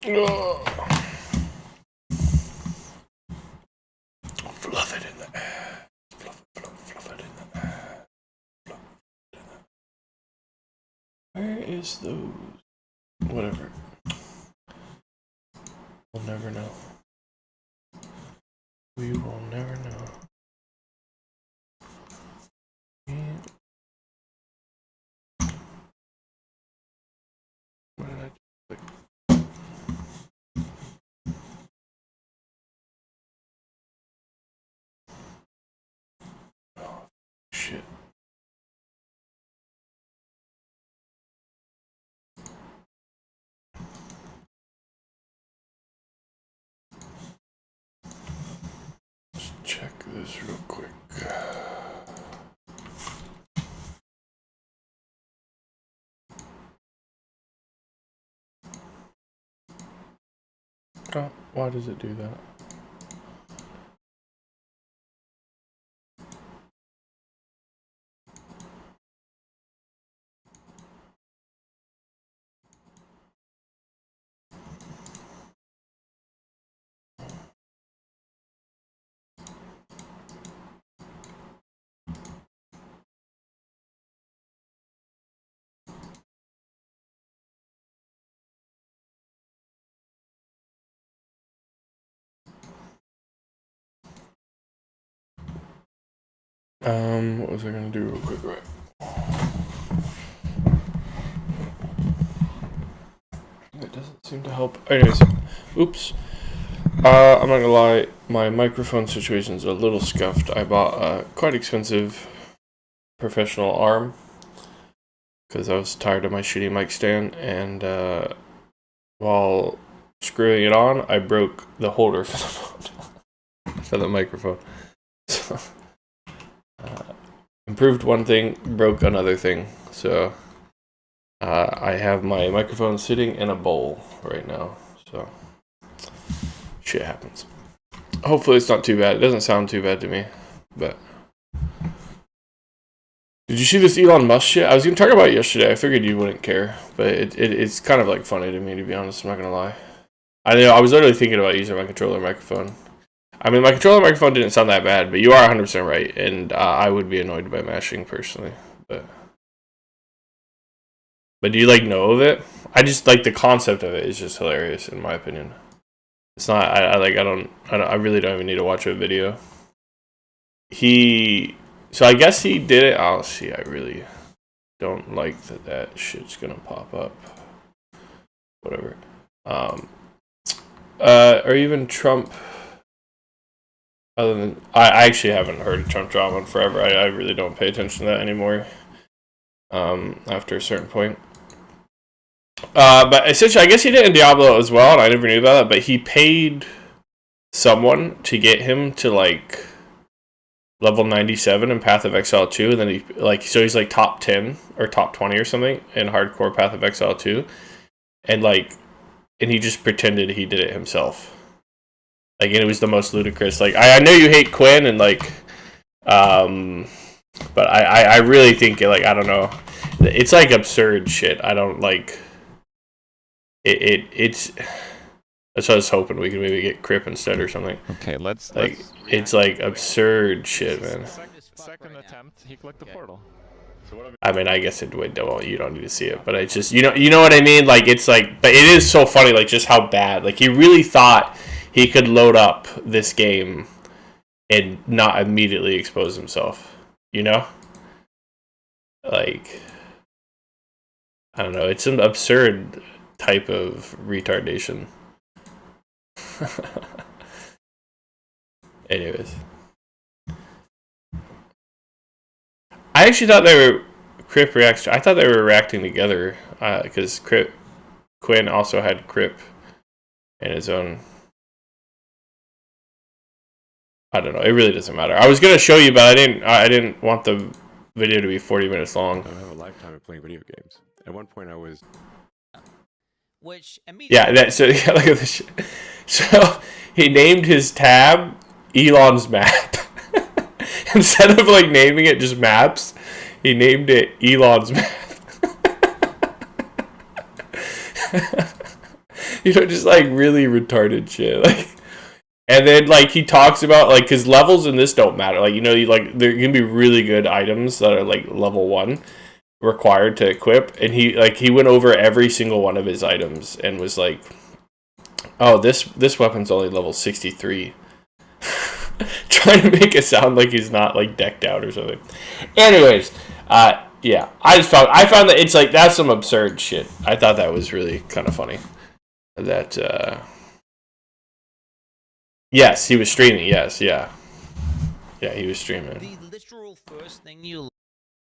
Fluff it in the air. Fluff it in the air. Where is those? Whatever. We'll never know. We will never know. What did I do? Oh, shit. Let's check this real quick. Oh, why does it do that? What was I gonna do real quick, right? It doesn't seem to help. Anyways, oops. I'm not gonna lie, my microphone situation's a little scuffed. I bought a quite expensive professional arm because I was tired of my shitty mic stand, and while screwing it on, I broke the holder for the phone, for the microphone. So, improved one thing, broke another thing. So I have my microphone sitting in a bowl right now. So shit happens. Hopefully it's not too bad. It doesn't sound too bad to me. But did you see this Elon Musk shit? I was gonna talk about it yesterday. I figured you wouldn't care, but it's kind of like funny to me, to be honest. I'm not gonna lie. I was literally thinking about using my controller microphone. I mean, my controller microphone didn't sound that bad, but you are 100% right, and I would be annoyed by mashing personally. But do you know of it? I just like the concept of it is just hilarious in my opinion. It's not. I really don't even need to watch a video. So I guess he did it. Oh, see, I really don't like that shit's gonna pop up. Whatever. Or even Trump. Other than I actually haven't heard of Trump drama in forever. I really don't pay attention to that anymore. After a certain point. But essentially, I guess he did in Diablo as well, and I never knew about that. But he paid someone to get him to level 97 in Path of Exile 2, and then he's top 10 or top 20 or something in hardcore Path of Exile 2, and he just pretended he did it himself. And it was the most ludicrous. I know you hate Quinn, and but I really think I don't know. It's absurd shit. I don't like it's. That's what I was hoping we could maybe get Crip instead or something. Okay, let's it's absurd shit, man. Second attempt, he clicked the portal. I mean, I guess you don't need to see it, but it's just you know what I mean. But it is so funny, just how bad. He really thought he could load up this game and not immediately expose himself. You know, I don't know. It's an absurd type of retardation. Anyways, I actually thought they were Crip reacts. I thought they were reacting together because Quinn also had Crip in his own. I don't know. It really doesn't matter. I was gonna show you, but I didn't want the video to be 40 minutes long. I have a lifetime of playing video games. At one point, I was. Which yeah. Look at this shit. So he named his tab Elon's map. Instead of naming it just maps, he named it Elon's map. You know, just like really retarded shit. Like, and then like he talks about like because levels in this don't matter. Like, you know, you like there can be really good items that are like level 1 required to equip, and he went over every single one of his items and was like, oh, this weapon's only level 63. Trying to make it sound like he's not like decked out or something. Anyways, yeah, I found that it's like that's some absurd shit. I thought that was really kind of funny. That yes, he was streaming. Yes, yeah, he was streaming. The literal first thing you learn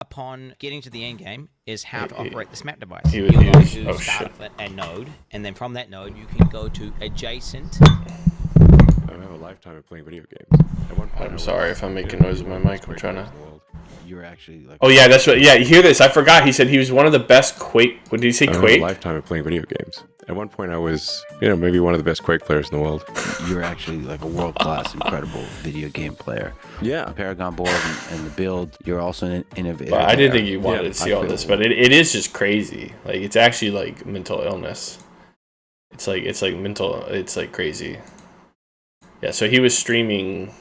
upon getting to the end game is how to operate this map device. He You're was, going to oh start shit. off a node, and then from that node you can go to adjacent. I have a lifetime of playing video games. At one point, I I'm was, sorry if I'm making you know, noise with my one of the mic. best I'm Quake trying players to. in the world. You're actually like. Oh yeah, that's what. Yeah, you hear this? I forgot. He said he was one of the best Quake. What did he say? I have a Quake? lifetime of playing video games. At one point, I was, you know, maybe one of the best Quake players in the world. You're actually like a world-class, incredible video game player. Yeah. The Paragon board and the build. You're also an innovator. Well, I didn't think you wanted Yeah, to see I all feel- this, but it is just crazy. Like it's actually like mental illness. It's like mental. It's like crazy. Yeah. So he was streaming.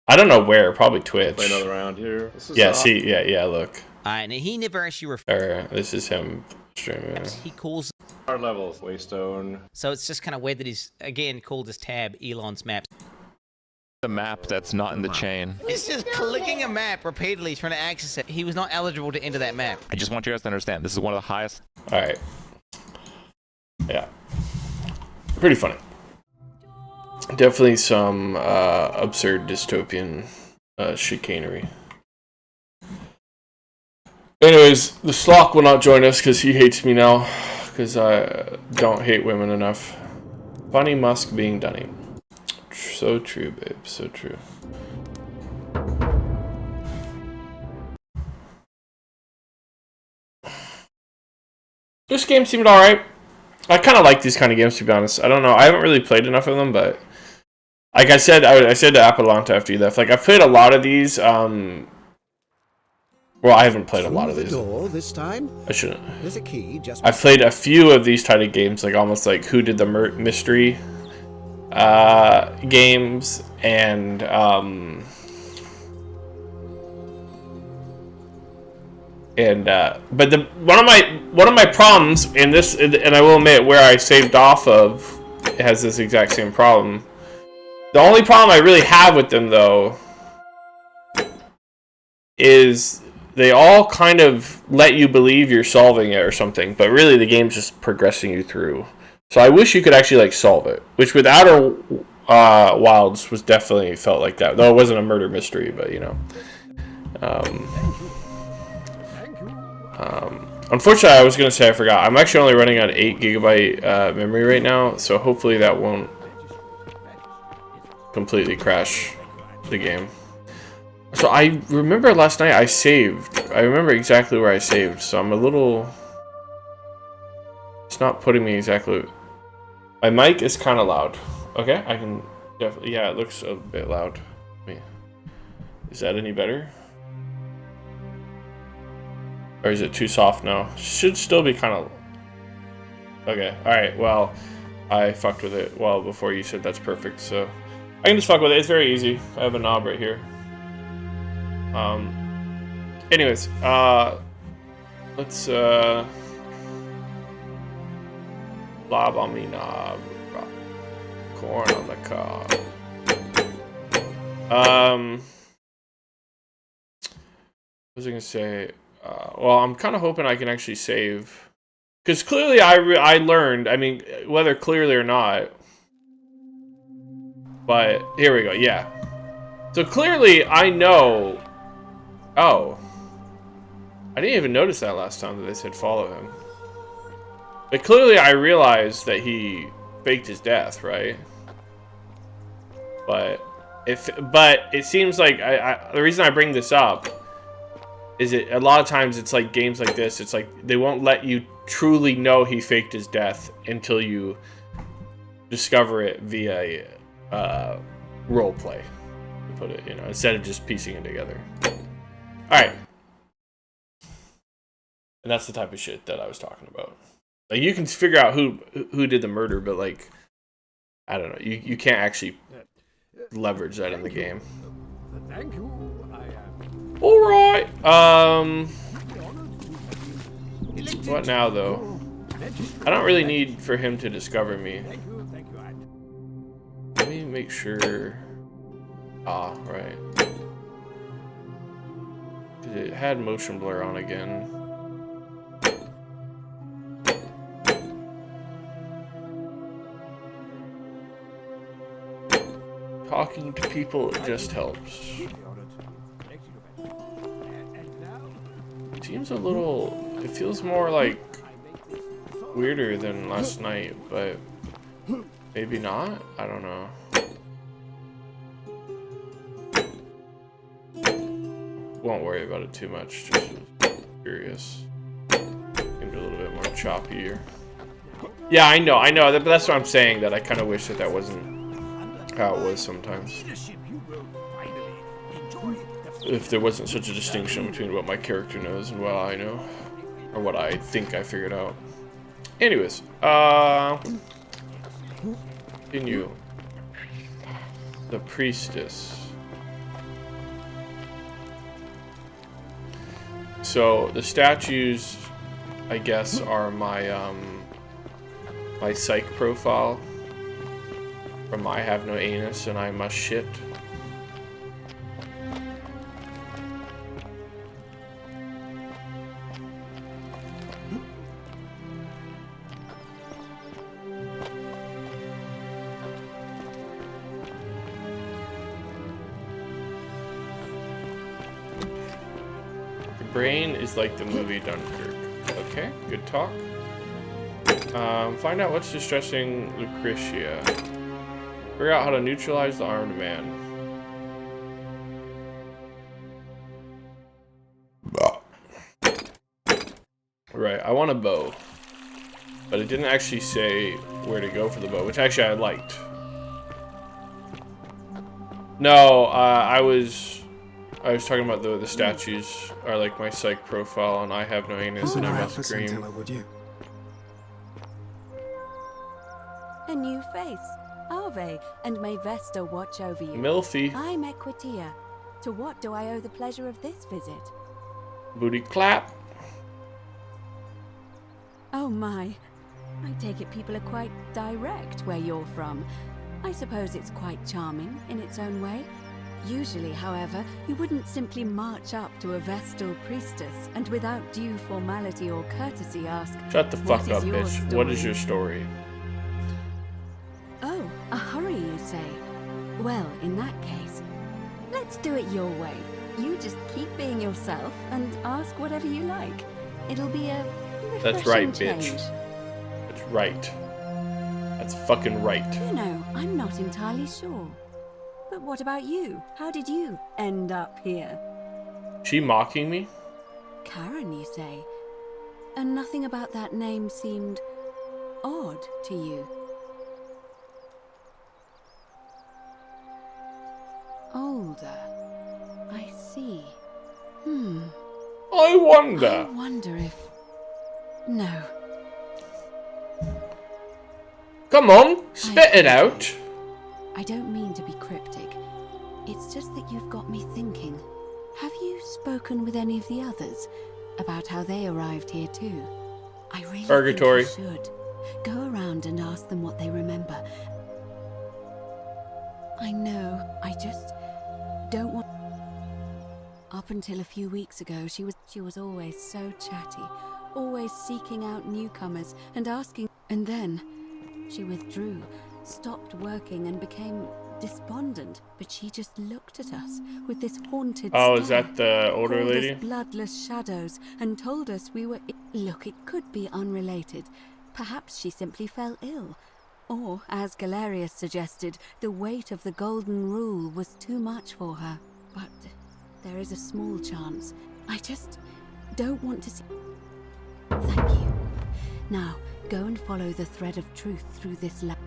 I don't know where. Probably Twitch. Play another round here. This is Yeah. See. Yeah. Look. And he never actually Or this is him streaming. refers. He calls. hard levels. Waystone. So it's just kind of weird that he's again called this tab Elon's maps. The map that's not in the chain. He's just clicking a map repeatedly trying to access it. He was not eligible to enter that map. I just want you guys to understand, this is one of the highest. All right. Yeah. Pretty funny. Definitely some absurd dystopian chicanery. Anyways, the Slock will not join us because he hates me now because I don't hate women enough. Funny Musk being Dunny. So true, babe. So true. This game seemed alright. I kind of like these kind of games, to be honest. I don't know. I haven't really played enough of them, but like I said to Apolanta after you left, like I've played a lot of these. Well, I haven't played a lot of Through these. the door this time. I shouldn't. There's a key just. I've played a few of these type of games, like almost like Who Did the Mystery games, and but one of my problems in this, and I will admit where I saved off of has this exact same problem. The only problem I really have with them though is they all kind of let you believe you're solving it or something, but really the game's just progressing you through. So I wish you could actually like solve it, which with Outer Wilds was definitely felt like that. Though it wasn't a murder mystery, but you know. Unfortunately, I was going to say I forgot. I'm actually only running on 8 gigabyte memory right now, so hopefully that won't completely crash the game. So I remember last night I saved. I remember exactly where I saved, so I'm a little... It's not putting me exactly... My mic is kind of loud. Okay, I can definitely... Yeah, it looks a bit loud. Wait. Is that any better? Or is it too soft now? Should still be kind of... Okay, alright, well, I fucked with it well before you said that's perfect, so... I can just fuck with it, it's very easy. I have a knob right here. Anyways, let's, lob on me knob. Corn on the cob. What was I gonna say? Well, I'm kind of hoping I can actually save, because clearly I learned. I mean, whether clearly or not. But here we go. Yeah. So clearly I know. Oh. I didn't even notice that last time that they said follow him. But clearly I realized that he faked his death, right? But it seems like the reason I bring this up is it a lot of times it's like games like this, it's like they won't let you truly know he faked his death until you discover it via role play, to put it, you know, instead of just piecing it together. All right, and that's the type of shit that I was talking about. Like you can figure out who did the murder, but like I don't know. You can't actually leverage that in the game. Thank you. All right. What now though? I don't really need for him to discover me. Let me make sure. Ah, right. 'Cause it had motion blur on again. Talking to people just helps. Seems a little. It feels more like weirder than last night, but maybe not. I don't know. Won't worry about it too much. Just was curious. Seemed a little bit more choppier. Yeah, I know. But that's what I'm saying. That I kind of wish that wasn't how it was sometimes. If there wasn't such a distinction between what my character knows and what I know, or what I think I figured out. Anyways, continue. The priestess. So the statues, I guess, are my my psych profile. From I have no anus and I must shit. Your brain is like the movie Dunkirk. Okay, good talk. Find out what's distressing Lucretia. Figure out how to neutralize the armed man. Right, I want a bow. But it didn't actually say where to go for the bow, which actually I liked. No, I was talking about the statues are like my psych profile, and I have no anus and I must scream. A new face. Ave, and may Vesta watch over you. Milfy. I'm Equitia. To what do I owe the pleasure of this visit? Booty clap. Oh my. I take it people are quite direct where you're from. I suppose it's quite charming in its own way. Usually, however, you wouldn't simply march up to a Vestal priestess and without due formality or courtesy ask, Shut the fuck "What is up, your bitch. What is story?" your story? Oh, a hurry, you say? Well, in that case, let's do it your way. You just keep being yourself and ask whatever you like. It'll be a That's right, refreshing bitch. change. That's right. That's fucking right. You know, I'm not entirely sure. But what about you? How did you end up here? She mocking me? Karen, you say? And nothing about that name seemed odd to you. Older. I see. I wonder. I wonder if... No. Come on, spit it out. I don't mean to be cryptic. It's just that you've got me thinking. Have you spoken with any of the others about how they arrived here too? I really Purgatory. think you should. Go around and ask them what they remember. I know, I just don't want... Up until a few weeks ago, she was always so chatty, always seeking out newcomers and asking... And then she withdrew, stopped working and became despondent, but she just looked at us with this haunted Oh, stare, is that the older called us lady? bloodless shadows, and told us we were... Look, it could be unrelated. Perhaps she simply fell ill. Or, as Galerius suggested, the weight of the golden rule was too much for her. But there is a small chance. I just don't want to see... Thank you. Now, go and follow the thread of truth through this lab.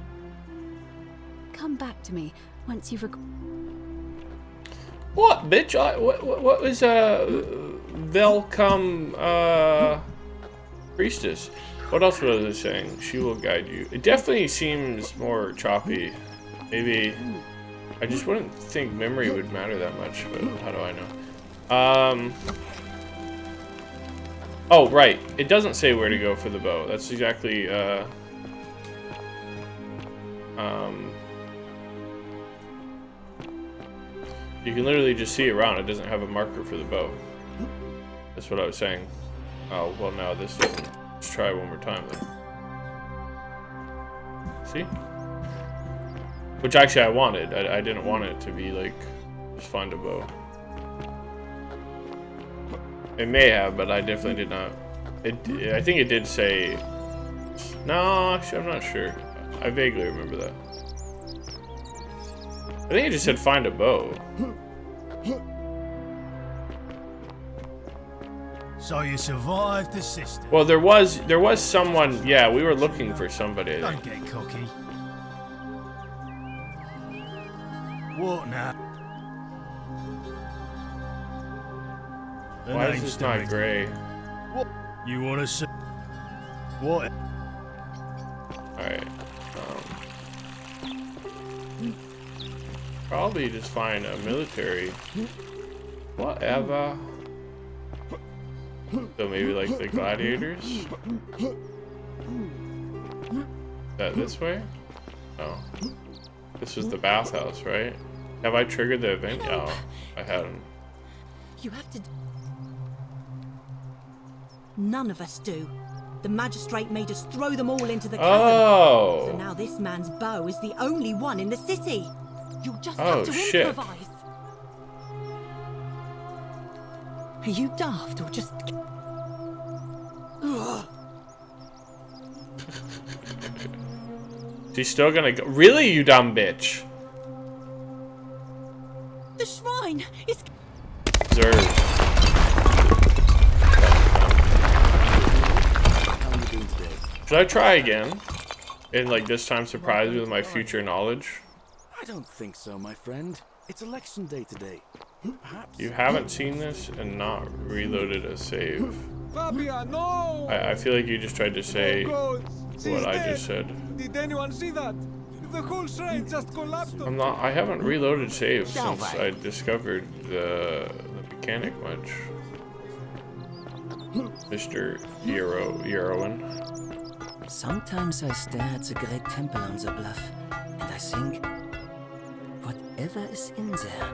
Come back to me once you've... What, bitch? What was welcome priestess? What else was I saying? She will guide you. It definitely seems more choppy. Maybe I just wouldn't think memory would matter that much, but how do I know? Oh, right. It doesn't say where to go for the bow. That's exactly, you can literally just see around. It doesn't have a marker for the bow. That's what I was saying. Oh, well, now this doesn't. Let's try one more time then. See? Which actually I wanted. I didn't want it to be like, just find a bow. It may have, but I definitely did not. I think it did say... No, actually I'm not sure. I vaguely remember that. I think it just said find a bow. So you survived the system. Well, there was someone. Yeah, we were looking for somebody. I Don't think. get cocky. What now? The Why is name's this not Derek. gray? You wanna see? What? All right. Probably just find a military. Whatever. So maybe like the gladiators? Is that this way? Oh. This was the bathhouse, right? Have I triggered the event? Oh, I hadn't. You have to... None of us do. The magistrate made us throw them all into the chasm. Oh! So now this man's bow is the only one in the city. You'll just Oh, have to shit. improvise. Are you daft or just... She's still gonna go. Really, you dumb bitch? The shrine is... Observe. Should I try again? And like this time surprise me with my future knowledge? I don't think so, my friend. It's election day today. Perhaps. You haven't seen this and not reloaded a save. I feel like you just tried to say what I just said. Did anyone see that? The whole shrine just collapsed. I haven't reloaded saves since I discovered the mechanic much. Mr. Eurowan. Sometimes I stare at the great temple on the bluff, and I think, whatever is in there,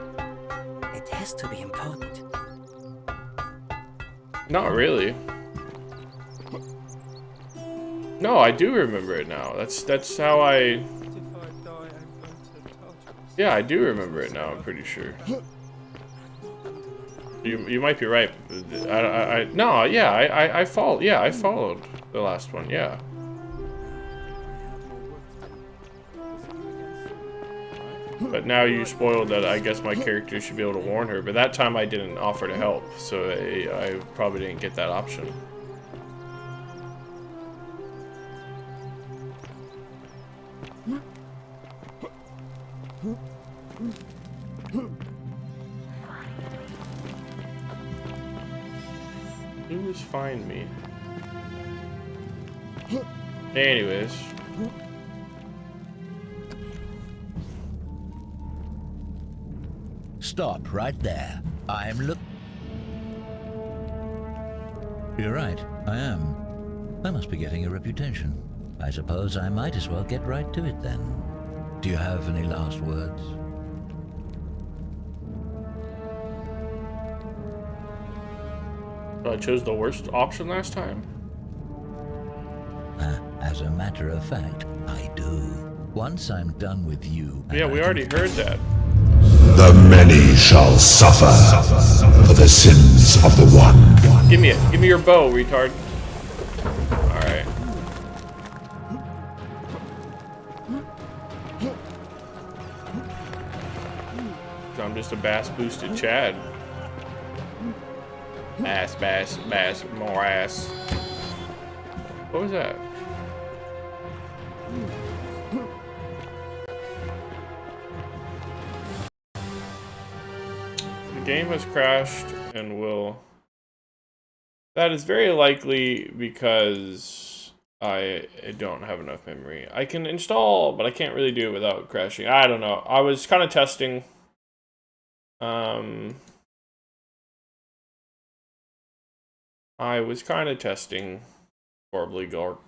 it has to be important. Not really. No, I do remember it now. That's how I... Yeah, I do remember it now, I'm pretty sure. You might be right. I followed. Yeah, I followed the last one. Yeah. But now you spoiled that. I guess my character should be able to warn her. But that time I didn't offer to help, so I probably didn't get that option. You just find me. Anyways. Stop right there. I'm You're right, I am. I must be getting a reputation. I suppose I might as well get right to it then. Do you have any last words? I chose the worst option last time. As a matter of fact, I do. Once I'm done with you... Yeah, we already heard that. The many shall suffer for the sins of the one. Give me it. Give me your bow, retard. Alright. I'm just a bass boosted Chad. Bass, more ass. What was that? The game has crashed and will... That is very likely because I don't have enough memory. I can install, but I can't really do it without crashing. I don't know. I was kind of testing. I was kind of testing horribly Gork.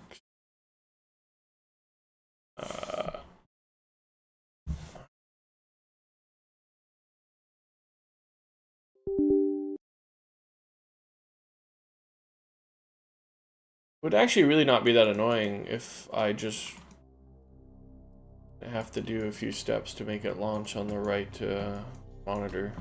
Would actually really not be that annoying if I just have to do a few steps to make it launch on the right monitor.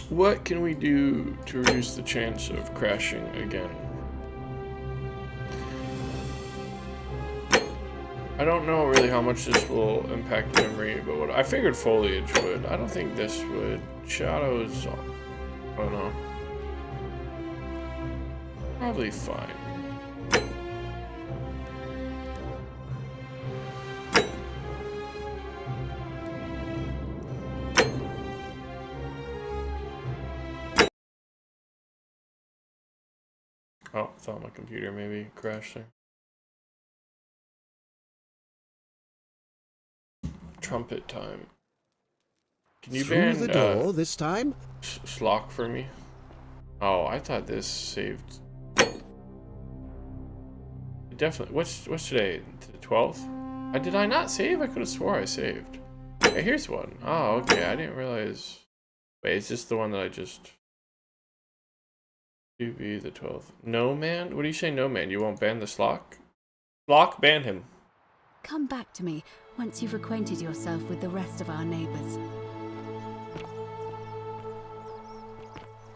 What can we do to reduce the chance of crashing again? I don't know really how much this will impact memory, but what I figured foliage would. I don't think this would. Shadows, I don't know. Probably fine. Oh, I thought my computer maybe crashed there. Trumpet time. Can you Through ban the door this time? Slock for me? Oh, I thought this saved. Definitely. What's today? The 12th? Did I not save? I could have swore I saved. Hey, here's one. Oh, okay. I didn't realize. Wait, is this the one that I just? To be the 12th. No man? What do you say, no man? You won't ban the Slock? Slock, ban him. Come back to me once you've acquainted yourself with the rest of our neighbors.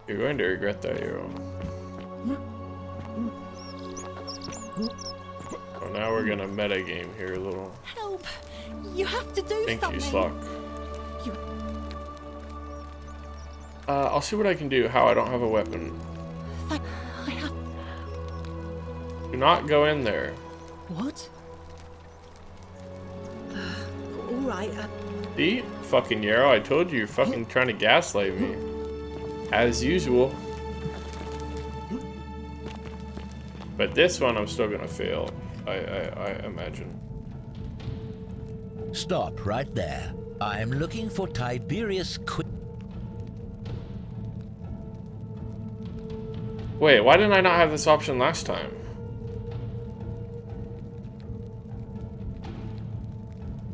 You're going to regret that, Hero. Oh, now we're gonna meta game here a little. Help! You have to do Thank something. you, Slock. I'll see what I can do. How? I don't have a weapon. I have. Do not go in there. What? All right. See? Fucking Yarrow, I told you you're fucking trying to gaslight me. As usual. But this one I'm still gonna fail. I imagine. Stop right there. I'm looking for Tiberius Wait, why didn't I not have this option last time?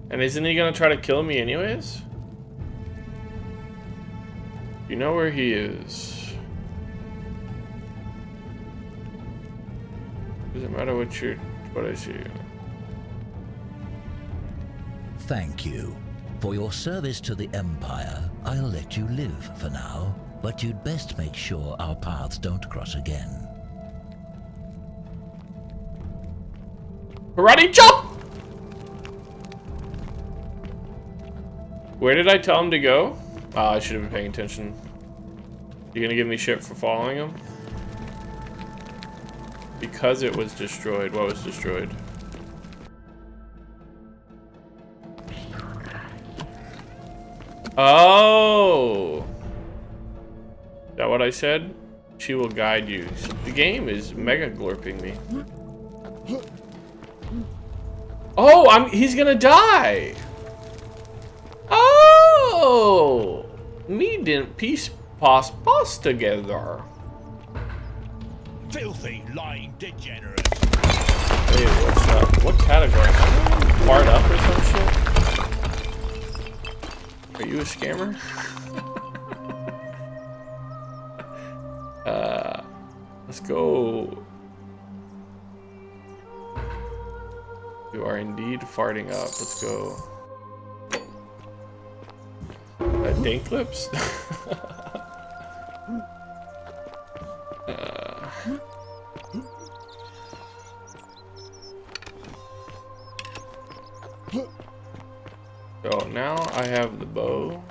And isn't he gonna try to kill me anyways? You know where he is. Doesn't matter what I see. Thank you. For your service to the Empire, I'll let you live for now, but you'd best make sure our paths don't cross again. Karate chop! Where did I tell him to go? I should have been paying attention. You gonna give me shit for following him? Because it was destroyed. What was destroyed? Oh! Is that what I said? She will guide you. The game is mega glorping me. Oh, he's gonna die! Oh! Me didn't piece pos together. Filthy, lying degenerate. Wait, what's up? What category? Fart up or some shit? Are you a scammer? Let's go. You are indeed farting up. Let's go. Dank lips? So now I have the bow.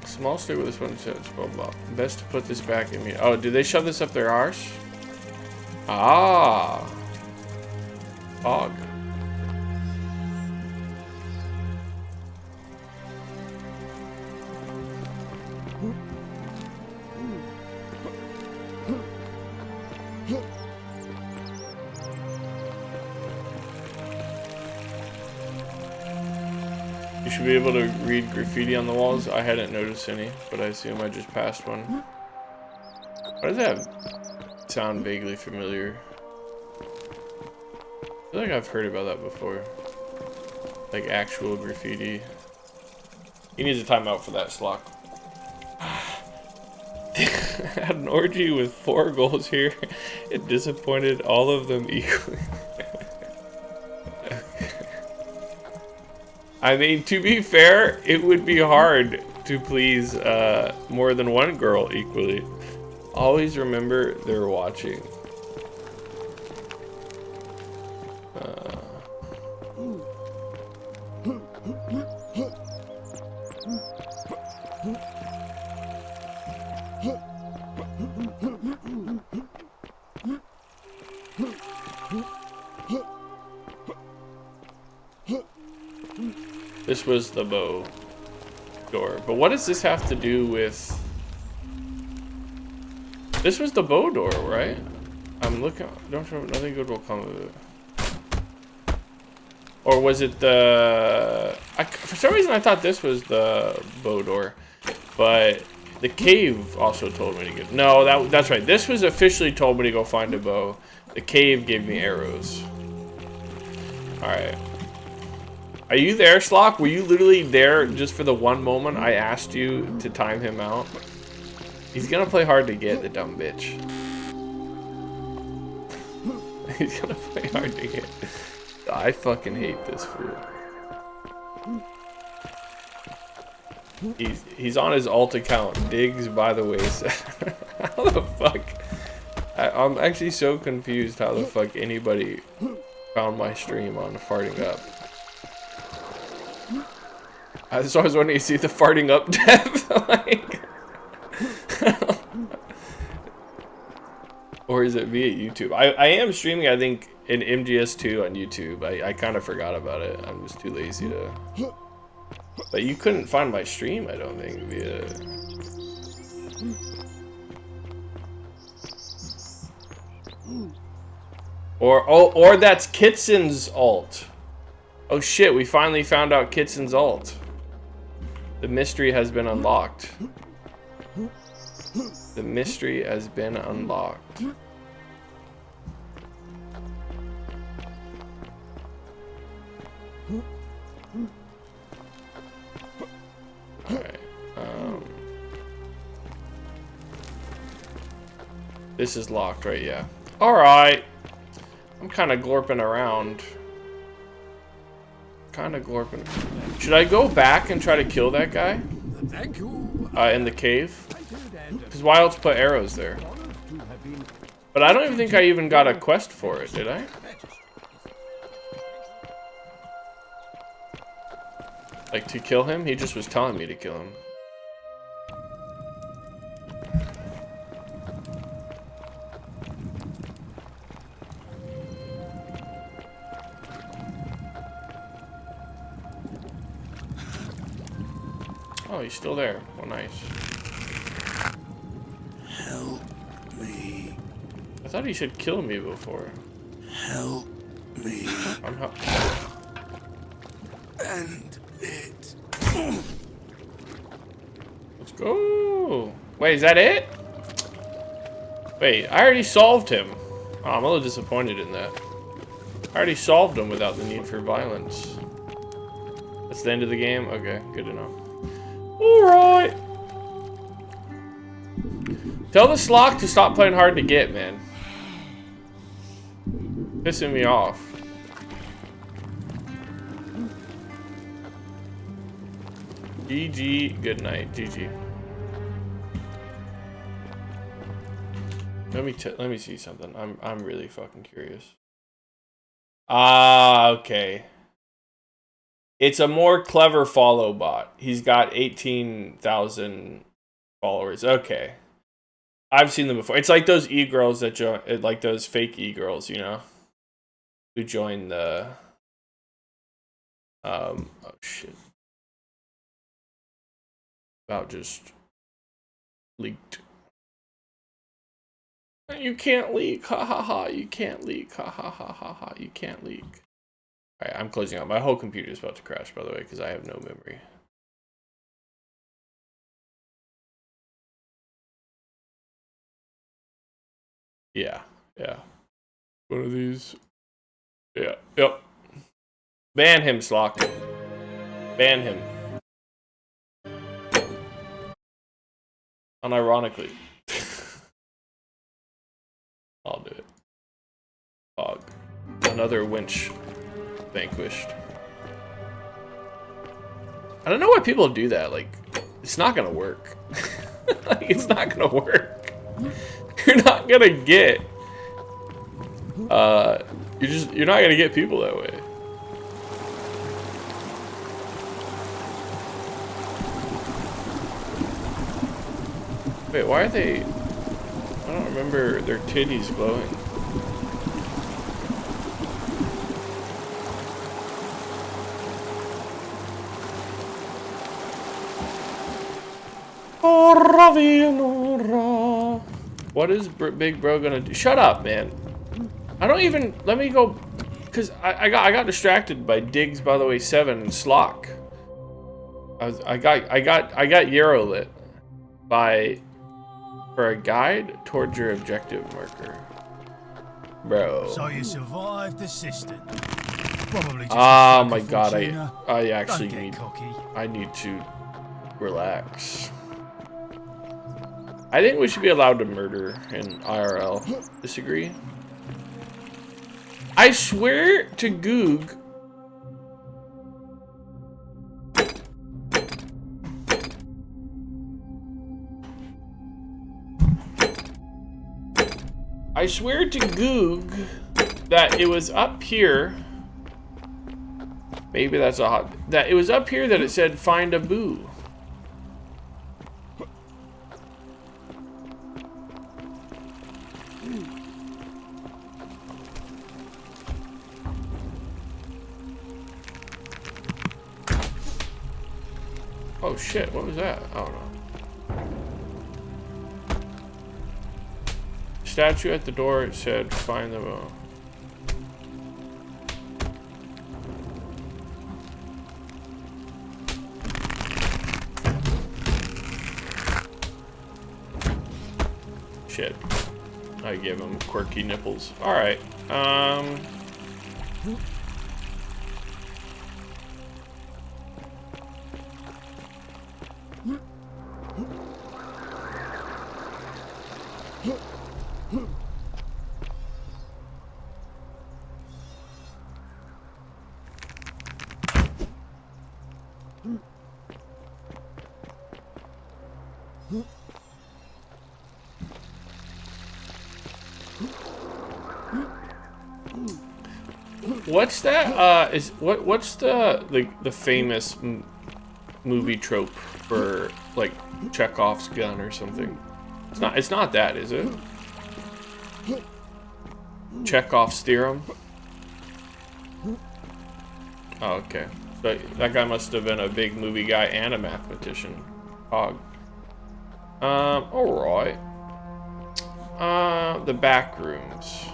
Small stick with this one says blah blah. Best to put this back in me. Oh, did they shove this up their arse? Ah. Fog. You should be able to read graffiti on the walls. I hadn't noticed any, but I assume I just passed one. Why does that sound vaguely familiar? I feel like I've heard about that before. Like actual graffiti. He needs a timeout for that, Slock. Had an orgy with 4 goals here. It disappointed all of them equally. I mean, to be fair, it would be hard to please more than one girl equally. Always remember they're watching. This was the bow door. But what does this have to do with... This was the bow door, right? I'm looking... Don't know, nothing good will come of it. Or was it the... for some reason I thought this was the bow door. But the cave also told me to get... No, that's right. This was officially told me to go find a bow. The cave gave me arrows. Alright. Are you there, Slock? Were you literally there just for the one moment I asked you to time him out? He's gonna play hard to get, the dumb bitch. He's gonna play hard to get. I fucking hate this fool. He's on his alt account. Digs by the wayside. How the fuck? I'm actually so confused how the fuck anybody found my stream on farting up. I was always wondering, you see the farting up death? Like, or is it via YouTube? I am streaming, I think, in MGS2 on YouTube. I kind of forgot about it. I'm just too lazy to... But you couldn't find my stream, I don't think, via... Or that's Kitson's alt. Oh shit, we finally found out Kitson's alt. The mystery has been unlocked. The mystery has been unlocked. Alright. This is locked, right? Yeah. Alright. I'm kind of glorping around. Should I go back and try to kill that guy? Thank you. In the cave? Because why else put arrows there? But I don't even think I even got a quest for it, did I? Like, to kill him? He just was telling me to kill him. Oh, he's still there. Oh, nice. Help me. I thought he said kill me before. Help me. I'm help. End it. Let's go. Wait, is that it? Wait, I already solved him. Oh, I'm a little disappointed in that. I already solved him without the need for violence. That's the end of the game? Okay, good to know. Alright. Tell the Slock to stop playing hard to get, man. Pissing me off. GG, good night, GG. Let me see something. I'm really fucking curious. Ah, okay. It's a more clever follow bot. He's got 18,000 followers. Okay. I've seen them before. It's like those e-girls that join, like those fake e-girls, you know, who join the, oh shit. About just leaked. You can't leak, ha ha ha, you can't leak, ha ha ha ha ha, you can't leak. Alright, I'm closing out. My whole computer is about to crash, by the way, because I have no memory. Yeah, yeah. One of these. Yeah, yep. Ban him, Slock. Ban him. Unironically. I'll do it. Fog. Another winch vanquished. I don't know why people do that. Like, it's not gonna work. Like, it's not gonna work. You're not gonna get. You're not gonna get people that way. Wait, why are they? I don't remember their titties glowing. What is Big Bro gonna do? Shut up, man. I don't even. Let me go, cause I got distracted by Diggs, by the way, 7 and Slock. I got Euro lit by for a guide towards your objective marker, bro. So you survived the system. Probably just oh my god, I actually I need to relax. I think we should be allowed to murder in IRL. Disagree? I swear to Goog. I swear to Goog that it was up here. Maybe that's a hot. That it was up here that it said find a boo. Oh shit, what was that? I don't know. Statue at the door, it said find the boo. Shit. I give him quirky nipples. Alright. What's that? What's the famous movie trope for like Chekhov's gun or something? It's not that, is it? Chekhov's theorem. Oh, okay. So that guy must have been a big movie guy and a mathematician. Hog. Alright. The back rooms.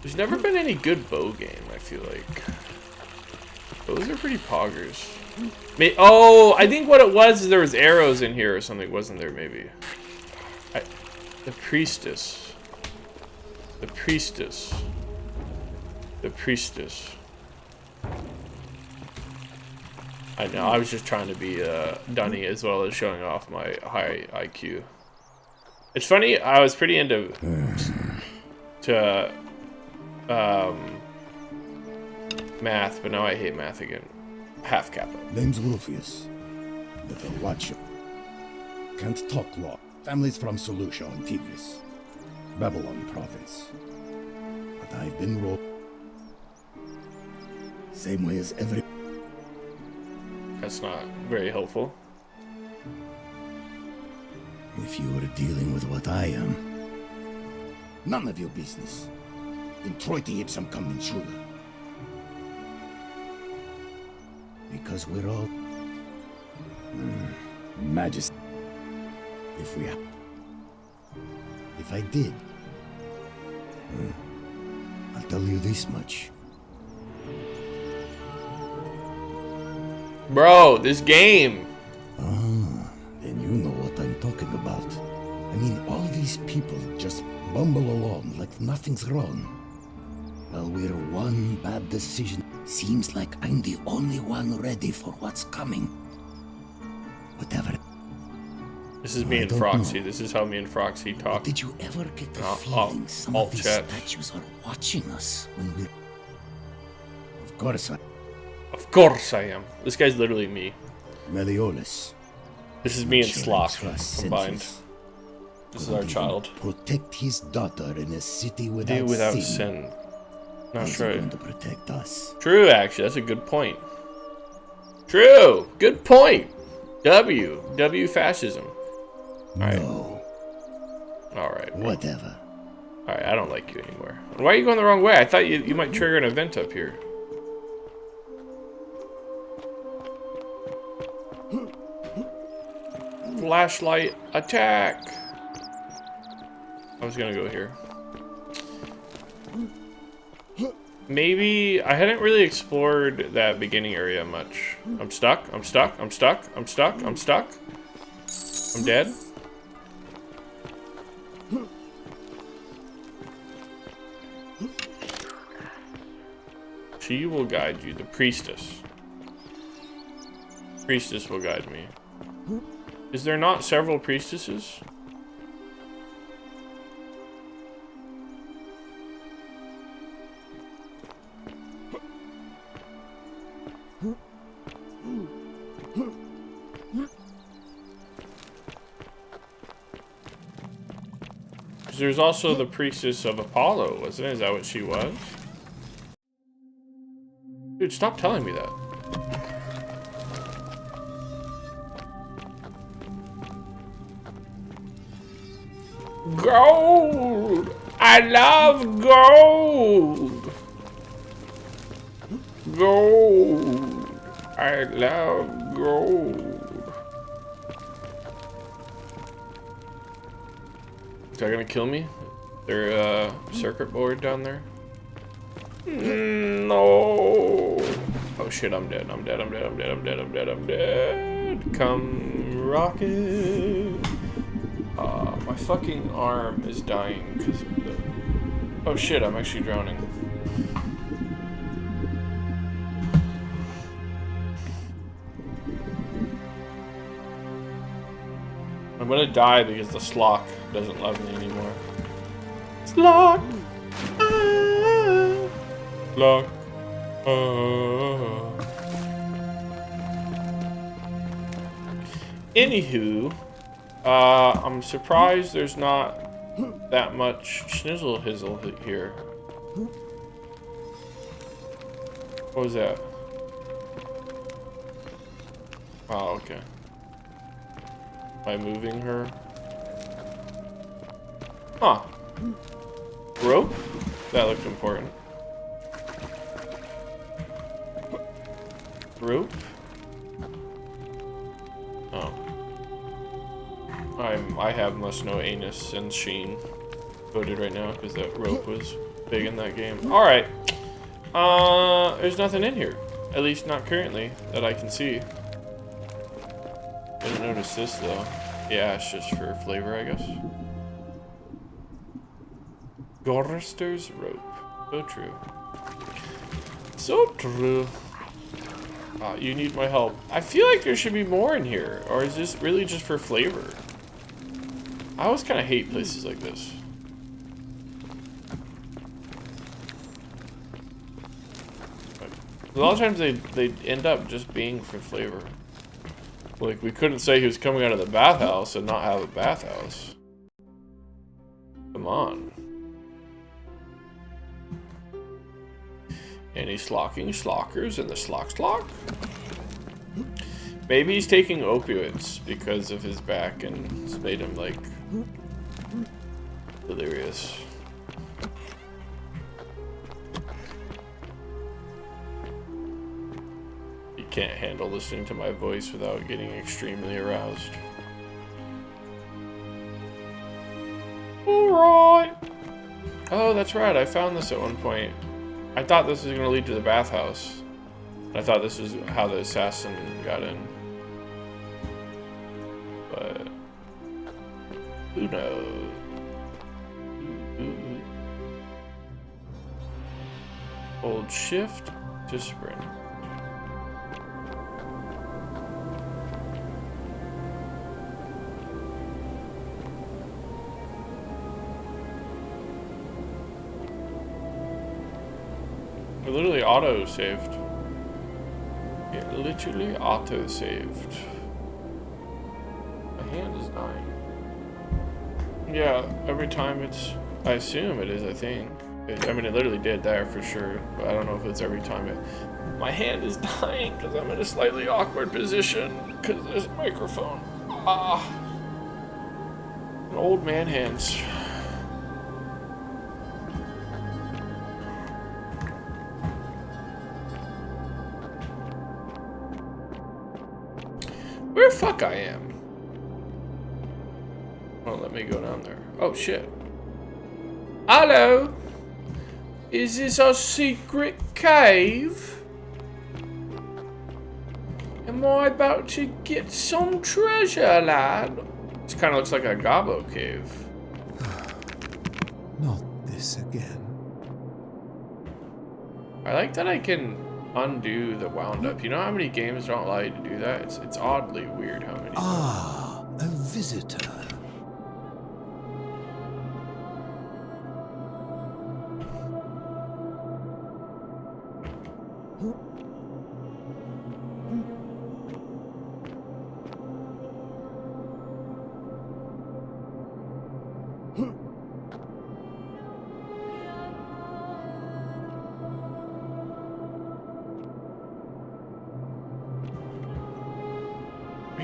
There's never been any good bow game, I feel like. Those are pretty poggers. Oh, I think what it was is there was arrows in here or something, wasn't there, maybe? The priestess. The priestess. The priestess. I know, I was just trying to be dunny as well as showing off my high IQ. It's funny, I was pretty into math, but now I hate math again. Half kappa. Name's Rufius. The Watcher. Can't talk law. Families from Seleucia on Tigris. Babylon province. But I've been rolled. Same way as every... That's not very helpful. If you were dealing with what I am, none of your business. In Troite ipsum convensula. Because we're all... Majesty. If I did, I'll tell you this much. Bro, this game. Then you know what I'm talking about. I mean, all these people just bumble along like nothing's wrong. Well, we're one bad decision. Seems like I'm the only one ready for what's coming. Whatever. This is me and Froxy. This is how me and Froxy talk. But did you ever get the feeling some of these chat. statues are watching us when we're... Of course I am. This guy's literally me. Meliodas. This is me and Sloth combined. This is our child. Protect his daughter in a city without sin. Not How's true. he going to protect us? True, actually. That's a good point. True. Good point. W fascism. No. Alright. Whatever. Alright, I don't like you anymore. Why are you going the wrong way? I thought you might trigger an event up here. Flashlight attack. I was gonna go here. Maybe I hadn't really explored that beginning area much. I'm stuck. I'm stuck. I'm stuck. I'm stuck. I'm stuck. I'm dead. She will guide you. The priestess. Priestess will guide me. Is there not several priestesses? There's also the priestess of Apollo, wasn't it? Is that what she was? Dude, stop telling me that. Gold! I love gold! Gold! I love gold. Is that gonna kill me? There circuit board down there? No! Oh shit, I'm dead. I'm dead. I'm dead. I'm dead. I'm dead. I'm dead. I'm dead. Come rocket. My fucking arm is dying because of the... Oh shit, I'm actually drowning. I'm gonna die because the Slock doesn't love me anymore. Slock! Slock! Anywho, I'm surprised there's not that much schnizzle hizzle here. What was that? Oh, okay. By moving her. Huh. Rope? That looked important. Rope? Oh. I have must know anus and sheen voted right now because that rope was big in that game. Alright. There's nothing in here. At least not currently that I can see. Didn't notice this though. Yeah, it's just for flavor, I guess. Gorster's rope. So true. So true. You need my help. I feel like there should be more in here. Or is this really just for flavor? I always kind of hate places like this. A lot of times they end up just being for flavor. Like, we couldn't say he was coming out of the bathhouse and not have a bathhouse. Come on. Any slocking slockers in the slock? Maybe he's taking opioids because of his back and it's made him, like, delirious. He can't handle listening to my voice without getting extremely aroused. Alright. Oh, that's right. I found this at one point. I thought this was going to lead to the bathhouse. I thought this was how the assassin got in. But who knows? Hold shift to sprint. It literally auto-saved. It literally auto-saved. My hand is dying. Yeah, every time it's... I assume it is, I think. I mean, it literally did there for sure. But I don't know if it's every time it... My hand is dying because I'm in a slightly awkward position. Because there's a microphone. Ah. An old man hands. Where the fuck I am? Oh, let me go down there. Oh shit. Hello? Is this a secret cave? Am I about to get some treasure, lad? This kind of looks like a gobbo cave. Not this again. I like that I can undo the wound up. You know how many games don't allow you to do that? It's oddly weird how many. Ah, a visitor.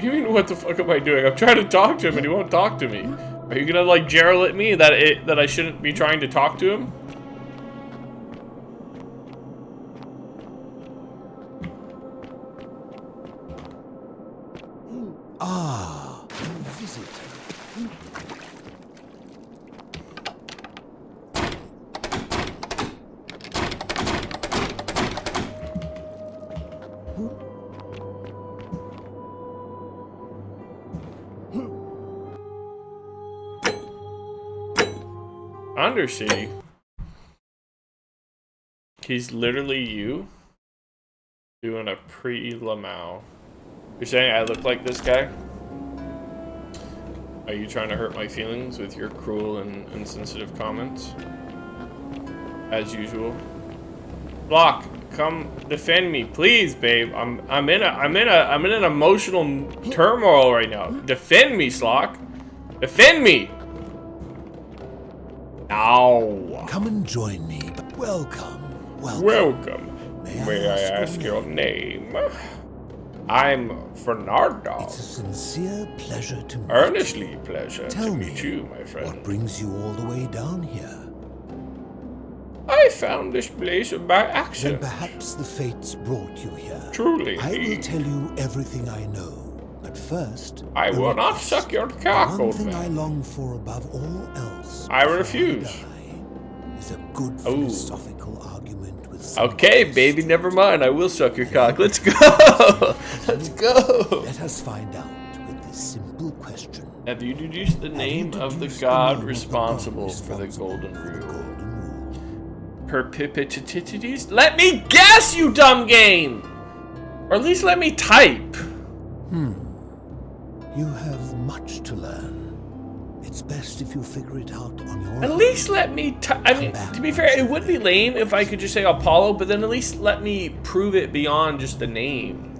You mean, what the fuck am I doing? I'm trying to talk to him and he won't talk to me. Are you gonna like Gerald at me that I shouldn't be trying to talk to him? Ah, a visitor. Undersea. He's literally you doing a pre-Lamau. You're saying I look like this guy? Are you trying to hurt my feelings with your cruel and insensitive comments? As usual. Block, come defend me, please, babe. I'm in an emotional turmoil right now. Defend me, Slock. Defend me. Ow. Come and join me. Welcome. Welcome. May I ask your name? I'm Fernando. It's a sincere pleasure to meet you. Earnestly pleasure Tell to me, meet you, my friend. what brings you all the way down here? I found this place by accident. Then perhaps the fates brought you here. Truly. I will tell you everything I know. But first, I will not suck your cock, one old thing man. I long for above all else. I refuse. Is a good philosophical argument with Okay, baby, never mind. I will suck your cock. Let's go. Let's go. Let us find out with this simple question. Have you deduced the name of the god responsible for the golden rule? Perpetuities? Let me guess, you dumb game! Or at least let me type. You have much to learn. It's best if you figure it out on your own. At least let me. I mean, to be fair, it would be lame if I could just say Apollo, but then at least let me prove it beyond just the name.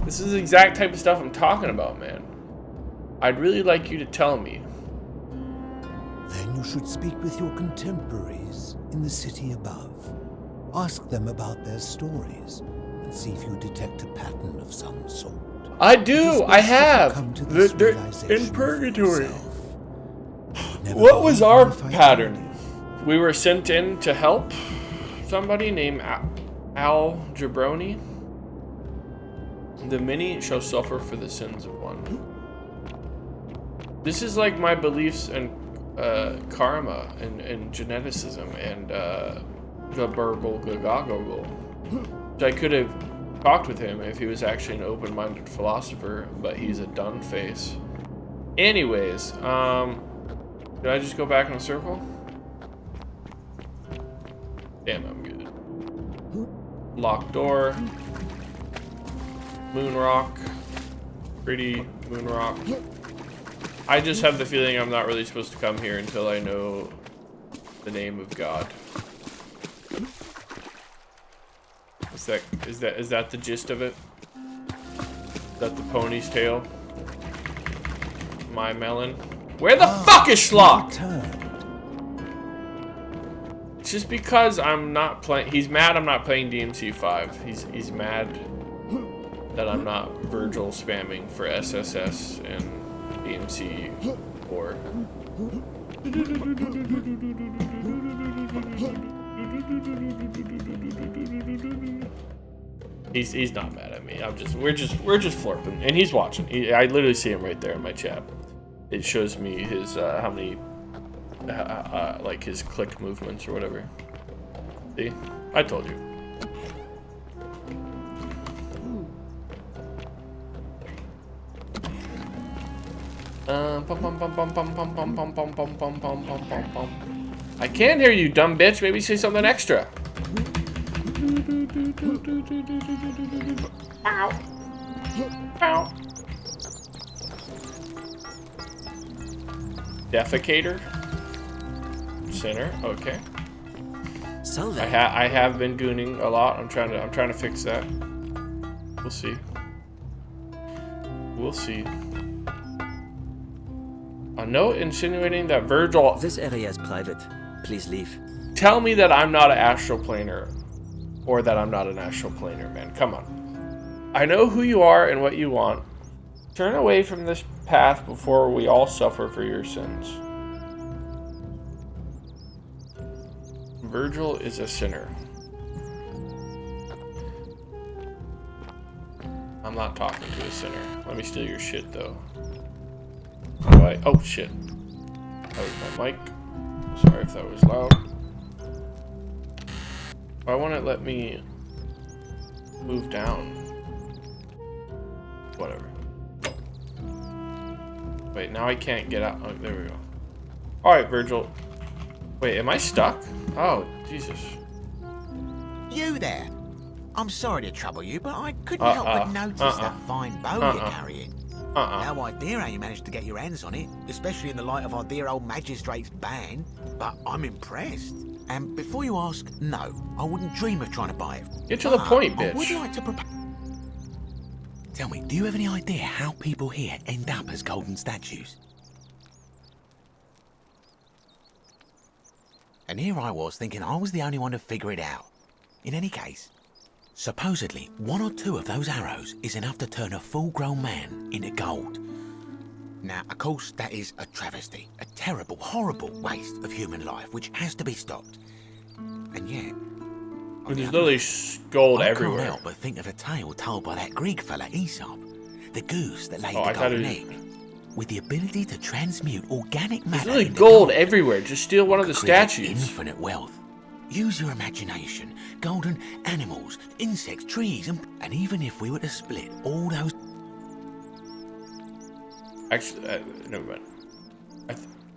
This is the exact type of stuff I'm talking about, man. I'd really like you to tell me. Then you should speak with your contemporaries in the city above. Ask them about their stories and see if you detect a pattern of some sort. I do. I have. They're in purgatory. What was our pattern? We were sent in to help somebody named Al Jabroni. The many shall suffer for the sins of one. This is like my beliefs in karma and geneticism and the burble gagagoggle. I could have talked with him if he was actually an open-minded philosopher, but he's a done face. Anyways, did I just go back in a circle? Damn, I'm good. Locked door. Moon rock. Pretty moon rock. I just have the feeling I'm not really supposed to come here until I know the name of God. Is that the gist of it? Is that the pony's tail? My melon. Where the fuck is Schlock? It's just because I'm not playing. He's mad I'm not playing DMC5. He's mad that I'm not Virgil spamming for SSS and DMC4. He's not mad at me. We're just flirting, and he's watching. I literally see him right there in my chat. It shows me his how many like his click movements or whatever. See, I told you. I can't hear you, dumb bitch. Maybe say something extra. Ow. Ow. Defecator. Center. Okay. I have been gooning a lot. I'm trying to fix that. We'll see. We'll see. A note insinuating that Virgil. This area is private. Please leave. Tell me that I'm not an astral planer, or that I'm not an astral planer, man. Come on. I know who you are and what you want. Turn away from this path before we all suffer for your sins. Virgil is a sinner. I'm not talking to a sinner. Let me steal your shit, though. Oh, shit. That was my mic. Sorry if that was loud. Why won't it let me move down? Whatever. Wait, now I can't get out. Oh, there we go. Alright, Virgil. Wait, am I stuck? Oh, Jesus. You there. I'm sorry to trouble you, but I couldn't help but notice that fine bow you're carrying. No idea how you managed to get your hands on it, especially in the light of our dear old magistrate's ban, but I'm impressed. And before you ask, no, I wouldn't dream of trying to buy it. Get to the point, bitch. I would like to propose. Tell me, do you have any idea how people here end up as golden statues? And here I was thinking I was the only one to figure it out. In any case, supposedly, 1 or 2 of those arrows is enough to turn a full-grown man into gold. Now, of course, that is a travesty, a terrible, horrible waste of human life, which has to be stopped. And yet, there's literally gold everywhere. I can't help but think of a tale told by that Greek fella Aesop, the goose that laid the I golden egg, with the ability to transmute organic matter. There's literally gold everywhere. Just steal one of the statues. Infinite wealth. Use your imagination. Golden animals, insects, trees, and even if we were to split all those... Actually, never mind.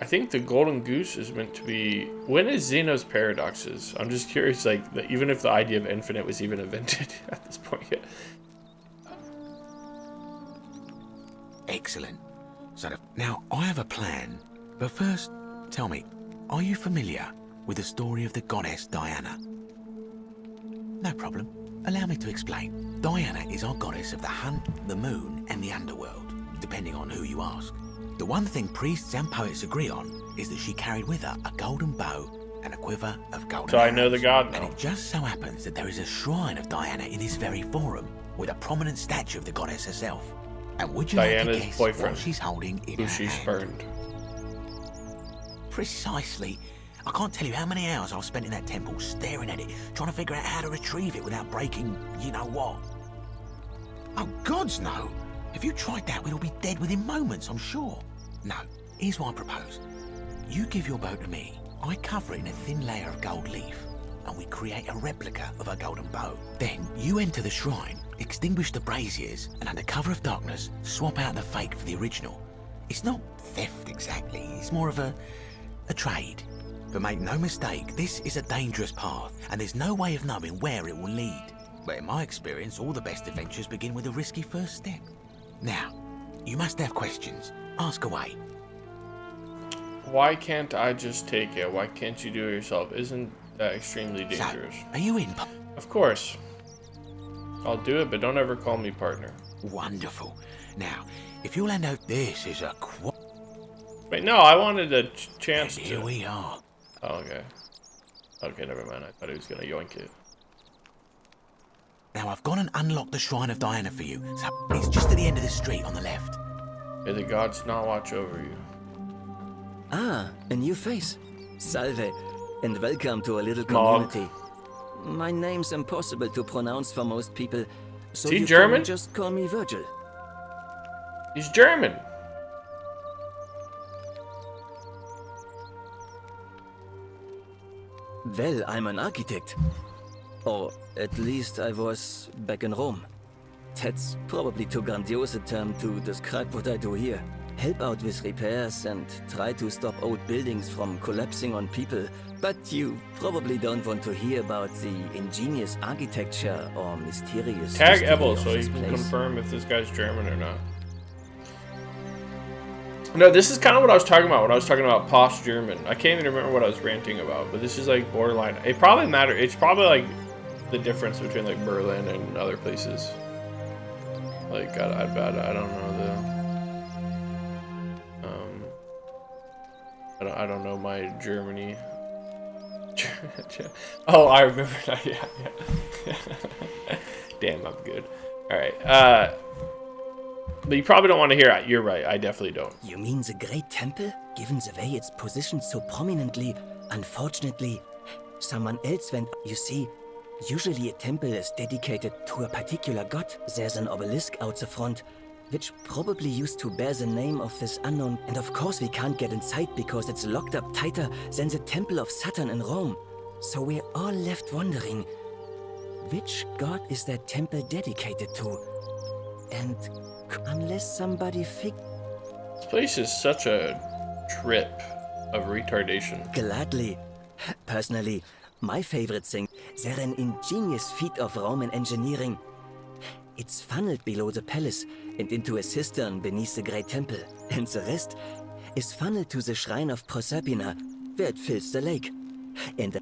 I think the golden goose is meant to be... When is Zeno's paradoxes? I'm just curious, like, even if the idea of infinite was even invented at this point yet. Excellent. So now, I have a plan But first, tell me, are you familiar with the story of the goddess Diana? No problem. Allow me to explain. Diana is our goddess of the hunt, the moon, and the underworld, depending on who you ask. The one thing priests and poets agree on is that she carried with her a golden bow and a quiver of golden So I know arrows. the god now. And it just so happens that there is a shrine of Diana in this very forum, with a prominent statue of the goddess herself. And would you like Diana's to guess boyfriend, what she's holding in who her she hand? spurned. Precisely. I can't tell you how many hours I've spent in that temple staring at it, trying to figure out how to retrieve it without breaking you-know-what. Oh, gods, no. If you tried that, we'd all be dead within moments, I'm sure. No, here's what I propose. You give your bow to me, I cover it in a thin layer of gold leaf, and we create a replica of a golden bow. Then you enter the shrine, extinguish the braziers, and under cover of darkness, swap out the fake for the original. It's not theft exactly, it's more of a trade. But make no mistake, this is a dangerous path, and there's no way of knowing where it will lead. But in my experience, all the best adventures begin with a risky first step. Now, you must have questions. Ask away. Why can't I just take it? Why can't you do it yourself? Isn't that extremely dangerous? So, are you in? Of course. I'll do it, but don't ever call me partner. Wonderful. Now, if you'll hand out, this is a Wait, no, I wanted a chance to... Here we are. Oh, okay. Okay, never mind. I thought he was gonna yoink it. Now, I've gone and unlocked the Shrine of Diana for you. So, it's just at the end of the street on the left. May the gods not watch over you. Ah, a new face. Salve, and welcome to a little community. My name's impossible to pronounce for most people, so he you German? can just call me Virgil. He's German. Well, I'm an architect. Or at least I was back in Rome. That's probably too grandiose a term to describe what I do here. Help out with repairs and try to stop old buildings from collapsing on people. But you probably don't want to hear about the ingenious architecture or mysterious Tag history Ebel of so this you can place. confirm if this guy's German or not. No, this is kind of what I was talking about when I was talking about posh German. I can't even remember what I was ranting about, but this is like borderline. It probably matters. It's probably like the difference between like Berlin and other places. Like I don't know I don't know my Germany. Oh, I remember that. Yeah. Damn, I'm good. All right. But you probably don't want to hear it. You're right. I definitely don't. You mean the Great Temple? Given the way it's positioned so prominently, unfortunately, someone else went. You see, usually a temple is dedicated to a particular god. There's an obelisk out the front, which probably used to bear the name of this unknown. And of course we can't get inside because it's locked up tighter than the Temple of Saturn in Rome. So we're all left wondering, which god is that temple dedicated to? And unless somebody This place is such a trip of retardation. Gladly. Personally, my favorite thing, they're an ingenious feat of Roman engineering. It's funneled below the palace and into a cistern beneath the Great Temple, and the rest is funneled to the shrine of Proserpina, where it fills the lake. And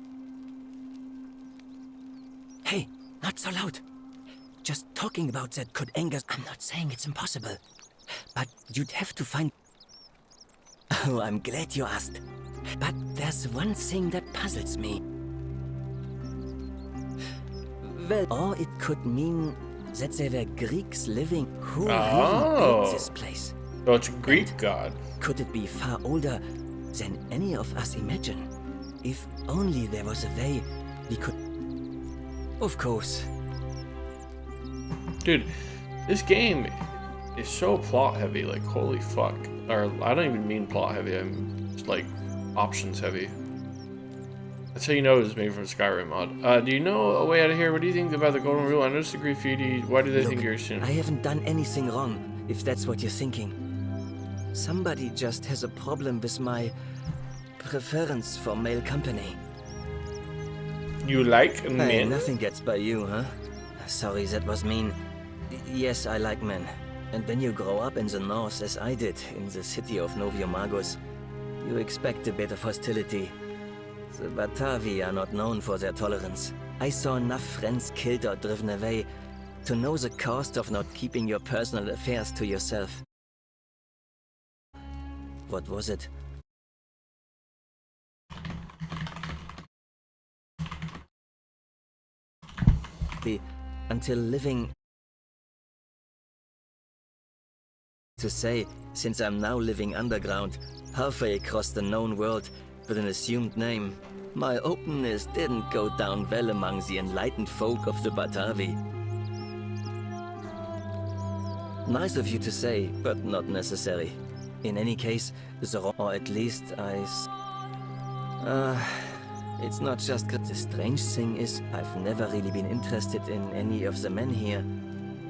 hey, not so loud. Just talking about that could anger. I'm not saying it's impossible, but you'd have to find. Oh, I'm glad you asked. But there's one thing that puzzles me. Well, or it could mean that there were Greeks living who really built this place. So it's a Greek god. Could it be far older than any of us imagine? If only there was a way we could. Of course. Dude, this game is so plot heavy, like holy fuck. Or I don't even mean plot heavy, I'm just like options heavy. That's how you know it's made from Skyrim mod. Do you know a way out of here? What do you think about the Golden Rule? I noticed the graffiti. Why do they think you're soon? I haven't done anything wrong, if that's what you're thinking. Somebody just has a problem with my preference for male company. You like Hey, men? nothing gets by you, huh? Sorry, that was mean. Yes, I like men. And when you grow up in the north, as I did, in the city of Noviomagos, You expect a bit of hostility. The Batavi are not known for their tolerance. I saw enough friends killed or driven away to know the cost of not keeping your personal affairs to yourself. What was it? Until living... To say, since I'm now living underground, halfway across the known world, with an assumed name, my openness didn't go down well among the enlightened folk of the Batavi. Nice of you to say, but not necessary. In any case, or at least it's not just... The strange thing is, I've never really been interested in any of the men here.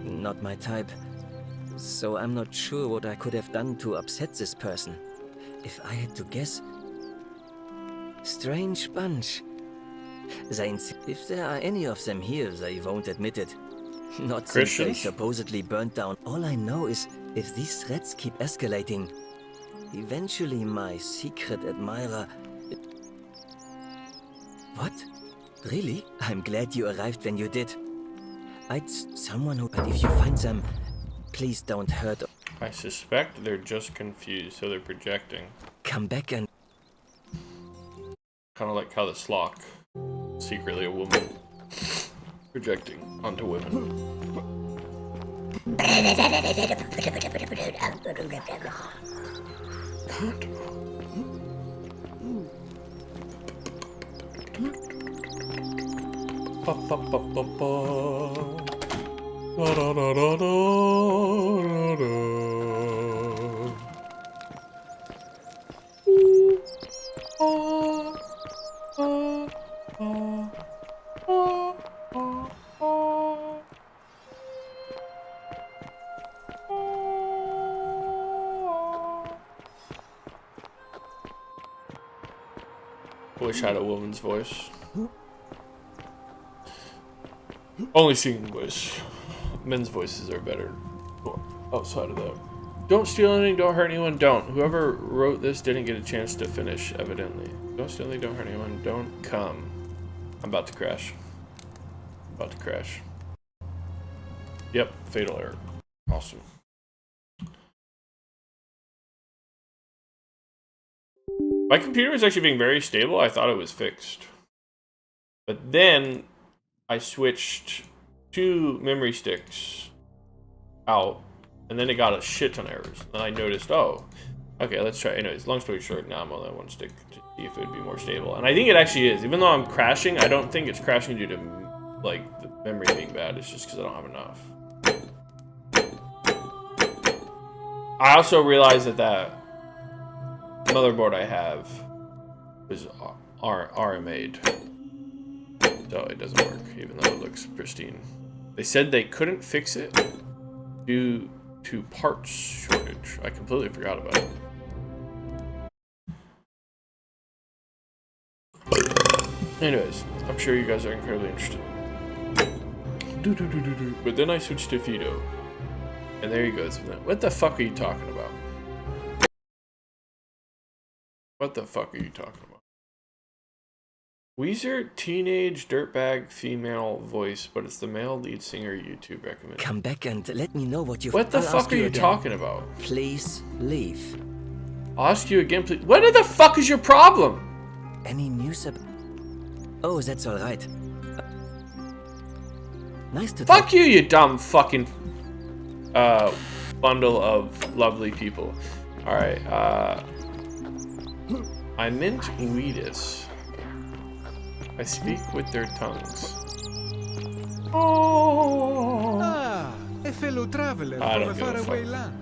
Not my type. So I'm not sure what I could have done to upset this person. If I had to guess... Strange bunch. If there are any of them here, they won't admit it. Not since they supposedly burnt down. All I know is, if these threats keep escalating, eventually my secret admirer... What? Really? I'm glad you arrived when you did. Someone who... But if you find them, please don't hurt... I suspect they're just confused, so they're projecting. Come back and... Kind of like how the Slock, secretly a woman, projecting onto women. Wish I had a woman's voice. Only singing voice. Men's voices are better. Outside of that. Don't steal anything, don't hurt anyone, don't. Whoever wrote this didn't get a chance to finish, evidently. Don't steal anything, don't hurt anyone, don't come. I'm about to crash. About to crash. Yep, fatal error. Awesome. My computer was actually being very stable. I thought it was fixed. But then I switched 2 memory sticks out, and then it got a shit ton of errors. And I noticed, oh, okay, let's try. Anyways, long story short, now I'm only on 1 stick to see if it would be more stable. And I think it actually is. Even though I'm crashing, I don't think it's crashing due to, like, the memory being bad. It's just because I don't have enough. I also realized that motherboard I have is RMA'd, so it doesn't work, even though it looks pristine. They said they couldn't fix it due to parts shortage. I completely forgot about it. Anyways, I'm sure you guys are incredibly interested. But then I switched to Fido, and there he goes. What the fuck are you talking about? What the fuck are you talking about? Weezer, teenage dirtbag female voice, but it's the male lead singer YouTube recommended. Come back and let me know what you... What the fuck are you talking about? Please leave. I'll ask you again, please. What the fuck is your problem? Any news about... Oh, that's alright. Nice to talk. Fuck you, you dumb fucking bundle of lovely people. Alright, I meant Weedus. I speak with their tongues. Oh! Ah, a fellow traveler from a faraway land.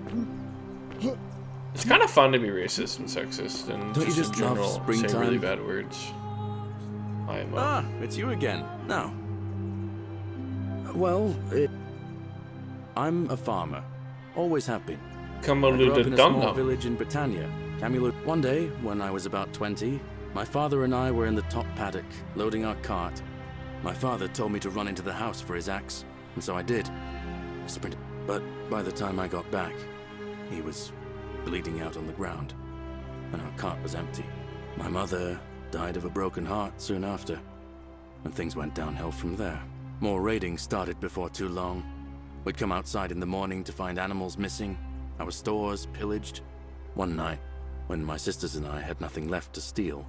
It's kind of fun to be racist and sexist and Don't just in general say really bad words. I am. It's you again. No. Well, I'm a farmer. Always have been. I grew up in a small village in Britannia. One day, when I was about 20, my father and I were in the top paddock, loading our cart. My father told me to run into the house for his axe, and so I did. I sprinted, but by the time I got back, he was bleeding out on the ground. and our cart was empty. My mother died of a broken heart soon after, and things went downhill from there. More raiding started before too long. We'd come outside in the morning to find animals missing, our stores pillaged. One night, when my sisters and I had nothing left to steal,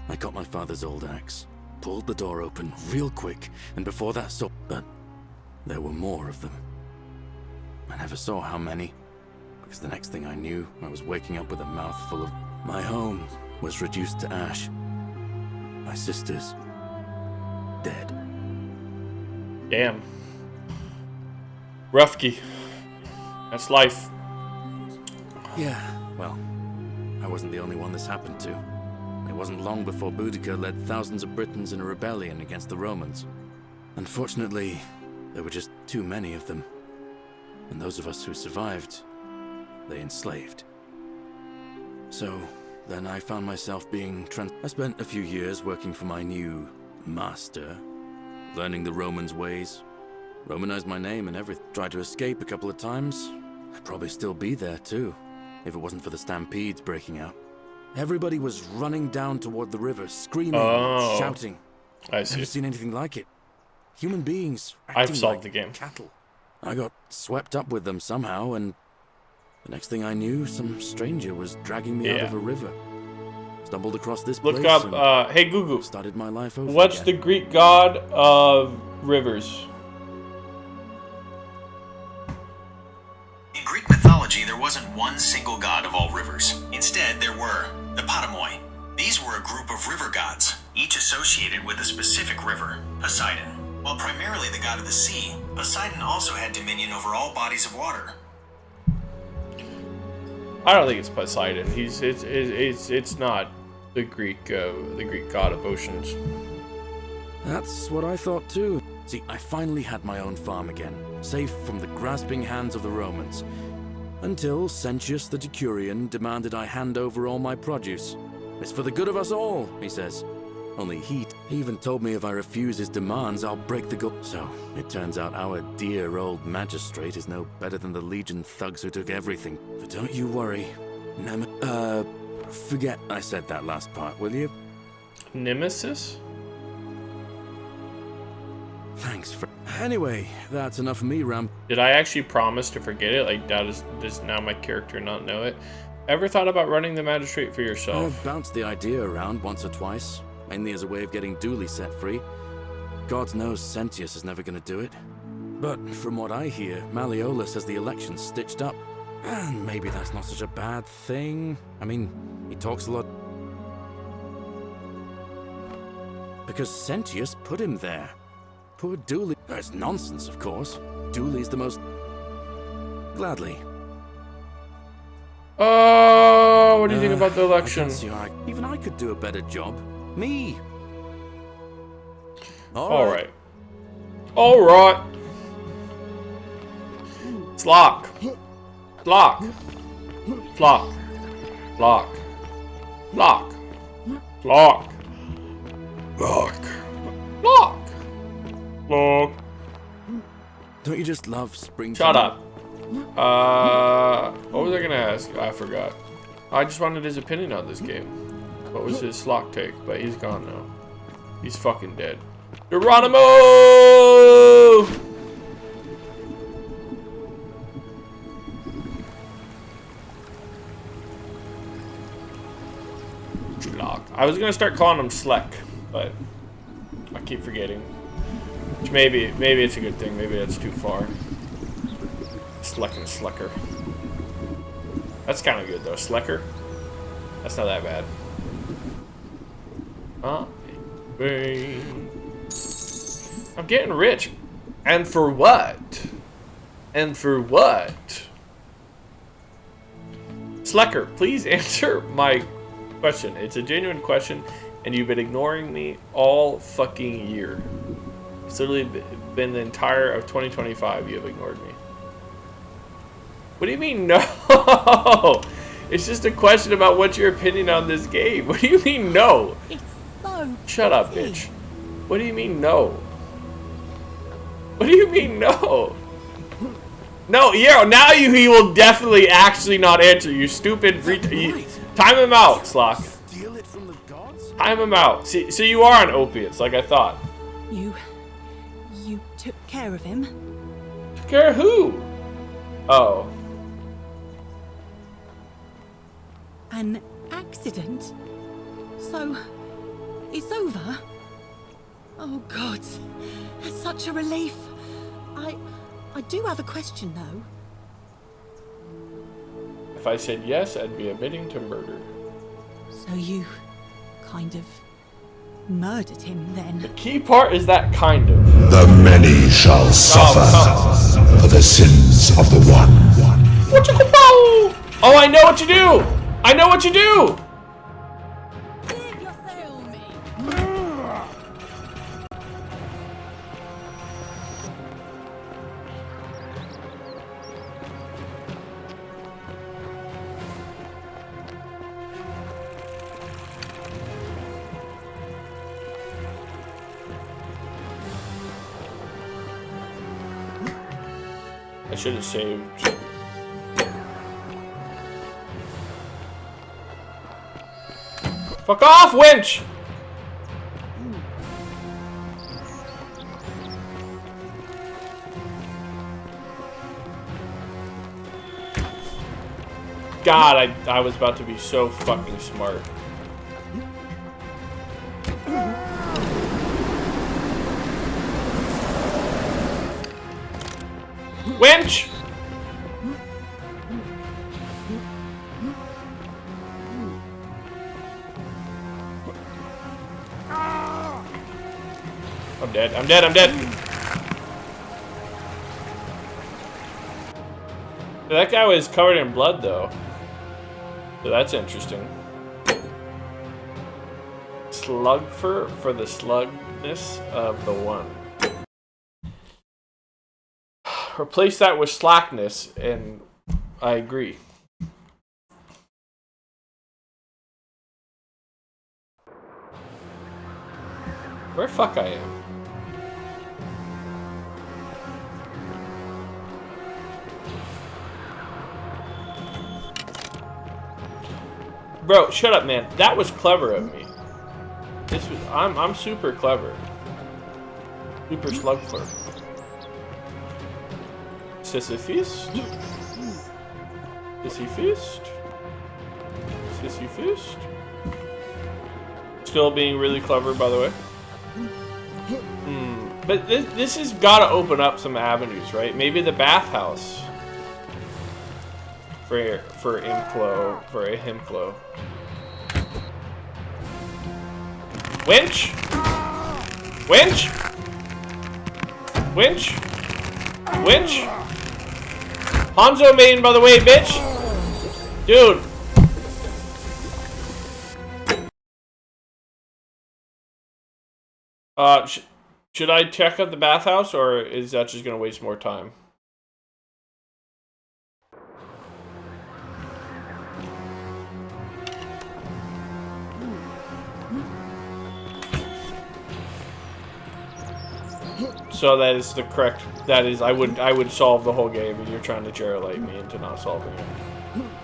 I got my father's old axe, pulled the door open real quick, and before that saw... But there were more of them. I never saw how many, because the next thing I knew, I was waking up with a mouthful of... My home was reduced to ash. My sisters, dead. Damn. Roughy. That's life. Yeah, well, I wasn't the only one this happened to. It wasn't long before Boudica led thousands of Britons in a rebellion against the Romans. Unfortunately, there were just too many of them. And those of us who survived, they enslaved. So, then I found myself being I spent a few years working for my new master, learning the Romans' ways, Romanized my name and everything. Tried to escape a couple of times. I'd probably still be there too, if it wasn't for the stampedes breaking out. Everybody was running down toward the river, screaming, shouting. I see. Never seen anything like it. Human beings I've solved like the game. Cattle. I got swept up with them somehow, and the next thing I knew, some stranger was dragging me out of a river. Stumbled across this place. Look up, hey Google. Started my life over What's again. the Greek god of rivers? In Greek mythology, there wasn't one single god of all rivers. Instead, there were the Patamoi. These were a group of river gods, each associated with a specific river, Poseidon. While primarily the god of the sea, Poseidon also had dominion over all bodies of water. I don't think it's Poseidon. It's not the Greek god of oceans. That's what I thought too. See, I finally had my own farm again, safe from the grasping hands of the Romans. Until Sentius the Decurion demanded I hand over all my produce. It's for the good of us all, he says. Only he even told me if I refuse his demands, I'll break the go. So, it turns out our dear old magistrate is no better than the Legion thugs who took everything. But don't you worry. Forget I said that last part, will you? Nemesis? Thanks for... Anyway, that's enough of me, Ram. Did I actually promise to forget it? Like, does now my character not know it? Ever thought about running the magistrate for yourself? I've bounced the idea around once or twice, mainly as a way of getting Dooley set free. God knows Sentius is never going to do it. But from what I hear, Malleolus has the election stitched up. And maybe that's not such a bad thing. I mean, he talks a lot. Because Sentius put him there. Poor Dooley. That's nonsense, of course. Dooley's the most... Gladly. Oh, what do you think about the election? Even I could do a better job. Me. Alright. Alright. It's lock. Lock. Lock. Lock. Lock. Lock. Lock. Lock. Lock. Don't you just love spring? Shut up. What was I gonna ask? I forgot. I just wanted his opinion on this game. What was his Slock take? But he's gone now. He's fucking dead. Geronimo! Slock. I was gonna start calling him Sleck, but I keep forgetting. Which maybe it's a good thing. Maybe that's too far. Sleck and Slecker. That's kind of good though. Slecker. That's not that bad. I'm getting rich. And for what? And for what? Slecker, please answer my question. It's a genuine question, and you've been ignoring me all fucking year. It's literally been the entire of 2025 you have ignored me. What do you mean no? It's just a question about what's your opinion on this game. What do you mean no? It's so Shut up, bitch. What do you mean no? What do you mean no? No, yeah, now he will definitely actually not answer, you stupid Time him out, Slock. Steal it from the gods? Time him out. See, so you are on opiates, like I thought. You took care of him? Took care of who? Oh. An accident? So, it's over? Oh God, that's such a relief. I do have a question though. If I said yes, I'd be admitting to murder. So you kind of murdered him then? The key part is that kind of. The many shall suffer for the sins of the one. Oh, I know what you do! I know what you do! I should have saved. Fuck off, winch! God, I was about to be so fucking smart. Winch! I'm dead, I'm dead, I'm dead! That guy was covered in blood, though. So that's interesting. Slug for the slugness of the one. Replace that with slackness, and I agree. Where the fuck I am? Bro, shut up, man. That was clever of me. This was I'm super clever. Super slug flirt. Sissy fist. Sissy fist. Sissy fist. Still being really clever, by the way. But this has got to open up some avenues, right? Maybe the bathhouse for a Himklo. Winch! Winch! Winch! Winch! Hanzo main, by the way, bitch! Dude! Should I check out the bathhouse, or is that just gonna waste more time? So that is the correct. That is, I would solve the whole game, and you're trying to Jerolite me into not solving it.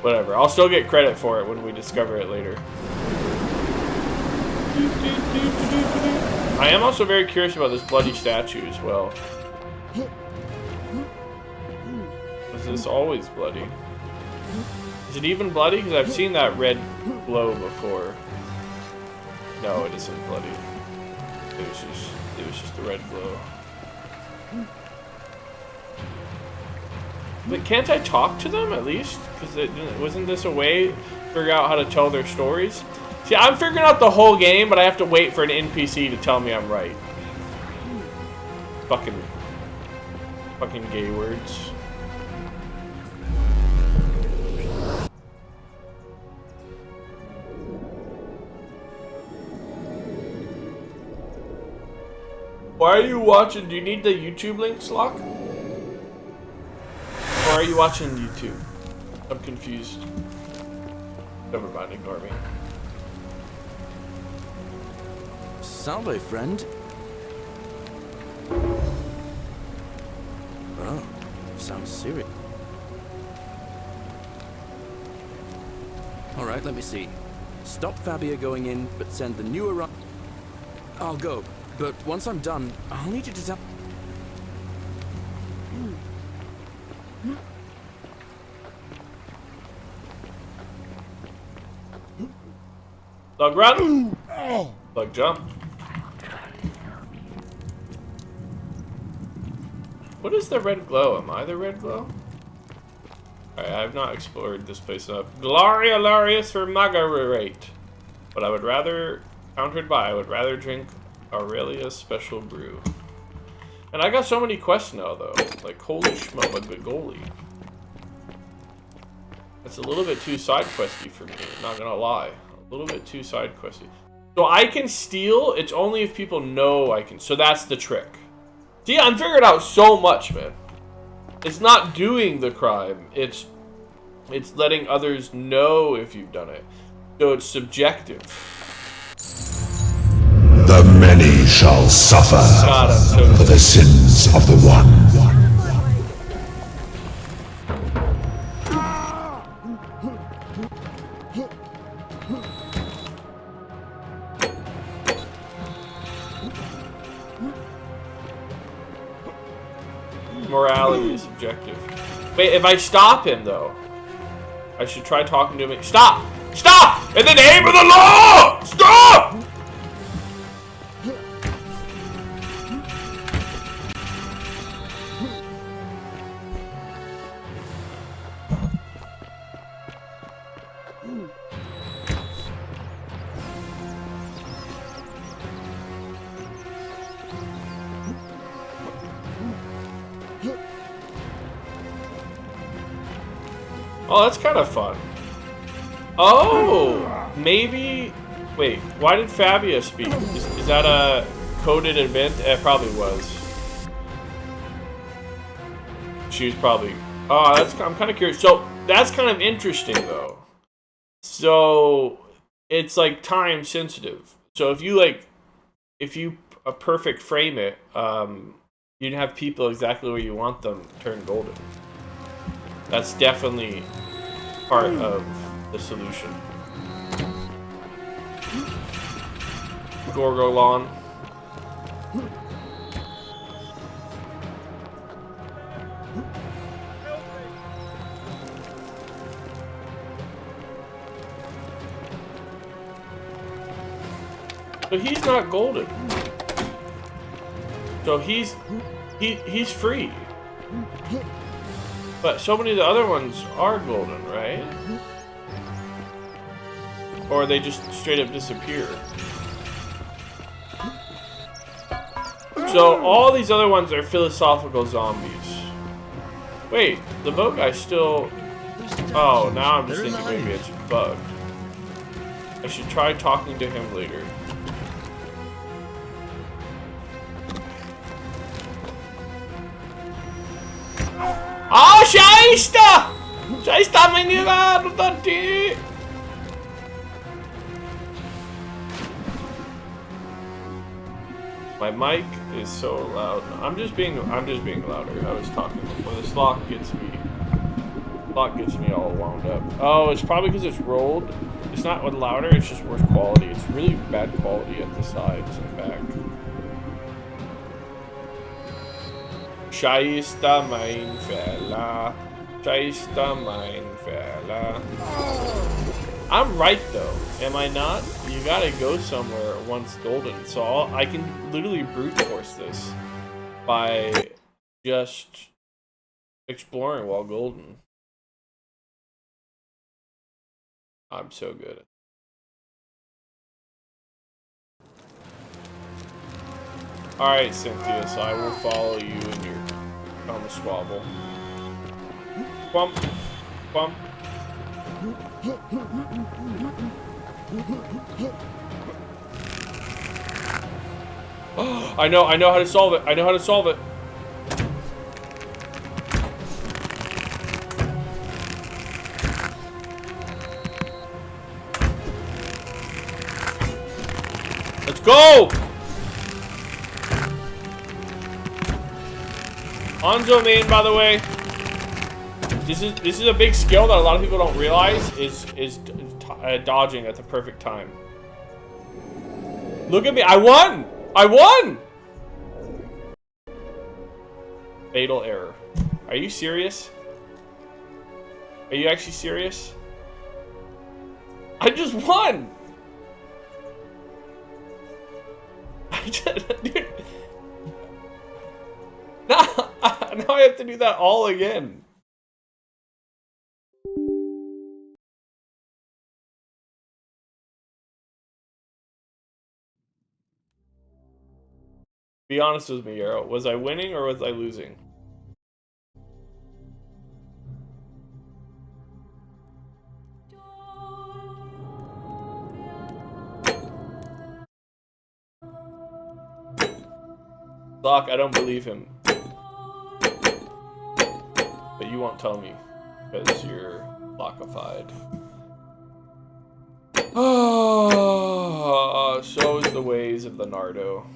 Whatever. I'll still get credit for it when we discover it later. I am also very curious about this bloody statue as well. Is this always bloody? Is it even bloody? Because I've seen that red glow before. No, it isn't bloody. It was just the red glow. But can't I talk to them at least? Because wasn't this a way to figure out how to tell their stories? See, I'm figuring out the whole game, but I have to wait for an NPC to tell me I'm right. Fucking gay words. Why are you watching? Do you need the YouTube link, Slock? Or are you watching YouTube? I'm confused. Never mind, ignore me. Salve, friend. Oh, sounds serious. All right, let me see. Stop Fabia going in, but send the new arrival. I'll go, but once I'm done, I'll need you to tell. Thug run! Thug jump. What is the red glow? Am I the red glow? Alright, I have not explored this place enough. Gloria Larius for Margarite. But I would rather, countered by, I would rather drink Aurelia's special brew. And I got so many quests now, though. Like, holy schmobbagoli. It's a little bit too side questy for me, not gonna lie. A little bit too side questy. So I can steal, it's only if people know I can. So that's the trick. See, I'm figuring out so much, man. It's not doing the crime, it's letting others know if you've done it. So it's subjective. The many shall suffer for the sins of the one. Morality is subjective. Wait, if I stop him, though, I should try talking to him. Stop! Stop! In the name of the law! Stop! Oh, that's kind of fun. Oh, maybe. Wait, why did Fabia speak? Is that a coded event? It probably was. She was probably. Oh, I'm kind of curious. So that's kind of interesting, though. So it's like time sensitive. So if you perfect frame it, you'd have people exactly where you want them turn golden. That's definitely part of the solution. Gorgolon. But he's not golden. So he's free. But so many of the other ones are golden, right? Or they just straight up disappear. So all these other ones are philosophical zombies. Wait, the boat guy's still... Oh, now I'm just thinking maybe it's bugged. I should try talking to him later. Oh, Scheisse! Scheisse, mein Lieber, Dante! My mic is so loud. I'm just being louder. I was talking before. This lock gets me all wound up. Oh, it's probably because it's rolled. It's not louder, it's just worse quality. It's really bad quality at the sides and back. Scheisse, mein Fella. Scheisse, mein Fella. I'm right though, am I not? You gotta go somewhere once golden. So I can literally brute force this by just exploring while golden. I'm so good. Alright, Cynthia, so I will follow you in your swabble. Bump. Bump. Oh, I know how to solve it. I know how to solve it. Let's go! Onzo main, by the way. This is a big skill that a lot of people don't realize is I had dodging at the perfect time. Look at me. I won! I won! Fatal error. Are you serious? Are you actually serious? I just won! Dude. Now I have to do that all again. Be honest with me, Yarrow. Was I winning or was I losing? Doc, I don't believe him. But you won't tell me because you're lockified. Oh, shows the ways of the Nardo.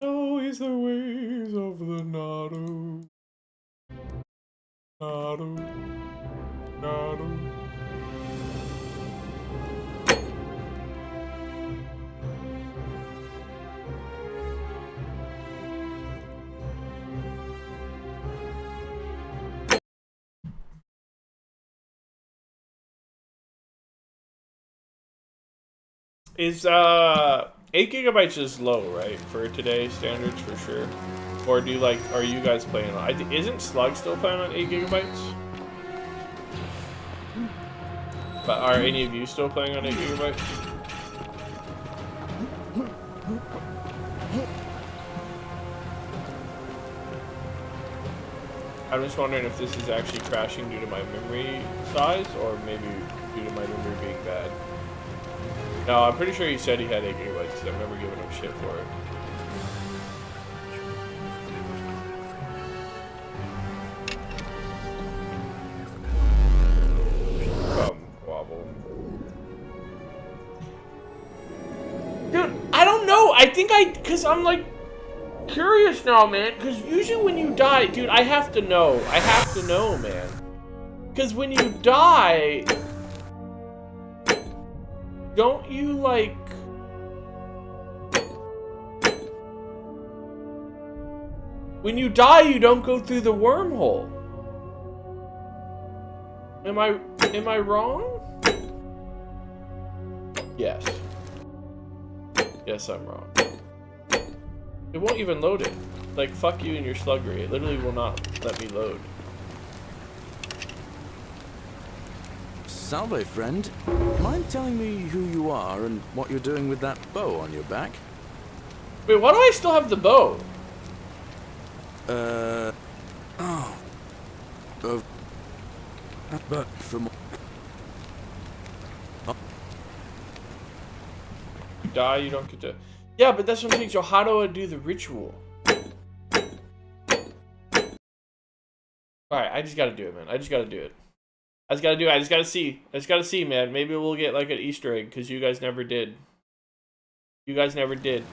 Shows the ways of the Nardo. Nardo. Nardo. Is 8 gigabytes is low, right, for today's standards for sure? Or do you like? Are you guys playing on? Isn't Slug still playing on 8 gigabytes? But are any of you still playing on 8 gigabytes? I'm just wondering if this is actually crashing due to my memory size, or maybe due to my memory being bad. No, I'm pretty sure he said he had 8 gigabytes because I remember giving him shit for it. Come, Quabble. Dude, I don't know. I think because I'm like curious now, man. Because usually when you die, dude, I have to know. I have to know, man. Because when you die, don't you like... When you die, you don't go through the wormhole. Am I wrong? Yes. Yes, I'm wrong. It won't even load it. Like, fuck you and your sluggery. It literally will not let me load. Salve, friend. Mind telling me who you are and what you're doing with that bow on your back? Wait, why do I still have the bow? But from... You die, you don't get to... Yeah, but that's what I'm saying. So how do I do the ritual? Alright, I just gotta do it, man. I just gotta do it. I just gotta do it. I just gotta see. I just gotta see, man. Maybe we'll get like an Easter egg, because you guys never did. You guys never did.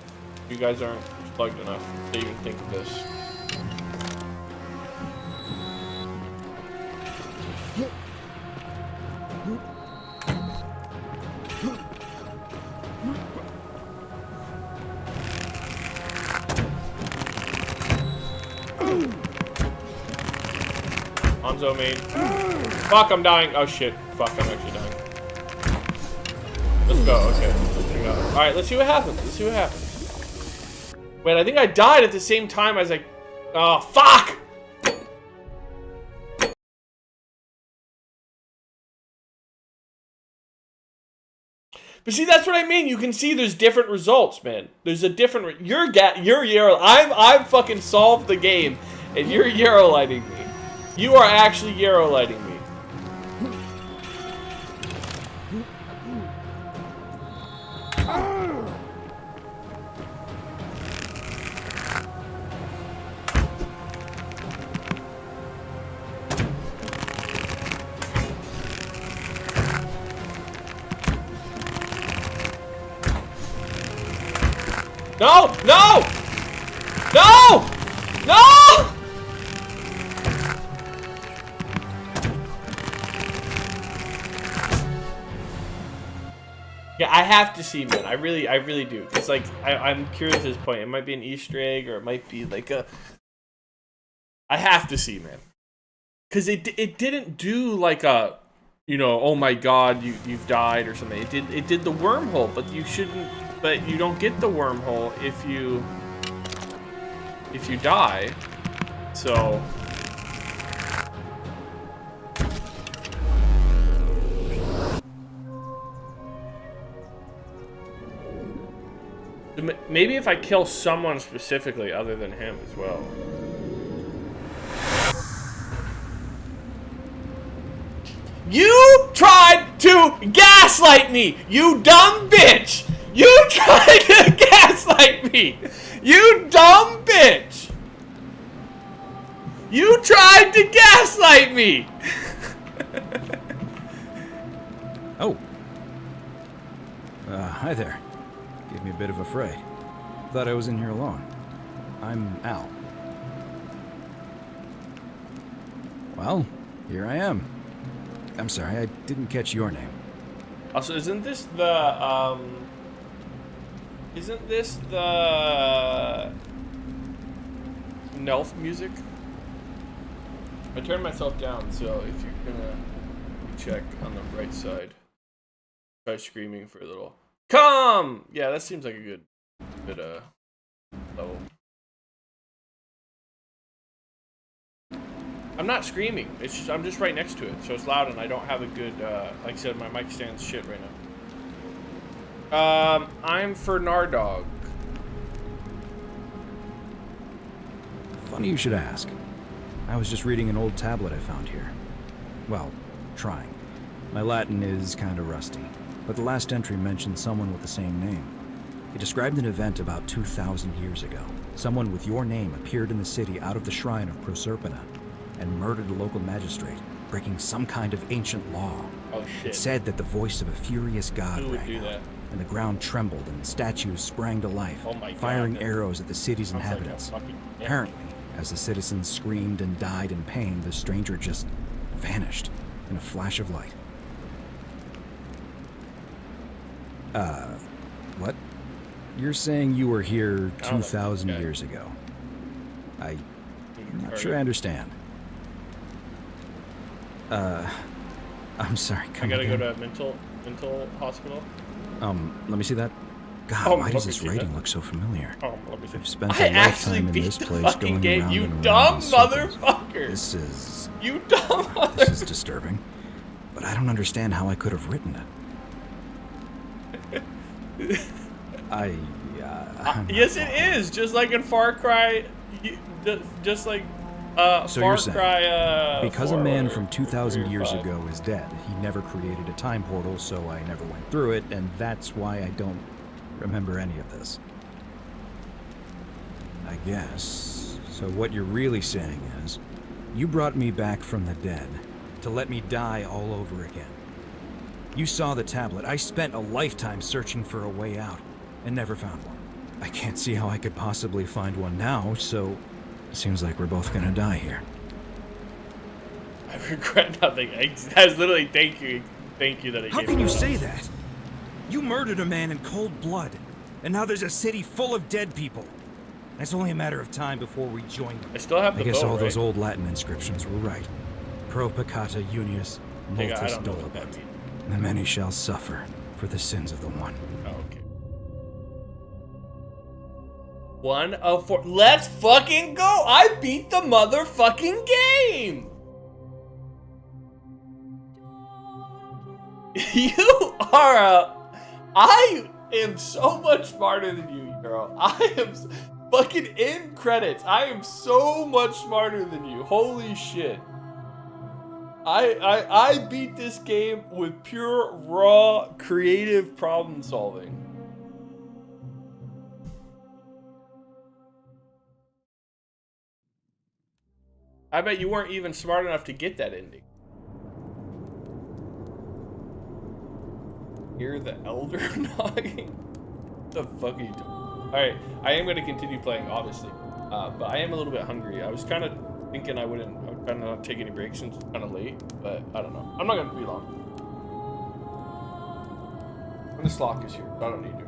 You guys aren't plugged enough to even think of this. Hanzo main. Fuck, I'm dying. Oh shit. Fuck, I'm actually dying. Let's go. Okay. Alright, let's see what happens. Let's see what happens. Wait, I think I died at the same time as I... Oh, fuck! But see, that's what I mean. You can see there's different results, man. There's a different... You're Yarrow. I've fucking solved the game, and you're Yarrow lighting me. You are actually Yarrow lighting me. No! No! No! No! Yeah, I have to see, man. I really do. It's like I'm curious at this point. It might be an Easter egg, or it might be like a. I have to see, man, because it didn't do like a, you know, oh my God, you've died or something. It did the wormhole, but you shouldn't. But you don't get the wormhole if you die. So. Maybe if I kill someone specifically other than him as well. You tried to gaslight me, you dumb bitch! You tried to gaslight me! You dumb bitch! You tried to gaslight me! Oh. Hi there. Gave me a bit of a fright. Thought I was in here alone. I'm Al. Well, here I am. I'm sorry, I didn't catch your name. Also, isn't this the Nelf music? I turned myself down, so if you're gonna check on the right side, try screaming for a little. Come! Yeah, that seems like a good level. I'm not screaming. It's just I'm just right next to it, so it's loud, and I don't have a good. Like I said, my mic stands shit right now. I'm for Nardog. Funny you should ask. I was just reading an old tablet I found here. Well, trying. My Latin is kind of rusty, but the last entry mentioned someone with the same name. It described an event about 2,000 years ago. Someone with your name appeared in the city out of the shrine of Proserpina and murdered a local magistrate, breaking some kind of ancient law. Oh shit. It said that the voice of a furious god Who would rang do out, that? and the ground trembled and statues sprang to life, Oh my God, firing that arrows at the city's sounds like a inhabitants. fucking- Apparently, as the citizens screamed and died in pain, the stranger just vanished in a flash of light. What? You're saying you were here 2,000 years ago? I'm not sure I understand. I'm sorry, I gotta go to a mental hospital. Let me see that. God, why does this rating look so familiar? Let me see. I've spent I a actually lifetime in beat this the place fucking going game, around you and dumb around in circles. motherfucker! This is... You dumb motherfucker! This is disturbing. But I don't understand how I could have written it. Yes, it is. Just like in Far Cry, just like So Far you're saying, Cry. because a man from 2,000 years ago is dead, he never created a time portal, so I never went through it, and that's why I don't remember any of this. I guess. So what you're really saying is, you brought me back from the dead to let me die all over again. You saw the tablet. I spent a lifetime searching for a way out, and never found one. I can't see how I could possibly find one now, so it seems like we're both gonna die here. I regret nothing. I was literally thank you that I. How can you say that? You murdered a man in cold blood, and now there's a city full of dead people. It's only a matter of time before we join them. I still have the I guess bow, all those right? old Latin inscriptions were right. Pro peccata unius I multus don't know what that dolabit. means. The many shall suffer for the sins of the one. Oh, okay. 1 of 4. Let's fucking go! I beat the motherfucking game! You are I am so much smarter than you, girl. I am fucking in credits. I am so much smarter than you. Holy shit. I beat this game with pure, raw, creative problem solving. I bet you weren't even smart enough to get that ending. Hear the elder knocking? What the fuck are you doing? Alright, I am going to continue playing, obviously. But I am a little bit hungry. I was kind of thinking I would kind of not take any breaks since it's kind of late. But I don't know. I'm not going to be long. And this lock is here, but I don't need to.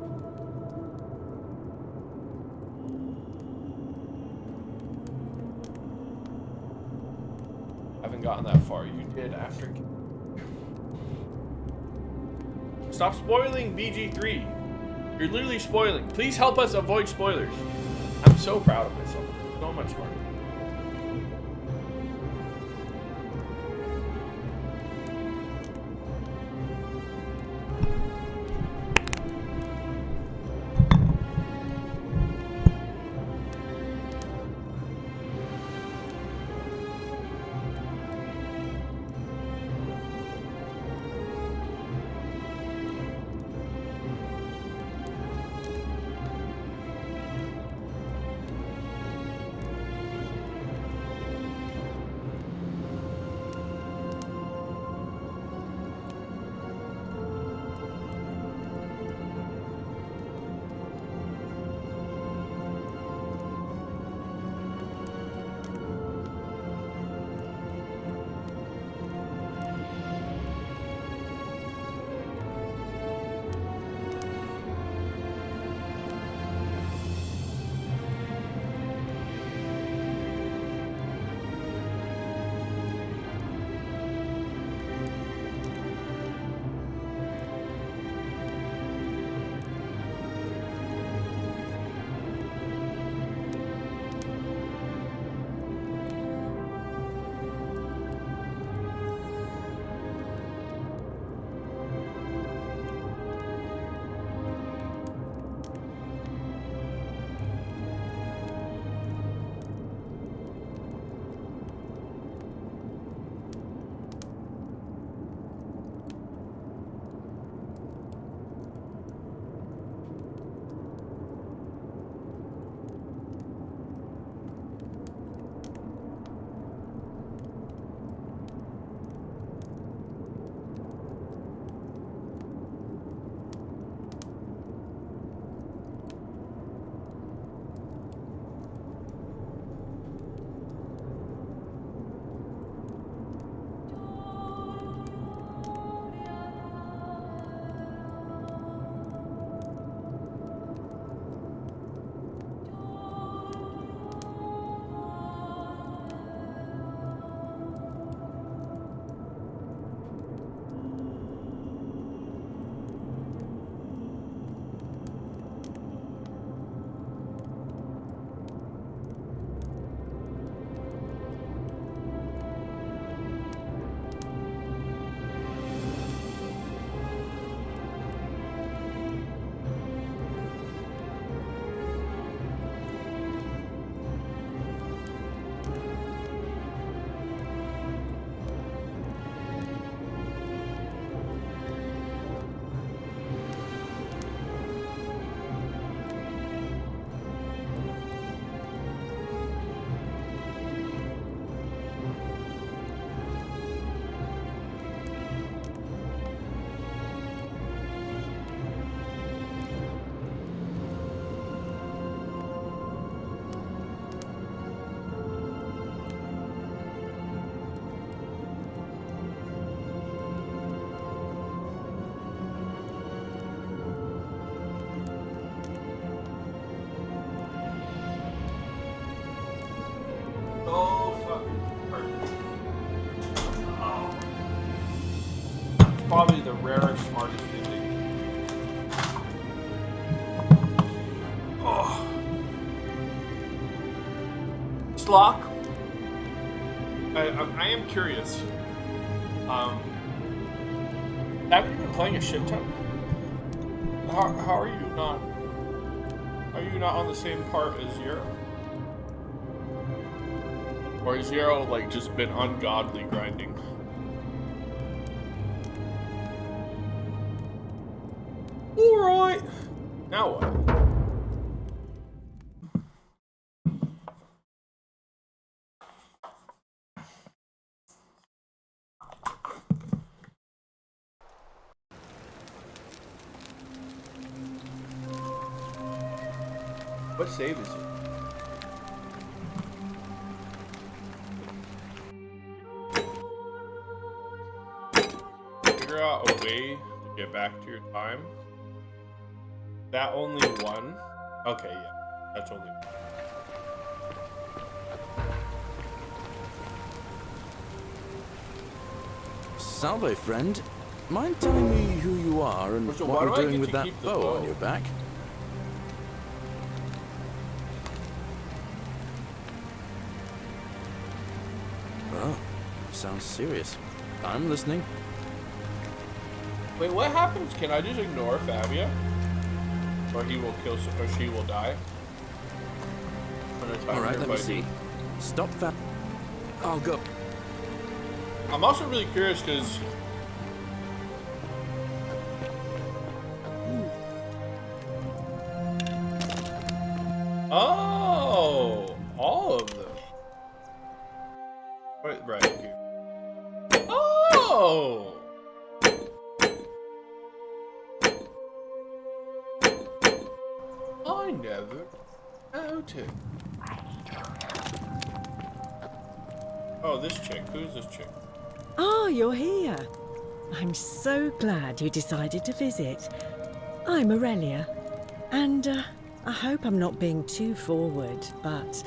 Haven't gotten that far. You did after. Stop spoiling BG3. You're literally spoiling. Please help us avoid spoilers. I'm so proud of myself. So much smarter. Probably the rarest, hardest ending. Oh. Slock, I am curious. Haven't you been playing a shit ton? How are you not? Are you not on the same part as Zero? Or has Zero like just been ungodly grinding? Alright. Now what? What save is it? Figure out a way to get back to your time. That only one? Okay, yeah. That's only one. Salve, friend. Mind telling me who you are and So what you're do I doing get with to that keep the bow bow? on your back? Oh, sounds serious. I'm listening. Wait, what happens? Can I just ignore Fabia? Or he will kill, or she will die? Alright, let me see. Stop that. I'll go. I'm also really curious because oh, all of them. Right here. Oh. I never noticed. Oh, this chick. Who's this chick? Ah, you're here. I'm so glad you decided to visit. I'm Aurelia, and I hope I'm not being too forward, but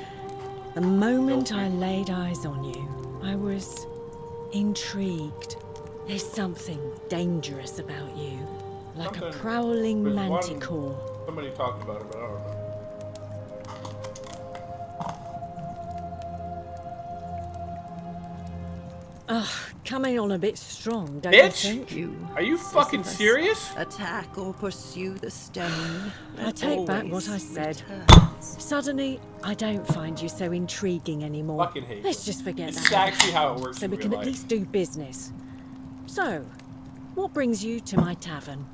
the moment I laid eyes on you, I was intrigued. There's something dangerous about you, like a prowling manticore. Somebody talked about it, but I don't know. Ugh, coming on a bit strong, don't you think? Are you fucking serious? Attack or pursue the stone. I take back what I said. Suddenly, I don't find you so intriguing anymore. Fucking hate Let's just forget This is that. actually how it works So in we real can life. at least do business. So, what brings you to my tavern?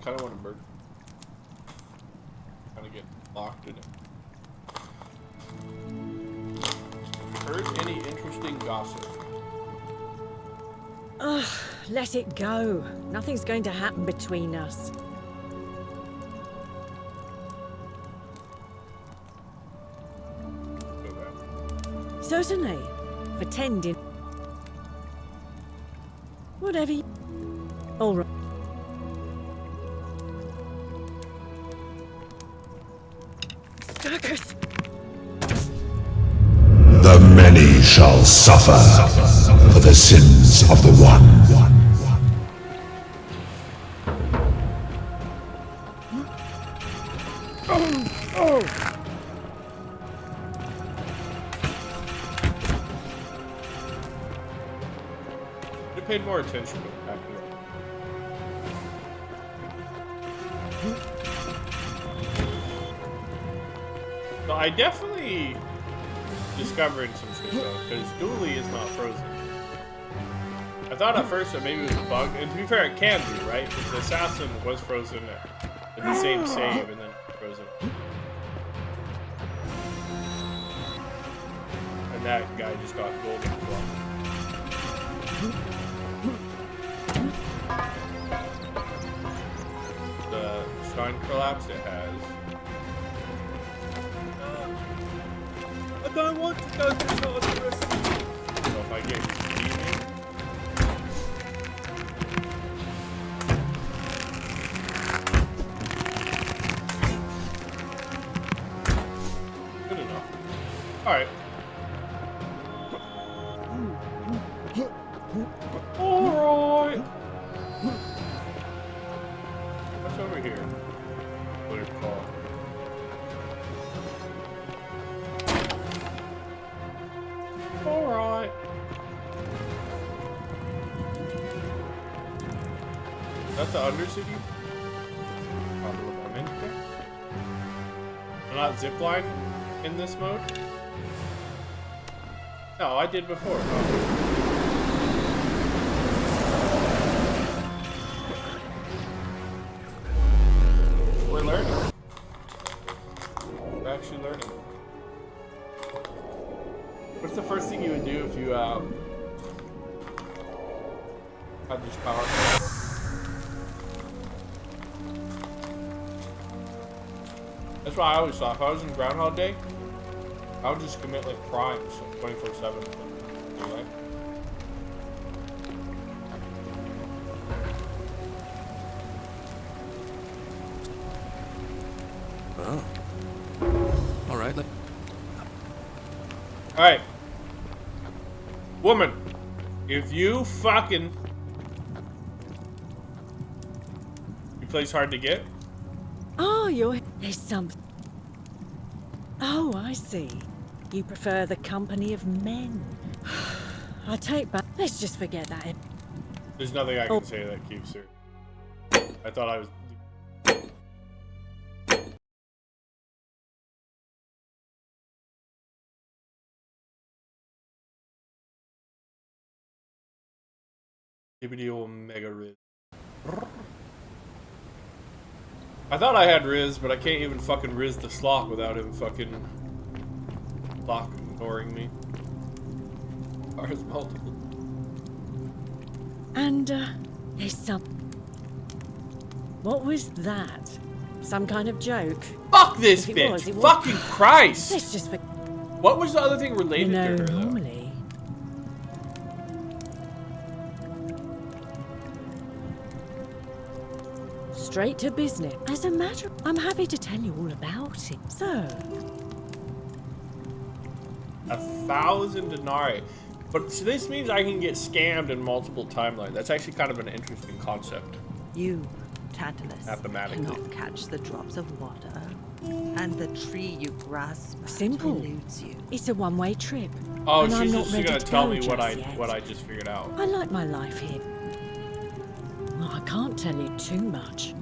Kind of want to murder. Kind of get locked in it. Heard any interesting gossip? Ugh, let it go. Nothing's going to happen between us. Go back. Certainly. For tending. Whatever you... All right. Sturkus! The many shall suffer for the sins of the one. Oh! You paid more attention to it back here. So I definitely discovered some shit though, because Dooley is not frozen. I thought at first that maybe it was a bug, and to be fair, it can be, right? Because the assassin was frozen at the same save, and then frozen. And that guy just got golden from. The shrine collapse it has. I don't want to go to sorceress. So if I get healing. Good enough. Alright. Alright. What's over here? What do you call it? Alright. Is that the Undercity? I'm not zipline in this mode? No, I did before. Oh. We're learning. We're actually learning. What's the first thing you would do if you had this power? That's why I always thought if I was in Groundhog Day, I would just commit like crimes 24/7. Right? Oh. All right. Alright. Woman, if you fucking... You place hard to get? Oh, there's some... Oh, I see. You prefer the company of men. I take back... Let's just forget that. There's nothing I can say that keeps her. I thought I was... Omega Riz. I thought I had Riz, but I can't even fucking Riz the Slock without him fucking Slock ignoring me. Ours multiple. And, there's some... What was that? Some kind of joke? Fuck this If it bitch! was, it was- Fucking Christ! Let's just... What was the other thing related to her, though? Normally... Straight to business. As a matter of... I'm happy to tell you all about it. So... 1,000 denarii. But so this means I can get scammed in multiple timelines. That's actually kind of an interesting concept. You, Tantalus, Mathematically. cannot catch the drops of water, and the tree you grasp Simple. eludes you. It's a one-way trip. Oh, and I'm she's not just ready gonna to tell go me just what yet. I just figured out. I like my life here. Well, I can't tell you too much.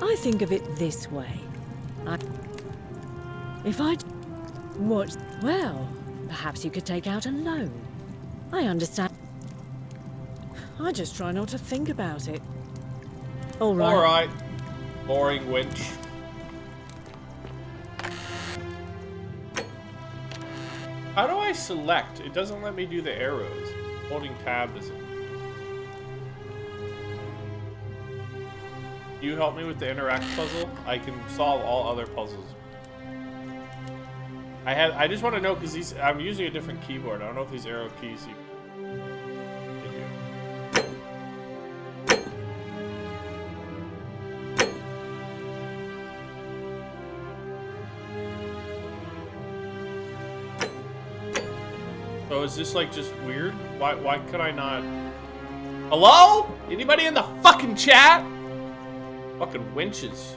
I think of it this way. If I... What? Well, perhaps you could take out a loan. I understand. I just try not to think about it. All right. Alright. Boring winch. How do I select? It doesn't let me do the arrows. Holding tab doesn't. Can you help me with the interact puzzle? I can solve all other puzzles. I just want to know because I'm using a different keyboard. I don't know if these arrow keys. So is this like just weird? Why could I not? Hello? Anybody in the fucking chat? Fucking winches.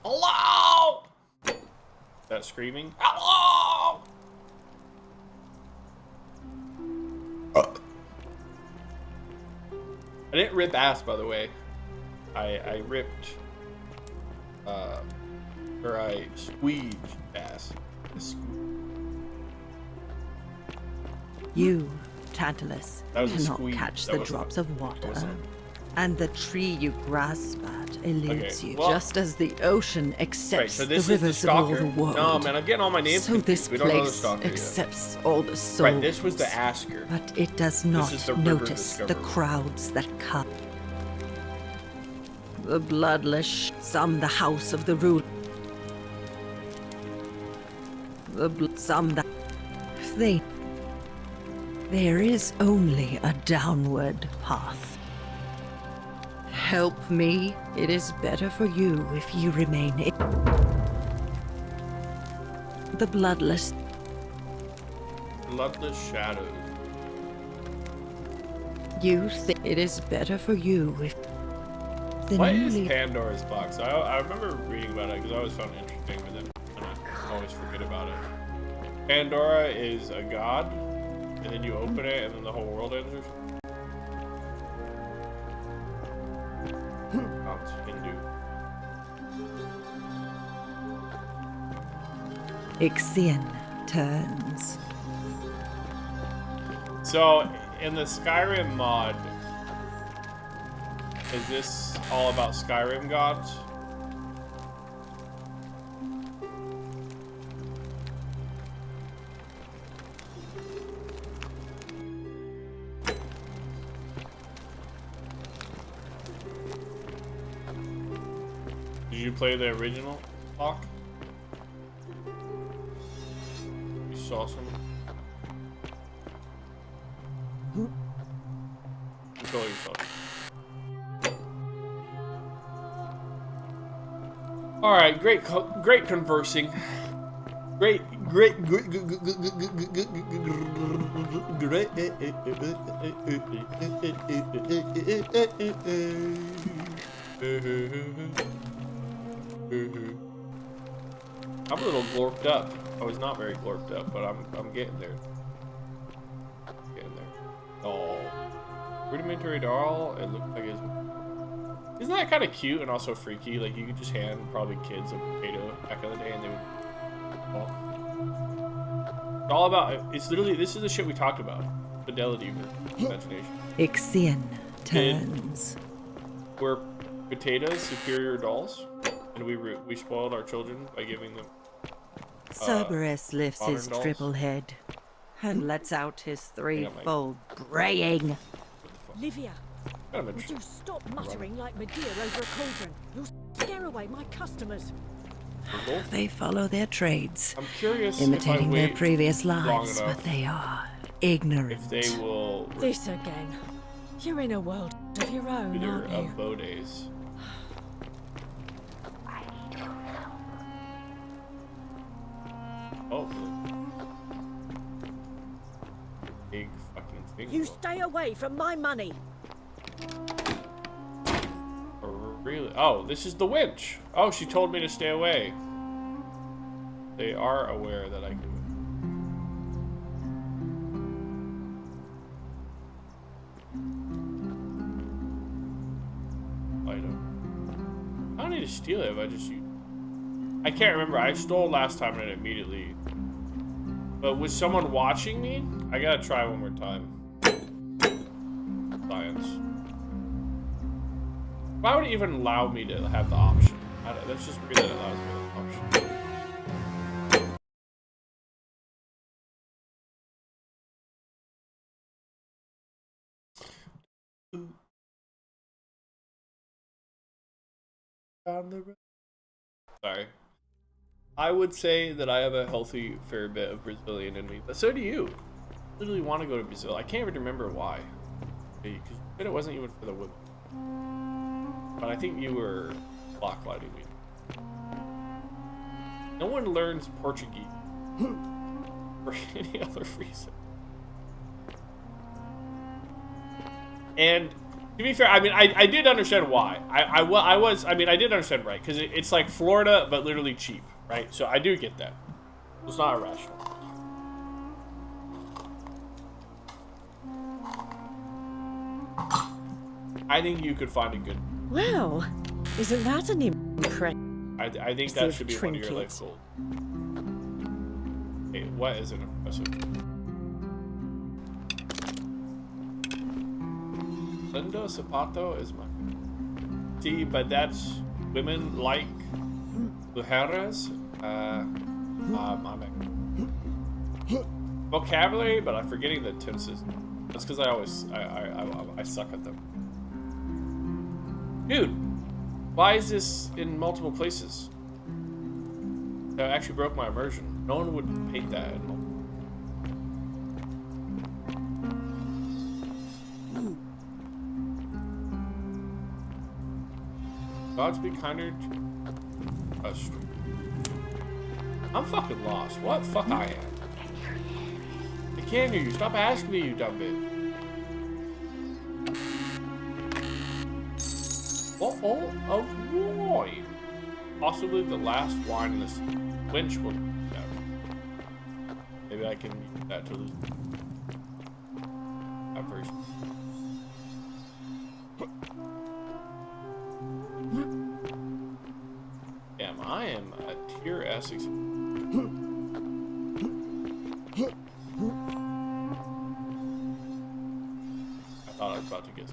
Hello? That screaming? Hello? I didn't rip ass, by the way. I ripped, or I squeeged ass. You, Tantalus, That was a cannot squeeze. catch That the wasn't drops a- of water, wasn't and the tree you grasp at eludes Okay, you, well- just as the ocean accepts Right, so this the is the rivers of all stalker. the world. No, man, I'm getting all my names So confused. this We don't know the place stalker yet. accepts all the souls. Right, this was the asker. But it does This not is the river notice the discoverer. crowds that come. The bloodless, some the house of the ruler. Some the... There is only a downward path. Help me. It is better for you if you remain the bloodless. Bloodless shadows. You think it is better for you if the What is newly Pandora's box? I remember reading about it because I always found it interesting, but then I always forget about it. Pandora is a god, and then you open it, and then the whole world ends or something? Oh, it's Hindu. Ixion turns. So, in the Skyrim mod, is this all about Skyrim gods? Did you play the original Hawk? You saw some? Control yourself. All right, great conversing. Great. I'm a little glorped up. I was not very glorped up, but I'm getting there. Oh, rudimentary doll. It looked like it's. Isn't that kind of cute and also freaky? Like you could just hand probably kids a potato back in the day, and they would. Well, it's all about. It's literally. This is the shit we talked about. Fidelity versus imagination. Ixion turns. Were potatoes superior dolls, and we spoiled our children by giving them. Cerberus lifts his dolls. triple head and lets out his threefold braying. Livia, would you stop muttering like Medea over a cauldron? You'll scare away my customers. They follow their trades, I'm curious imitating their previous long lives, enough, but they are ignorant. If they will. This again. You're in a world of your own, aren't you? Of bow days. Oh, big fucking thing. You stay away from my money. Really? Oh, this is the winch. Oh, she told me to stay away. They are aware that I can. I don't need to steal it if I just use. I can't remember. I stole last time and immediately. But was someone watching me? I gotta try one more time. Science. Why would it even allow me to have the option? That's just weird that it allows me the option. Sorry. I would say that I have a healthy fair bit of Brazilian in me, but so do you. I literally want to go to Brazil. I can't even remember why. Because it wasn't even for the women. But I think you were blacklighting me. No one learns Portuguese for any other reason. And to be fair, I mean, I did understand why. I did understand right, because it's like Florida, but literally cheap, right? So I do get that. It's not irrational. I think you could find a good. Well, isn't that an impressive? I think that should be one of your life goals. Hey, what is an impressive? Lindo Zapato is my. See, but that's women like mujeres. Vocabulary, but I'm forgetting the tenses. That's because I suck at them. Dude, why is this in multiple places? That actually broke my immersion. No one would paint that in multiple. Gods be kinder to us. I'm fucking lost. What the fuck I am? I can't hear you. Stop asking me, you dumb bitch. Bottle of wine. Possibly the last wine in this winch will. Maybe I can use that to lose that version. Damn, I am a tier S. I thought I was about to get.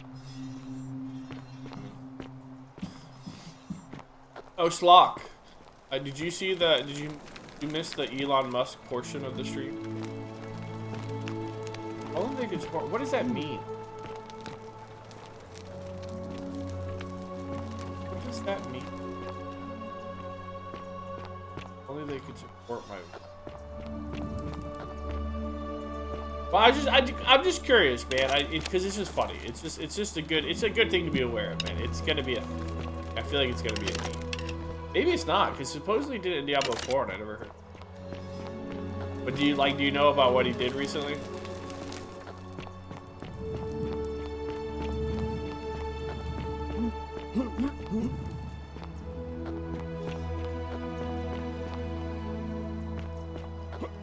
Oh, Slock. Did you see the? Did you miss the Elon Musk portion of the stream? Only they could support. What does that mean? What does that mean? Only they could support my. Well, I'm just curious, man. Because it's just funny. It's a good thing to be aware of, man. It's gonna be a. I feel like it's gonna be a thing. Maybe it's not, because supposedly he did it in Diablo 4 and I never heard. But do you know about what he did recently?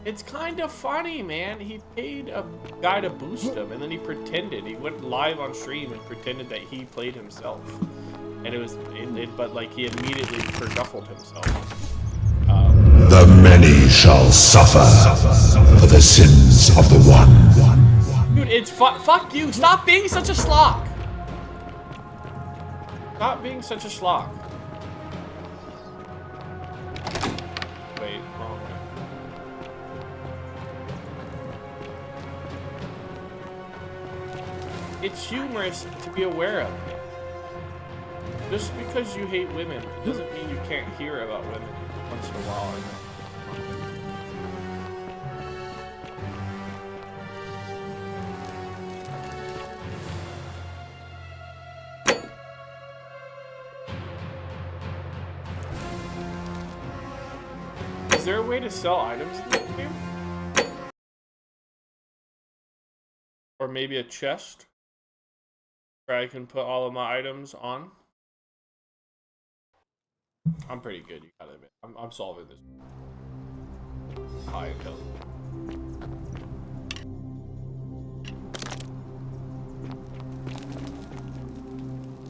It's kind of funny, man. He paid a guy to boost him, and then he pretended. He went live on stream and pretended that he played himself. And it was, but like he immediately perguffled himself. The many shall suffer for the sins of the one. Dude, it's fuck you. Stop being such a schlock. Stop being such a schlock. Wait, wrong way. It's humorous to be aware of. Just because you hate women, it doesn't mean you can't hear about women once in a while. Is there a way to sell items in this game? Or maybe a chest where I can put all of my items on? I'm pretty good, you gotta admit. I'm solving this. High intelligence.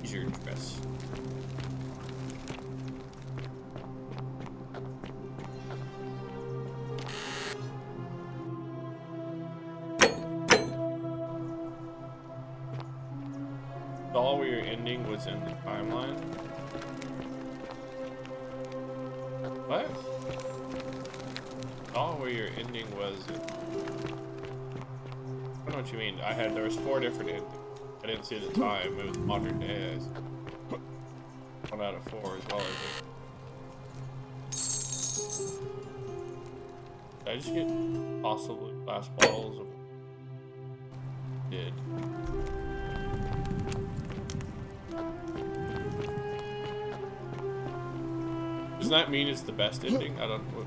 Use your dress. All where your ending was in the timeline. What? Oh, where your ending was. I don't know what you mean. There was 4 different endings. I didn't see the time. It was modern day. 1 out of 4 as well, I think. Did I just get possibly glass bottles of did. Does that mean it's the best ending? I don't know.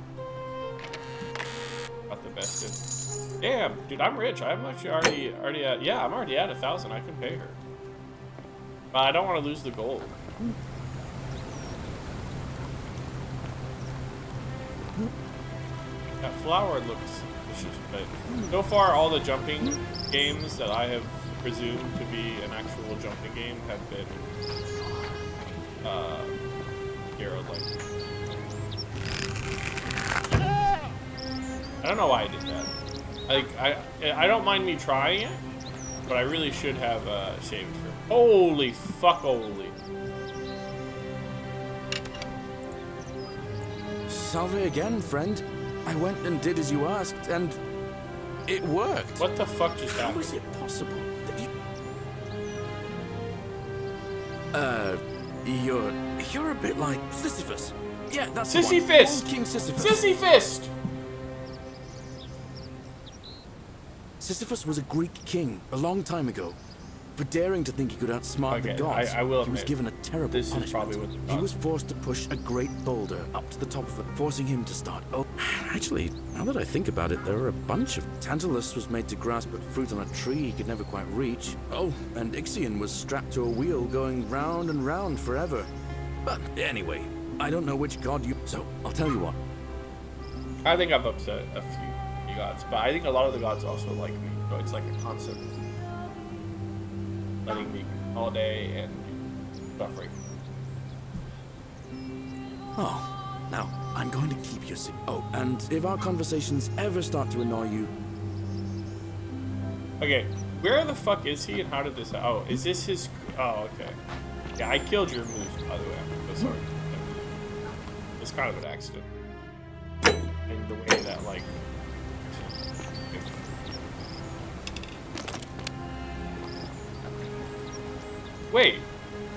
Not the best ending. Damn, dude, I'm rich. I'm actually already at, yeah, I'm already at 1,000. I can pay her. But I don't want to lose the gold. That flower looks delicious, but so far all the jumping games that I have presumed to be an actual jumping game have been hero-like. I don't know why I did that. Like, I don't mind me trying it, but I really should have saved for. Holy fuck, holy. Salve again, friend. I went and did as you asked, and it worked. What the fuck just happened? How is it possible that you... You're a bit like Sisyphus. Yeah, that's Sissy the one. Fist! Old King Sisyphus. Sissy Fist! Sisyphus was a Greek king a long time ago. For daring to think he could outsmart the gods, I will he was admit, given a terrible this punishment. is probably what the gods He was forced to push a great boulder up to the top of it, forcing him to start. Oh, actually, now that I think about it, there are a bunch of. Tantalus was made to grasp at fruit on a tree he could never quite reach. Oh, and Ixion was strapped to a wheel going round and round forever. But anyway, I don't know which god you. So I'll tell you what. I think I've upset a few gods, but I think a lot of the gods also like me. So it's like a concept. Letting me all day and suffering. Oh, now I'm going to keep your secret. Oh, and if our conversations ever start to annoy you. Okay, where the fuck is he and how did this? Oh, is this his? Oh, okay. Yeah, I killed your moose, by the way. I'm so sorry. It's kind of an accident. In the way that, like. Wait,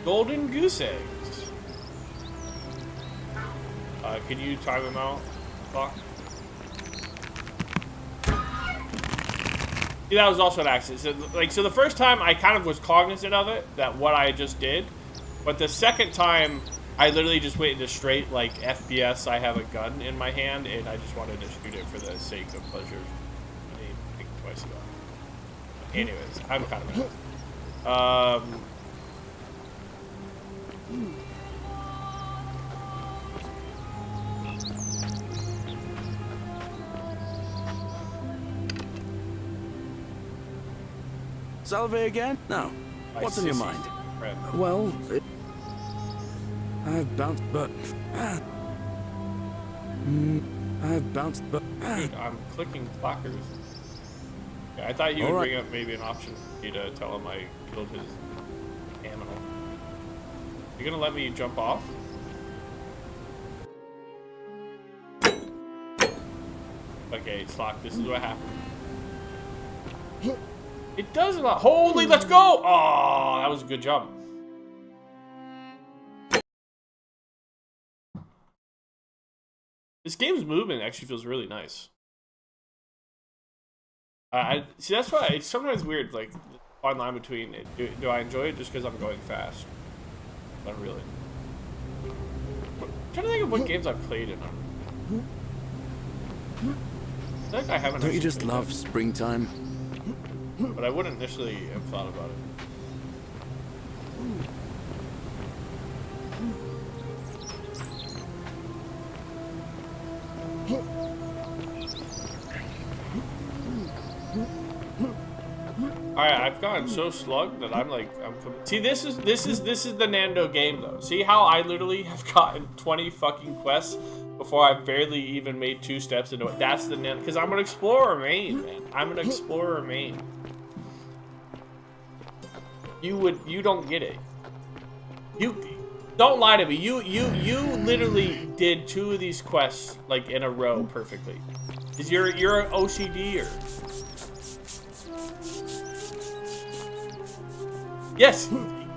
golden goose eggs. Can you time them out? Fuck. Yeah, that was also an accident. So the first time I kind of was cognizant of it, that what I just did, but the second time I literally just went into straight, like, FPS, I have a gun in my hand, and I just wanted to shoot it for the sake of pleasure. I didn't think twice about it. Anyways, I'm kind of mad. Salve again? No. What's on your mind? Well, I've bounced, but... I've bounced, but... Dude, I'm clicking placards. Yeah, I thought he would bring up maybe an option for me to tell him I killed his animal. You gonna let me jump off? Okay, Slock, this is what happened. It does a lot. Holy, let's go! Oh, that was a good jump. This game's movement actually feels really nice. I see. That's why it's sometimes weird, like the fine line between it. Do I enjoy it just because I'm going fast? Not really. I'm trying to think of what games I've played in. I feel like I haven't. Don't you just love springtime? But I wouldn't initially have thought about it. Alright, I've gotten so slugged that I'm like, see, this is the Nando game though. See how I literally have gotten 20 fucking quests before I barely even made 2 steps into it. That's the Nando, because I'm an explorer main, man. I'm an explorer main. You don't get it. You don't lie to me. You literally did 2 of these quests like in a row perfectly. Is you're an OCD or? Yes,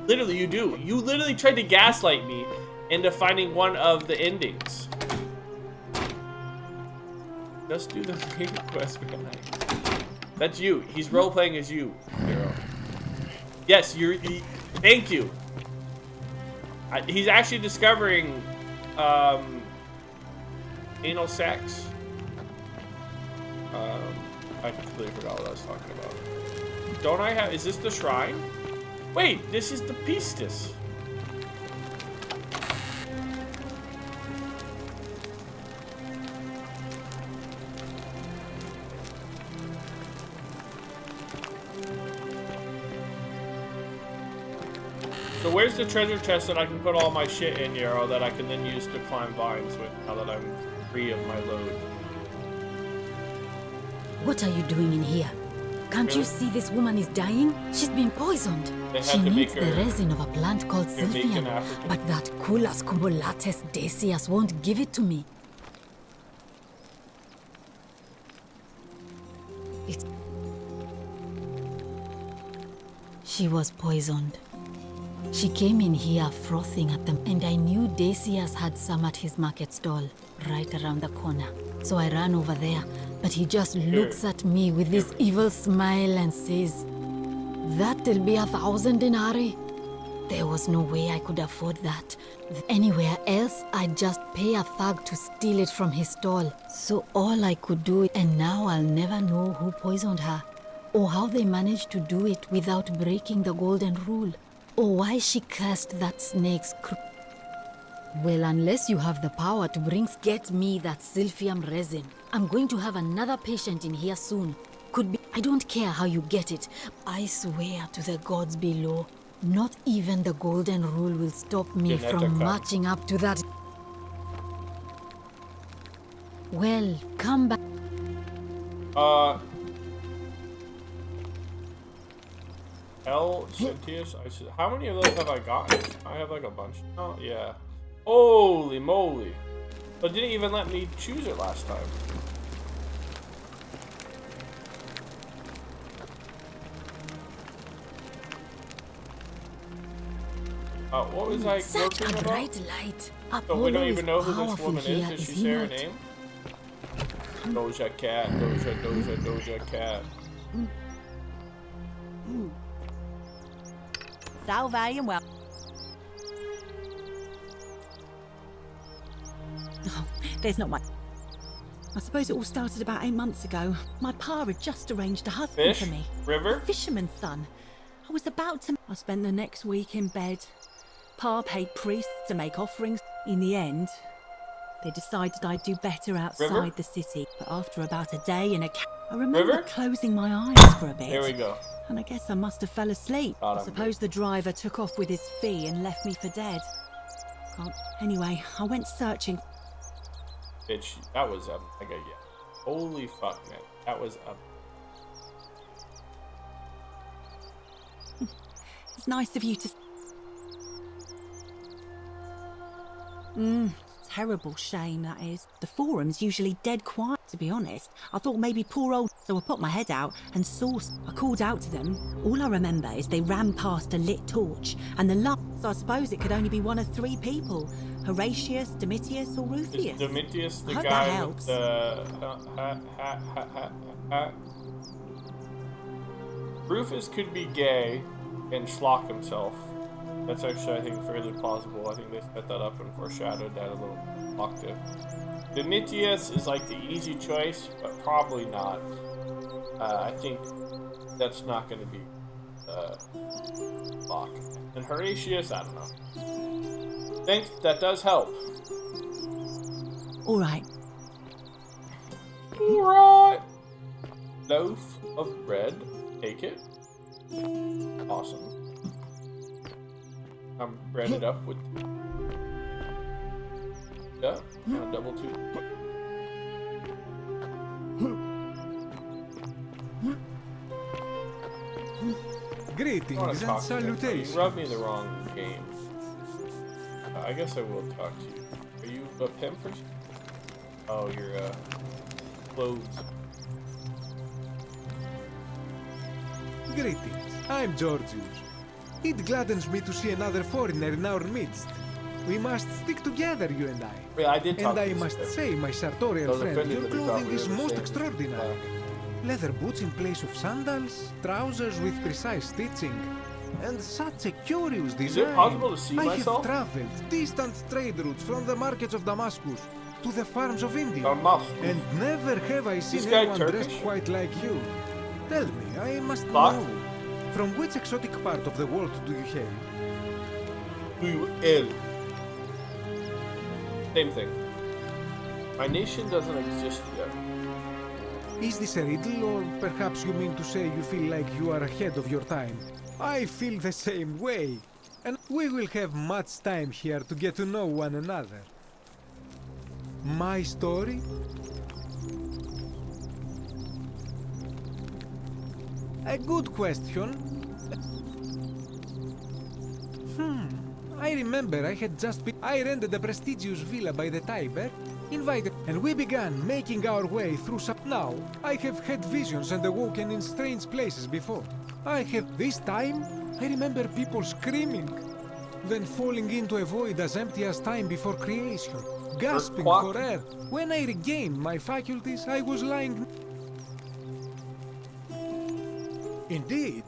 literally you do. You literally tried to gaslight me into finding one of the endings. Just do the main quest, man. That's you. He's role playing as you, Hero. Yes, thank you. He's actually discovering anal sex. I completely forgot what I was talking about. Don't I have? Is this the shrine? Wait, this is the Pistis. So where's the treasure chest that I can put all my shit in, Yarrow, that I can then use to climb vines with now that I'm free of my load? What are you doing in here? Can't you see this woman is dying? She's been poisoned. She needs the resin of a plant called Sylvian, but that Culas cubulates decius won't give it to me. She was poisoned. She came in here frothing at them, and I knew Decius had some at his market stall, right around the corner. So I ran over there, but he just looks at me with this evil smile and says, "That'll be 1,000 denarii." There was no way I could afford that. Anywhere else, I'd just pay a thug to steal it from his stall. So all I could do, and now I'll never know who poisoned her, or how they managed to do it without breaking the golden rule, or why she cursed that snake's Well, unless you have the power to get me that Sylphium resin. I'm going to have another patient in here soon. Could be, I don't care how you get it. I swear to the gods below, not even the golden rule will stop me from marching up to that. Well, come back. L. Cyntius, how many of those have I gotten? I have like a bunch. Oh, yeah. Holy moly. But didn't even let me choose it last time. What was I Such a about? bright light. So we don't even know who this woman is. Did she say her name? Doja Cat, Doja Cat. Salve and well. Oh, there's not much. I suppose it all started about 8 months ago. My pa had just arranged a husband for me. River? A fisherman's son. I was about to... I spent the next week in bed. Pa paid priests to make offerings. In the end, they decided I'd do better outside the city. But after about a day in a I remember closing my eyes for a bit. There we go. And I guess I must have fell asleep. I suppose the driver took off with his fee and left me for dead. Anyway, I went searching. Bitch, that was like a holy fuck, man. That was It's nice of you to... Terrible shame, that is. The forum's usually dead quiet, to be honest. I thought maybe poor old... So I put my head out and saw... I called out to them. All I remember is they ran past a lit torch and the light. So I suppose it could only be one of 3 people. Horatius, Domitius, or Ruthius. Is Domitius the I hope guy that helps. with the... Rufus could be gay and schlock himself. That's actually, I think, fairly plausible. I think they set that up and foreshadowed that a little octave. Domitius is like the easy choice, but probably not. I think that's not going to be Locke. And Horatius, I don't know. Thanks, that does help. Alright. Alright. Loaf of bread. Take it. Awesome. I'm breaded up with... Yeah, double 2. Greetings and salutations. You rubbed me the wrong game. I guess I will talk to you. Are you a pimp or something? Oh, you're clothes. Greetings. I'm Georgius. It gladdens me to see another foreigner in our midst. We must stick together, you and I. Yeah, I did talk and to I must say, my sartorial friend, your clothing is most extraordinary. Leather boots in place of sandals, trousers with precise stitching, and such a curious design. Is it possible to see myself? I have traveled distant trade routes from the markets of Damascus to the farms of India, and never have I seen anyone dressed quite like you. Tell me, I must know, from which exotic part of the world do you hail? Same thing. My nation doesn't exist yet. Is this a riddle, or perhaps you mean to say you feel like you are ahead of your time? I feel the same way, and we will have much time here to get to know one another. My story? A good question. I remember I had just been... I rented a prestigious villa by the Tiber, invited, and we began making our way through some... Now, I have had visions and awoken in strange places before. I have... This time, I remember people screaming, then falling into a void as empty as time before creation, gasping for air. When I regained my faculties, I was lying... Indeed.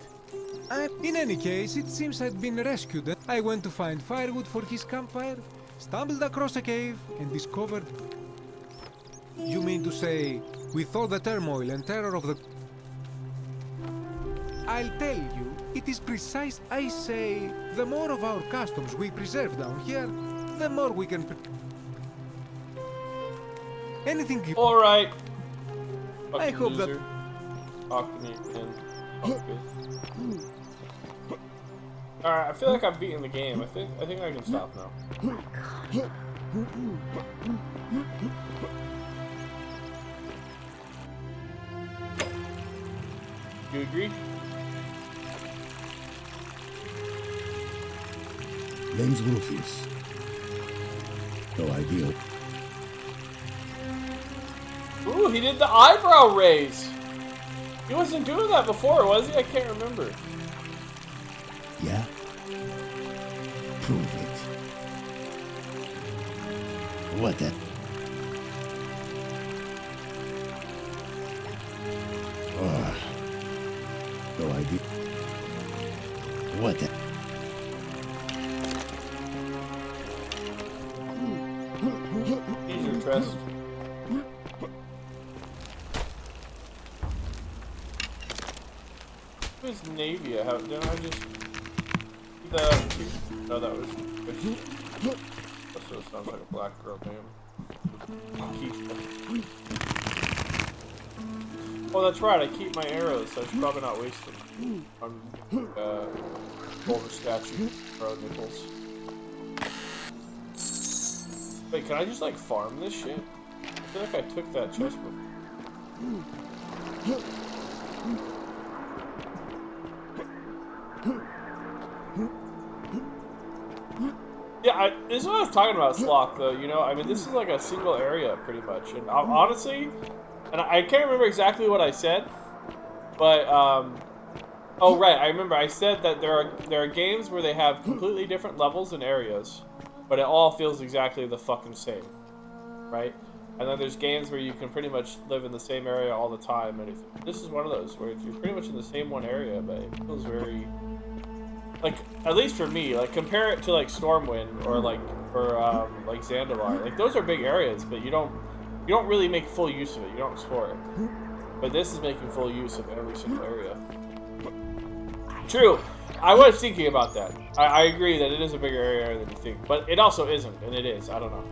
In any case, it seems I'd been rescued. I went to find firewood for his campfire, stumbled across a cave, and discovered... You mean to say, with all the turmoil and terror of the... I'll tell you, it is precise. I say, the more of our customs we preserve down here, the more we can... Anything... Alright. I hope that... Talk to me again. Okay. Alright, I feel like I've beaten the game. I think I can stop now. You agree? Name's Rufus. No idea. Ooh, he did the eyebrow raise! He wasn't doing that before, was he? I can't remember. Yeah? Prove it. What the... No idea. What the... These are rest. Who's Navia? How didn't I just no, that was also sounds like a black girl name. Oh, that's right. I keep my arrows, so I should probably not waste them on boulder statue or nipples. Wait, can I just like farm this shit? I feel like I took that chest before. Yeah, this is what I was talking about, Slock, though, you know? I mean, this is like a single area, pretty much. And honestly, and I can't remember exactly what I said, but, oh, right, I remember. I said that there are games where they have completely different levels and areas, but it all feels exactly the fucking same, right? And then there's games where you can pretty much live in the same area all the time, and this is one of those where you're pretty much in the same one area, but it feels very... Like, at least for me, like, compare it to, like, Stormwind or, like Zandalar. Like, those are big areas, but you don't really make full use of it. You don't explore it. But this is making full use of every single area. True. I was thinking about that. I agree that it is a bigger area than you think. But it also isn't, and it is. I don't know.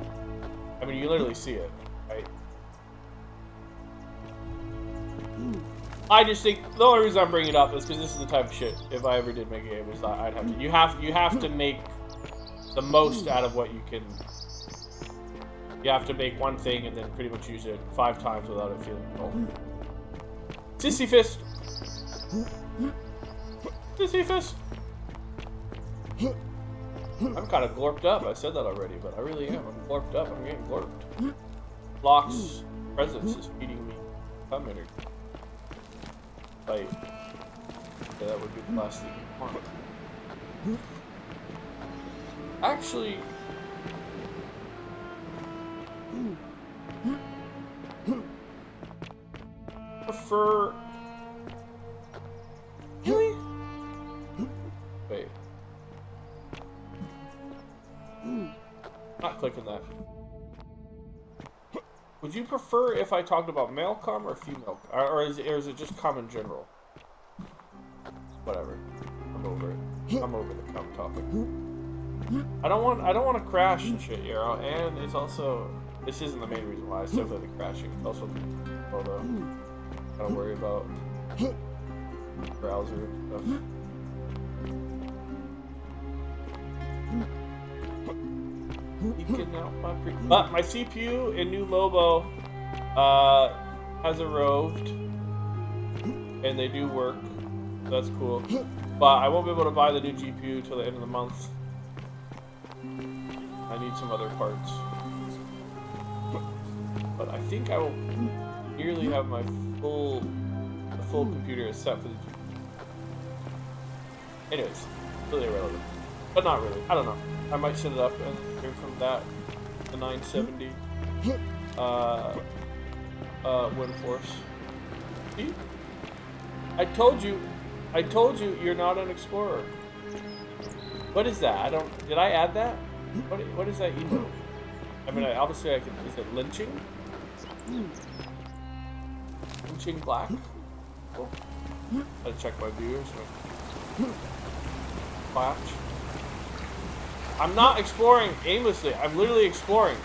I mean, you literally see it, right? I just think the only reason I'm bringing it up is because this is the type of shit. If I ever did make a game, is that I'd have to. You have to make the most out of what you can. You have to make one thing and then pretty much use it 5 times without it feeling dull. Sissy fist. Sissy fist. I'm kind of glorped up. I said that already, but I really am. I'm glorped up. I'm getting glorped. Locke's presence is feeding me some energy. Like, yeah, that would be the last thing you want. Actually, prefer. Really? Wait. Not clicking that. Would you prefer if I talked about male cum or female, or is it just cum in general? Whatever. I'm over it. I'm over the cum topic. I don't want to crash and shit, Yarrow, and it's also, this isn't the main reason why I said that the crashing. It's also, although I don't worry about browser and stuff. But my CPU in new Lobo has arrived, and they do work. So that's cool. But I won't be able to buy the new GPU till the end of the month. I need some other parts. But I think I will nearly have my full computer set for the GPU. Anyways, really irrelevant. But not really. I don't know. I might set it up and go from that the 970 Windforce. See? I told you you're not an explorer. What is that? Did I add that? What is that email? I mean, obviously I can. Is it lynching? Lynching black? Cool. Gotta check my viewers. Watch. I'm not exploring aimlessly. I'm literally exploring.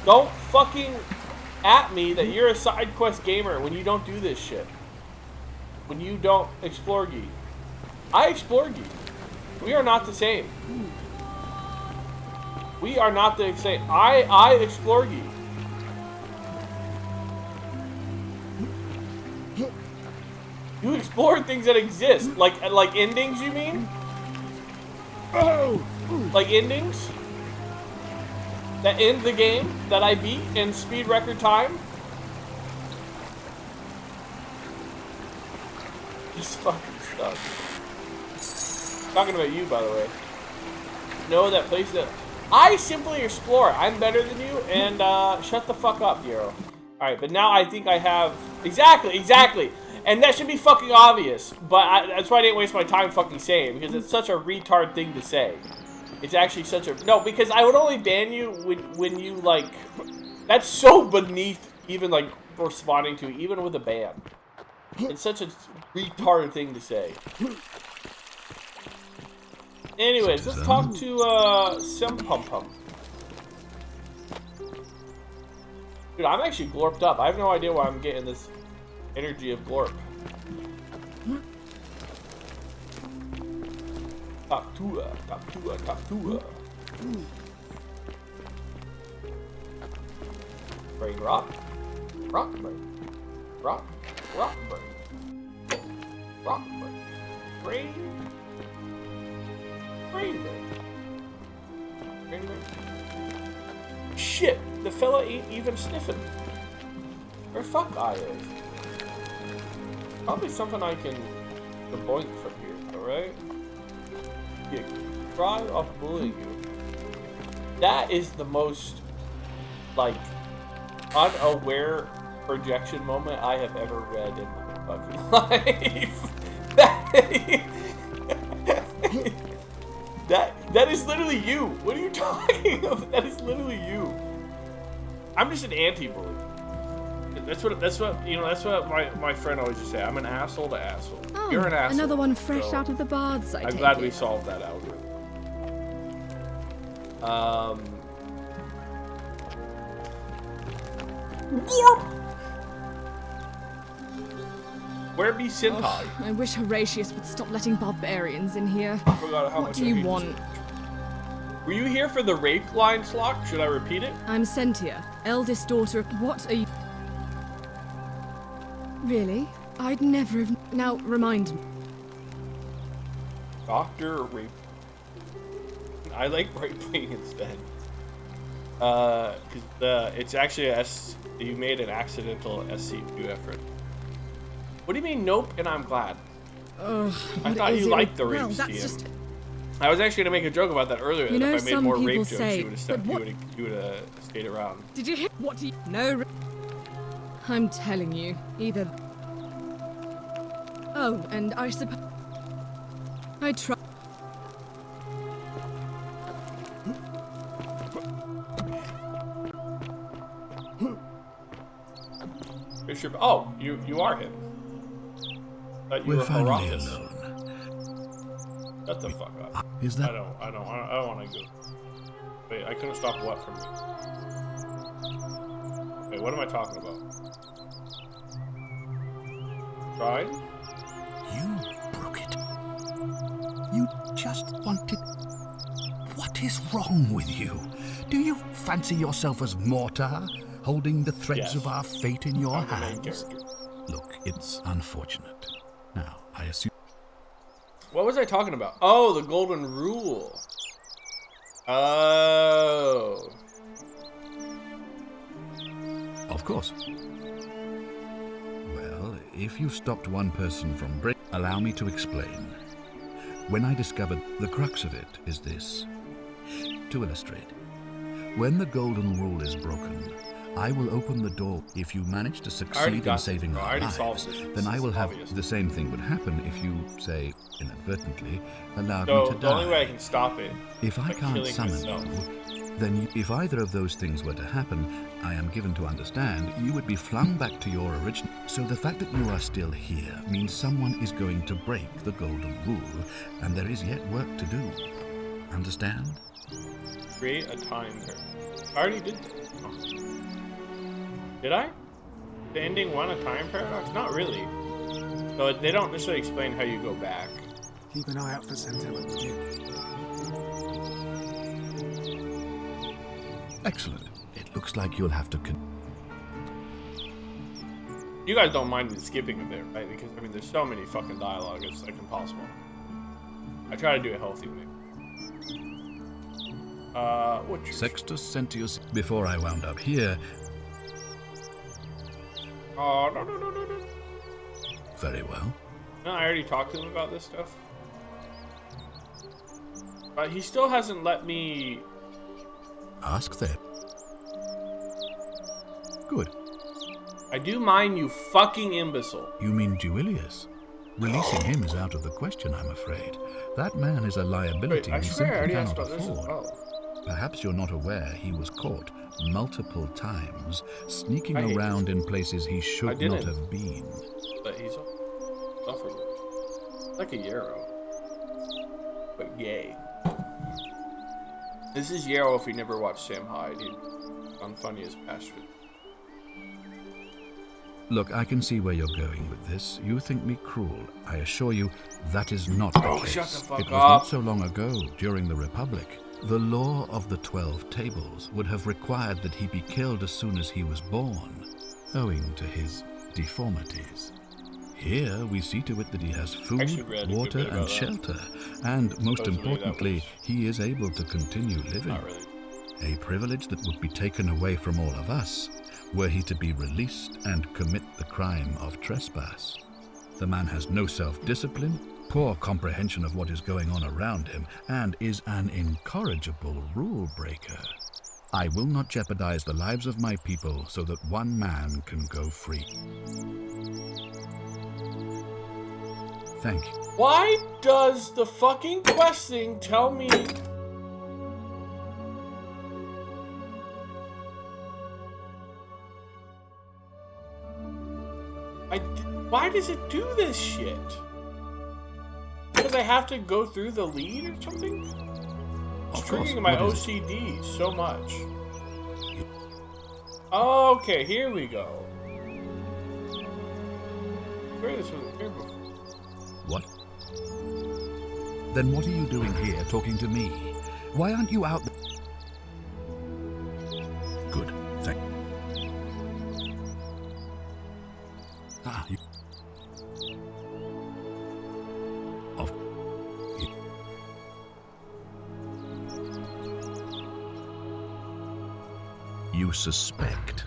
Don't fucking at me that you're a side quest gamer when you don't do this shit. When you don't explore Gee. I explore Gee. We are not the same. We are not the same. I explore Gee. You explore things that exist. Like endings, you mean? Like endings that end the game that I beat in speed record time. Just fucking stuck. Talking about you, by the way. Know that place that I simply explore. I'm better than you, and shut the fuck up, Yarrow. All right, but now I think I have exactly. And that should be fucking obvious, but that's why I didn't waste my time fucking saying it, because it's such a retard thing to say. It's actually such a... No, because I would only ban you when you, like... That's so beneath even like responding to, even with a ban. It's such a retarded thing to say. Anyways, let's talk to Simpum. Dude, I'm actually glorped up. I have no idea why I'm getting this energy of glorp. Taptua. Brain rock. Rock brain. Rock brain. Rock brain. Brain brain. Shit, the fella ain't even sniffing. Where fuck I is? Probably something I can boink from here, alright? Yeah, try off bullying you. That is the most, like, unaware projection moment I have ever read in my fucking life. That is literally you. What are you talking about? That is literally you. I'm just an anti-bully. That's what you know. That's what my friend always used to say. I'm an asshole to asshole. Oh, you're an asshole. Another one fresh out of the baths. I'm glad we solved that algorithm. Where be Senpai? Oh, I wish Horatius would stop letting barbarians in here. I forgot how what much do you want? Were you here for the rape line, Slock? Should I repeat it? I'm Sentia, eldest daughter. What are you? Really? I'd never have. Now remind me. Doctor rape. I like raping instead. Because it's actually you made an accidental SC2 effort. What do you mean, nope, and I'm glad? I thought you liked the rapes, TM. I was actually going to make a joke about that earlier. You know, if I made more rape jokes, say, you would have stayed around. Did you hear? What do you... No... I'm telling you, either... Oh, and I suppose... I try... Bishop... Oh, you are him. We're finally alone. Shut the fuck up. Is that... I don't want to go. Wait, I couldn't stop what from me? Wait, what am I talking about? Tried? You broke it. You just wanted... What is wrong with you? Do you fancy yourself as Mortar, holding the threads of our fate in your hands? Look, it's unfortunate. Now, I assume... What was I talking about? Oh, the golden rule. Oh. Of course. Well, if you stopped one person from break, allow me to explain. When I discovered the crux of it is this. To illustrate, when the golden rule is broken, I will open the door. If you manage to succeed in saving our lives, then I will have the same thing would happen if you, say, inadvertently, allowed me to die. The only way I can stop it. If I can't summon you, then if either of those things were to happen, I am given to understand you would be flung back to your original. So the fact that you are still here means someone is going to break the golden rule, and there is yet work to do. Understand? Create a time turn. I already did that. Did I? The ending one a time paradox? Not really. So they don't necessarily explain how you go back. Keep an eye out for Centella, would you? Excellent. It looks like you'll have to You guys don't mind me skipping a bit, right? Because, I mean, there's so many fucking dialogue, it's like impossible. I try to do it healthy, maybe. Sextus Sentius. Before I wound up here... Oh, no. Very well. No, I already talked to him about this stuff. But he still hasn't let me... Ask then. Good. I do mind, you fucking imbecile. You mean Duilius? Releasing him is out of the question, I'm afraid. That man is a liability Wait, I we swear I simply already asked cannot about this as afford. well. Perhaps you're not aware he was caught multiple times, sneaking around in places he should not have been. But he's suffered. Like a Yarrow. But yay. This is Yarrow if he never watched Sam Hyde. He'd unfunniest bastard. Look, I can see where you're going with this. You think me cruel. I assure you, that is not the case. Shut the fuck it was up. not so long ago, during the Republic. The law of the 12 Tables would have required that he be killed as soon as he was born, owing to his deformities. Here, we see to it that he has food, water, and shelter, and most importantly, he is able to continue living. Not really. A privilege that would be taken away from all of us, were he to be released and commit the crime of trespass. The man has no self-discipline, poor comprehension of what is going on around him, and is an incorrigible rule-breaker. I will not jeopardize the lives of my people so that one man can go free. Thank you. Why does the fucking quest thing tell me... Why does it do this shit? Because I have to go through the lead or something? It's triggering my OCD so much. Okay, here we go. Where this wasn't here before. What? Then what are you doing here talking to me? Why aren't you out there? Good, thank you. Ah, you... You suspect?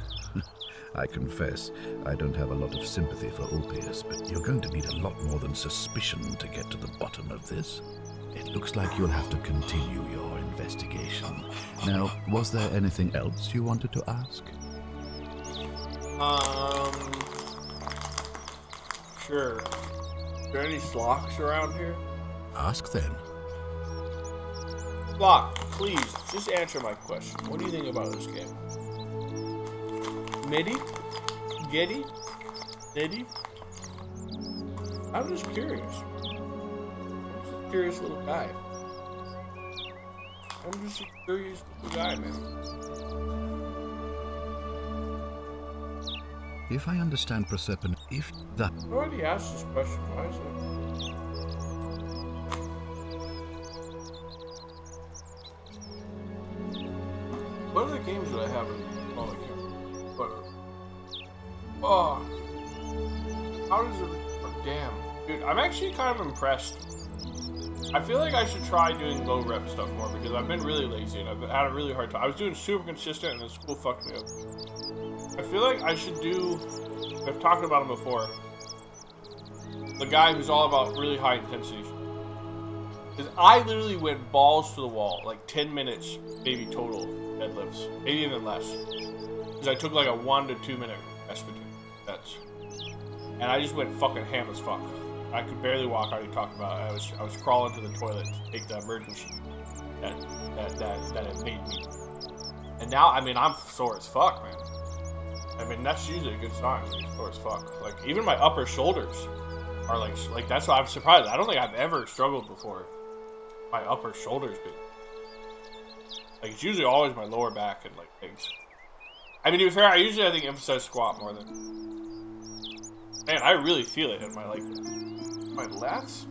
I confess, I don't have a lot of sympathy for Ulpius, but you're going to need a lot more than suspicion to get to the bottom of this. It looks like you'll have to continue your investigation. Now, was there anything else you wanted to ask? Sure. Are there any Slocks around here? Ask then. Slock, please, just answer my question. What do you think about this game? Midi? Getty? Nitty? I'm just curious. I'm just a curious little guy. I'm just a curious little guy, man. If I understand Proserpine, if that... I already asked this question. Why is it? What other games do I have in... Oh, I can't. Oh, how does it? Oh, damn, dude, I'm actually kind of impressed. I feel like I should try doing low rep stuff more because I've been really lazy and I've had a really hard time. I was doing super consistent and the school fucked me up. I feel like I should do. I've talked about him before. The guy who's all about really high intensity. Because I literally went balls to the wall, like 10 minutes, maybe total deadlifts, maybe even less. Because I took like a 1 to 2 minute rest between sets, and I just went fucking ham as fuck. I could barely walk. I already talked about it. I was crawling to the toilet to take the emergency that it made me. And now, I mean, I'm sore as fuck, man. I mean, that's usually a good sign when you're sore as fuck. Like, even my upper shoulders are like that's why I'm surprised. I don't think I've ever struggled before. My upper shoulders, but like it's usually always my lower back and like legs. I mean, to be fair, I think emphasize squat more than. Man, I really feel it in my my lats.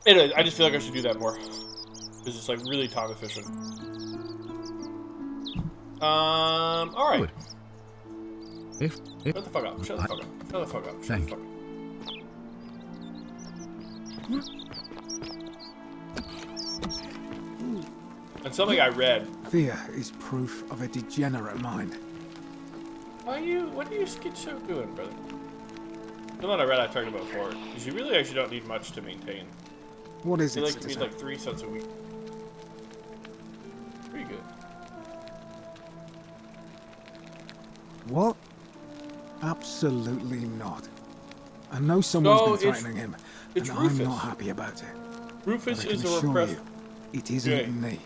Anyways, I just feel like I should do that more. It's just like really time efficient. All right. Shut the fuck up. Shut the fuck up. Shut the fuck up. Shut the fuck up. And something I read. Fear is proof of a degenerate mind. What are you schizo doing, brother? Something I read I talked about before. Because you really actually don't need much to maintain. What is it? You need like 3 sets a week. Pretty good. What? Absolutely not. I know someone's been threatening him, and Rufus. I'm not happy about it. Rufus but I is can a assure repressed. you, it isn't me.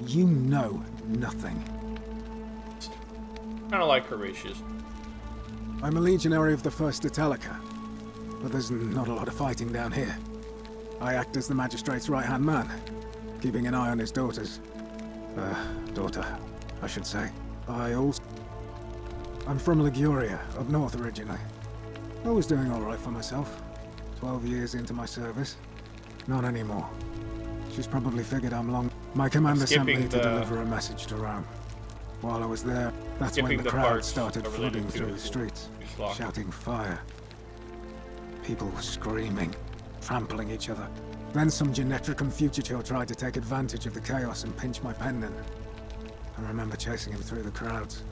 You know nothing. Kind of like Horatius. I'm a legionary of the 1st Italica, but there's not a lot of fighting down here. I act as the magistrate's right-hand man, keeping an eye on his daughters. Daughter, I should say. I'm from Liguria, up north originally. I was doing alright for myself. 12 years into my service. Not anymore. She's probably figured I'm long. My commander sent me to deliver a message to Rome. While I was there, that's when the crowd started flooding through the streets, shouting fire. People were screaming, trampling each other. Then some Genetricum fugitor tried to take advantage of the chaos and pinch my pendant. I remember chasing him through the crowds,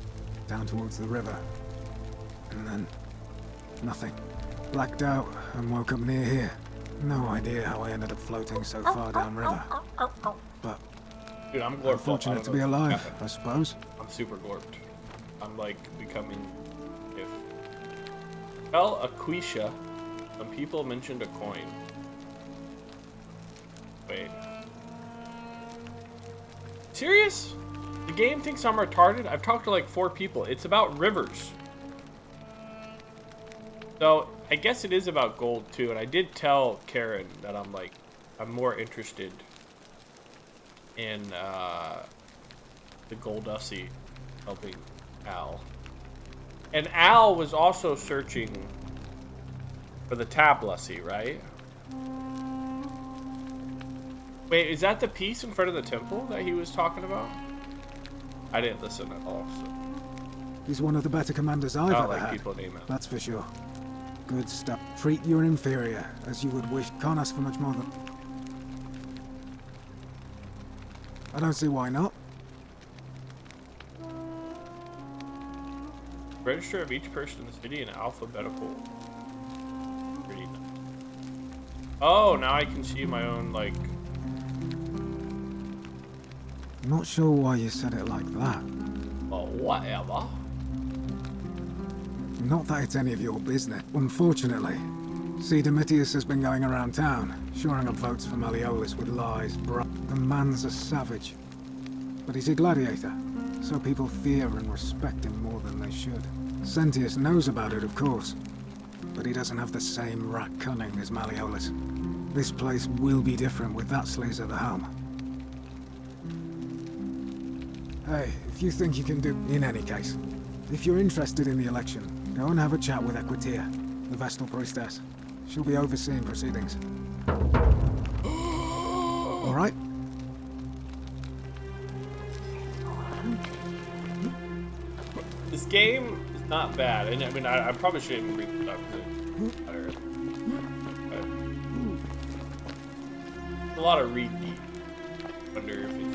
down towards the river. And then, nothing. Blacked out and woke up near here. No idea how I ended up floating so far downriver. But, dude, I'm glorped. Fortunate to be alive, I suppose. I'm super glorped. I'm like becoming. Well, Aquisha. Some people mentioned a coin. Wait. Serious? The game thinks I'm retarded? I've talked to like 4 people. It's about rivers. So, I guess it is about gold too. And I did tell Karen that I'm more interested in the Goldussie helping Al. And Al was also searching for the Tablussie, right? Wait, is that the piece in front of the temple that he was talking about? I didn't listen at all. So. He's one of the better commanders I've ever had. People name it. That's for sure. Good stuff. Treat your inferior as you would wish. Can't ask for much more than... I don't see why not. Register of each person in the city in alphabetical. Pretty nice. Oh, now I can see my own, like... Not sure why you said it like that. Well, whatever. Not that it's any of your business. Unfortunately, see, Domitius has been going around town, shoring up votes for Malleolus with lies, The man's a savage. But he's a gladiator, so people fear and respect him more than they should. Sentius knows about it, of course, but he doesn't have the same rat cunning as Malleolus. This place will be different with that sleaze at the helm. Hey, if you think you can do... In any case, if you're interested in the election, go and have a chat with Equitia, the Vestal Priestess. She'll be overseeing proceedings. All right? This game is not bad, and I mean, I probably shouldn't read it up because it's better. But a lot of reading. Wonder if it's...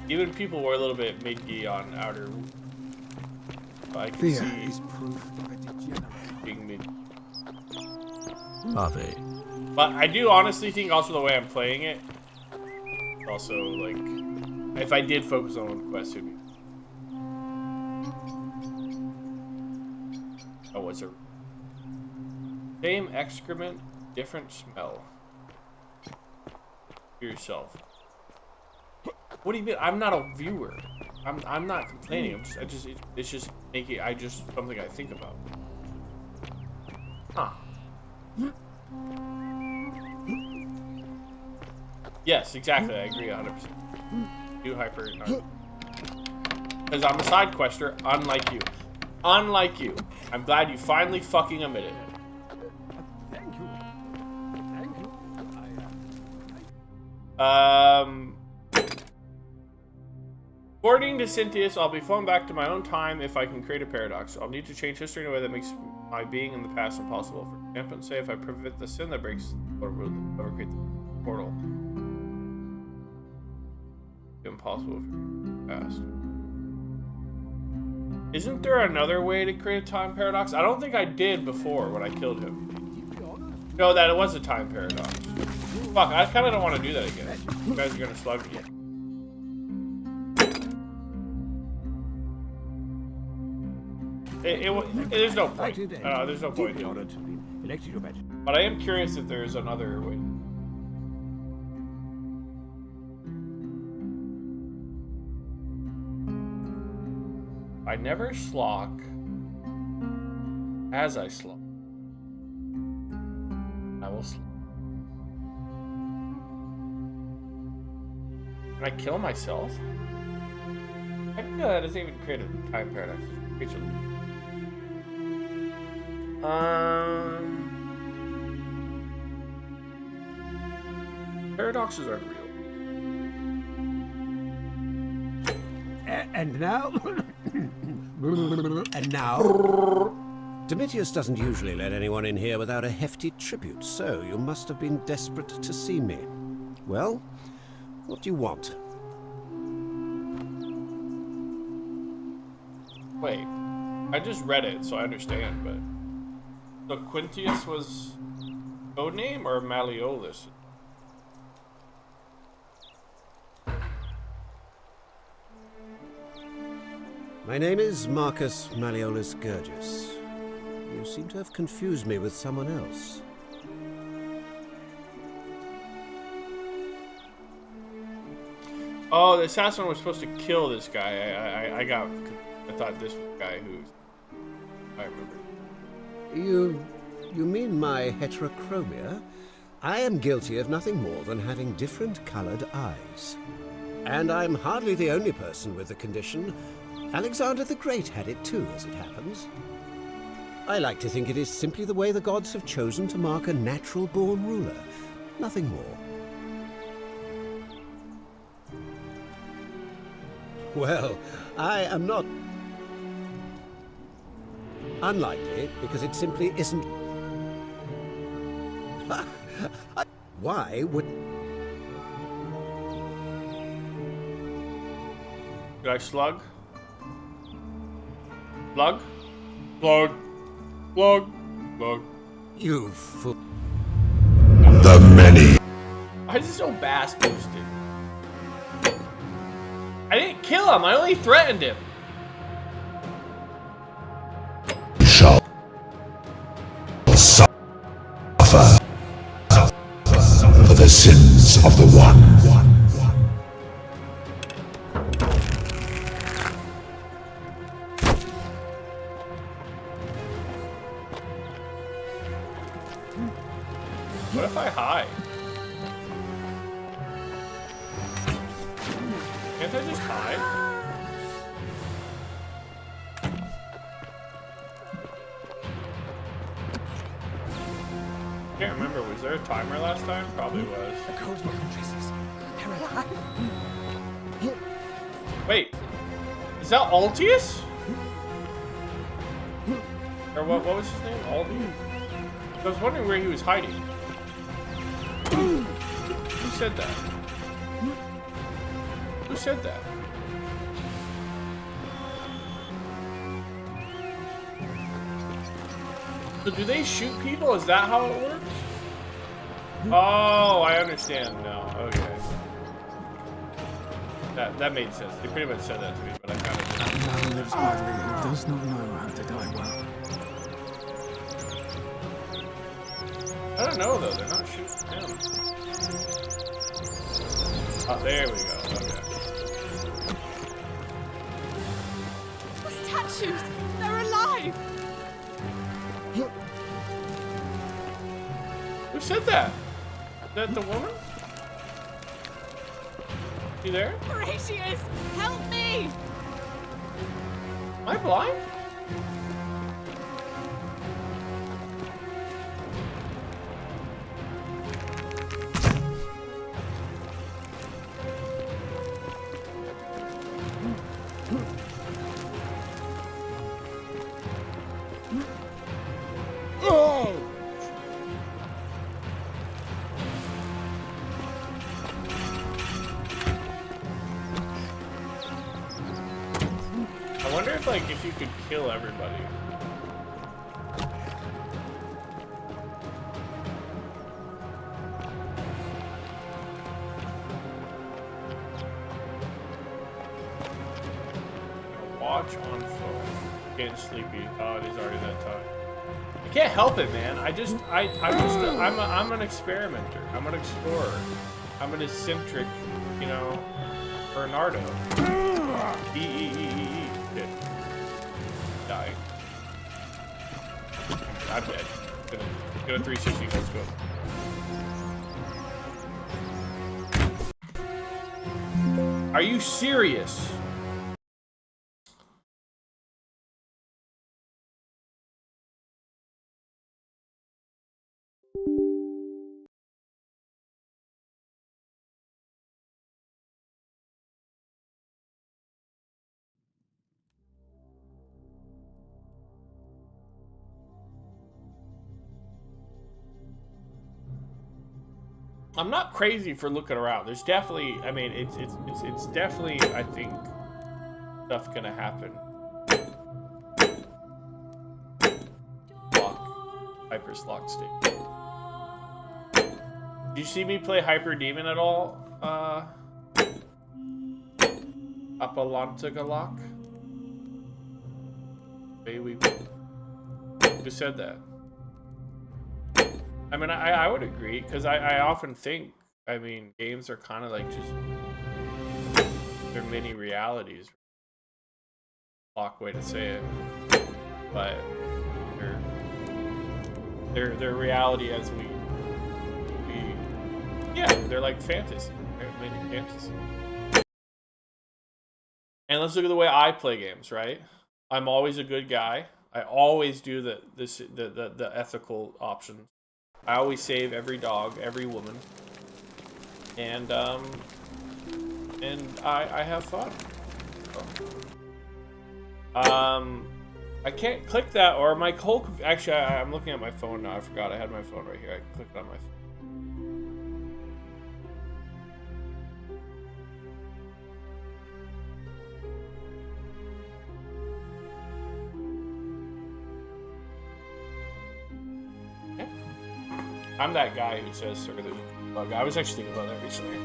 Even people were a little bit mid-gee on outer. I can see is proof of a degenerate. Being mid. Are they? But I do honestly think also the way I'm playing it, also like, if I did focus on one quest, it'd be. Oh, what's a same excrement, different smell. For yourself. What do you mean? I'm not a viewer. I'm not complaining. It's just making. Something I think about. Huh. Yes, exactly. I agree 100%. You hyper. Because I'm a side quester, unlike you. Unlike you. I'm glad you finally fucking admitted it. Thank you. Thank you. According to Sentius, I'll be flown back to my own time if I can create a paradox. I'll need to change history in a way that makes my being in the past impossible. For example, say if I prevent the sin that breaks or will ever create the portal. Impossible for the past. Isn't there another way to create a time paradox? I don't think I did before when I killed him. No, that it was a time paradox. Fuck, I kind of don't want to do that again. You guys are gonna slug me. There's no point. There's no point here. But I am curious if there's another way. I never slock as I slock. I will slock. Can I kill myself? I didn't know that doesn't even create a time paradox. Paradoxes aren't real. And now? And now? Domitius doesn't usually let anyone in here without a hefty tribute, so you must have been desperate to see me. Well, what do you want? Wait, I just read it, so I understand, but... So Quintius was codename or Malleolus? My name is Marcus Malleolus Gurgis. You seem to have confused me with someone else. Oh, the assassin was supposed to kill this guy. I thought this was the guy who... I remember. You mean my heterochromia? I am guilty of nothing more than having different colored eyes. And I'm hardly the only person with the condition. Alexander the Great had it too, as it happens. I like to think it is simply the way the gods have chosen to mark a natural-born ruler. Nothing more. Well, I am not unlikely, because it simply isn't. Why would... Did I slug? Slug? Slug? Slug? Slug? You fool. The many. Why is it so bass boosted? I didn't kill him, I only threatened him. Shall suffer for the sins of the one. What if I hide? Can't I just hide? Can't remember, was there a timer last time? Probably was. The code matrices. They're alive. Wait, is that Altius? Or what was his name? Altius? I was wondering where he was hiding. Who said that? Who said that? So do they shoot people? Is that how it works? Oh, I understand now. Okay. That made sense. They pretty much said that to me, but I kind of didn't. A man lives badly who does not know how to die well. I don't know though, they're not shooting him. Oh, there we go. Okay. The statues! They're alive! Who said that? Is that the woman? You there? Horatius, help me! Am I blind? I wonder if you could kill everybody. Watch on phone. Getting sleepy. Oh, it is already that time. I can't help it, man. I'm an experimenter. I'm an explorer. I'm an eccentric, you know, Bernardo. Okay. dying. I'm dead. Go 360, let's go. Are you serious? I'm not crazy for looking around. There's definitely, I mean, it's definitely, I think, stuff gonna happen. Hyper's lock state. Did you see me play Hyper Demon at all? Apalantagalak? Who said that? I mean, I would agree, because I often think, I mean, games are kind of like just, they're mini realities. Block way to say it. But they're reality as we yeah, they're like fantasy. They're mini fantasy. And let's look at the way I play games, right? I'm always a good guy. I always do the ethical options. I always save every dog, every woman, and I have fun. I can't click that, or my whole. Actually, I'm looking at my phone now. I forgot I had my phone right here. I clicked on my phone. I'm that guy who says, "Sir, there's a cool bug." I was actually thinking about that recently.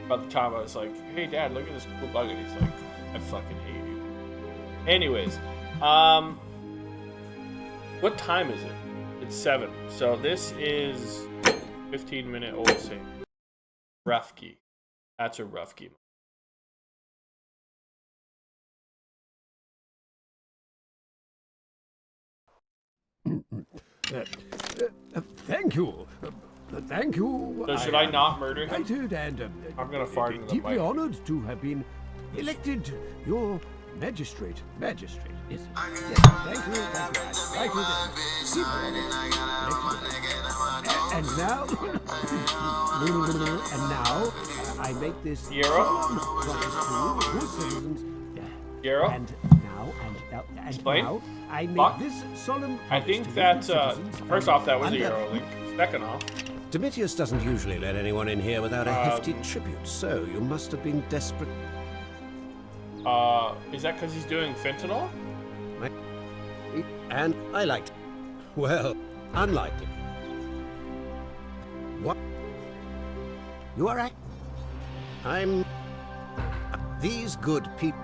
About the time I was like, "Hey, Dad, look at this cool bug," and he's like, "I fucking hate you." Anyways, what time is it? It's 7. So this is 15-minute old save. Rough key. That's a rough key. Thank you. Thank you. So should I not murder him? And, I'm gonna fart in the mic. Deeply honored to have been elected your magistrate. Magistrate, yes. Yes. Thank you. Thank you. And now, I make this solemn promise to good citizens. Gero? And Explain? now, I make this solemn. I think that first off, that was a Euro link. Second off, Domitius doesn't usually let anyone in here without a hefty tribute, so you must have been desperate. Is that because he's doing fentanyl? And I liked it. Well, unlikely. What? You are I'm these good people.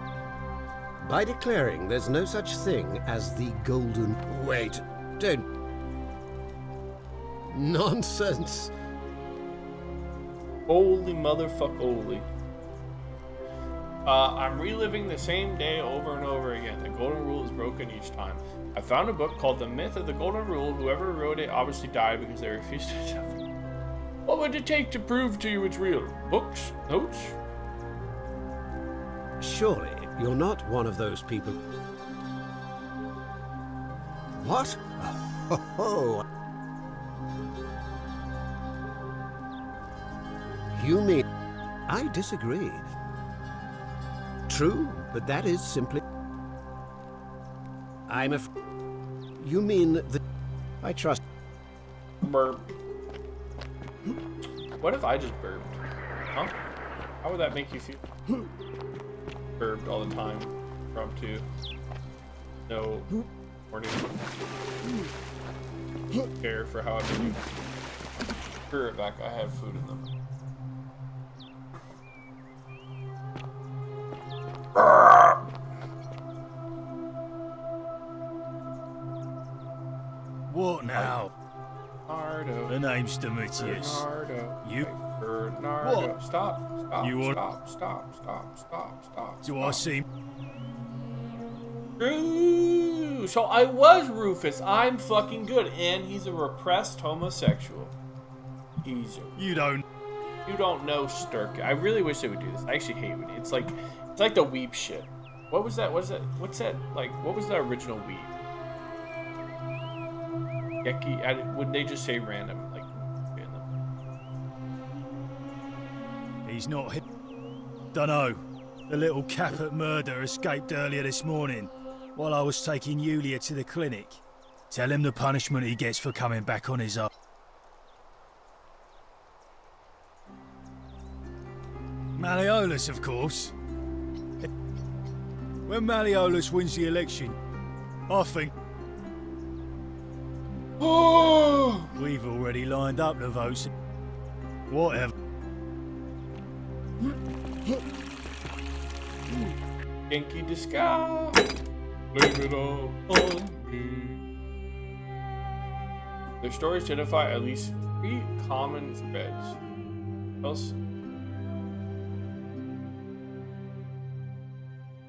By declaring there's no such thing as the golden... Wait, don't... Nonsense. Holy motherfuck, holy. I'm reliving the same day over and over again. The golden rule is broken each time. I found a book called The Myth of the Golden Rule. Whoever wrote it obviously died because they refused to accept it. What would it take to prove to you it's real? Books? Notes? Surely you're not one of those people. What? Oh. You mean... I disagree. True, but that is simply... You mean that... I trust... Burp. What if I just burped? Huh? How would that make you feel? Burped all the time. Impromptu. No warning. Care for how I made you. Screw it back, I have food in them. What now? Bernardo. The name's Domitius. Bernardo. You. Bernardo. What? Stop. You want... Stop. Do I seem... True. So I was Rufus. I'm fucking good. And he's a repressed homosexual. Easy. You don't know Sturk. I really wish they would do this. I actually hate it. It's like the weep shit. What was that? What's that? Like, what was the original weep? Yeki, wouldn't they just say random? Like, random? He's not hit. Dunno. The little Caput murder escaped earlier this morning while I was taking Yulia to the clinic. Tell him the punishment he gets for coming back on his own. Malleolus, of course. When Malleolus wins the election, I think we've already lined up the votes. Whatever. Yankee Disca. Blame it all on me. Their stories identify at least 3 common threads. Else?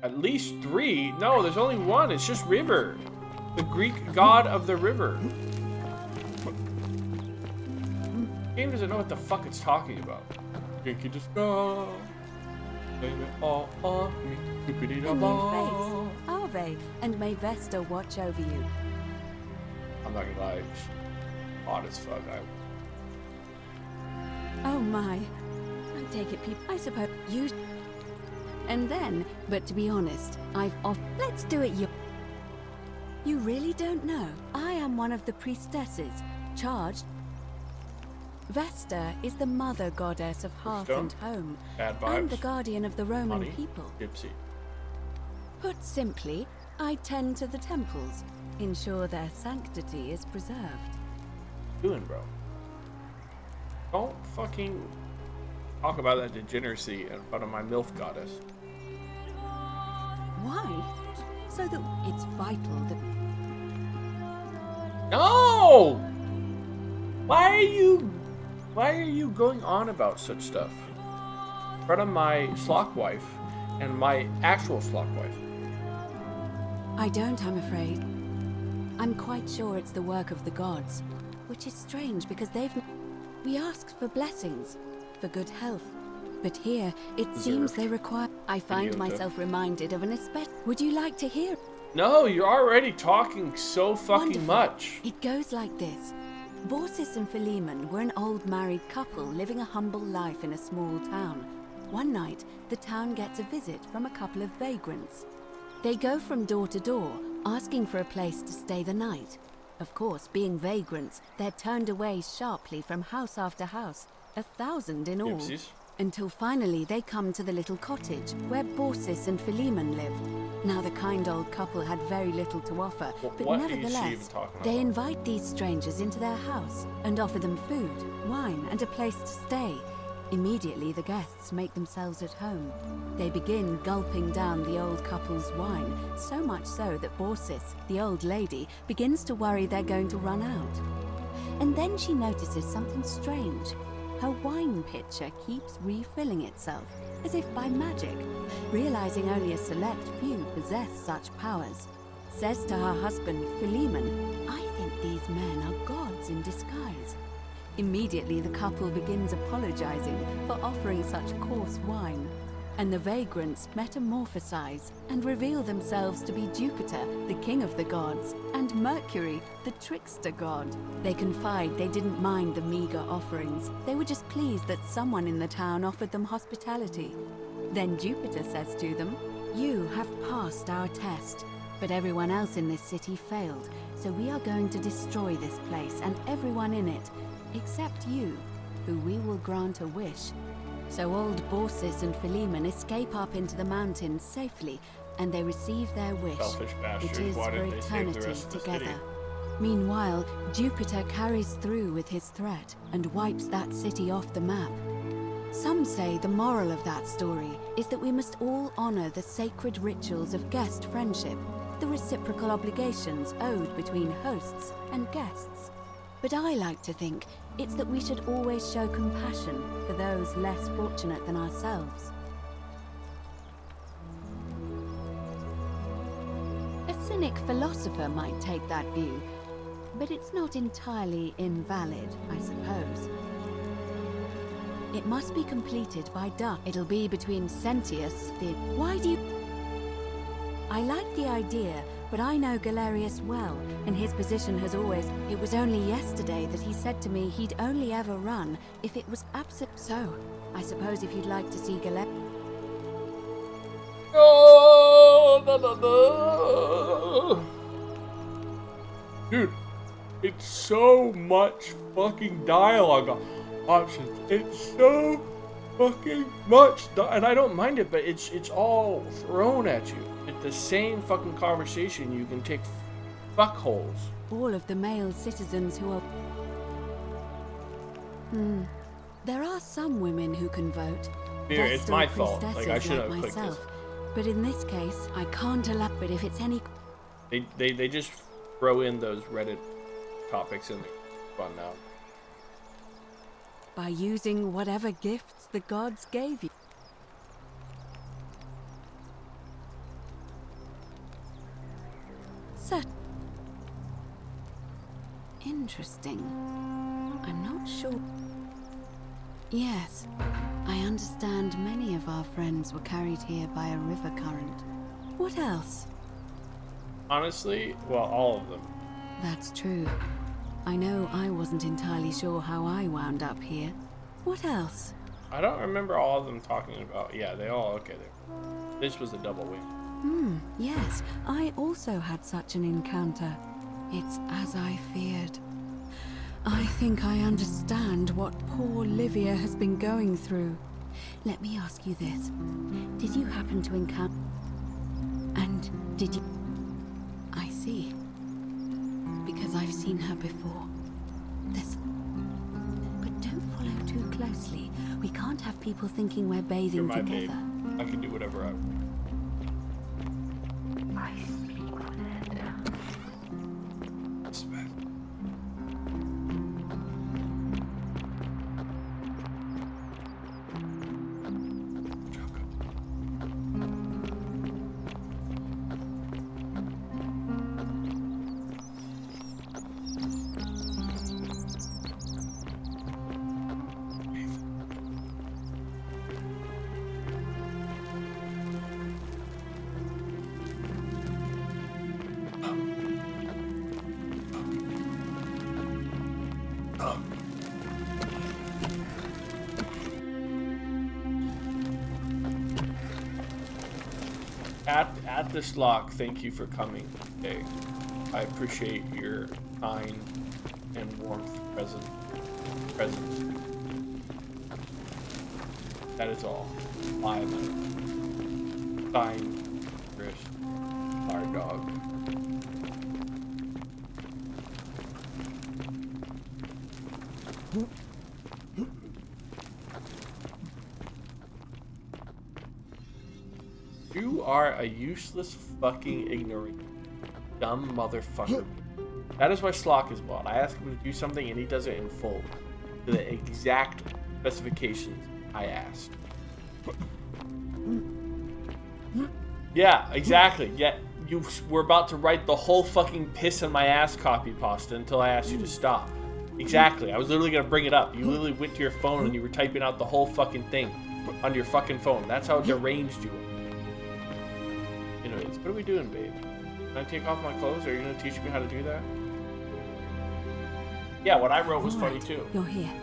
At least 3? No, there's only 1. It's just river. The Greek god of the river. The game doesn't know what the fuck it's talking about. Yankee Disca. Blame it all on me. A new face, Ave, and may Vesta watch over you. I'm not gonna lie, she's hot as fuck. Oh my. I take it, people. I suppose you. And then, but to be honest, let's do it You really don't know? I am one of the priestesses, charged. Vesta is the mother goddess of hearth and home, and the guardian of the Roman people. Gypsy. Put simply, I tend to the temples, ensure their sanctity is preserved. Doing, bro. Don't fucking talk about that degeneracy in front of my MILF goddess. Why? So that it's vital that... No! Why are you going on about such stuff? In front of my slock wife and my actual slock wife. I don't, I'm afraid. I'm quite sure it's the work of the gods, which is strange because we asked for blessings, for good health. But here, it seems they require... I find myself reminded of an especially... Would you like to hear? No, you're already talking so fucking much. It goes like this. Baucis and Philemon were an old married couple living a humble life in a small town. One night, the town gets a visit from a couple of vagrants. They go from door to door, asking for a place to stay the night. Of course, being vagrants, they're turned away sharply from house after house, 1,000 in all. Gypsies. Until finally they come to the little cottage where Baucis and Philemon lived. Now the kind old couple had very little to offer, but nevertheless, they invite these strangers into their house and offer them food, wine, and a place to stay. Immediately the guests make themselves at home. They begin gulping down the old couple's wine, so much so that Baucis, the old lady, begins to worry they're going to run out. And then she notices something strange. Her wine pitcher keeps refilling itself, as if by magic, realizing only a select few possess such powers. Says to her husband, Philemon, I think these men are gods in disguise. Immediately the couple begins apologizing for offering such coarse wine, and the vagrants metamorphosize and reveal themselves to be Jupiter, the king of the gods, and Mercury, the trickster god. They confide they didn't mind the meager offerings. They were just pleased that someone in the town offered them hospitality. Then Jupiter says to them, you have passed our test, but everyone else in this city failed, so we are going to destroy this place and everyone in it, except you, who we will grant a wish. So old Baucis and Philemon escape up into the mountains safely, and they receive their wish. It is for eternity together. Meanwhile, Jupiter carries through with his threat and wipes that city off the map. Some say the moral of that story is that we must all honor the sacred rituals of guest friendship, the reciprocal obligations owed between hosts and guests. But I like to think it's that we should always show compassion for those less fortunate than ourselves. cynic philosopher might take that view, but it's not entirely invalid, I suppose. It must be completed by dusk. It'll be between Sentius, the... Why do you... I like the idea, but I know Galerius well, and his position has always... It was only yesterday that he said to me he'd only ever run if it was absolute... So, I suppose if you'd like to see Galerius... Oh, no. Dude, it's so much fucking dialogue options. It's so fucking much, and I don't mind it, but it's all thrown at you. It's the same fucking conversation. You can take fuckholes. All of the male citizens who are... There are some women who can vote. Here, it's my fault. Like, I should have clicked this. But in this case, I can't allow... But if it's any... They just throw in those Reddit topics in the fun now. By using whatever gifts the gods gave you. So... Interesting. I'm not sure... Yes, I understand many of our friends were carried here by a river current. What else? Honestly, well, all of them. That's true. I know I wasn't entirely sure how I wound up here. What else? I don't remember all of them talking about... Yeah, they all... Okay, this was a double win. Yes, I also had such an encounter. It's as I feared. I think I understand what poor Livia has been going through. Let me ask you this. Did you happen to encounter... And did you... I see. Because I've seen her before. This... But don't follow too closely. We can't have people thinking we're bathing You're my together. babe. I can do whatever I want. At this lock, thank you for coming today. I appreciate your kind and warmth presence. That is all. My signed, Chris, our dog. You are a useless fucking ignorant dumb motherfucker. That is why Slock is bought. I ask him to do something and he does it in full. To the exact specifications I asked. Yeah, exactly. Yeah, you were about to write the whole fucking piss in my ass copy pasta until I asked you to stop. Exactly. I was literally gonna bring it up. You literally went to your phone and you were typing out the whole fucking thing on your fucking phone. That's how deranged you were. Anyways, what are we doing, babe? Can I take off my clothes? Are you gonna teach me how to do that? Yeah, what I wrote was funny too. You're here.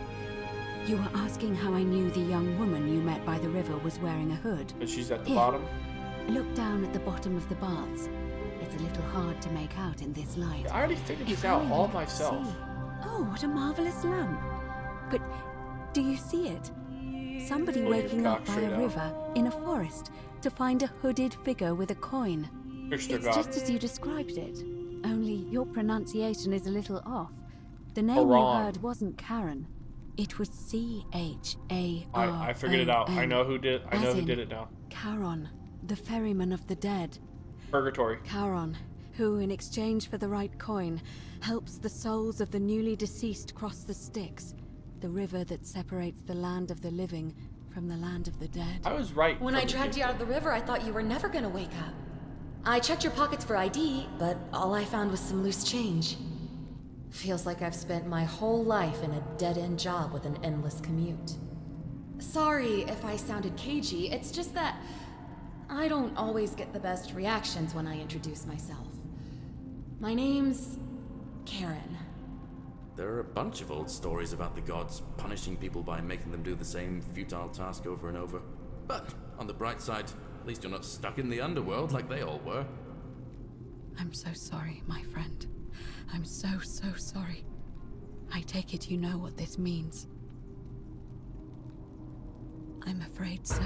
You were asking how I knew the young woman you met by the river was wearing a hood. But she's at the bottom? Look down at the bottom of the baths. It's a little hard to make out in this light. I already figured this out all myself. Oh, what a marvelous lamp. But do you see it? Somebody waking up by a river in a forest to find a hooded figure with a coin. It's just as you described it. Only your pronunciation is a little off. The name you heard wasn't Karen. It was C-H-A-R-O-N. I figured it out. I know who did. I know who did it now. Charon, the ferryman of the dead. Purgatory. Charon, who, in exchange for the right coin, helps the souls of the newly deceased cross the Styx, the river that separates the land of the living from the land of the dead. I was right. When I dragged you out of the river, I thought you were never gonna wake up. I checked your pockets for ID, but all I found was some loose change. Feels like I've spent my whole life in a dead-end job with an endless commute. Sorry if I sounded cagey, it's just that I don't always get the best reactions when I introduce myself. My name's Karen. There are a bunch of old stories about the gods punishing people by making them do the same futile task over and over. But, on the bright side, at least you're not stuck in the underworld like they all were. I'm so sorry, my friend. I'm so sorry. I take it you know what this means. I'm afraid so.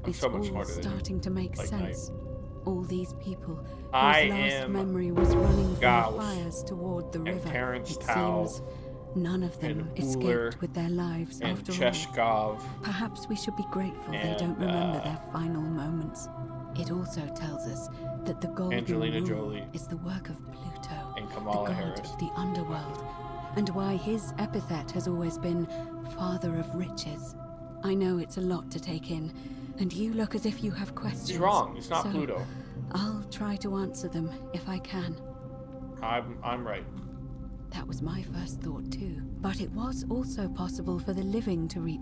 It's so much all smarter than you. starting to make Like sense. All these people whose I last am memory was running from Gauss the fires toward the river. Terrence It Tao seems none of them and Uller escaped with their lives and after Cheshkov all. Perhaps we should be grateful they and, don't remember their final moments. It also tells us that the Golden Angelina Rule Jolie is the work of Pluto, and the Kamala god Harris. of the underworld, and why his epithet has always been Father of Riches. I know it's a lot to take in, and you look as if you have questions. He's wrong. It's not so Pluto. I'll try to answer them if I can. I'm right. That was my first thought too. But it was also possible for the living to reap.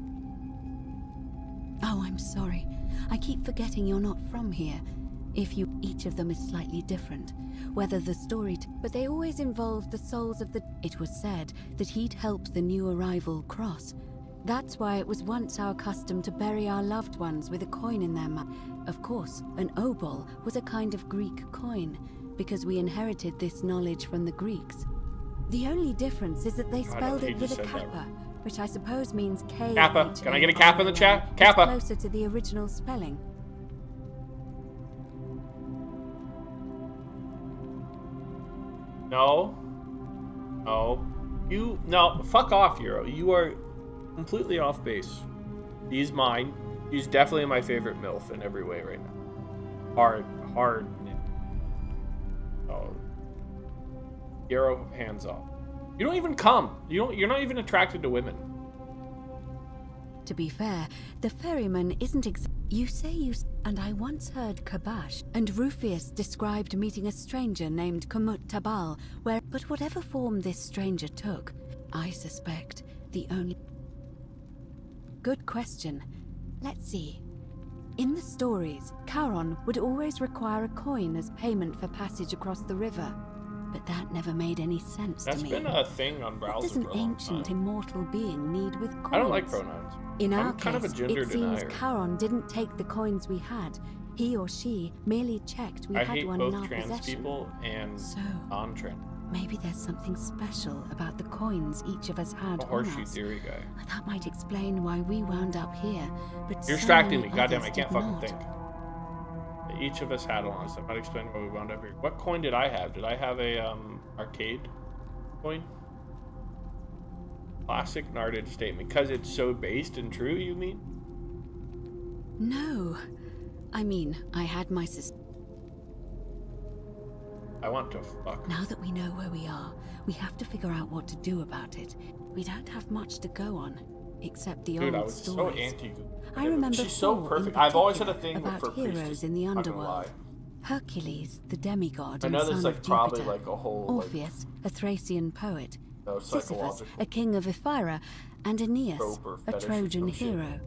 Oh, I'm sorry. I keep forgetting you're not from here. Each of them is slightly different. Whether the story, but they always involved the souls of the. It was said that he'd help the new arrival cross. That's why it was once our custom to bury our loved ones with a coin in their mouth. Of course, an obol was a kind of Greek coin, because we inherited this knowledge from the Greeks. The only difference is that they spelled it with a kappa, which I suppose means K. Kappa. Can I get a kappa in the chat? Kappa. Closer to the original spelling. No. No. Fuck off, Euro. You are completely off base. He's mine. He's definitely my favorite MILF in every way right now. Hard. Oh. Euro, hands off. You don't even come. You're not even attracted to women. To be fair, the ferryman isn't You say and I once heard Kabash and Rufius described meeting a stranger named Kumut Tabal, but whatever form this stranger took, I suspect the only... Good question. Let's see. In the stories, Charon would always require a coin as payment for passage across the river. But that never made any sense to me. That's been a thing on browser. What does an ancient immortal being need with coins? I don't like pronouns. In our I'm kind case, of a gender it seems denier. Charon didn't take the coins we had. He or she merely checked we I had hate one in both our trans possession. people and non-trans. Maybe there's something special about the coins each of us had A on horseshoe us. theory guy. That might explain why we wound up here, but You're so distracting me. many Goddamn, I others can't did fucking not. think. Each of us had one. So that might explain why we wound up here. What coin did I have? Did I have a arcade coin? Classic Narded statement. Because it's so based and true, you mean? No. I mean, I had my I want to fuck. Now that we know where we are, we have to figure out what to do about it. We don't have much to go on, except the Dude, I old was stories. so anti. I remember She's so 4 perfect. in I've always had a particular thing about for heroes priestesses. in the Not gonna underworld. lie. Hercules, the demigod I and know son there's of like probably Jupiter. like a whole like, Orpheus, a Thracian poet. no, Sisyphus, psychological a king of Ephyra, and Aeneas, trope or a fetish or Trojan some shit. hero.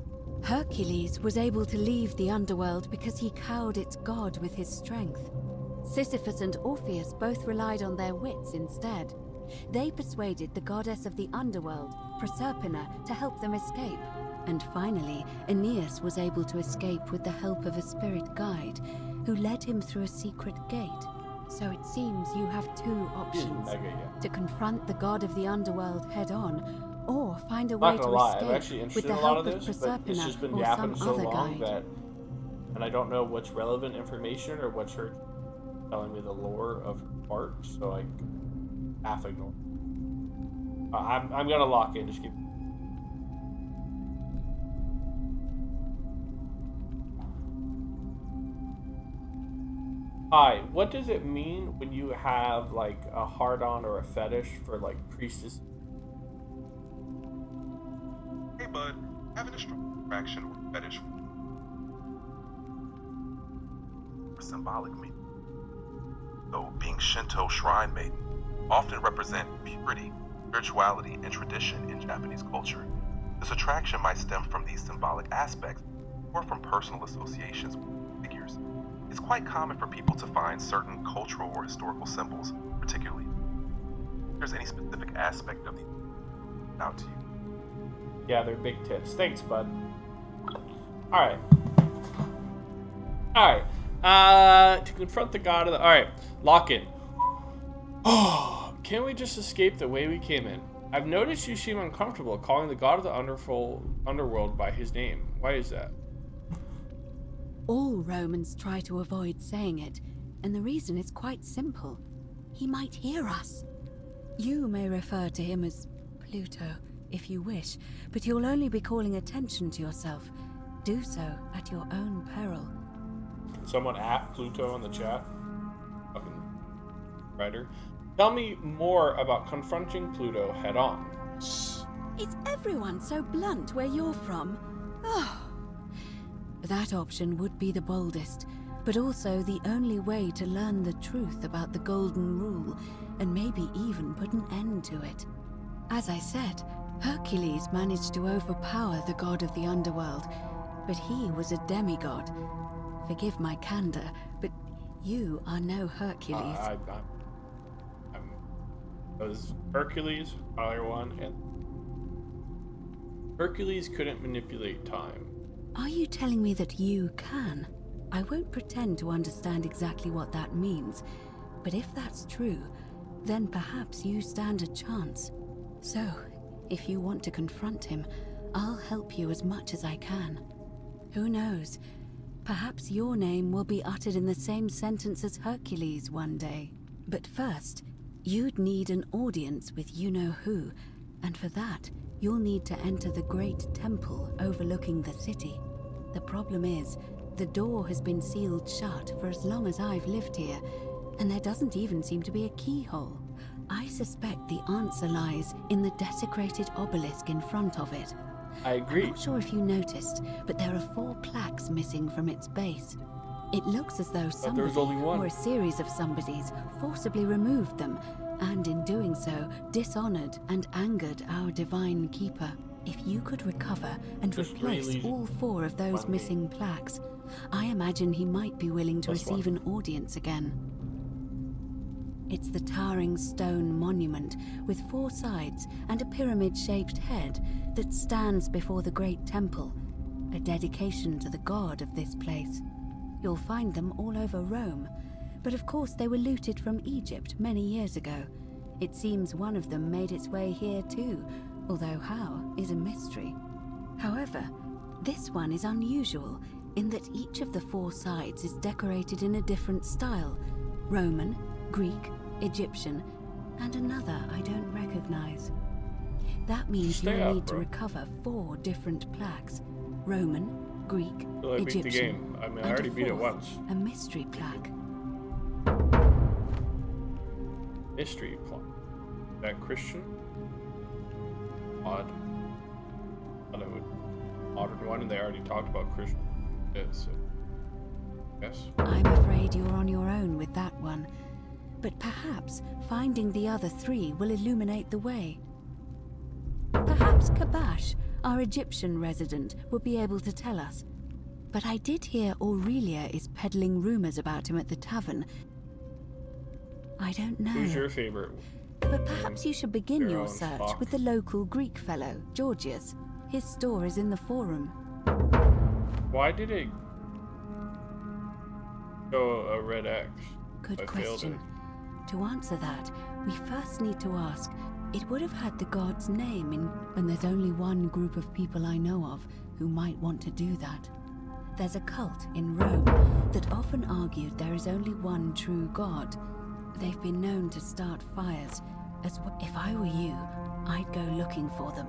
Hercules was able to leave the underworld because he cowed its god with his strength. Sisyphus and Orpheus both relied on their wits instead. They persuaded the goddess of the underworld, Proserpina, to help them escape. And finally, Aeneas was able to escape with the help of a spirit guide, who led him through a secret gate. So it seems you have 2 options: mega yet. to confront the god of the underworld head-on, or find a I'm way not to gonna lie, I'm escape actually with interested the in a lot help of of this, but it's just been Proserpina or yapping some so other long guide. that, and I don't know what's relevant information or what's her telling me the lore of art, so I half ignore. I'm gonna lock in. Just keep. Hi, what does it mean when you have like a hard-on or a fetish for like priestess? Hey bud, having a strong attraction or fetish for symbolic meaning. though being Shinto shrine maiden, often represent purity, spirituality, and tradition in Japanese culture. This attraction might stem from these symbolic aspects or from personal associations with figures. It's quite common for people to find certain cultural or historical symbols, particularly. If there's any specific aspect of the out to you. Yeah, they're big tits. Thanks, bud. Alright. Alright. To confront the god of the... Alright. Lock in. Oh, can't we just escape the way we came in? I've noticed you seem uncomfortable calling the god of the underworld by his name. Why is that? All Romans try to avoid saying it, and the reason is quite simple. He might hear us. You may refer to him as Pluto, if you wish, but you'll only be calling attention to yourself. Do so at your own peril. Someone at Pluto in the chat. Fucking writer. Tell me more about confronting Pluto head on. Shh! Is everyone so blunt where you're from? Oh. That option would be the boldest, but also the only way to learn the truth about the Golden Rule, and maybe even put an end to it. As I said, Hercules managed to overpower the god of the underworld, but he was a demigod. Forgive my candor, but you are no Hercules. Was Hercules other one, and Hercules couldn't manipulate time. Are you telling me that you can? I won't pretend to understand exactly what that means, but if that's true, then perhaps you stand a chance. So, if you want to confront him, I'll help you as much as I can. Who knows? Perhaps your name will be uttered in the same sentence as Hercules one day. But first, you'd need an audience with you-know-who, and for that, you'll need to enter the great temple overlooking the city. The problem is, the door has been sealed shut for as long as I've lived here, and there doesn't even seem to be a keyhole. I suspect the answer lies in the desecrated obelisk in front of it. I agree. I'm not sure if you noticed, but there are 4 plaques missing from its base. It looks as though somebody, or a series of somebodies, forcibly removed them, and in doing so, dishonored and angered our divine keeper. If you could recover and replace all 4 of those missing plaques, I imagine he might be willing to receive an audience again. It's the towering stone monument with 4 sides and a pyramid-shaped head that stands before the great temple, a dedication to the god of this place. You'll find them all over Rome, but of course they were looted from Egypt many years ago. It seems one of them made its way here too, although how is a mystery. However, this one is unusual in that each of the 4 sides is decorated in a different style: Roman, Greek, Egyptian, and another I don't recognize. That means you'll need to recover 4 different plaques: Roman, Greek, Egyptian, beat the game. I mean, I already beat it once. A mystery plaque. Mystery plaque. Is that Christian? Odd. I would modern one, and they already talked about Christian. So yes. I'm afraid you're on your own with that one, but perhaps finding the other 3 will illuminate the way. Perhaps Kabash, our Egyptian resident, will be able to tell us. But I did hear Aurelia is peddling rumors about him at the tavern. I don't know. Who's your favorite? But perhaps you should begin your search with the local Greek fellow, Georgius. His store is in the forum. Why did it show a red X? Good question. To answer that, we first need to ask, it would have had the god's name in, and there's only one group of people I know of who might want to do that. There's a cult in Rome that often argued there is only one true god. They've been known to start fires. If I were you, I'd go looking for them.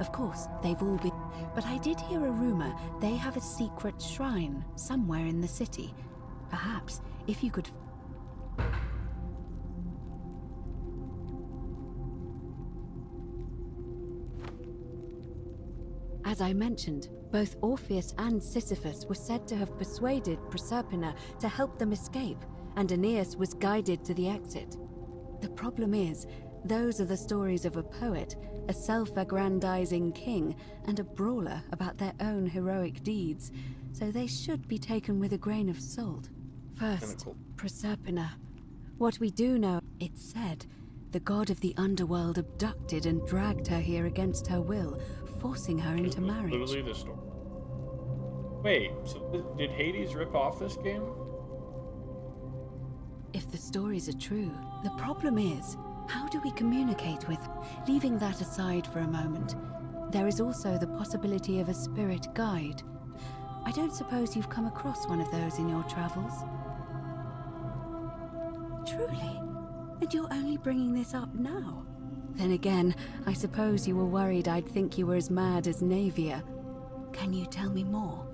Of course, they've all been... But I did hear a rumor they have a secret shrine somewhere in the city. Perhaps, if you could... As I mentioned, both Orpheus and Sisyphus were said to have persuaded Proserpina to help them escape, and Aeneas was guided to the exit. The problem is, those are the stories of a poet, a self-aggrandizing king, and a brawler about their own heroic deeds, so they should be taken with a grain of salt. First, Proserpina. What we do know, it's said, the god of the underworld abducted and dragged her here against her will, forcing her into marriage. Literally the story. Wait, so did Hades rip off this game? If the stories are true, the problem is, how do we communicate with? Leaving that aside for a moment, there is also the possibility of a spirit guide. I don't suppose you've come across one of those in your travels? Truly? And you're only bringing this up now? Then again, I suppose you were worried I'd think you were as mad as Navia. Can you tell me more?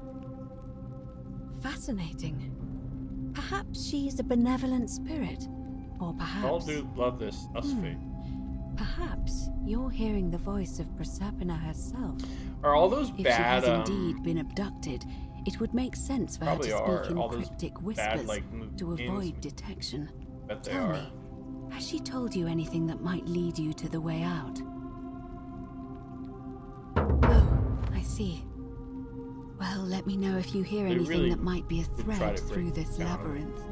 Fascinating. Perhaps she's a benevolent spirit. Or perhaps... All do love this fate. Perhaps you're hearing the voice of Proserpina herself. Are all those bad... If she has indeed been abducted, it would make sense for her to speak in cryptic whispers to avoid detection. Tell me, has she told you anything that might lead you to the way out? Oh, I see. Well, let me know if you hear anything that might be a thread through this labyrinth.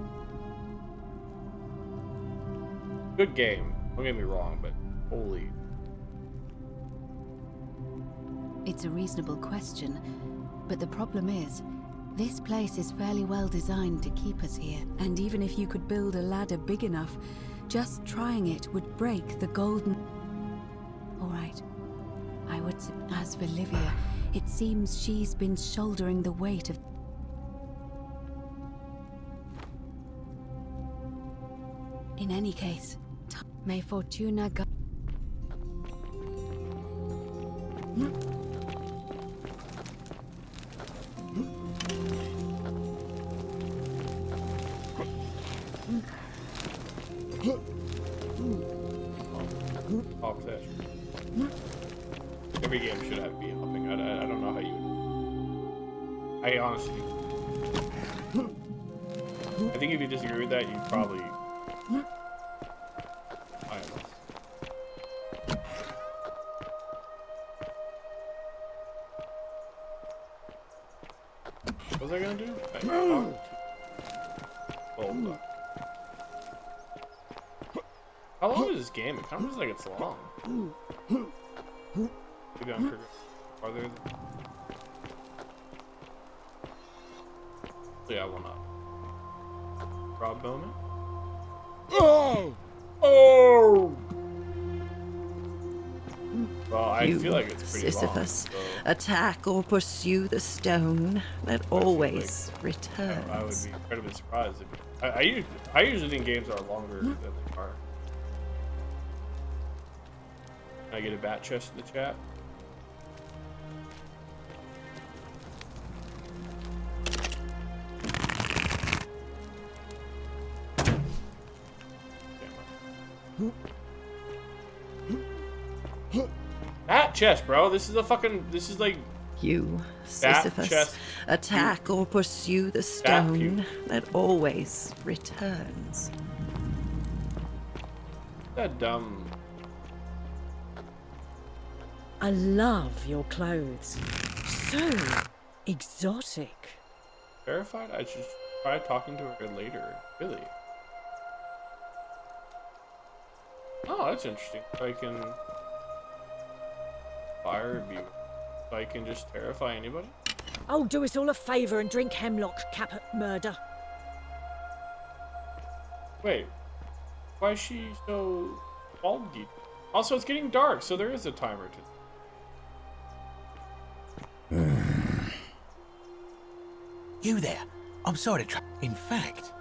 Good game. Don't get me wrong, but holy... It's a reasonable question, but the problem is, this place is fairly well designed to keep us here, and even if you could build a ladder big enough, just trying it would break the golden... Alright. I would say, as for Livia, it seems she's been shouldering the weight of... In any case, may Fortuna go... Every game should have be hopping. I don't know how you... I honestly... I think if you disagree with that, you probably... I don't know. What was I gonna do? Hold up. How long is this game? It kind of feels like it's long. Maybe I'm farther. Yeah, I will not. Rob Bowman? Oh! Oh! Well, I feel like it's pretty Sisyphus, long. So attack or pursue the stone that always returns. I would be incredibly surprised if I usually think games are longer than they are. Can I get a bat chest in the chat? Bat chest, bro. This is like you, Sisyphus, attack or pursue the stone that always returns. That dumb. I love your clothes. So exotic. Verified? I should try talking to her later. Really? Oh, that's interesting. I can fire a view. So I can just terrify anybody? Oh, do us all a favour and drink hemlock, Caput Murder. Wait. Why is she so foggy? Also, it's getting dark, so there is a timer to... You there. I'm sorry to try. In fact,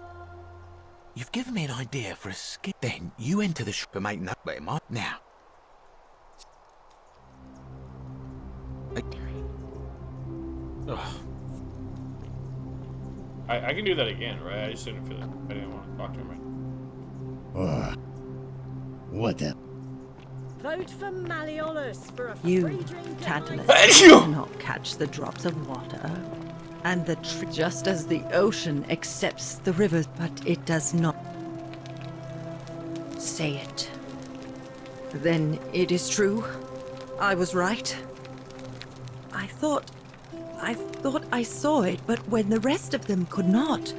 you've given me an idea for a skit. Then you enter the shop and make no better mind. Now. I can do that again, right? I just didn't feel like I didn't want to talk to him right. What the? Vote for Malleolus for a You, free drink. Tantalus, cannot catch the drops of water. And the tree, just as the ocean accepts the rivers, but it does not. Say it. Then it is true. I was right. I thought I saw it, but when the rest of them could not,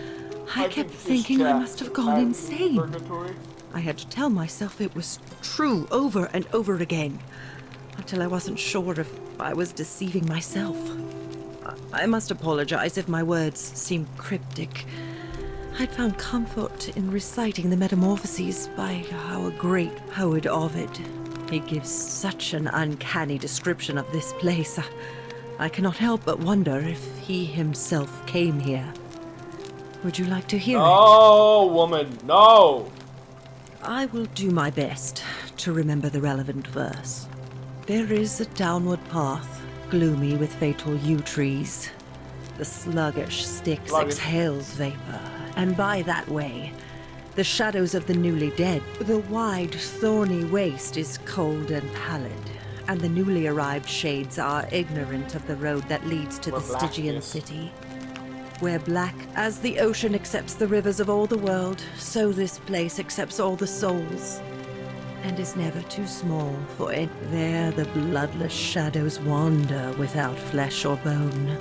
I kept thinking I must have gone insane. Purgatory? I had to tell myself it was true over and over again, until I wasn't sure if I was deceiving myself. I must apologize if my words seem cryptic. I'd found comfort in reciting the Metamorphoses by our great poet Ovid. He gives such an uncanny description of this place. I cannot help but wonder if he himself came here. Would you like to hear it? No, woman, no! I will do my best to remember the relevant verse. There is a downward path, gloomy with fatal yew trees. The sluggish Styx exhales vapor, and by that way, the shadows of the newly dead. The wide, thorny waste is cold and pallid, and the newly arrived shades are ignorant of the road that leads to the Stygian city. Where black as the ocean accepts the rivers of all the world, so this place accepts all the souls, and is never too small for it. There the bloodless shadows wander without flesh or bone.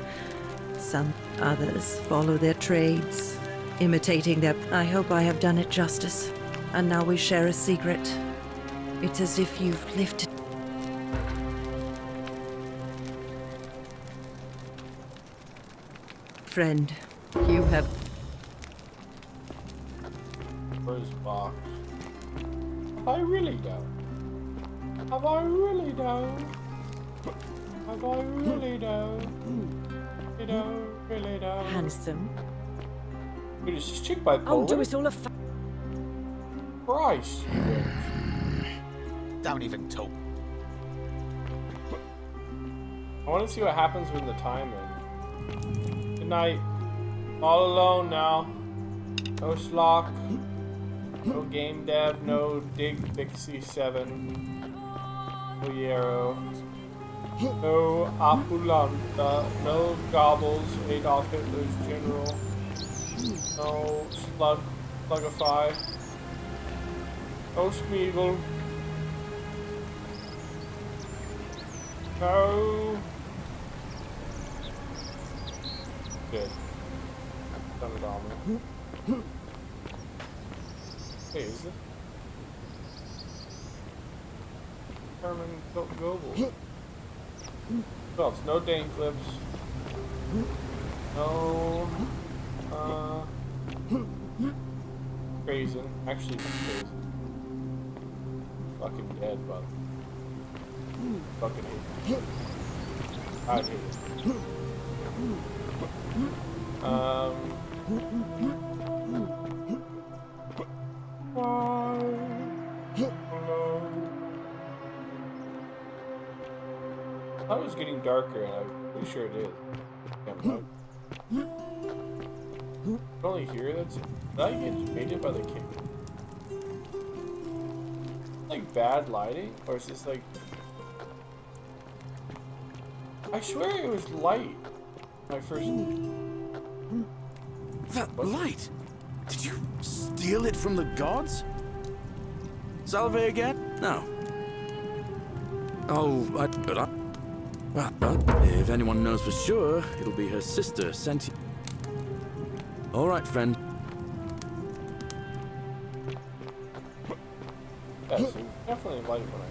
Some others follow their trades, imitating their... I hope I have done it justice, and now we share a secret. It's as if you've lifted... Friend, you have... Where's box? Have I really done? Have I really done? Have I really done? You know, really done? Handsome. Wait, is this chick bipolar? Oh, do us all a Christ. Don't even talk. I want to see what happens when the time ends. Good night. All alone now. No Slock. No game dev. No Dig Pixie 7. No Yarrow. No Apulanta. No Gobbles. Adolf Hitler's general. No Slugify. No Smeagol. No. Good. Done it all, man. Hey, is it? Herman Goebbels. What else? No Dane clips. No. Crazy. Actually, crazy. Fucking dead, but. Fucking hate it. I hate it. I thought it was getting darker, and I'm pretty sure it is. Damn, I can only hear that. Did I get baited by the kid? Like bad lighting, or is this like? I swear it was light. My first. That light? Did you steal it from the gods? Salve again? No. Oh, but if anyone knows for sure, it'll be her sister, Senti. All right, friend. Yeah, so definitely light when I.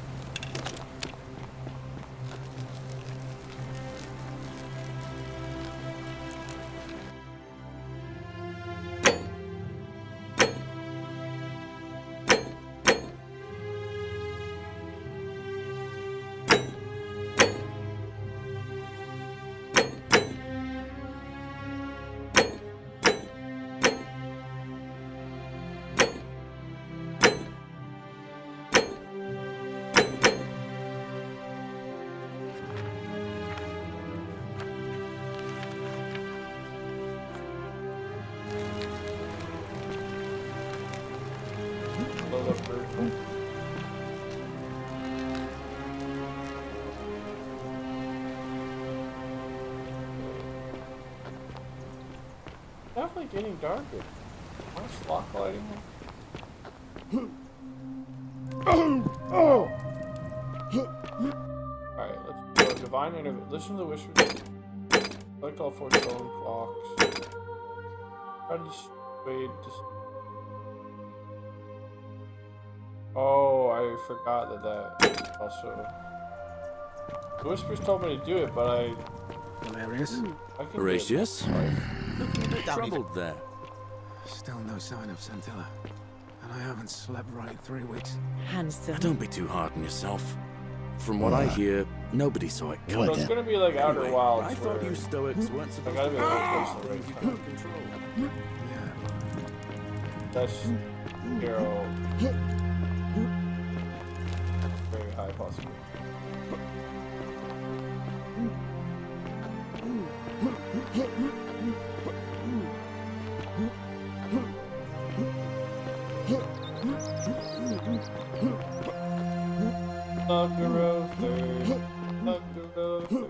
definitely getting darker. Am I slot lighting? Oh! Alright, let's go. Divine interview. Listen to the whispers. Select all 4 stone clocks. Try to dissuade. Oh, I forgot that also. The whispers told me to do it, but I. Hilarious. Horatius? Looking a bit troubled there. Still no sign of Santilla. And I haven't slept right in 3 weeks. Handsome. Don't be too hard on yourself. From what I hear, nobody saw it coming. So it's gonna be like Outer Anyway, Wilds. I thought you Stoics weren't supposed to be control. That's zero. Very high possibility. Love the roaster. Love the roaster.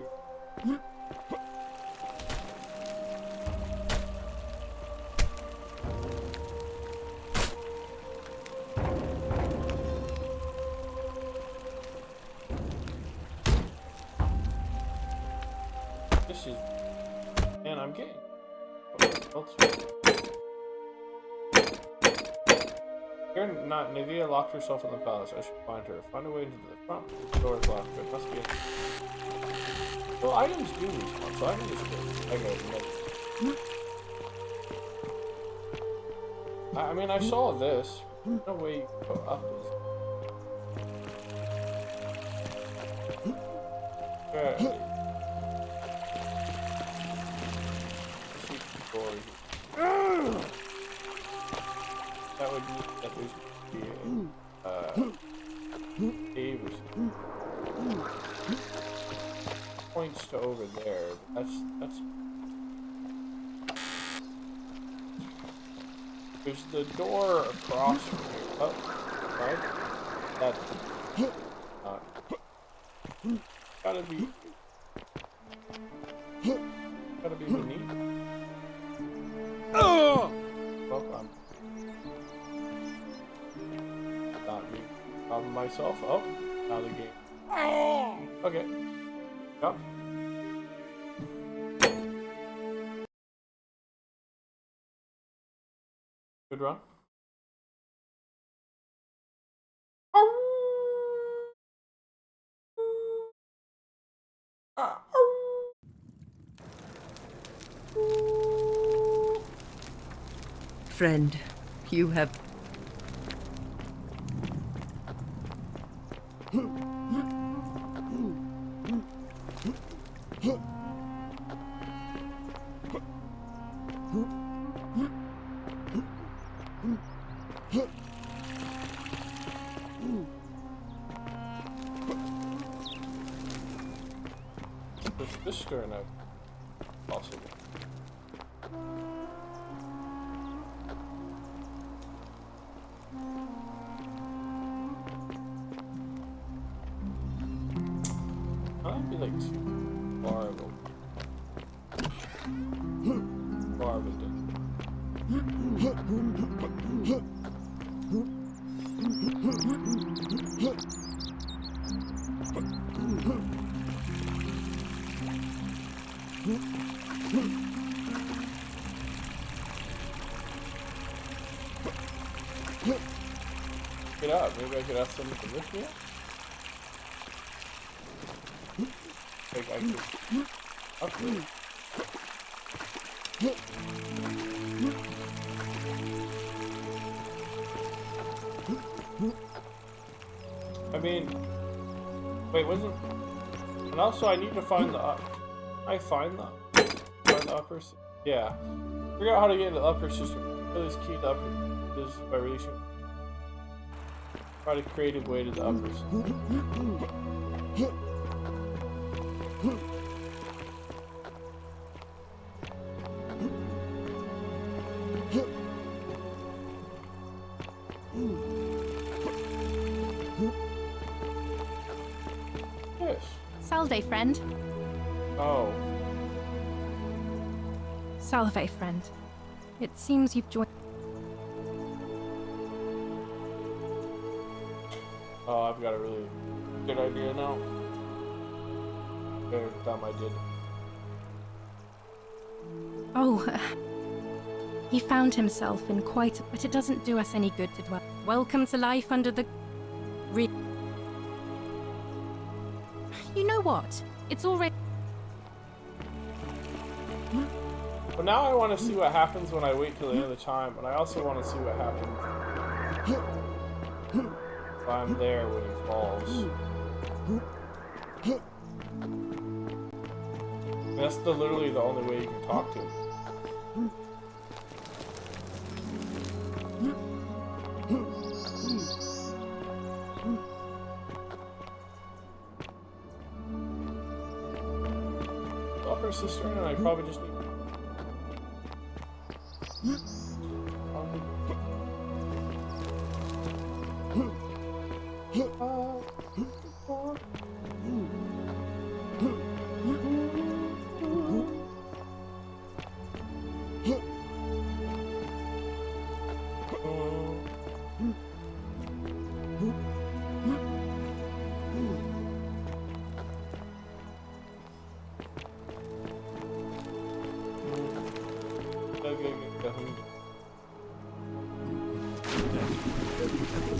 This is, man, I'm getting. You're not. Nivea locked herself in the palace. I should find her. Find a way into the front. The door is locked. It must be. Well, items do respawn, so I can just go. I mean, I saw this. No way you can go up this. That would be at least be points to over there. That's there's the door across from here. Oh, right? That's gotta be beneath. Oh! Well, I'm not me. I'm myself. Oh, now the game. Oh! Okay. Yep. Good run. Friend, you have... This turn out possible. I'd be like too far of Get up. Maybe I could ask someone to lift me up. Like I could upgrade. I mean, wait, wasn't? And also, I need to find the up. Find the upper. Yeah, figure out how to get into the upper system. This key to upper is by releasing. Find a creative way to the upper system. Yes. Salve, friend. Oh. Salve, friend. It seems you've joined. Oh, I've got a really good idea now. Very dumb I did. Oh, he found himself in quite. But it doesn't do us any good to dwell. Welcome to life under the. You know what? It's already. But now I want to see what happens when I wait till the end of the time, and I also want to see what happens if I'm there when he falls. That's literally the only way you can talk to him. Well, her sister and I probably just need.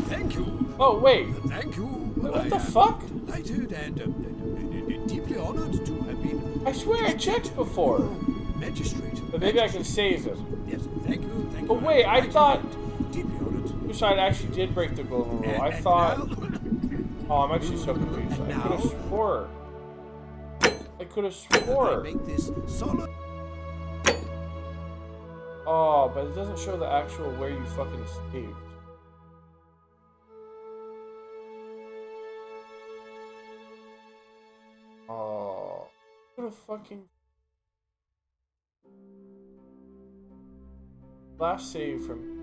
Thank you. Oh, wait. Thank you. What the fuck? Delighted and deeply honored to have been. I swear I checked before. Magistrate. But maybe I can save it. Yes, thank you. Thank But you. wait, I thought. Deeply honored. Suicide actually did break the golden rule. I thought. Oh, I'm actually so confused. I could have swore. I could have swore. Make this solid. Oh, but it doesn't show the actual where you fucking saved. Oh, what a fucking last save from.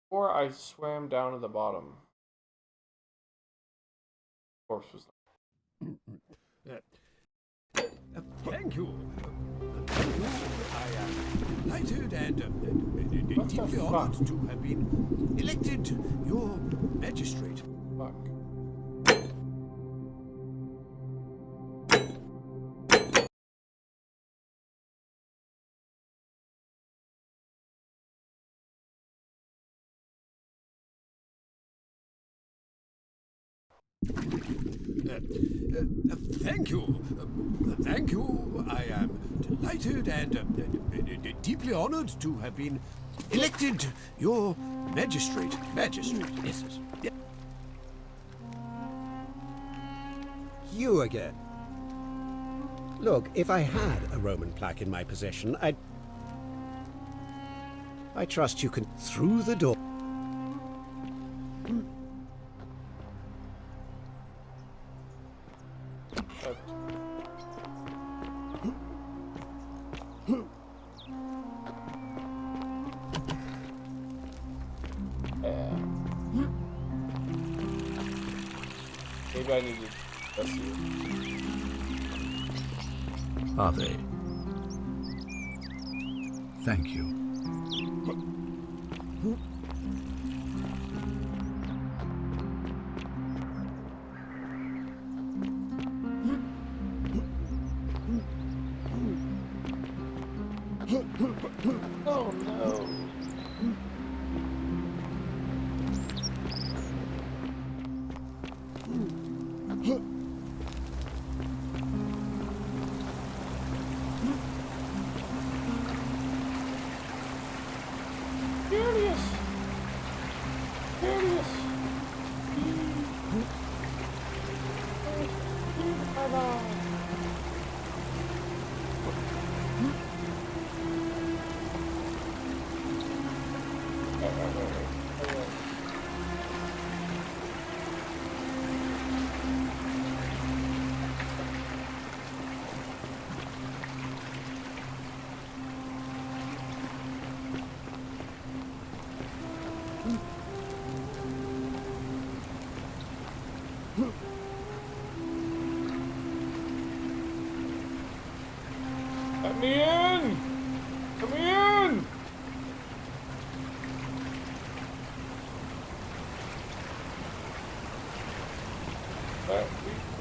Before I swam down to the bottom. Corpse was. Thank you. Thank you. I am delighted and deeply honored to have been elected your magistrate. Fuck. Thank you. Thank you. I am delighted and deeply honored to have been elected your magistrate. Magistrate, yes. Yes. You again. Look, if I had a Roman plaque in my possession, I trust you can through the door. Maybe I need to trust you. Are they? Thank you. Oh no. Furious. Furious.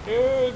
In!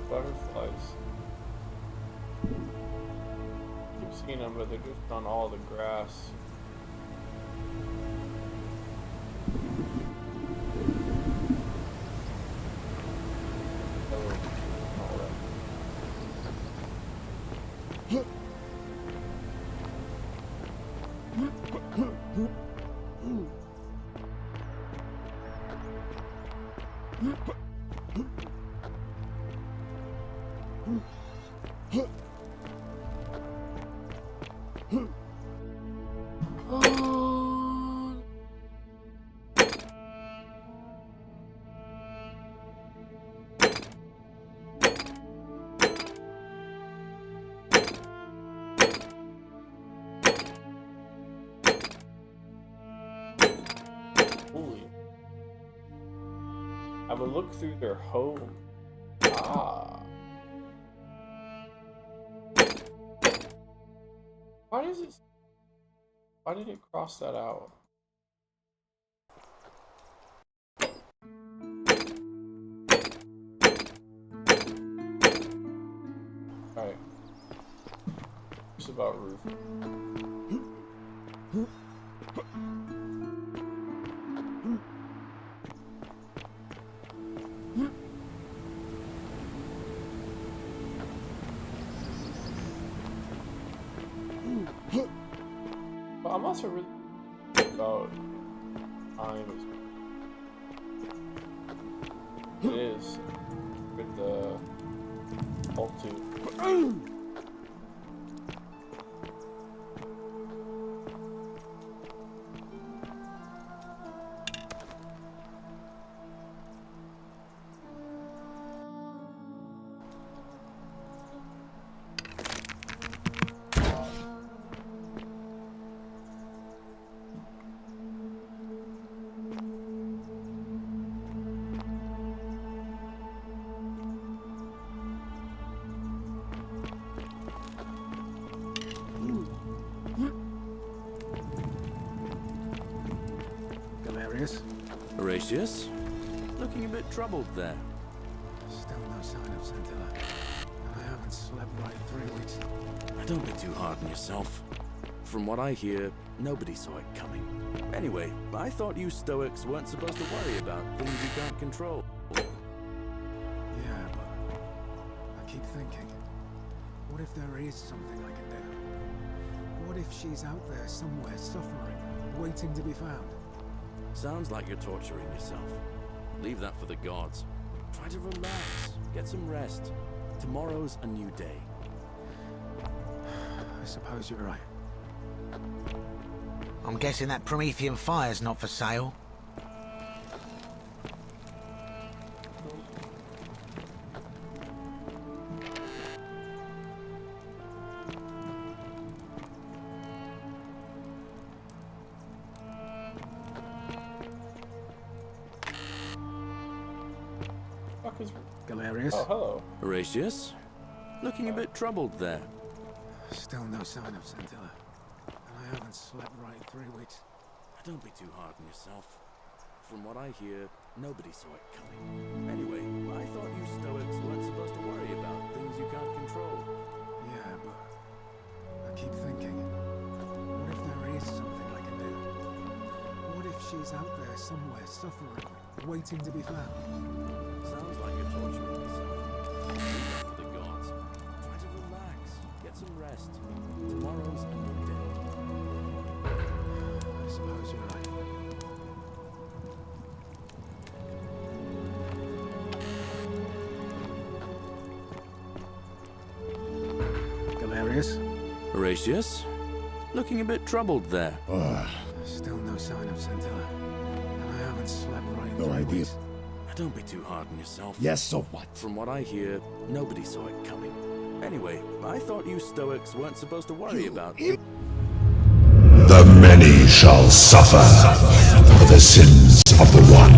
Butterflies. Keep seeing them, but they're just on all the grass. I will look through their home. Ah. Why does it? Why did it cross that out? Alright. It's about roof. But I'm also really about time as it is with the altitude. Horatius? Looking a bit troubled there. Still no sign of Scintilla. I haven't slept right in 3 weeks. Don't be too hard on yourself. From what I hear, nobody saw it coming. Anyway, I thought you Stoics weren't supposed to worry about things you can't control. Yeah, but I keep thinking, what if there is something I can do? What if she's out there somewhere suffering, waiting to be found? Sounds like you're torturing yourself. Leave that for the gods. Try to relax, get some rest. Tomorrow's a new day. I suppose you're right. I'm guessing that Promethean fire's not for sale. Galerius? Oh, hello. Horatius? Looking a bit troubled there. Still no sign of Scintilla. And I haven't slept right in 3 weeks. Don't be too hard on yourself. From what I hear, nobody saw it coming. Anyway, I thought you Stoics weren't supposed to worry about things you can't control. Yeah, but I keep thinking, what if there is something I can do? What if she's out there somewhere suffering, waiting to be found? Sounds like you're torturing yourself. Leave that for the gods. Try to relax. Get some rest. Tomorrow's a new day. I suppose you're right. Galerius? Horatius? Looking a bit troubled there. Still no sign of Scintilla. And I haven't slept right in No 3 idea. weeks. Don't be too hard on yourself. Yes, so what? From what I hear, nobody saw it coming. Anyway, I thought you Stoics weren't supposed to worry about it. The many shall suffer for the sins of the one.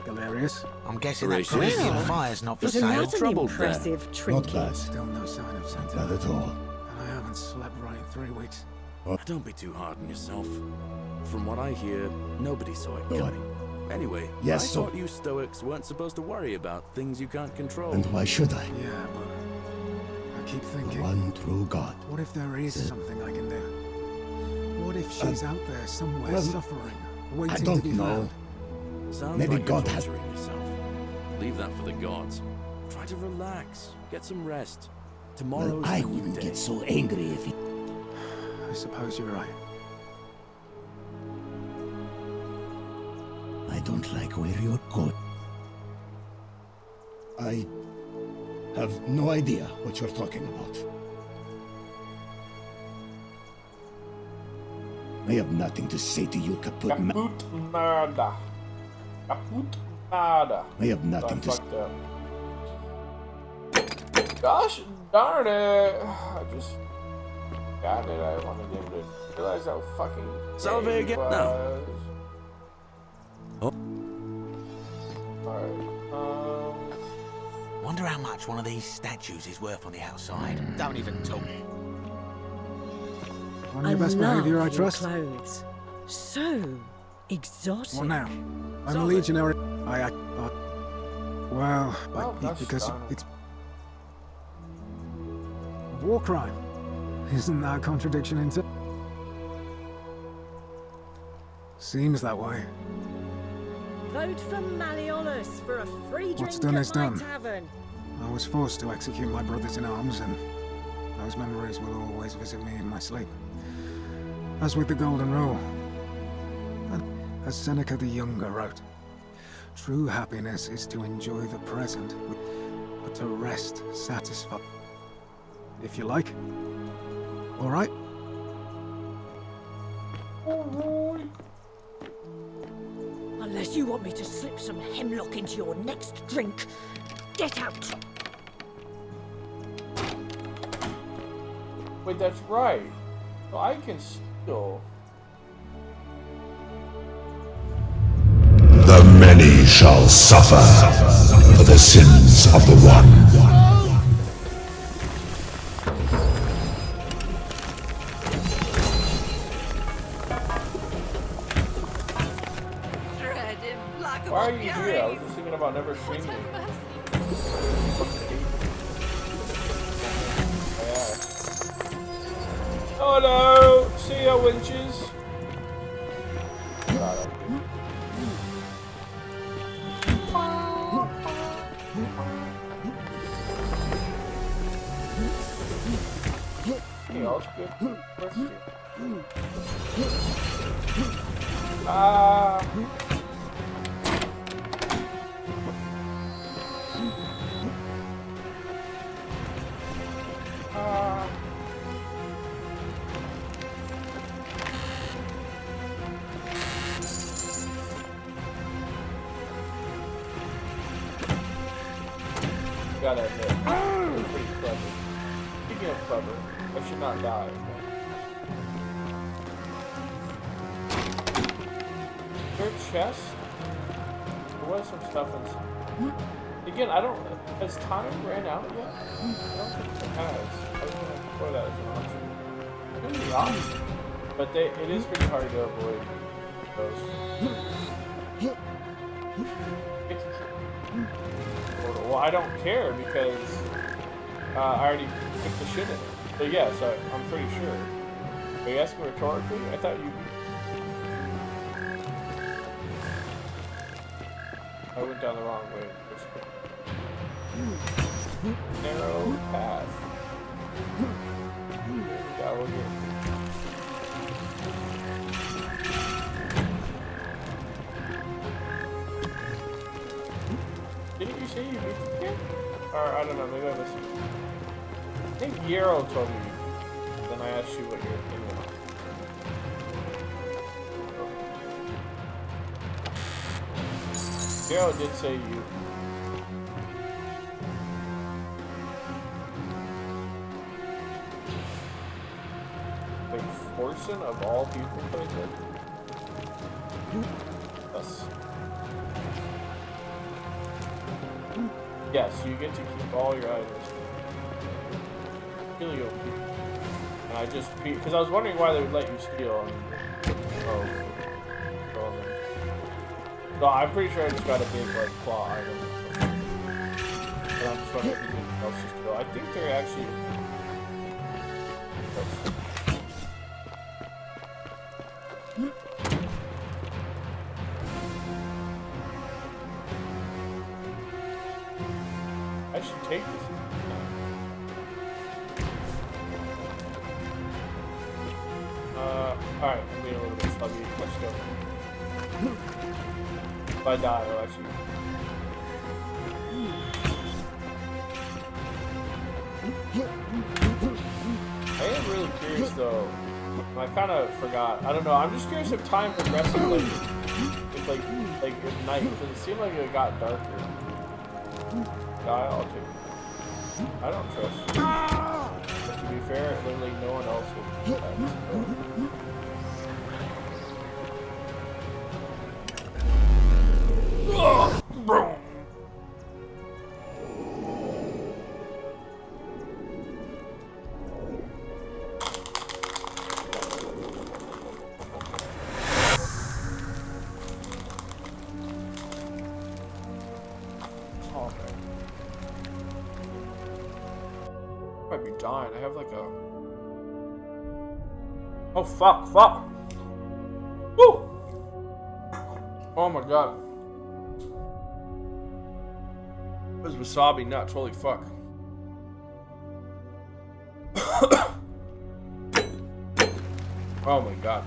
Galerius? I'm guessing that Corinthian fire's not for Isn't sale. that an impressive trinket? Not bad. Still no sign of Scintilla. Not at all. And I haven't slept right in 3 weeks. Don't be too hard on yourself. From what I hear, nobody saw it No. coming. Anyway, Yes, I so- thought you Stoics weren't supposed to worry about things you can't control. And why should I? Yeah, but I keep thinking, One true God. what if there is something I can do? What if she's out there somewhere well, suffering, waiting I don't to be know. found? Sounds Maybe like God you're has- torturing yourself. Leave that for the gods. Try to relax. Get some rest. Tomorrow's Well, I a new wouldn't day. get so angry if he... I suppose you're right. I don't like where you're going. I have no idea what you're talking about. I have nothing to say to you, Kaput. Kaput nada. Kaput nada. I have nothing to say. Gosh darn it. I just got it. I wanted him to realize how fucking Salve gay he again was. now. Oh. Alright, Wonder how much one of these statues is worth on the outside. Don't even talk. One of your best behavior, I trust. Clothes. So exotic. Well, now, I'm a legionary. I act. Well, gosh because darn it. it's a war crime. Isn't that a contradiction in terms? Seems that way. Vote for Malleolus for a free drink What's done at is my done. tavern. I was forced to execute my brothers in arms, and those memories will always visit me in my sleep. As with the Golden Rule. And as Seneca the Younger wrote, true happiness is to enjoy the present, but to rest satisfied. If you like. All right? Unless you want me to slip some hemlock into your next drink, get out. wait, that's right. So I can still. The many shall suffer for the sins of the one. Why are you here? I was just thinking about never seeing you. Oh no! See ya, winches. Hey, all's good. Gotta admit, pretty clever. Speaking of clever, I should not die. Your chest? There was some stuff inside. Again, I don't. Has time ran out yet? I don't think it has. I was gonna throw that as an option. It could be option, but it is pretty hard to avoid those. Well, I don't care because I already took the shit in it. So yeah, so I'm pretty sure. Are you asking rhetorically? I thought you. I went down the wrong way. Narrow path. Yeah, we'll get. Didn't you say you beat the kid? Or I don't know, maybe I missed it. I think Yarrow told me. Then I asked you what your opinion was. Yarrow did say you. Wait, Forsen of all people played it? Yes. Yes, you get to keep all your items. Really OP. And I just because I was wondering why they would let you steal. So I'm pretty sure I just got a big like claw item. But I'm just wondering if anything else to steal. I think they're actually. I should take this. Alright, I'm being a little bit sluggy. Let's go. If I die, I'll actually. I am really curious though. I kind of forgot. I don't know. I'm just curious if time progresses like at night, because it seemed like it got darker. I'll take it. I don't trust you. But to be fair, literally no one else will do that. Bro. Might be dying. I have like a. Oh fuck! Woo! Oh my god. This wasabi nuts, holy fuck. Oh my god.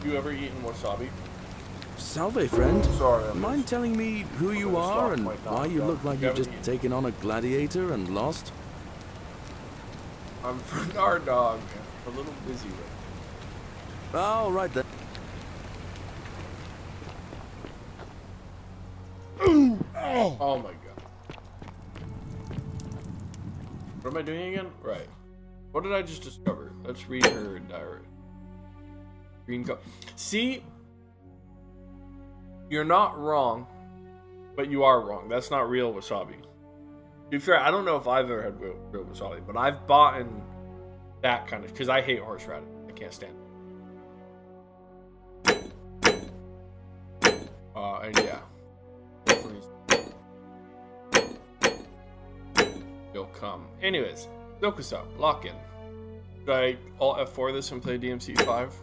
You ever eaten wasabi? Salve, friend. Sorry, mind telling me who you are and why you look like you've just taken on a gladiator and lost? I'm from our dog. A little busy with it. Oh, right then. Oh my god. What am I doing again? Right. What did I just discover? Let's read her diary. Green cup. See? You're not wrong, but you are wrong. That's not real wasabi. To be fair, I don't know if I've ever had real wasabi, but I've bought in that kind of, because I hate horseradish. I can't stand it. And yeah. You'll come. Anyways, look us up. Lock in. Should I alt F4 this and play DMC 5?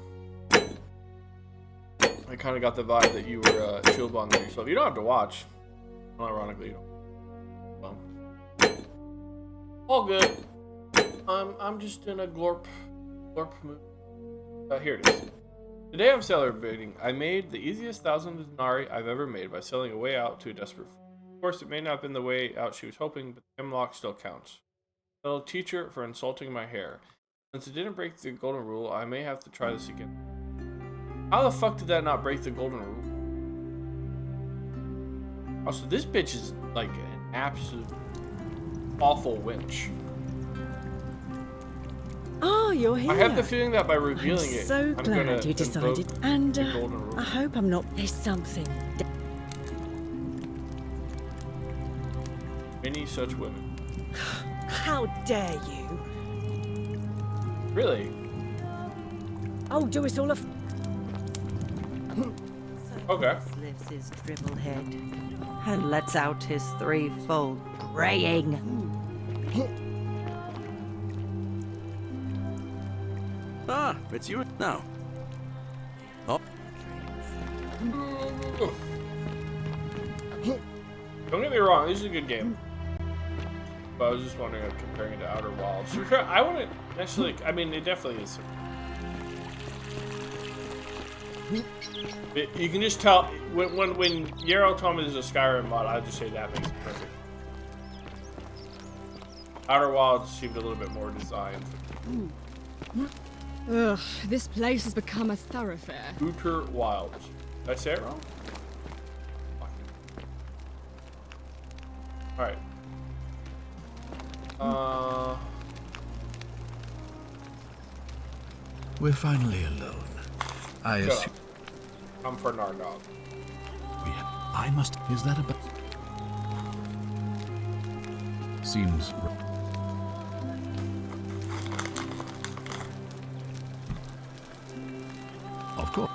I kind of got the vibe that you were chill bonding yourself. You don't have to watch. Well, ironically, you don't. Well, all good. I'm just in a glorp mood. Here it is. Today I'm celebrating. I made the easiest 1,000 denarii I've ever made by selling a way out to a desperate fool. Of course, it may not have been the way out she was hoping, but the hemlock still counts. I'll teach her for insulting my hair. Since it didn't break the golden rule, I may have to try this again. How the fuck did that not break the golden rule? Also, this bitch is like an absolute awful winch. Oh, you're here. I have the feeling that by revealing I'm so glad you decided. And I hope I'm not. There's something. Many such women. How dare you? Really? Oh, do us all a. Okay. Lifts his dribbled head and lets out his threefold braying. Ah, it's you now. Oh. Don't get me wrong, this is a good game. But I was just wondering, comparing it to Outer Wilds. I wouldn't necessarily. I mean, it definitely is. You can just tell when Yarrow told me there's a Skyrim mod, I'd just say that makes it perfect. Outer Wilds seemed a little bit more designed. Ugh, this place has become a thoroughfare. Outer Wilds. Did I say it wrong? Alright. We're finally alone. I assume. I'm for Nardog. I must. Is that about? Seems. Of course.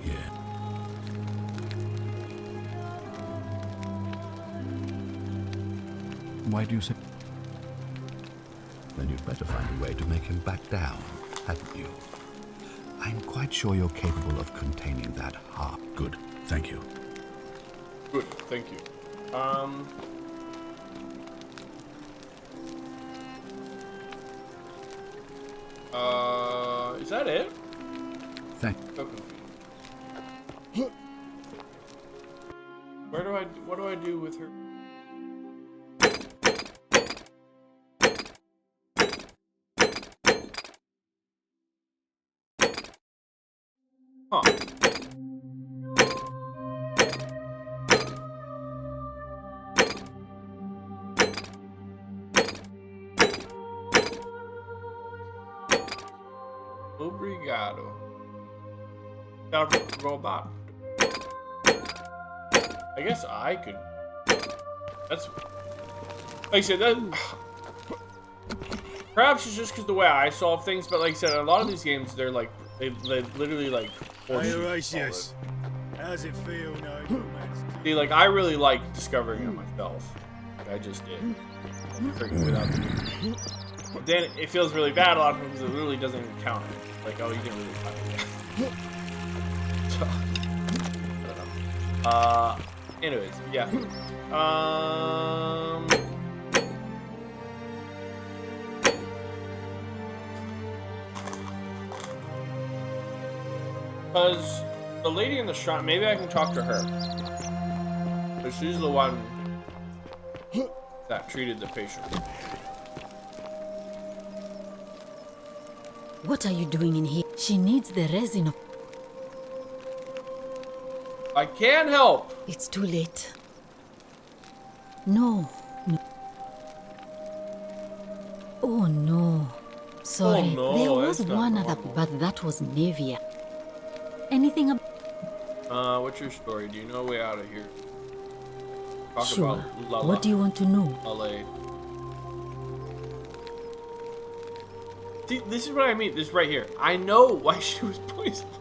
Yeah. Why do you say? Then you'd better find a way to make him back down, hadn't you? I'm quite sure you're capable of containing that heart. Good, thank you. Good, thank you. Is that it? Thank you. What do I do with her? Huh. Obrigado. Robot. I guess I could. That's like I said. That perhaps it's just because the way I solve things, but like I said, a lot of these games, they're like they literally like. Hey, Horatius. How's it feel, no? See, like I really like discovering it myself. Like I just did. Without the but then it feels really bad a lot of times because it literally doesn't even count. Like, oh, you didn't really count it. So, I don't know. Anyways, yeah. Because the lady in the shrine, maybe I can talk to her. Because she's the one that treated the patient. What are you doing in here? She needs the resin of... I can't help. It's too late. No. Oh no. Sorry. Oh, no, there was one other, but that was Navia. Anything about... what's your story? Do you know a way out of here? Talk sure. About Lala. What do you want to know? LA. See, this is what I mean. This right here. I know why she was poisoned.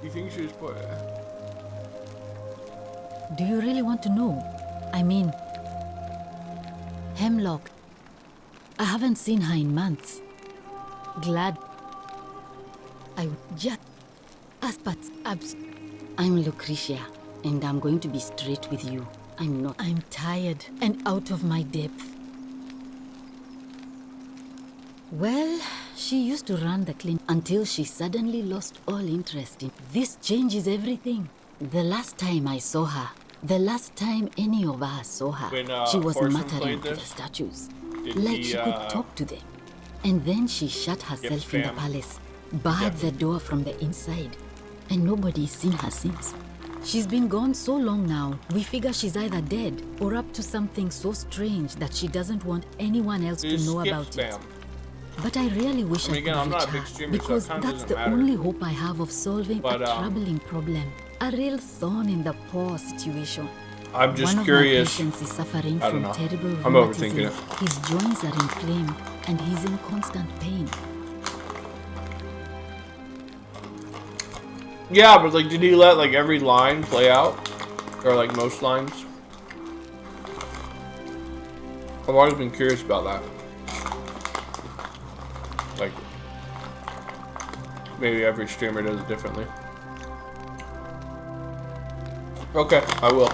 You think she was poisoned? Do you really want to know? I mean, Hemlock. I haven't seen her in months. Glad. I just... I'm Lucretia, and I'm going to be straight with you. I'm not. I'm tired and out of my depth. Well, she used to run the clinic until she suddenly lost all interest in. This changes everything. The last time I saw her, the last time any of us saw her, when, she was Forsen muttering to the statues, like she could talk to them. And then she shut herself in the palace, barred the door from the inside, and nobody's seen her since. She's been gone so long now, we figure she's either dead or up to something so strange that she doesn't want anyone else to know about it. But I really wish I could reach her, because that's the only hope I have of solving a troubling problem. A real thorn in the paw situation. I'm just One curious. Of my patients is suffering I don't from know. terrible I'm overthinking rheumatism. it. His joints are inflamed and he's in constant pain. Yeah, but like, did he let like every line play out, or like most lines? I've always been curious about that. Like, maybe every streamer does it differently. Okay, I will.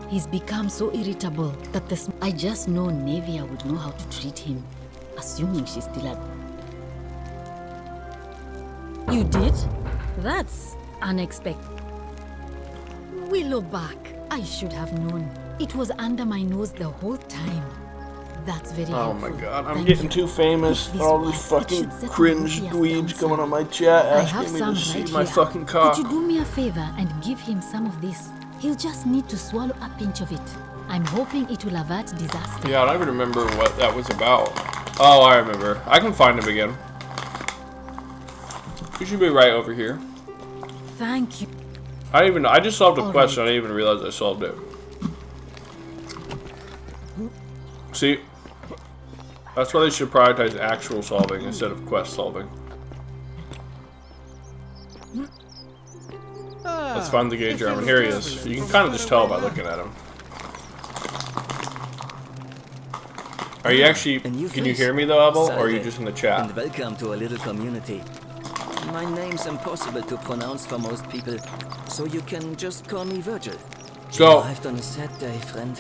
He's become so irritable that I just know Nevia would know how to treat him, assuming she's still at. You did? That's unexpected. Willow back. I should have known. It was under my nose the whole time. That's very helpful. Oh my god, I'm Thank getting you. too famous. All these fucking cringe dweebs coming on my chat asking me to see my fucking cock. Could you do me a favor and give him some of this? He'll just need to swallow a pinch of it. I'm hoping it will avert disaster. Yeah, I don't even remember what that was about. Oh, I remember. I can find him again. He should be right over here. Thank you. I just solved a quest and I didn't even realize I solved it. See? That's why they should prioritize actual solving instead of quest solving. Let's find the gay German. Here he is. You can kind of just tell by looking at him. Are you actually... Can you hear me though, Abel? Or are you just in the chat? And welcome to a little community. My name's impossible to pronounce for most people, so you can just call me Virgil. So... I've done a sad day, friend.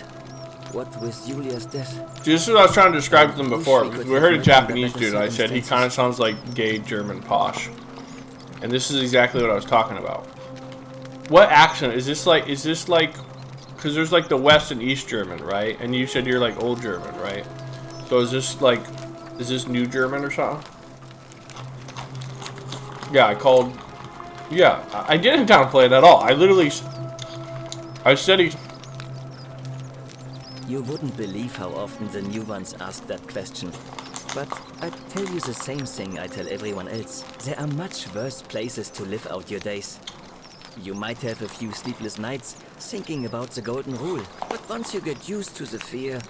What with Julia's death? This is what I was trying to describe to them before. Because we heard a Japanese dude, I said he kind of sounds like gay German posh. And this is exactly what I was talking about. What accent? Is this like, because there's like the West and East German, right? And you said you're like old German, right? So is this like, is this New German or something? Yeah, I didn't downplay it at all. I said he... You wouldn't believe how often the new ones ask that question. But I tell you the same thing I tell everyone else. There are much worse places to live out your days. You might have a few sleepless nights thinking about the golden rule, but once you get used to the fear,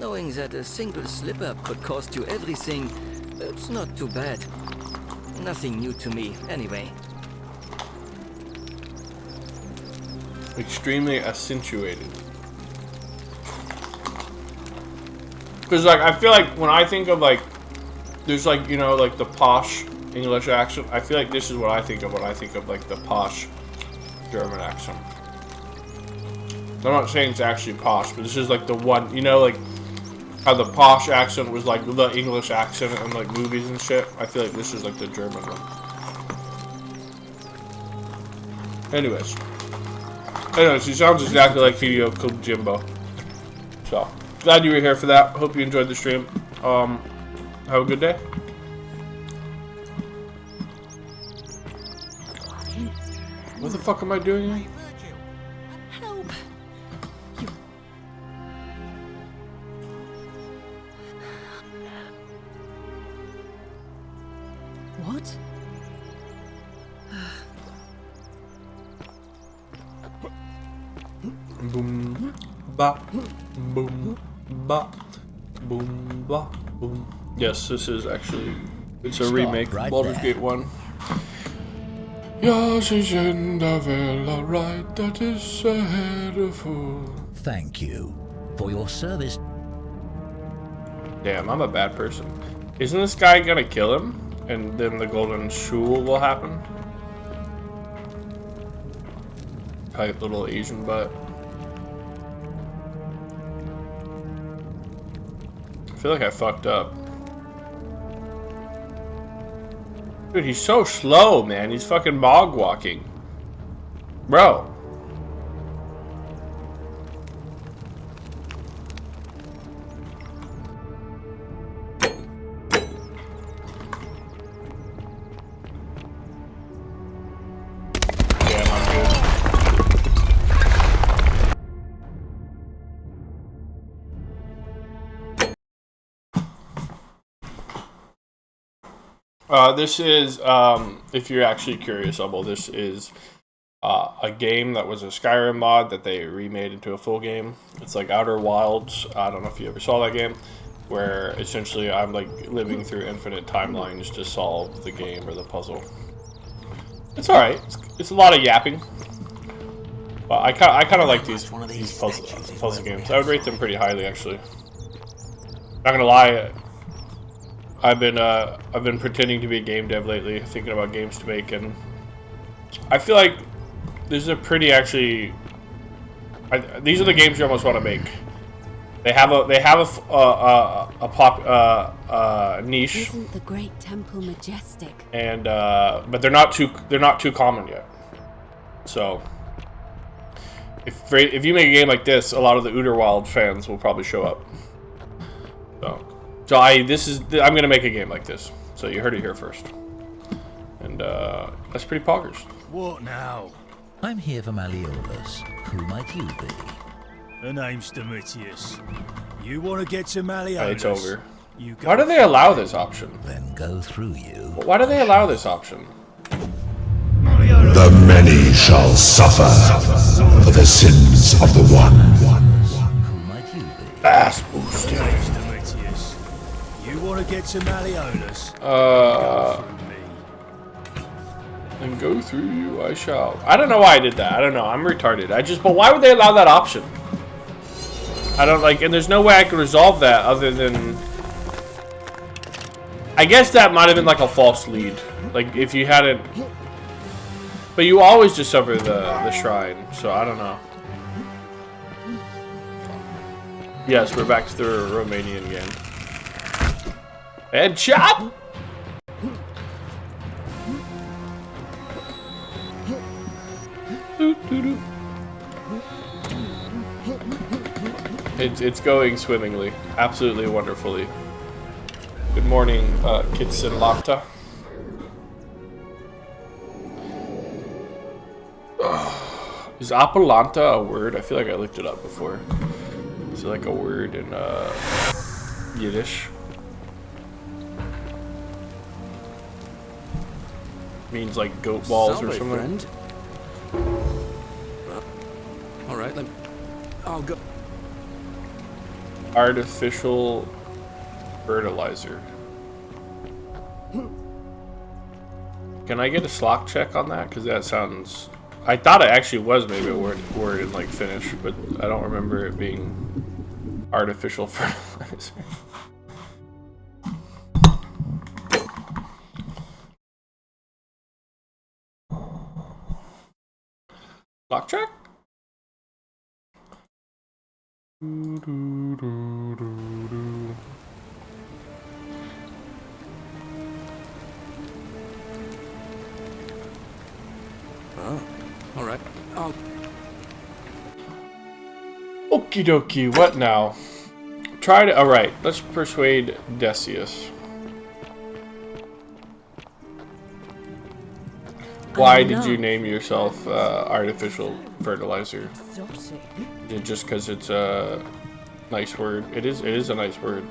knowing that a single slip-up could cost you everything, it's not too bad. Nothing new to me, anyway. Extremely accentuated. Because, like, I feel like when I think of, like, there's, like, you know, like, the posh English accent, I feel like this is what I think of when I think of, like, the posh German accent. I'm not saying it's actually posh, but this is, like, the one, you know, like, how the posh accent was, like, the English accent in, like, movies and shit. I feel like this is, like, the German one. Anyways, he sounds exactly like Hideo Kojimbo. So... glad you were here for that. Hope you enjoyed the stream. Have a good day. What the fuck am I doing? Help! What? Boom, ba, boom, ba, boom, ba, boom. Yes, this is actually, it's a remake of Baldur's Gate 1. Ja, sie sind da väl right, that is a headful. Thank you for your service. Damn, I'm a bad person. Isn't this guy gonna kill him? And then the golden shul will happen? Tight little Asian butt. I feel like I fucked up. Dude, he's so slow, man. He's fucking bog walking. Bro. This is, if you're actually curious, Ubble, this is a game that was a Skyrim mod that they remade into a full game. It's like Outer Wilds. I don't know if you ever saw that game, where essentially I'm like living through infinite timelines to solve the game or the puzzle. It's alright. It's a lot of yapping. But I kind of like these puzzle games. I would rate them pretty highly, actually. Not gonna lie. I've been pretending to be a game dev lately, thinking about games to make, and I feel like this is a pretty these are the games you almost want to make. They have a niche. Isn't the great temple majestic? And but they're not too common yet. So if you make a game like this, a lot of the Outerwild fans will probably show up. So I'm gonna make a game like this. So you heard it here first. And that's pretty poggers. What now? I'm here for Malleolus. Who might you be? The name's Domitius. You want to get to Malleolus? It's over. Why do they allow this option? Then go through you. Why do they allow this option? The many shall suffer for the sins of the one. Who might you be? Fast boosting. Domitius. You want to get to Malleolus? And go through you, I shall. I don't know why I did that. I don't know. I'm retarded. But why would they allow that option? I don't like, and there's no way I can resolve that other than. I guess that might have been like a false lead. Like if you hadn't. But you always discover the shrine, so I don't know. Yes, we're back to the Romanian game. Headshot! It's going swimmingly, absolutely wonderfully. Good morning, Kitsenlata. Is Apalanta a word? I feel like I looked it up before. Is it like a word in Yiddish? Means like goat balls or something. Friend. All right, then I'll go. Artificial fertilizer. Can I get a slock check on that? Because that sounds. I thought it actually was maybe a word in like Finnish, but I don't remember it being artificial fertilizer. Lock check? Oh, all right. I'll. Okie dokie, what now? Try to. Alright, let's persuade Decius. Why did you name yourself artificial fertilizer? Just because it's a nice word. It is a nice word.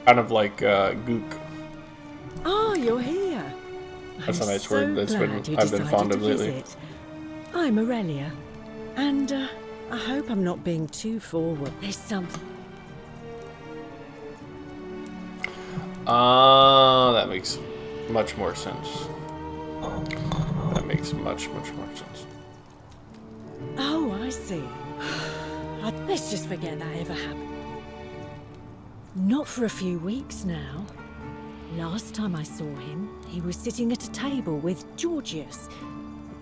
Kind of like gook. Oh, you're here. That's a nice word I've been fond of lately. I'm Aurelia, and I hope I'm not being too forward. There's something. That makes much more sense. That makes much more sense. Oh, I see. Let's just forget that ever happened. Not for a few weeks now. Last time I saw him, he was sitting at a table with Georgius.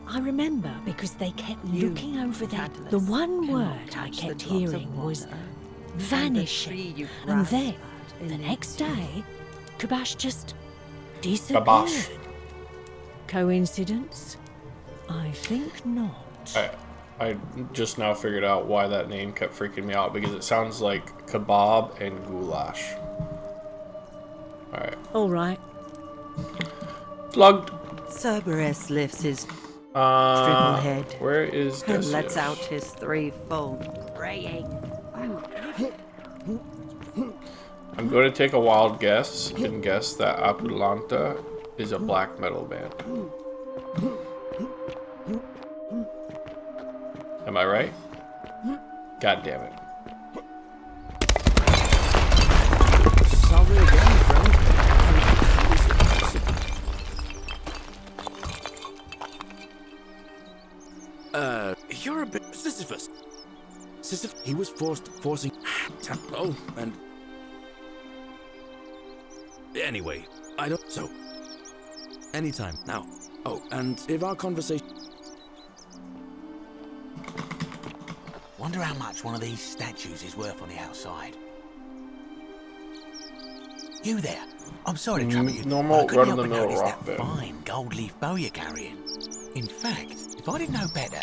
I remember because they kept looking over there. The one word I kept hearing was vanishing, and then the next day, Kabash just disappeared. Kabash. Coincidence? I think not. I just now figured out why that name kept freaking me out, because it sounds like kebab and goulash. Alright. Plugged. Cerberus lifts his triple head. Where is and Decius? lets out his threefold braying. I'm going to take a wild guess and guess that Apulanta is a black metal band. Am I right? God damn it. Salve again, friend. You're a bit Sisyphus. Sisyphus, he was forcing. Oh, and anyway, I don't. So, anytime now. Oh, and if our conversation. Wonder how much one of these statues is worth on the outside. You there? I'm sorry to trouble you. Normal but I couldn't help but run-of-the-mill notice rock that band. fine gold leaf bow you're carrying. In fact, if I didn't know better,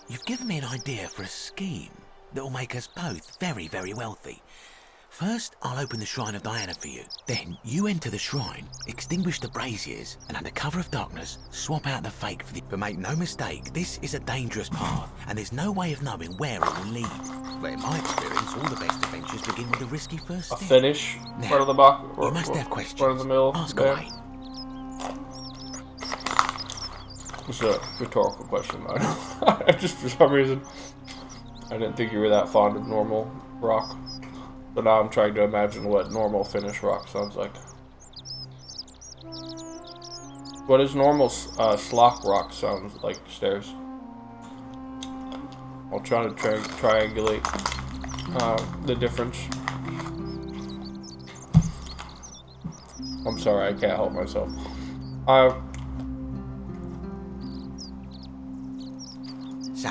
you've given me an idea for a scheme that will make us both very, very wealthy. First, I'll open the Shrine of Diana for you. Then, you enter the shrine, extinguish the braziers, and under cover of darkness, swap out the fake for the... But make no mistake, this is a dangerous path, and there's no way of knowing where it will lead. But in my experience, all the best adventures begin with a risky first step. A finish? Now, Front of the box? You must have questions. Front of the mill? Ask away. It's a rhetorical question. I just, for some reason, I didn't think you were that fond of normal rock. But now I'm trying to imagine what normal Finnish rock sounds like. What does normal Slock rock sound like, Stairs? I'll try to triangulate the difference. I'm sorry, I can't help myself. So,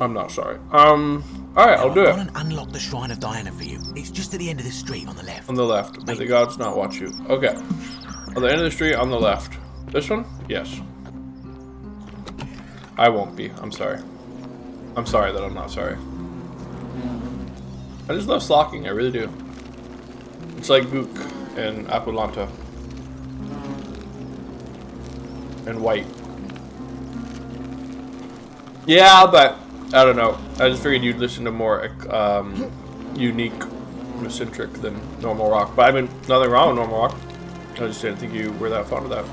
I'm not sorry. Alright, I'll do it. I've gone and unlock the Shrine of Diana for you. It's just at the end of the street on the left. On the left. May the gods not watch you. Okay. On the end of the street, on the left. This one? Yes. I won't be. I'm sorry. I'm sorry that I'm not sorry. I just love slocking. I really do. It's like Gook and Apulanta. And white. Yeah, but I don't know. I just figured you'd listen to more unique, eccentric than normal rock. But I mean, nothing wrong with normal rock. I just didn't think you were that fond of that.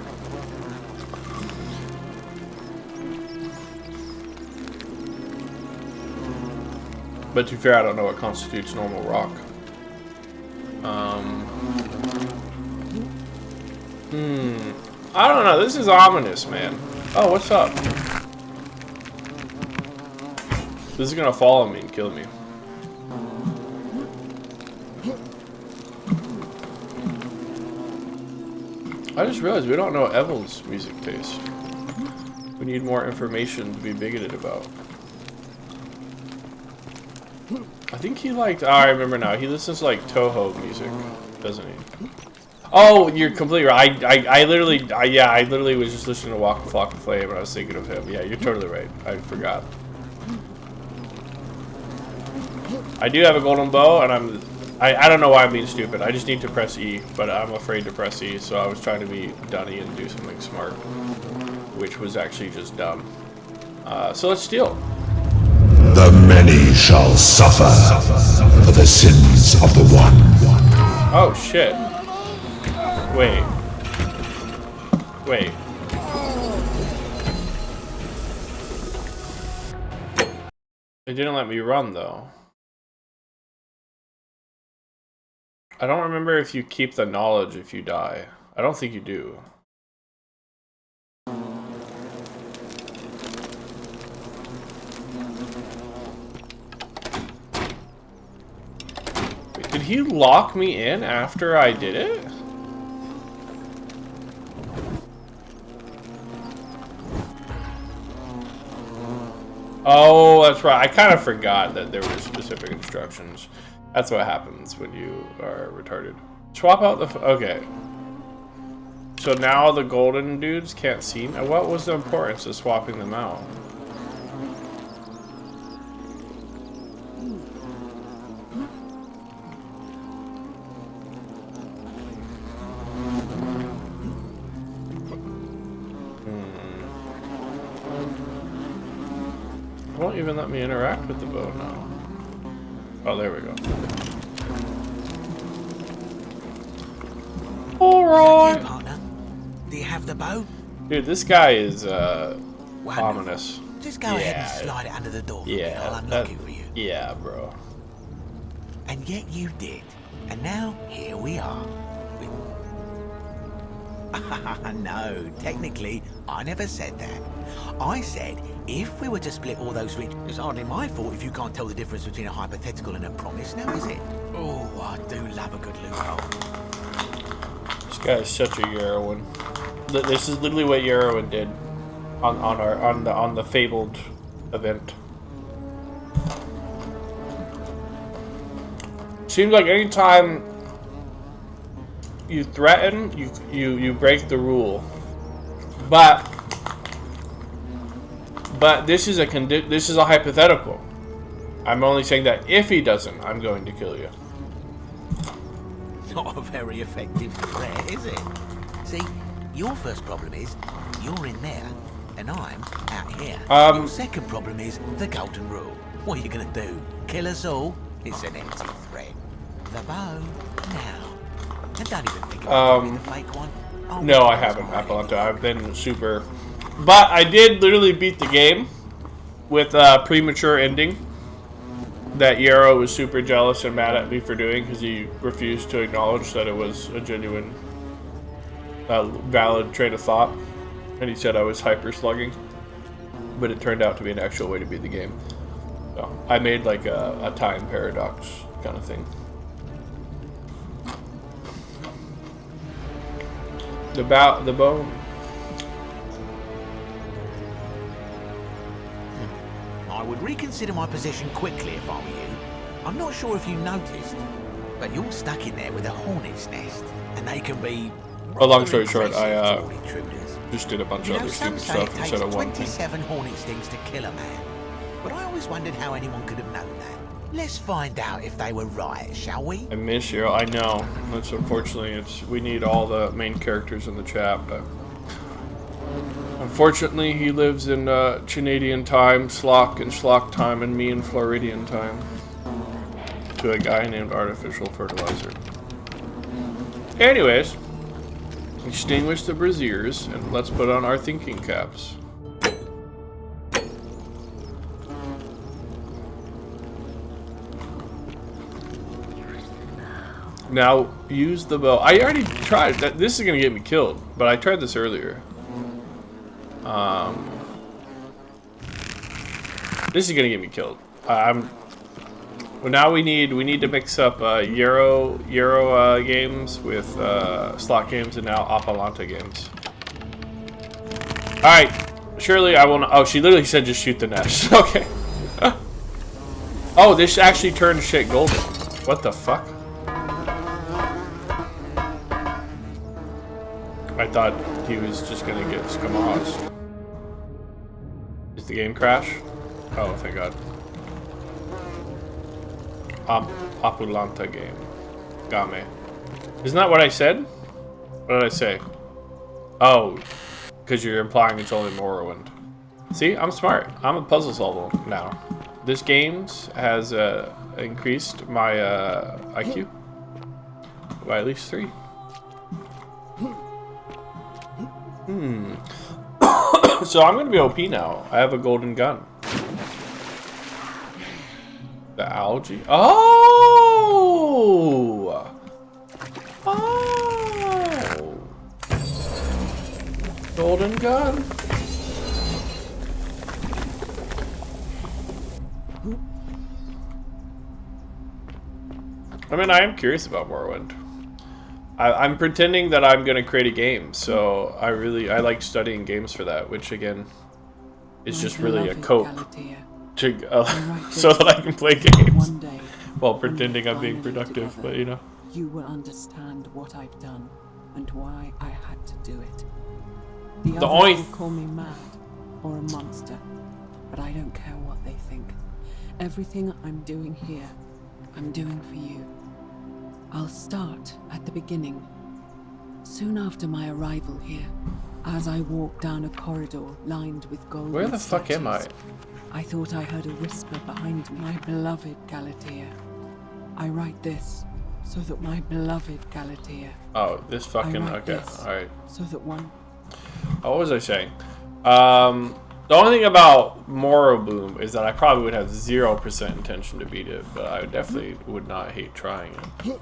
But to be fair, I don't know what constitutes normal rock. I don't know. This is ominous, man. Oh, what's up? This is gonna follow me and kill me. I just realized we don't know Evel's music taste. We need more information to be bigoted about. I think he liked... Oh, I remember now. He listens to like Toho music, doesn't he? Oh, you're completely right. I literally was just listening to Walk the Flock of Flame and I was thinking of him. Yeah, you're totally right. I forgot. I do have a golden bow, and I don't know why I'm being stupid. I just need to press E, but I'm afraid to press E, so I was trying to be dunny and do something smart, which was actually just dumb. So let's steal. The many shall suffer for the sins of the one. Oh shit. Wait. Wait. It didn't let me run though. I don't remember if you keep the knowledge if you die. I don't think you do. Wait, did he lock me in after I did it? Oh, that's right. I kind of forgot that there were specific instructions. That's what happens when you are retarded. Swap out the... Okay. So now the golden dudes can't see me? What was the importance of swapping them out? It won't even let me interact with the bow now. Oh, there we go. Alright. Partner, do you have the bow? Dude, this guy is ominous. Just go ahead and slide it under the door for me. I'll unlock it for you. Yeah, bro. And yet you did. And now, here we are. No, technically, I never said that. I said, if we were to split all those rich... It's hardly my fault if you can't tell the difference between a hypothetical and a promise, now is it? Oh, I do love a good loophole. This guy is such a Yarrowin. This is literally what Yarrowin did on the fabled event. Seems like anytime you threaten, you break the rule. But this is a hypothetical. I'm only saying that if he doesn't, I'm going to kill you. Not a very effective threat, is it? See, your first problem is you're in there, and I'm out here. Your second problem is the golden rule. What are you gonna do? Kill us all? It's an empty threat. The bow now. And don't even think about the fake one. No, I haven't, Atalanta. I've been super... But I did literally beat the game with a premature ending that Yarrow was super jealous and mad at me for doing because he refused to acknowledge that it was a genuine, valid train of thought. And he said I was hyper-slugging. But it turned out to be an actual way to beat the game. So I made like a time paradox kind of thing. The bow. I would reconsider my position quickly if I were you. I'm not sure if you noticed, but you're stuck in there with a hornet's nest, and they can be... A long story short, I just did a bunch of other stupid stuff instead of one thing. 27 hornet stings to kill a man, but I always wondered how anyone could have known that. Let's find out if they were right, shall we? I miss you. I know. That's unfortunately, we need all the main characters in the chat, but unfortunately, he lives in Canadian time, Slock and Slock time, and me in Floridian time. To a guy named Artificial Fertilizer. Anyways, extinguish the braziers, and let's put on our thinking caps. Now, use the bow. I already tried that. This is gonna get me killed, but I tried this earlier. This is gonna get me killed. Well, now we need to mix up Euro games with slot games and now Atalanta games. All right, surely I will not. Oh, she literally said just shoot the nest. Okay. Oh, this actually turned shit golden. What the fuck? I thought he was just gonna get scamozed. Is the game crash? Oh, thank God. Atalanta game. Game. Isn't that what I said? What did I say? Oh, because you're implying it's only Morrowind. See, I'm smart. I'm a puzzle solver now. This game has increased my IQ by at least 3. So I'm gonna be OP now. I have a golden gun. The algae. Oh! Oh! Golden gun. I mean, I am curious about Morrowind. I'm pretending that I'm going to create a game, so I like studying games for that, which again is just really a cope. so that I can play games while pretending I'm being productive. Together, but you know, you will understand what I've done and why I had to do it. The others will call me mad or a monster, but I don't care what they think. Everything I'm doing here, I'm doing for you. I'll start at the beginning. Soon after my arrival here, as I walked down a corridor lined with gold. Where the fuck am I? I thought I heard a whisper behind me. My beloved Galatea. I write this so that my beloved Galatea. Oh, this fucking okay. All right. So that one. What was I saying? The only thing about Morroboom is that I probably would have 0% intention to beat it, but I definitely would not hate trying it.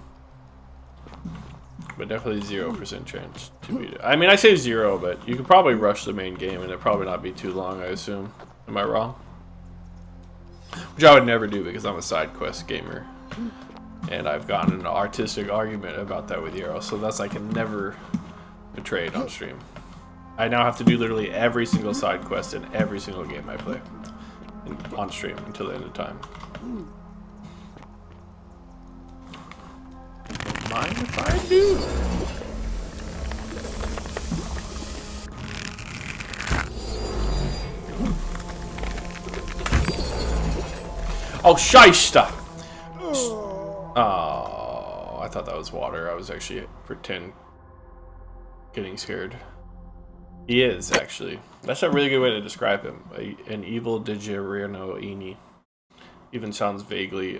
But definitely 0% chance to beat it. I mean, I say 0, but you could probably rush the main game and it'd probably not be too long, I assume. Am I wrong? Which I would never do because I'm a side quest gamer. And I've gotten an artistic argument about that with Yarrow, so thus I can never betray it on stream. I now have to do literally every single side quest in every single game I play on stream until the end of time. Mind if I do? Oh, shyster! Oh, I thought that was water. I was actually getting scared. He is, actually. That's a really good way to describe him. An evil Digirino Ini. Even sounds vaguely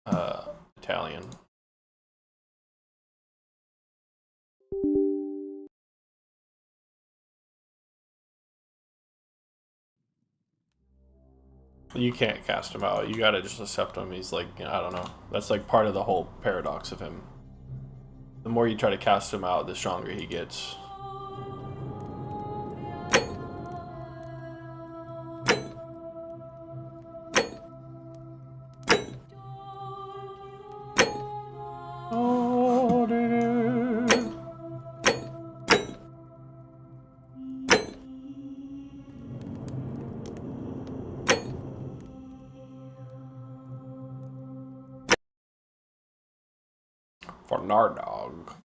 Italian. You can't cast him out. You gotta just accept him. He's like, I don't know. That's like part of the whole paradox of him. The more you try to cast him out, the stronger he gets.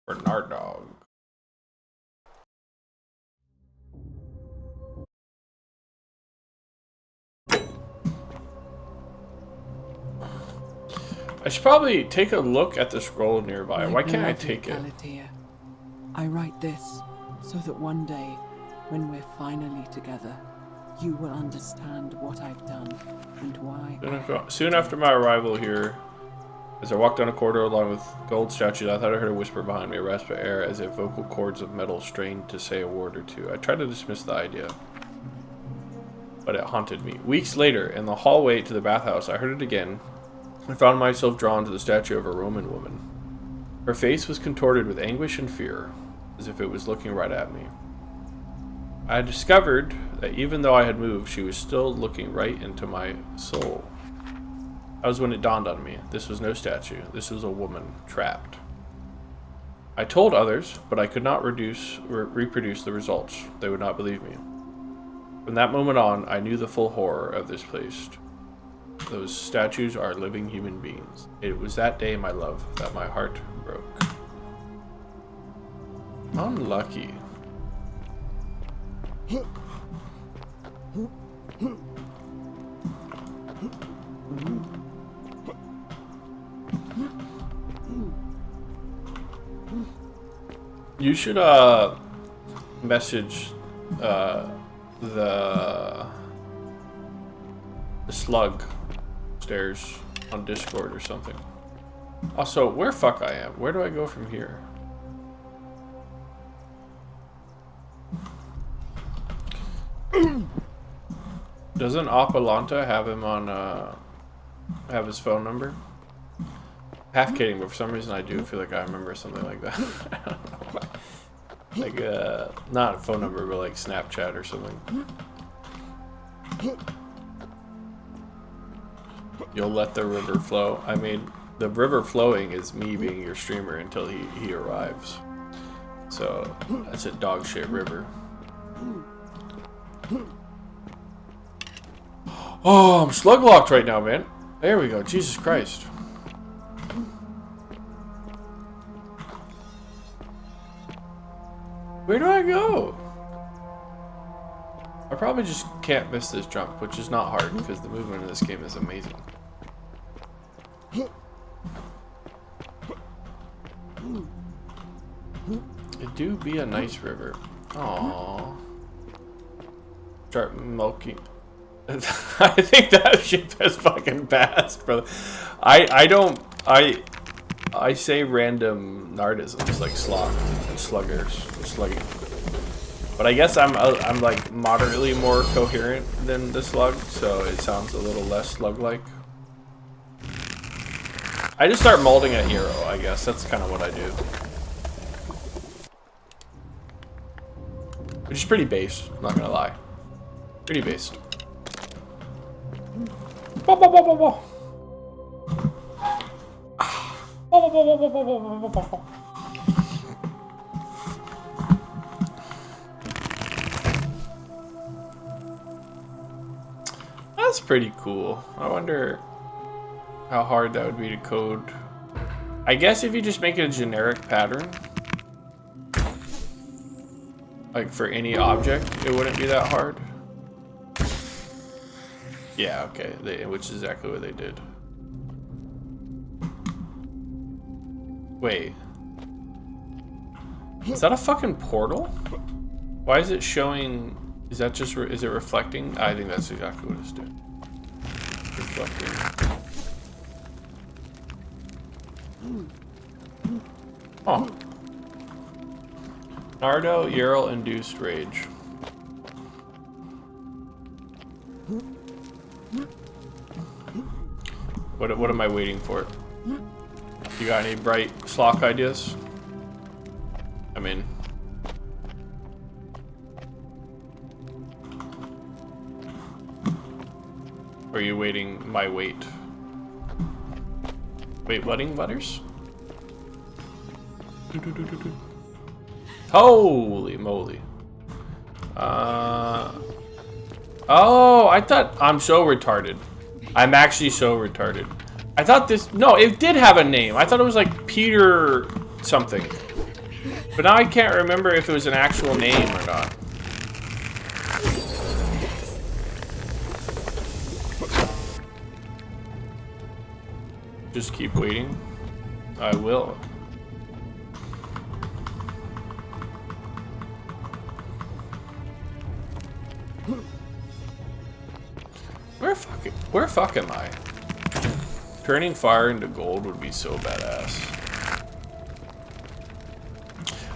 Bernardog. I should probably take a look at the scroll nearby. Why can't I take it? Galatea, I write this so that one day, when we're finally together, you will understand what I've done and why. Soon after my arrival here, as I walked down a corridor along with gold statues, I thought I heard a whisper behind me, a rasp of air as if vocal cords of metal strained to say a word or two. I tried to dismiss the idea, but it haunted me. Weeks later, in the hallway to the bathhouse, I heard it again. I found myself drawn to the statue of a Roman woman. Her face was contorted with anguish and fear, as if it was looking right at me. I had discovered that even though I had moved, she was still looking right into my soul. That was when it dawned on me. This was no statue. This was a woman trapped. I told others, but I could not reproduce the results. They would not believe me. From that moment on, I knew the full horror of this place. Those statues are living human beings. It was that day, my love, that my heart broke. Unlucky. You should message the slug upstairs on Discord or something. Also, where fuck I am? Where do I go from here? Doesn't Opalanta have him on have his phone number? Half kidding, but for some reason I do feel like I remember something like that. I don't know why. Like not a phone number, but like Snapchat or something. You'll let the river flow. I mean, the river flowing is me being your streamer until he arrives. So that's a dog shit river. Oh, I'm slug locked right now, man. There we go. Jesus Christ. Where do I go? I probably just can't miss this jump, which is not hard because the movement in this game is amazing. It do be a nice river. Aww. Start milking. I think that ship has fucking passed, brother. I say random nardisms like sloth and sluggers and slugging. But I guess I'm like moderately more coherent than the slug, so it sounds a little less slug-like. I just start molding a hero, I guess. That's kind of what I do. Which is pretty based, I'm not gonna lie. Pretty based. That's pretty cool. I wonder how hard that would be to code. I guess if you just make it a generic pattern, like for any object, it wouldn't be that hard. Yeah, okay, which is exactly what they did. Wait. Is that a fucking portal? Why is it showing... Is that just... is it reflecting? I think that's exactly what it's doing. Reflecting. Oh. Nardo, Ural, induced rage. What am I waiting for? You got any bright Slock ideas? I mean... Or are you waiting my wait? Wait, wedding butters? Holy moly. Oh, I thought... I'm so retarded. I'm actually so retarded. I thought this... No, it did have a name. I thought it was like Peter something. But now I can't remember if it was an actual name or not. Just keep waiting. I will. Where fuck am I? Turning fire into gold would be so badass.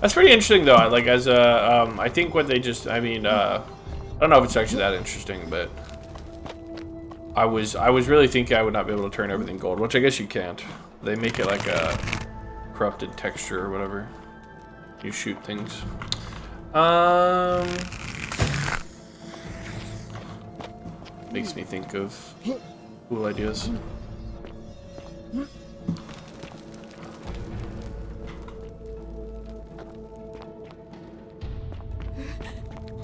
That's pretty interesting though. Like as a, I think what they just, I mean, I don't know if it's actually that interesting, but I was really thinking I would not be able to turn everything gold, which I guess you can't. They make it like a corrupted texture or whatever. You shoot things. Makes me think of cool ideas.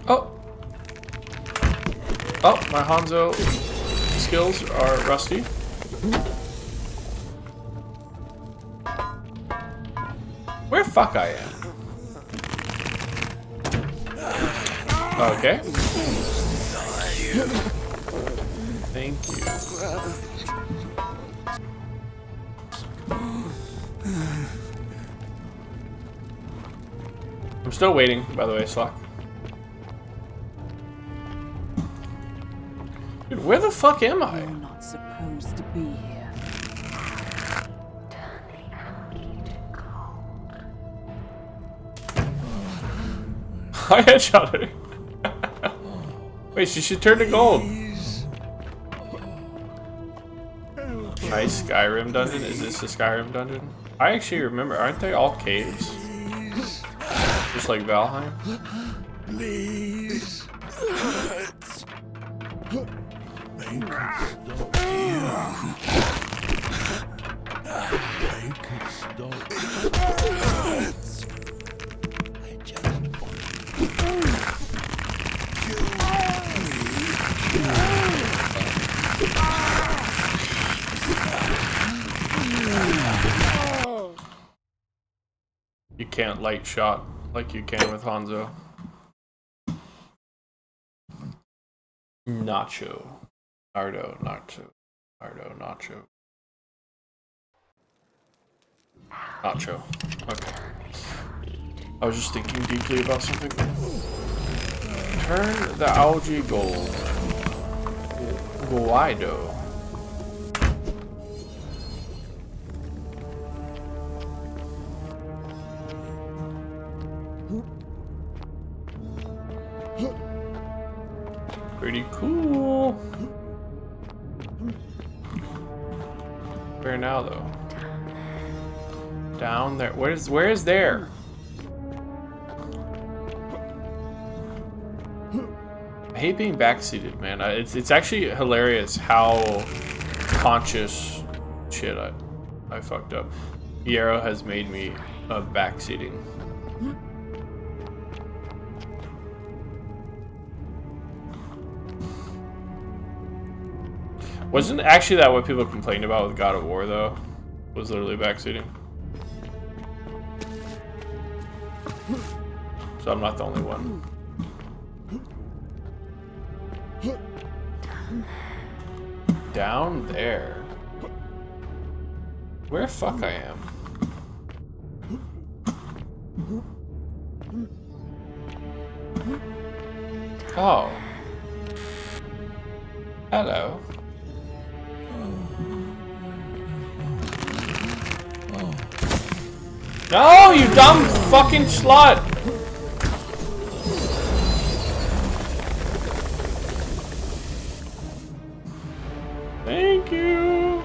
Oh! Oh, my Hanzo skills are rusty. Where fuck I am? Okay. Thank you. I'm still waiting, by the way, Slock. Dude, where the fuck am I? You're not supposed to be here. I headshot her. Wait, she should turn to gold. Nice Skyrim dungeon. Is this a Skyrim dungeon? I actually remember. Aren't they all caves? Just like Valheim? Please. light shot like you can with Hanzo. Nacho. Nardo, Nacho. Nardo, Nacho. Nacho. Okay. I was just thinking deeply about something. Turn the algae gold. Guaido. Pretty cool. Where now, though? Down there. Where is there? I hate being backseated, man. It's actually hilarious how conscious shit I fucked up. Yarrow has made me backseating. Wasn't actually that what people complained about with God of War, though? Was literally backseating. So I'm not the only one. Down there. Where fuck I am? Oh. Hello. No, you dumb fucking slut! Thank you.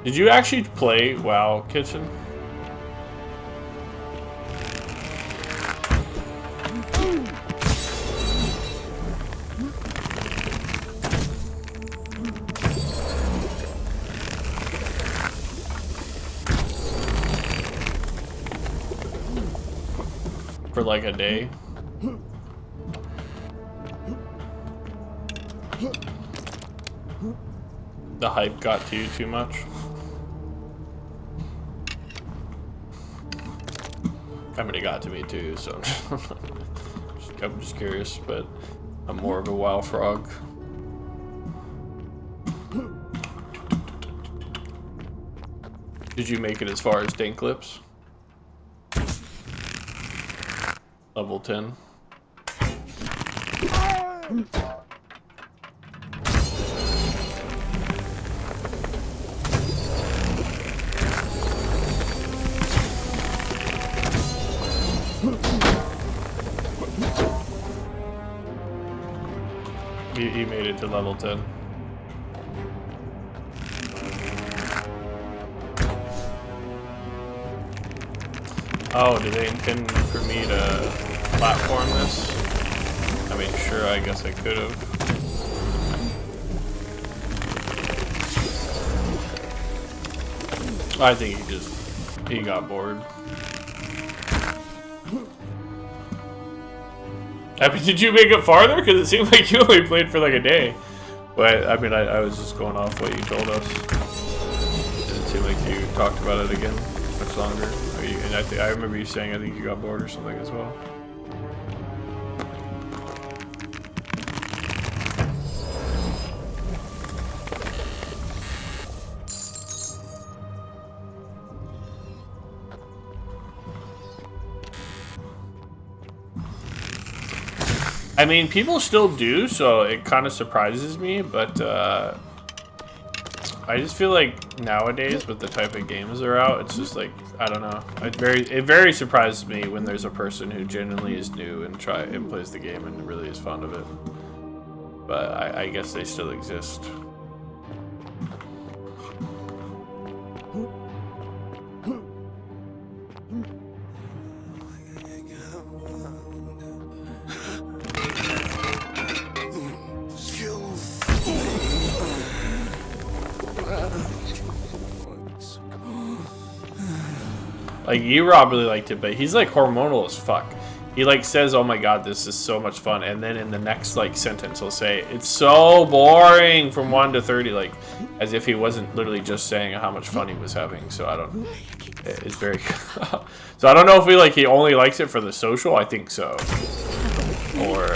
Did you actually play WoW Kitchen? For like a day. The hype got to you too much. I mean, it got to me too, so I'm just curious, but I'm more of a WoW frog. Did you make it as far as Dank Lips? Level 10. He made it to level 10. Oh, do they intend for me to platform this? I mean, sure, I guess I could have. I think he got bored. I mean, did you make it farther? Because it seemed like you only played for like a day. But, I mean, I was just going off what you told us. It didn't seem like you talked about it again much longer. And I remember you saying I think you got bored or something as well. I mean, people still do, so it kind of surprises me, but I just feel like nowadays with the type of games that are out, it's just like, I don't know. It very surprises me when there's a person who genuinely is new and plays the game and really is fond of it. But I guess they still exist. Like, E-Rob really liked it, but he's like hormonal as fuck. he like says, "Oh my god, this is so much fun," and then in the next like sentence he'll say, "It's so boring from 1 to 30," like as if he wasn't literally just saying how much fun he was having. So I don't. It's very. So I don't know if he only likes it for the social. I think so. Or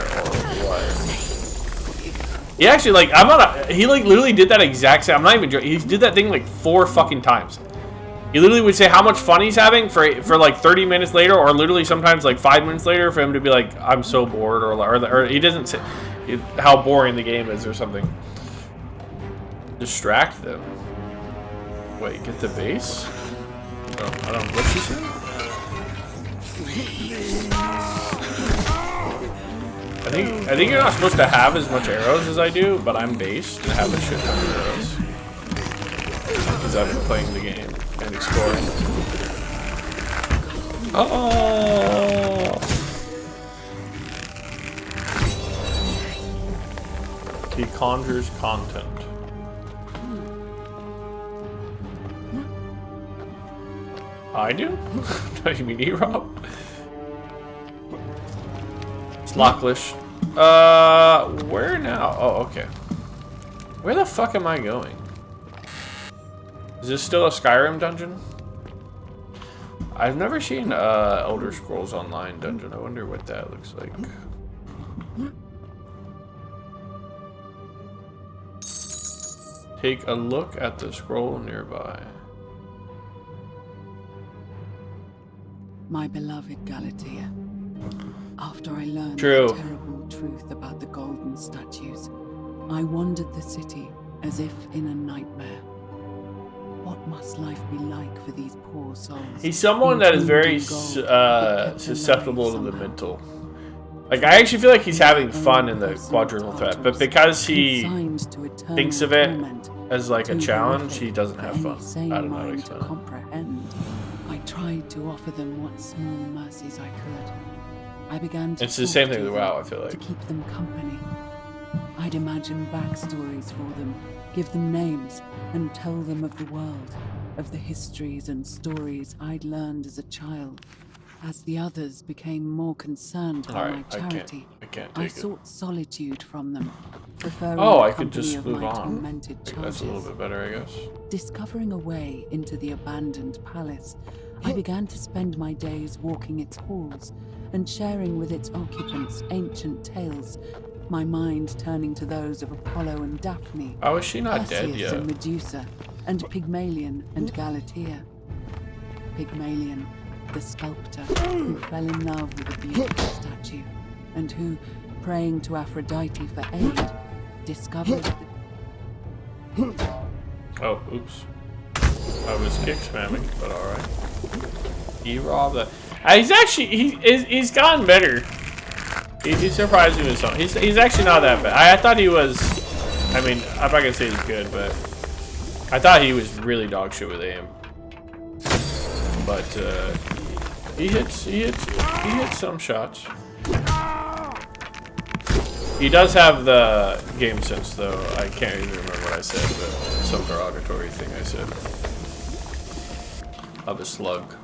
what? He actually like he like literally did that exact same. I'm not even joking. He did that thing like 4 fucking times. He literally would say how much fun he's having for like 30 minutes later, or literally sometimes like 5 minutes later for him to be like, I'm so bored, or he doesn't say how boring the game is or something. Distract them. Wait, get the base? Oh, I don't know what she said. I think you're not supposed to have as much arrows as I do, but I'm based and have a shit ton of arrows because I've been playing the game and exploring. Oh! He conjures content. I do? What do you mean, E-Rob? It's Locklish. Where now? Oh, okay. Where the fuck am I going? Is this still a Skyrim dungeon? I've never seen Elder Scrolls Online dungeon. I wonder what that looks like. Take a look at the scroll nearby. My beloved Galatea, after I learned True. the terrible truth about the golden statues, I wandered the city as if in a nightmare. What must life be like for these poor souls? He's someone that is very susceptible to the mental. Like, I actually feel like he's having fun in the quadruple threat, but because he thinks of it as like a challenge, he doesn't have fun. I don't know how to explain it. Comprehend. I tried to offer them what small mercies I could. I began to It's the same thing with WoW, I feel like. to keep them company. I'd imagine backstories for them, give them names, and tell them of the world, of the histories and stories I'd learned as a child. As the others became more concerned by my charity, I sought solitude from them, preferring Oh, the I could company just of move my on. tormented That's a little charges. bit better, I guess. Discovering a way into the abandoned palace, I began to spend my days walking its halls and sharing with its occupants ancient tales, my mind turning to those of Apollo and Daphne, How is she not dead Perseus yet? and Medusa, and Pygmalion and Galatea. Pygmalion, the sculptor who fell in love with a beautiful statue, and who, praying to Aphrodite for aid, discovered Oh, oops. I was kick spamming, but alright. E-Rob that. He's actually, he's gotten better. He surprised me with something. He's actually not that bad. I thought he was, I mean, I'm not gonna say he's good, but I thought he was really dog shit with aim. But, he hits some shots. He does have the game sense, though. I can't even remember what I said, but some derogatory thing I said. Of a slug.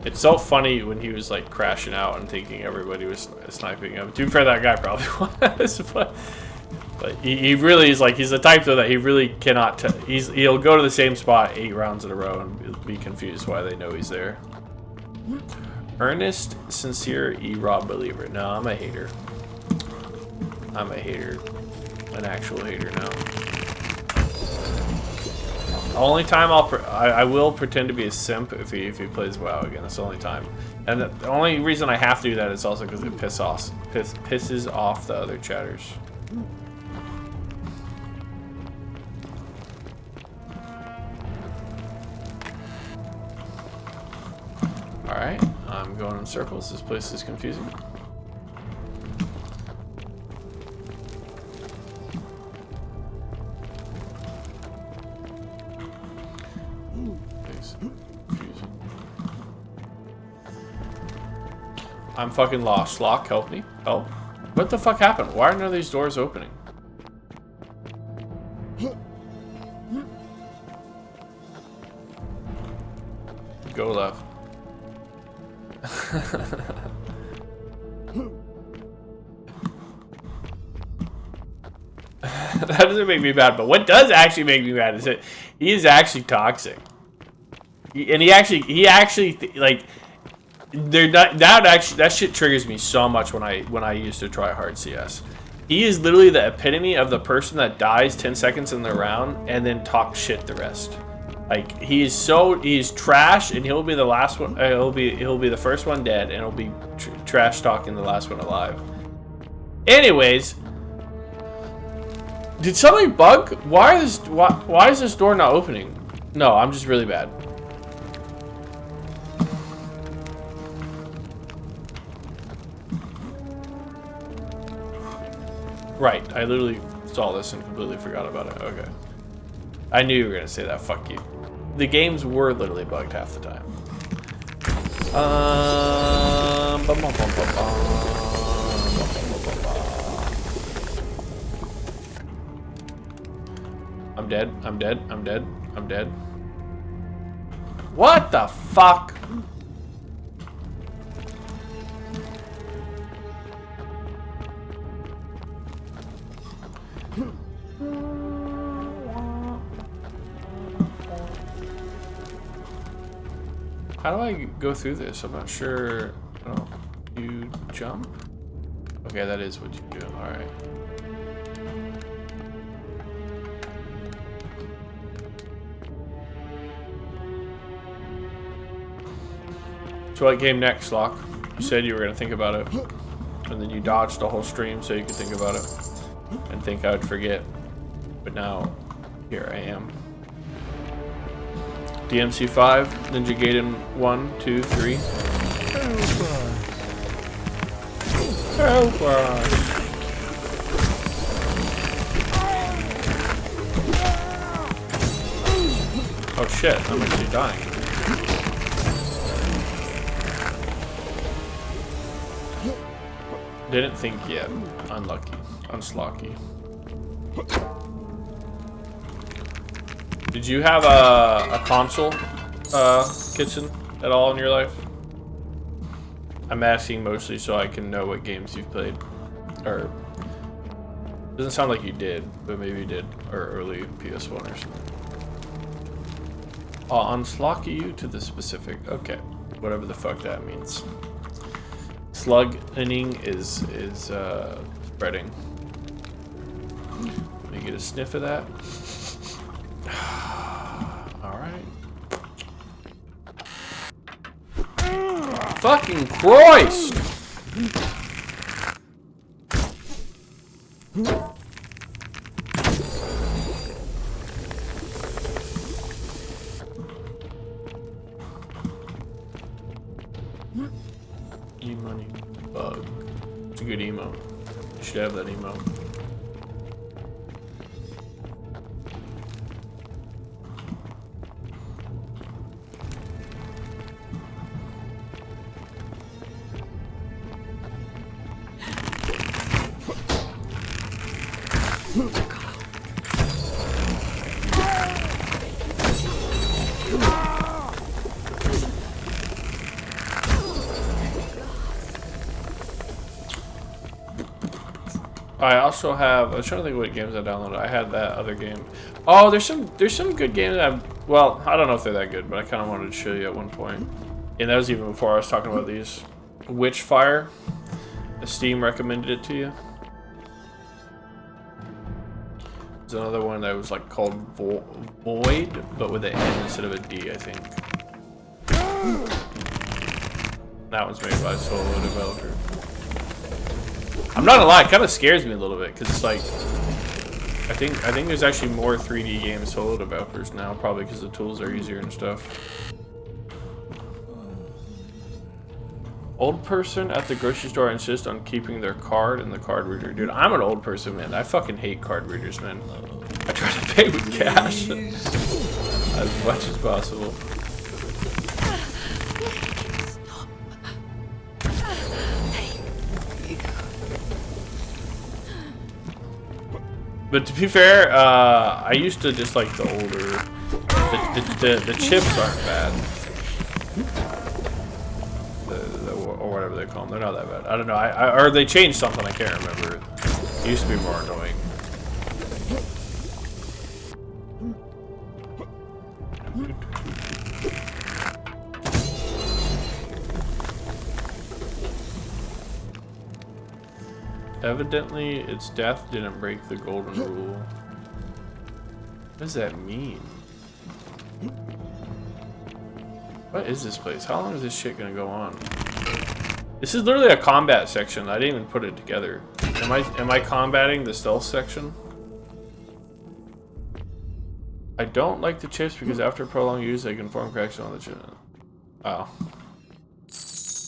It's so funny when he was like crashing out and thinking everybody was sniping him. To be fair, that guy probably was, but he really is like, he's the type though that he really cannot. He'll go to the same spot 8 rounds in a row and be confused why they know he's there. Earnest, sincere E-Rob believer. No, I'm a hater. I'm a hater, an actual hater now. The only time I will pretend to be a simp if he plays WoW again. That's the only time, and the only reason I have to do that is also because it pisses off the other chatters. All right, I'm going in circles. This place is confusing. I'm fucking lost. Lock, help me. Help. What the fuck happened? Why are none of these doors opening? go left. That doesn't make me mad, but what does actually make me mad is that he is actually toxic. He actually like that shit triggers me so much when I used to try hard CS. He is literally the epitome of the person that dies 10 seconds in the round and then talks shit the rest. Like he's trash, and he'll be the last one. He'll be the first one dead, and he'll be trash talking the last one alive. Anyways, did something bug? Why is this door not opening? No, I'm just really bad. Right, I literally saw this and completely forgot about it. Okay. I knew you were gonna say that. Fuck you. The games were literally bugged half the time. I'm dead. I'm dead. I'm dead. I'm dead. What the fuck? How do I go through this? I'm not sure. Oh, you jump? Okay, that is what you do. Alright. So what game next, Locke? You said you were going to think about it. And then you dodged the whole stream so you could think about it. And think I would forget. But now, here I am. DMC 5, Ninja Gaiden 1, 2, 3. Help us! Oh shit, I'm actually dying. Didn't think yet. Unlucky. Unslocky. Did you have a console kitchen at all in your life? I'm asking mostly so I can know what games you've played. Or doesn't sound like you did, but maybe you did. Or early PS1 or something. I'll unslocky you to the specific. Okay. Whatever the fuck that means. Slug-inning is spreading. Let me get a sniff of that. Alright. Fucking Christ! E-money bug. It's a good emo. You should have that emo. I also have. I was trying to think of what games I downloaded. I had that other game. Oh, there's some good games that well, I don't know if they're that good, but I kind of wanted to show you at one point. And that was even before I was talking about these. Witchfire. Steam recommended it to you. There's another one that was like called Void, but with an N instead of a D, I think. That one's made by a solo developer. I'm not gonna lie, it kind of scares me a little bit because it's like I think there's actually more 3D game solo developers now, probably because the tools are easier and stuff. Old person at the grocery store insists on keeping their card in the card reader. Dude, I'm an old person, man. I fucking hate card readers, man. I try to pay with cash as much as possible. But to be fair, I used to just like the older. The chips aren't bad. or whatever they call them. They're not that bad. I don't know. Or they changed something. I can't remember. It used to be more annoying. Evidently, its death didn't break the golden rule. What does that mean? What is this place? How long is this shit gonna go on? This is literally a combat section. I didn't even put it together. Am I combating the stealth section? I don't like the chips because after prolonged use they can form cracks on the chip. Oh.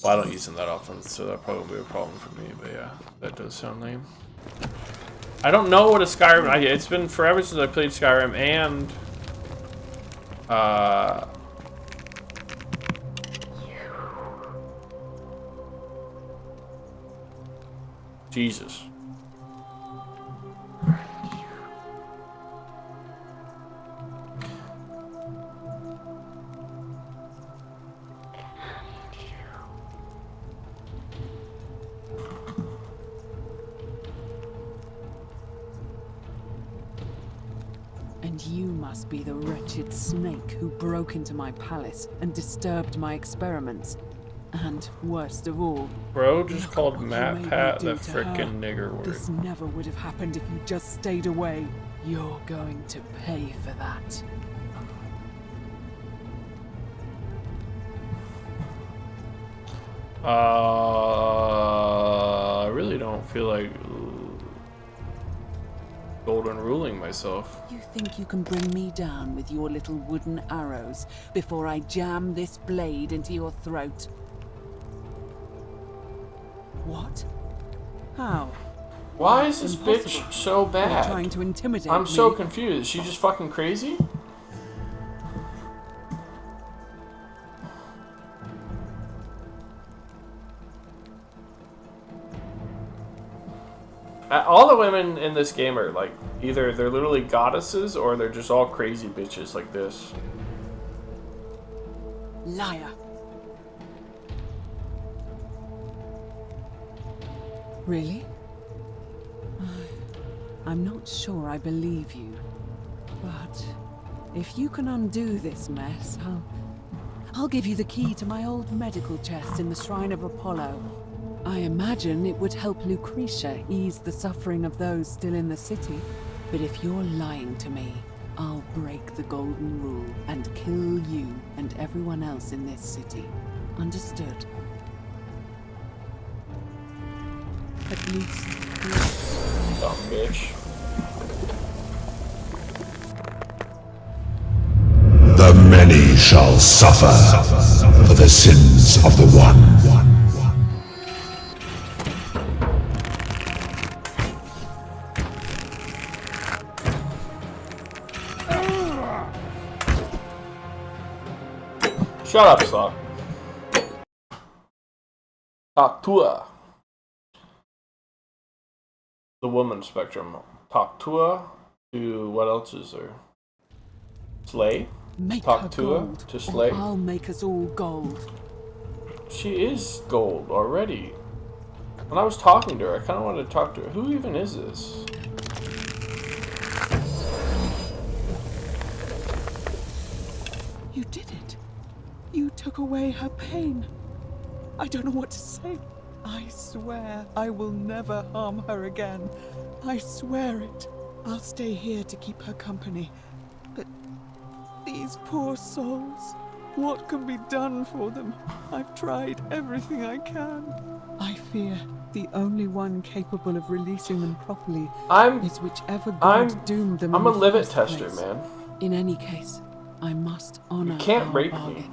Well, I don't use them that often, so that probably will be a problem for me, but yeah, that does sound lame. I don't know what a Skyrim... It's been forever since I played Skyrim, and... Jesus. And you must be the wretched snake who broke into my palace and disturbed my experiments. And worst of all, bro just called Matt Pat the frickin' nigger word. This never would have happened if you just stayed away. You're going to pay for that. I really don't feel like golden ruling myself. You think you can bring me down with your little wooden arrows before I jam this blade into your throat? What? How? Why is this bitch so bad? You're trying to intimidate I'm so me. confused. Is she just fucking crazy? All the women in this game are like, either they're literally goddesses or they're just all crazy bitches like this. Liar. Really? I'm not sure I believe you. But if you can undo this mess, I'll give you the key to my old medical chest in the Shrine of Apollo. I imagine it would help Lucretia ease the suffering of those still in the city. But if you're lying to me, I'll break the golden rule and kill you and everyone else in this city. Understood? At least... Dumb bitch. The many shall suffer for the sins of the one. Shut up, son. Talk to her. The woman spectrum. Talk to her. To what else is there? Slay? Make Talk her to gold, her. To slay. or I'll make us all gold. She is gold already. When I was talking to her, I kind of wanted to talk to her. Who even is this? You did it. You took away her pain. I don't know what to say. I swear I will never harm her again. I swear it. I'll stay here to keep her company. But these poor souls, what can be done for them? I've tried everything I can. I fear the only one capable of releasing them properly is whichever god doomed them. I'm a in the limit first tester, place. man. In any case, I must honor You can't our rape bargain. me.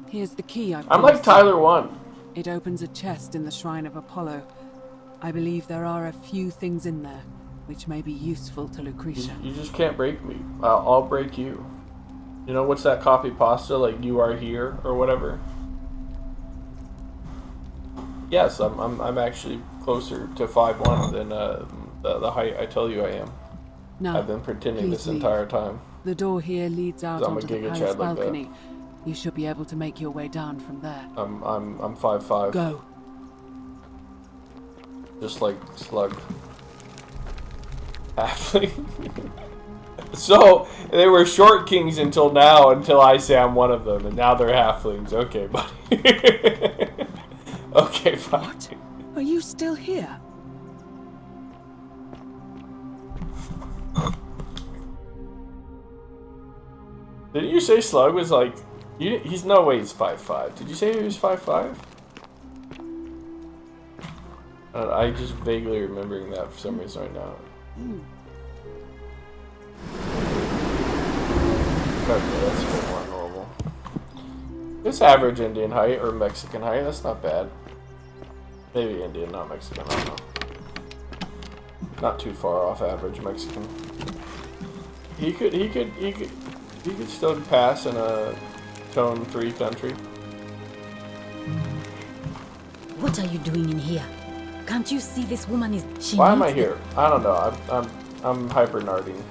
Here's the key I I'm like promised Tyler you. 1. It opens a chest in the Shrine of Apollo. I believe there are a few things in there which may be useful to Lucretia. You just can't break me. I'll break you. You know what's that copy pasta, like you are here or whatever? Yes, I'm actually closer to 5'1" than the height I tell you I am. Now, I've been pretending please this leave. entire time. The door here leads out I'm a onto the Giga palace Chad like that. balcony. You should be able to make your way down from there. I'm 5'5". Go. Just like Slug. Halfling. So, they were short kings until now, until I say I'm one of them, and now they're halflings. Okay, buddy. Okay, fine. What? Are you still here? Didn't you say Slug was like... he's no way he's 5'5". Did you say he was 5'5"? I just vaguely remembering that for some reason right now. Okay, that's a bit more normal. It's average Indian height or Mexican height. That's not bad. Maybe Indian, not Mexican. I don't know. Not too far off average Mexican. He could still pass in a Tone 3 country. What are you doing in here? Can't you see this woman is... Why am I here? I don't know. I'm hyper narding.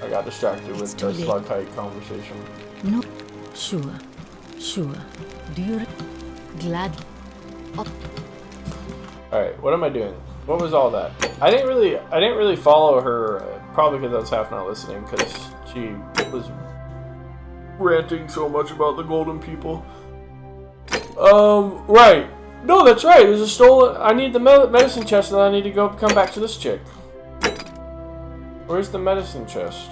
I got distracted with the Slug height conversation. No. Sure. Do you... Glad... Oh. Alright, what am I doing? What was all that? I didn't really follow her, probably because I was half not listening, because she was ranting so much about the golden people. Right. No, that's right. There's a stolen... I need the medicine chest, and I need to come back to this chick. Where's the medicine chest?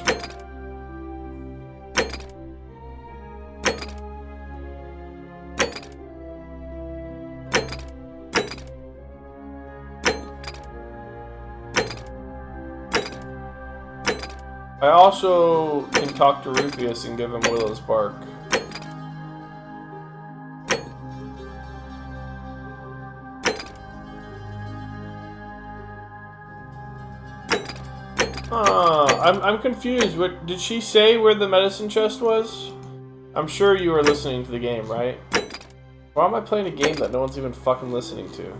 I also can talk to Rufius and give him Willow's bark. I'm confused. What did she say where the medicine chest was? I'm sure you were listening to the game, right? Why am I playing a game that no one's even fucking listening to?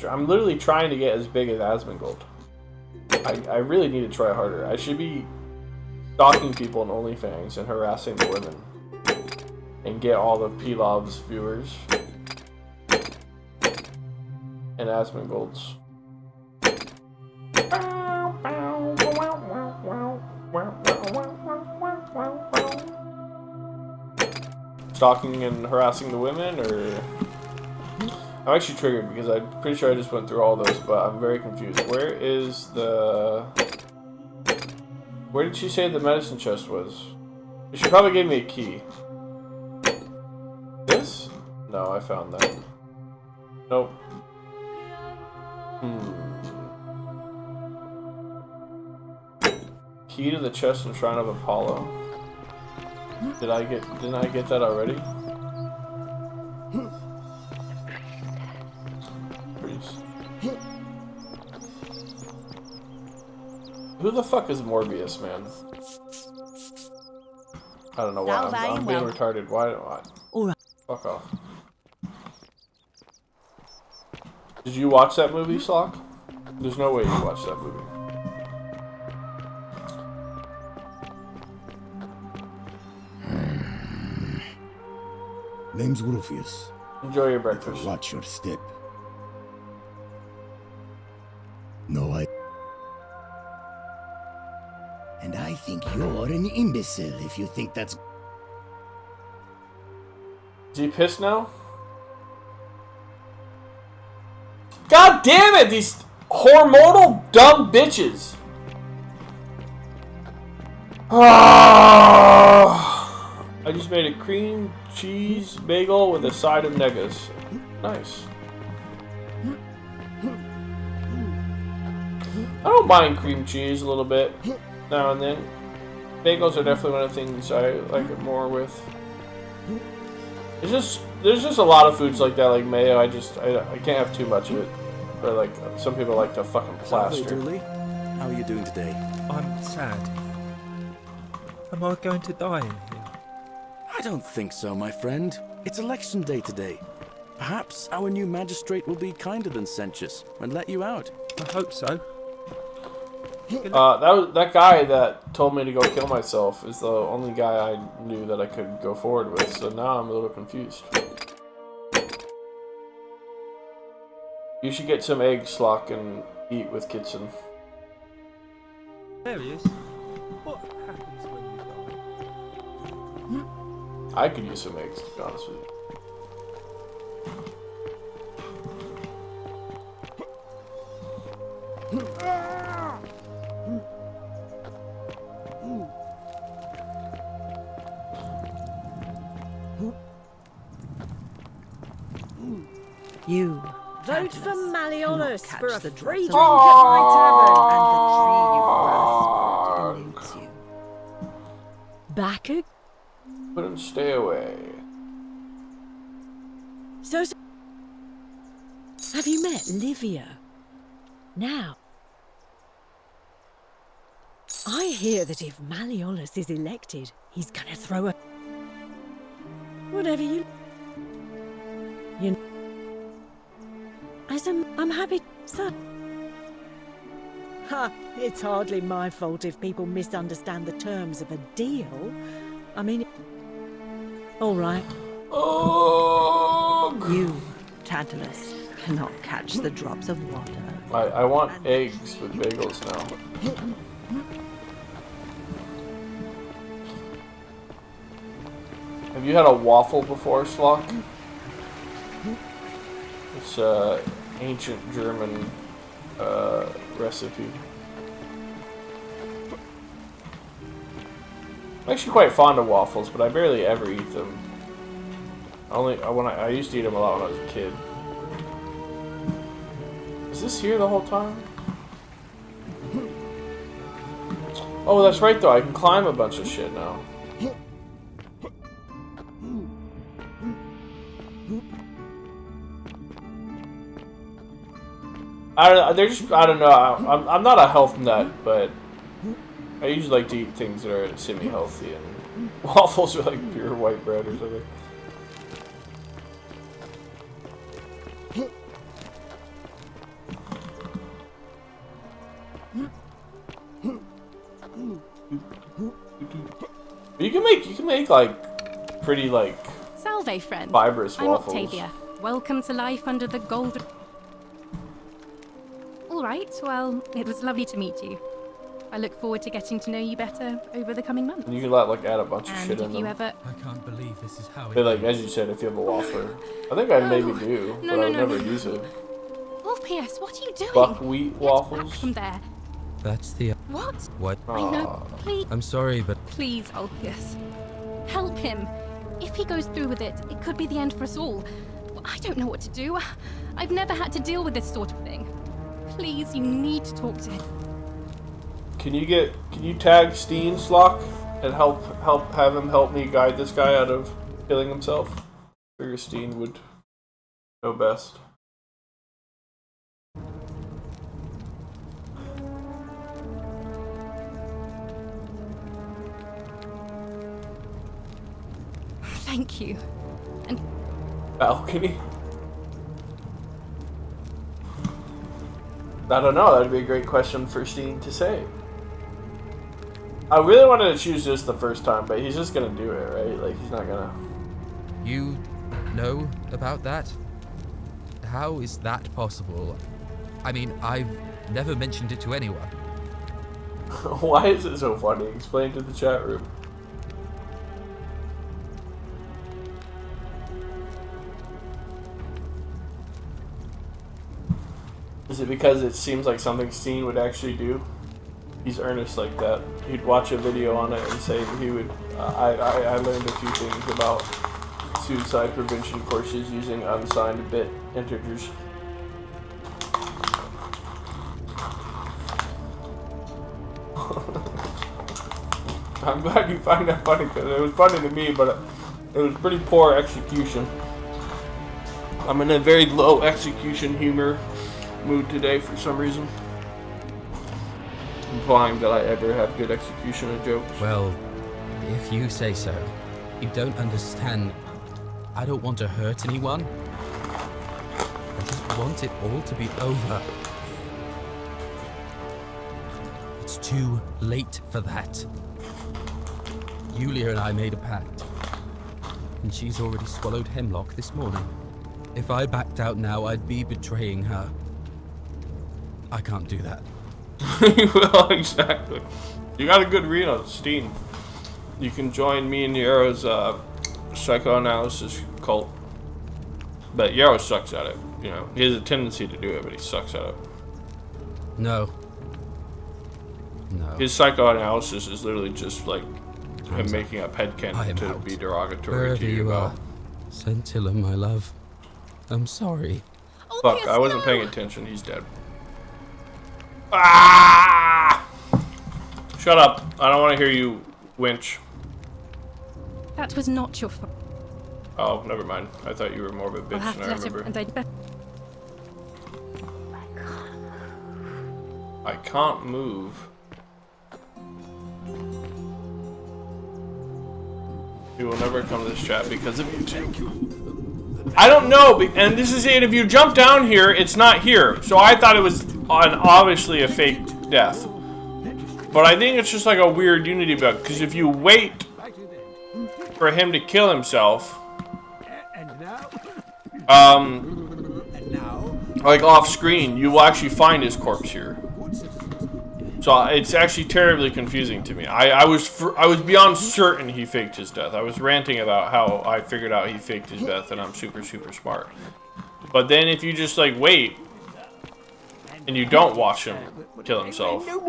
I'm literally trying to get as big as Asmongold. I really need to try harder. I should be stalking people in OnlyFans and harassing the women. And get all the Pilav's viewers. And Asmongold's. Stalking and harassing the women, or... I'm actually triggered because I'm pretty sure I just went through all those, but I'm very confused. Where is the... Where did she say the medicine chest was? She probably gave me a key. This? No, I found that. Nope. Key to the chest and Shrine of Apollo. Didn't I get that already? Who the fuck is Morbius, man? I don't know why. I'm being retarded. Why? Alright. Fuck off. Did you watch that movie, Slock? There's no way you watched that movie. Name's Rufius. Enjoy your breakfast. Watch your step. No, And I think you're an imbecile if you think that's... Is he pissed now? God damn it! These hormonal dumb bitches! I just made a cream cheese bagel with a side of negus. Nice. I don't mind cream cheese a little bit now and then. Bagels are definitely one of the things I like it more with. There's just a lot of foods like that, like mayo. I can't have too much of it. Or like some people like to fucking plaster. How are you doing today? I'm sad. Am I going to die in here? I don't think so, my friend. It's election day today. Perhaps our new magistrate will be kinder than Sentius and let you out. I hope so. That guy that told me to go kill myself is the only guy I knew that I could go forward with, so now I'm a little confused. You should get some eggs, Slock, and eat with Kitson. There he is. What happens when you die? I could use some eggs, to be honest with you. You vote for Malleolus for a free drink Oh. at my tavern. And the tree you grasp eludes you. Back again? Couldn't stay away. So, have you met Livia? Now, I hear that if Malleolus is elected, he's gonna throw a... Whatever you know. I'm happy, sir. Ha! It's hardly my fault if people misunderstand the terms of a deal. I mean... All right. Oh. You, Tantalus, cannot catch the drops of water. I want eggs with bagels now. Have you had a waffle before, Slock? It's ancient German recipe. I'm actually quite fond of waffles, but I barely ever eat them. I used to eat them a lot when I was a kid. Is this here the whole time? Oh, that's right though. I can climb a bunch of shit now. I don't know. I'm not a health nut, but I usually like to eat things that are semi-healthy, and waffles are like pure white bread or something. You can make like pretty like Salve, friend. fibrous I'm waffles. Octavia. Welcome to life under the golden... Alright, well, it was lovely to meet you. I look forward to getting to know you better over the coming months. And you can like add a bunch of And shit if in you them. ever... I can't believe this is how it But like, as you said, if you have a waffler. I think I maybe do, but I would never use it. Oh, P.S., what are you doing? Buckwheat Get waffles? back from there. That's the... What? What? I know. Please. I'm sorry, but... Please, Ulpius. Help him. If he goes through with it, it could be the end for us all. I don't know what to do. I've never had to deal with this sort of thing. Please, you need to talk to him. Can you tag Steen, Slock, and have him help me guide this guy out of killing himself? I figure Steen would know best. Thank you. And balcony? I don't know, that'd be a great question for Steen to say. I really wanted to choose this the first time, but he's just gonna do it, right? Like, he's not gonna... You know about that? How is that possible? I mean, I've never mentioned it to anyone. Why is it so funny? Explain to the chat room. Is it because it seems like something Steen would actually do? He's earnest like that. He'd watch a video on it and say that he would... I learned a few things about suicide prevention courses using unsigned bit integers. I'm glad you find that funny, because it was funny to me, but it was pretty poor execution. I'm in a very low execution humor mood today for some reason. Implying that I ever have good execution of jokes. Well, if you say so. You don't understand. I don't want to hurt anyone. I just want it all to be over. It's It's too late for that. Yulia and I made a pact, and she's already swallowed hemlock this morning. If I backed out now, I'd be betraying her. I can't do that. Well, exactly. You got a good read on Steen. You can join me and Yarrow's psychoanalysis cult. But Yarrow sucks at it. You know, he has a tendency to do it, but he sucks at it. No. His psychoanalysis is literally just like him making up headcanon to be derogatory Wherever to you. you are, Scintilla, my love. I'm sorry. Fuck, I wasn't paying attention. He's dead. Ah! Shut up. I don't want to hear you winch. That was not your fault. Oh, never mind. I thought you were more of a bitch I'll have than to I let him, remember. and they'd I can't move. You will never come to this chat because of you. I don't know, and this is it. If you jump down here, it's not here. So I thought it was obviously a fake death. But I think it's just like a weird Unity bug. Because if you wait for him to kill himself, like off screen, you will actually find his corpse here. So it's actually terribly confusing to me. I was beyond certain he faked his death. I was ranting about how I figured out he faked his death, and I'm super smart. But then if you just like wait and you don't watch him kill himself, you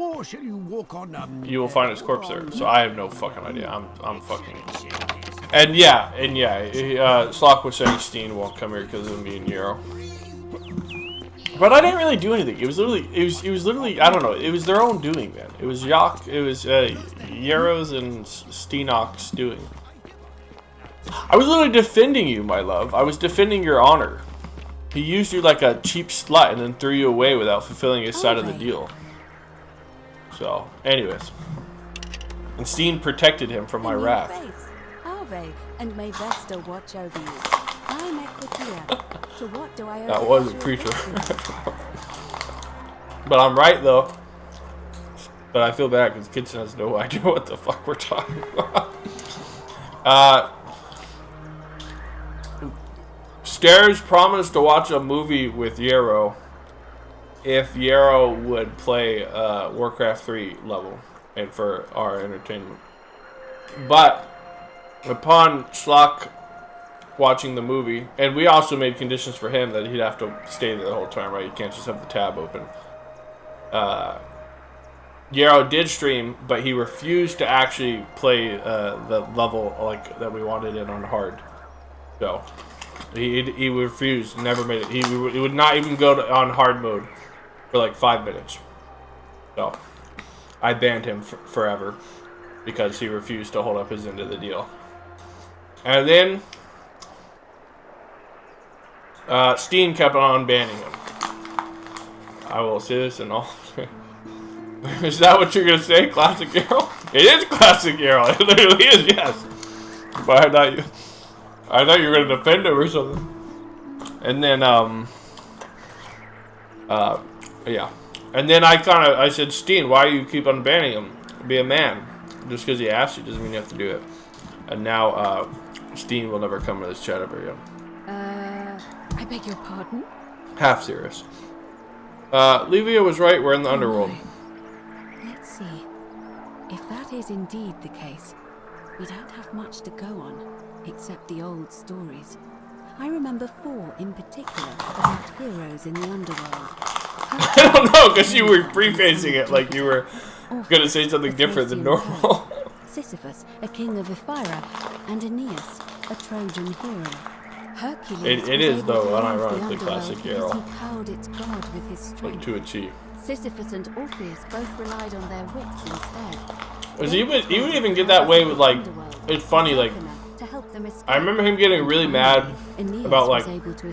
will find his corpse there. So I have no fucking idea. I'm fucking. And yeah. Slock was saying Steen won't come here because of me and Yarrow. But I didn't really do anything. It was literally I don't know. It was their own doing, man. It was Yarrow's and Steenok's doing. I was literally defending you, my love. I was defending your honor. He used you like a cheap slut and then threw you away without fulfilling his side of the deal. So, anyways. And Steen protected him from my wrath. Ave, and may Vesta watch over you. I'm Equitia. To what do I owe That was a preacher. But I'm right, though. But I feel bad because Kitchen has no idea what the fuck we're talking about. Stairs promised to watch a movie with Yarrow if Yarrow would play Warcraft 3 level and for our entertainment. But upon Slock watching the movie, and we also made conditions for him that he'd have to stay there the whole time, right? You can't just have the tab open. Yarrow did stream, but he refused to actually play the level like that we wanted it on hard. So he refused, never made it. He would not even go on hard mode for like 5 minutes. So I banned him forever because he refused to hold up his end of the deal. And then Steen kept on banning him. I will say this and all. Is that what you're gonna say, Classic Yarrow? It is Classic Yarrow. It literally is, yes. But I thought you were gonna defend him or something. And then yeah. And then I said, Steen, why do you keep on banning him? Be a man. Just because he asked you doesn't mean you have to do it. And now Steen will never come to this chat ever again. I beg your pardon? Half serious. Livia was right, we're in the underworld. Let's see. If that is indeed the case, we don't have much to go on, except the old stories. I remember 4 in particular about heroes in the underworld. I don't know, because you were prefacing it like you were going to say something different than normal. Sisyphus, a king of Ephyra, and Aeneas, a Trojan hero. Hercules it is, though, unironically Classic Yarrow. He cowed its god with his strength. Like to achieve. Sisyphus and Orpheus both relied on their wits instead. He would even get that way with, like, it's funny, like, I remember him getting really mad about, like,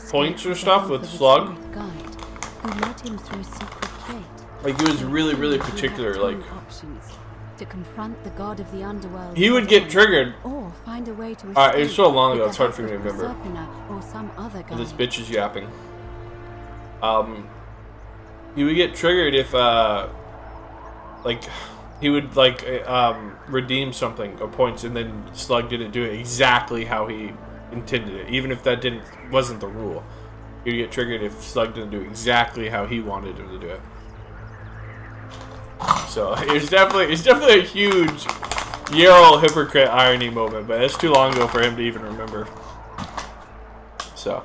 points or stuff with Slug. Like, he was really particular, like, to confront the god of the underworld. He would get triggered. Or find a way to it's so long ago, it's hard for me to remember. Or some other guy. This bitch is yapping. He would get triggered if like he would like redeem something or points, and then Slug didn't do it exactly how he intended it, even if that wasn't the rule. He'd get triggered if Slug didn't do exactly how he wanted him to do it. So it's definitely a huge Yarrow hypocrite irony moment, but it's too long ago for him to even remember. So,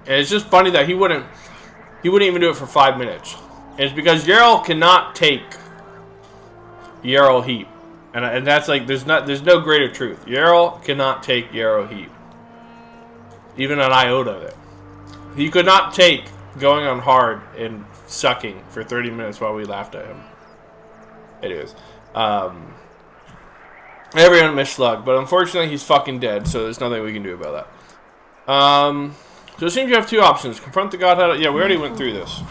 and it's just funny that he wouldn't even do it for 5 minutes. And it's because Yarrow cannot take Yarrow heat, and that's like there's no greater truth. Yarrow cannot take Yarrow heat, even an iota of it. He could not take going on hard and sucking for 30 minutes while we laughed at him. Anyways, everyone missed Slug, but unfortunately he's fucking dead, so there's nothing we can do about that. So it seems you have two options. Confront the Godhead. Yeah, we already went through this.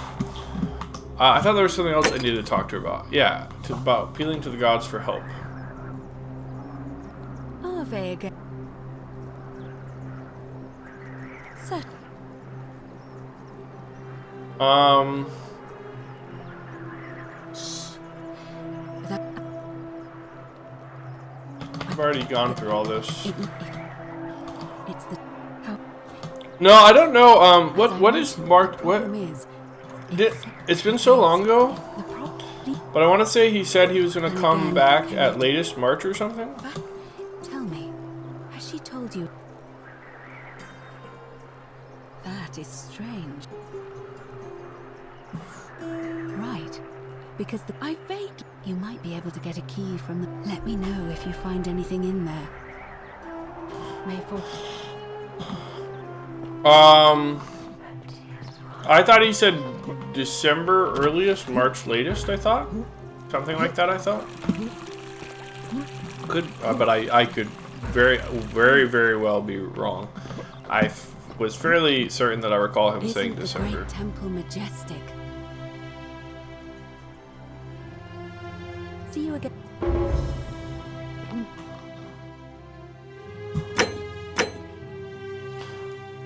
I thought there was something else I needed to talk to her about. Yeah, about appealing to the gods for help. Oh, Vega. So. I've already gone through all this. It's the No, I don't know. What is marked? What? It's been so long ago. But I want to say he said he was going to come back at latest March or something. Tell me, has she told you? That is strange. Right, because I vaguely... You might be able to get a key from the... Let me know if you find anything in there. May 4th. I thought he said December earliest, March latest, I thought. Something like that, I thought. Could, but I could very, very, very well be wrong. I was fairly certain that I recall him saying December. Isn't the Great Temple majestic? See you again.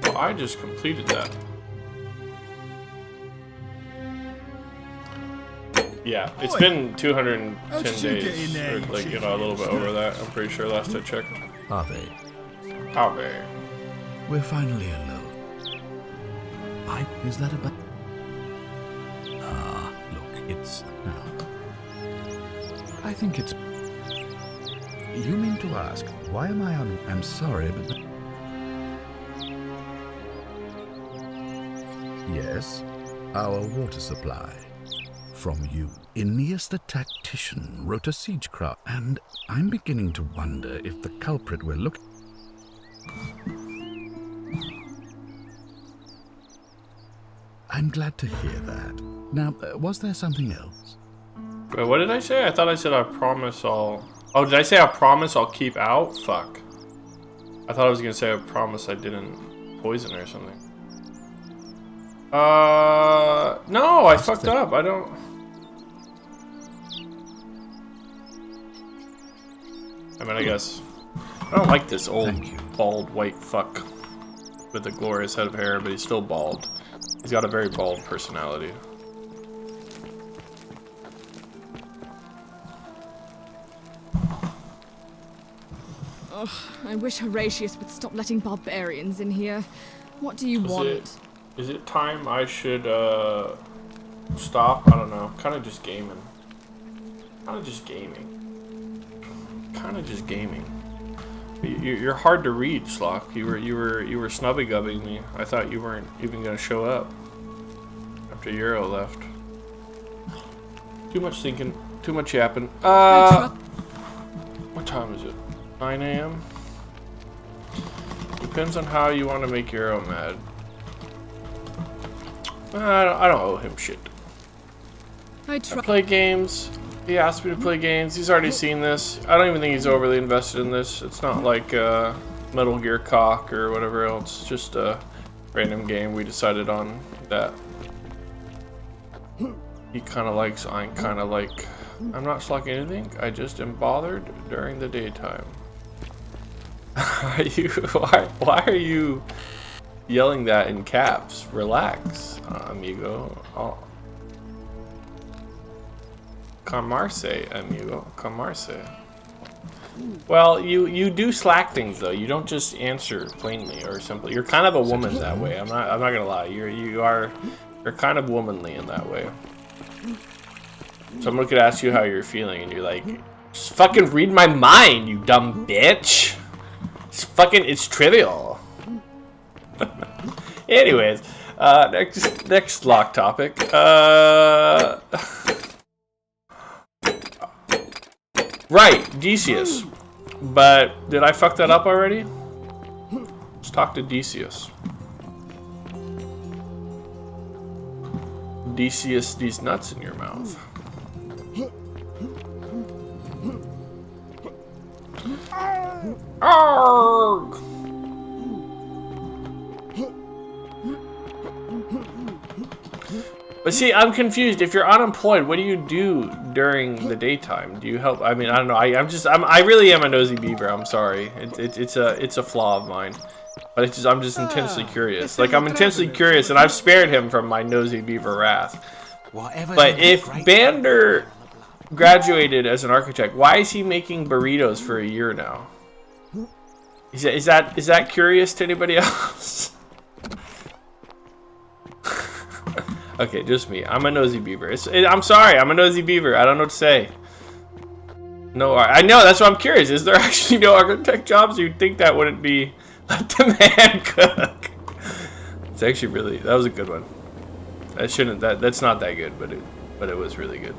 Well, I just completed that. Yeah, it's been 210 days, or like, you know, a little bit over that. I'm pretty sure last I checked. Ave. Ave. We're finally alone. Is that about? Look, it's now. I think it's. You mean to ask, why am I on? I'm sorry, but. Yes, our water supply. From you. Aeneas the Tactician wrote a siegecraft, and I'm beginning to wonder if the culprit we're looking... I'm glad to hear that. Now, was there something else? Wait, what did I say? I thought I said I promise I'll... Oh, did I say I promise I'll keep out? Fuck. I thought I was gonna say I promise I didn't poison her or something. No, I fucked up. I don't... I mean, I guess I don't like this old bald white fuck with a glorious head of hair, but he's still bald. He's got a very bald personality. Ugh, I wish Horatius would stop letting barbarians in here. What do you want? Is it time I should stop? I don't know. Kind of just gaming. Kind of just gaming. You're hard to read, Slock. You were snubby gubbing me. I thought you weren't even gonna show up after Euro left. Too much thinking, too much yapping. What time is it? 9 a.m. Depends on how you want to make Euro mad. I don't owe him shit. I play games. He asked me to play games. He's already seen this. I don't even think he's overly invested in this. It's not like Metal Gear Cock or whatever else. It's just a random game we decided on that he kind of likes. I kind of like. I'm not slacking anything. I just am bothered during the daytime. Why are you yelling that in caps? Relax, amigo. Camarse, amigo. Camarse. Well, you do slack things though. You don't just answer plainly or simply. You're kind of a woman that way. I'm not gonna lie. You're kind of womanly in that way. Someone could ask you how you're feeling, and you're like, just fucking read my mind, you dumb bitch. It's trivial. Anyways, next lock topic. Right, Decius. But did I fuck that up already? Let's talk to Decius. Decius, these nuts in your mouth. Arrgh! But see, I'm confused. If you're unemployed, what do you do during the daytime? Do you help? I mean, I don't know. I really am a nosy beaver. I'm sorry. It's a flaw of mine. But I'm just intensely curious. Like, I'm intensely curious, and I've spared him from my nosy beaver wrath. But if Bander graduated as an architect, why is he making burritos for a year now? Is that curious to anybody else? Okay, just me. I'm a nosy beaver. I'm sorry. I'm a nosy beaver. I don't know what to say. No, I know. That's why I'm curious. Is there actually no architect jobs? You'd think that wouldn't be let the man cook. It's actually really. That was a good one. That's not that good, but it was really good.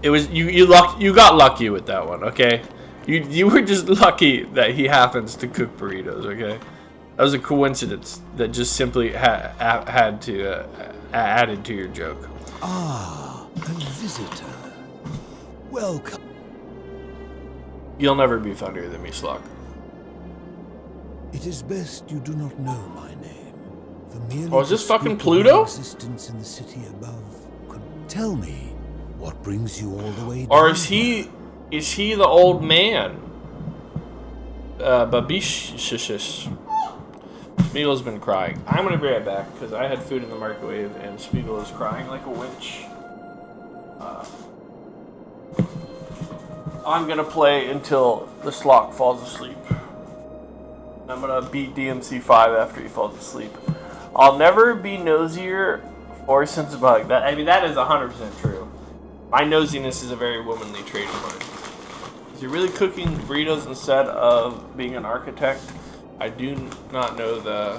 It was you got lucky with that one. Okay, you were just lucky that he happens to cook burritos. Okay. That was a coincidence that just simply had to added to your joke. Ah, a visitor. Welcome. You'll never be funnier than me, Slock. It is best you do not know my name. Oh, is this fucking Pluto? Existence in the city above could tell me what brings you all the way down. Or is he the old man? Babishishish. Spiegel's been crying. I'm gonna be right back because I had food in the microwave and Spiegel is crying like a witch. I'm gonna play until the Slock falls asleep. I'm gonna beat DMC 5 after he falls asleep. I'll never be nosier or since a bug. That is 100% true. My nosiness is a very womanly trait of mine. Is he really cooking burritos instead of being an architect? I do not know the...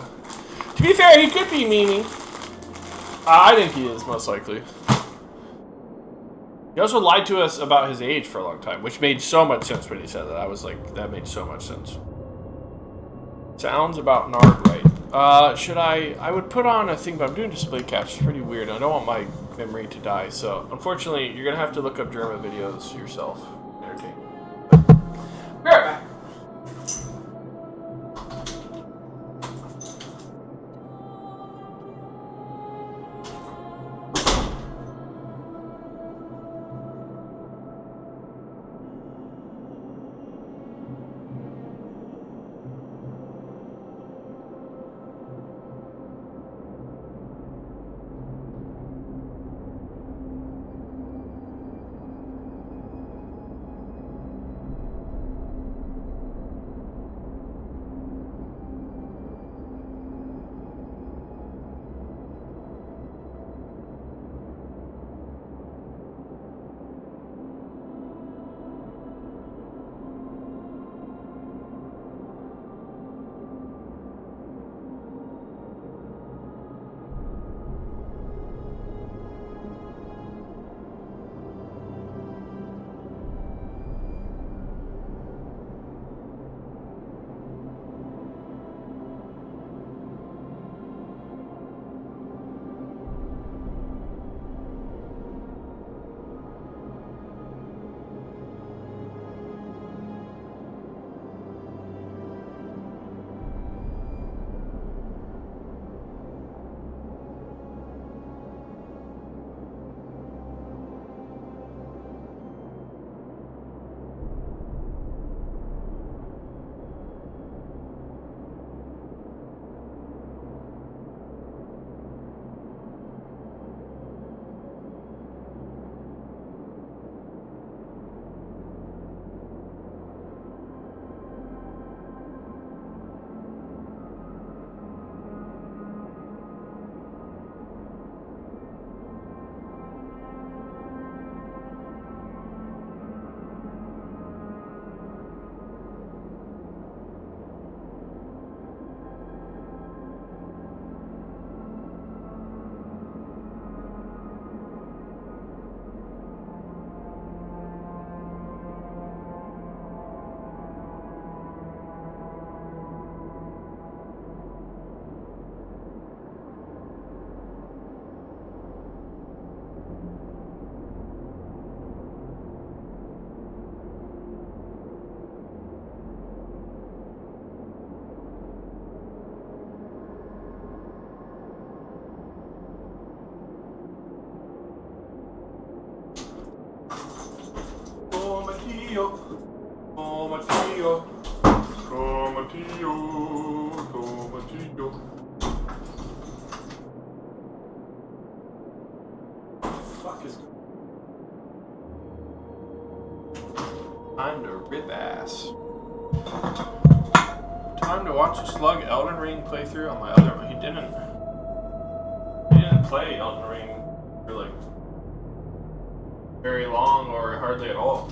To be fair, he could be memeing. I think he is, most likely. He also lied to us about his age for a long time, which made so much sense when he said that. I was like, that made so much sense. Sounds about Nard right. Should I would put on a thing, but I'm doing display capture. It's pretty weird. I don't want my memory to die, so unfortunately, you're going to have to look up German videos yourself. Entertain. Be right back. Tomatillo. Tomatillo. Tomatillo. Fuck is... Time to rip ass. Time to watch a slug Elden Ring playthrough on my other... He didn't play Elden Ring for like very long or hardly at all.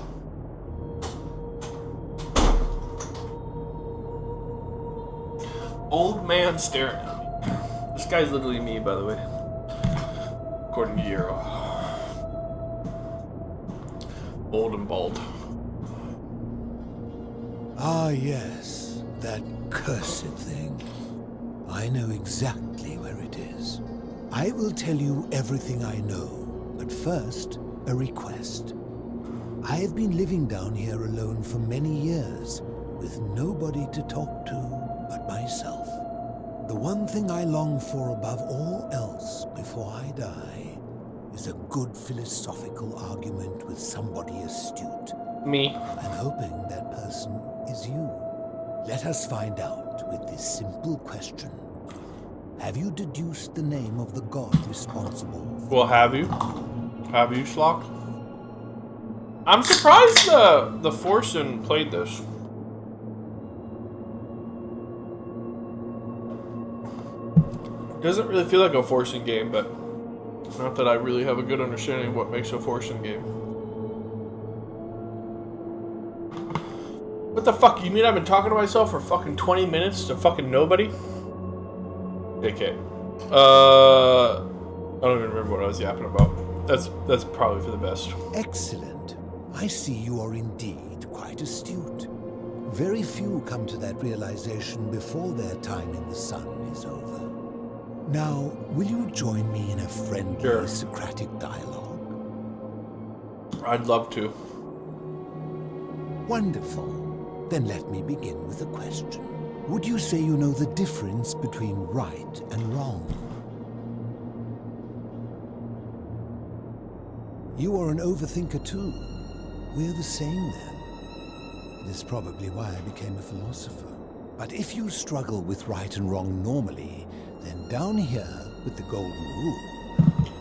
Old man staring at me. This guy's literally me, by the way. According to Euro. Old and bald. Ah, yes. That cursed thing. I know exactly where it is. I will tell you everything I know, but first, a request. I have been living down here alone for many years, with nobody to talk to but myself. The one thing I long for above all else before I die is a good philosophical argument with somebody astute. Me. I'm hoping that person is you. Let us find out with this simple question. Have you deduced the name of the god responsible? Well, have you? Have you, Schlock? I'm surprised the Forsen played this. Doesn't really feel like a Forsen game, but not that I really have a good understanding of what makes a Forsen game. What the fuck? You mean I've been talking to myself for fucking 20 minutes to fucking nobody? JK. I don't even remember what I was yapping about. That's probably for the best. Excellent. I see you are indeed quite astute. Very few come to that realization before their time in the sun is over. Now, will you join me in a friendly Socratic dialogue? I'd love to. Wonderful. Then let me begin with a question. Would you say you know the difference between right and wrong? You are an overthinker too. We're the same then. It is probably why I became a philosopher. But if you struggle with right and wrong normally, then down here with the golden rule,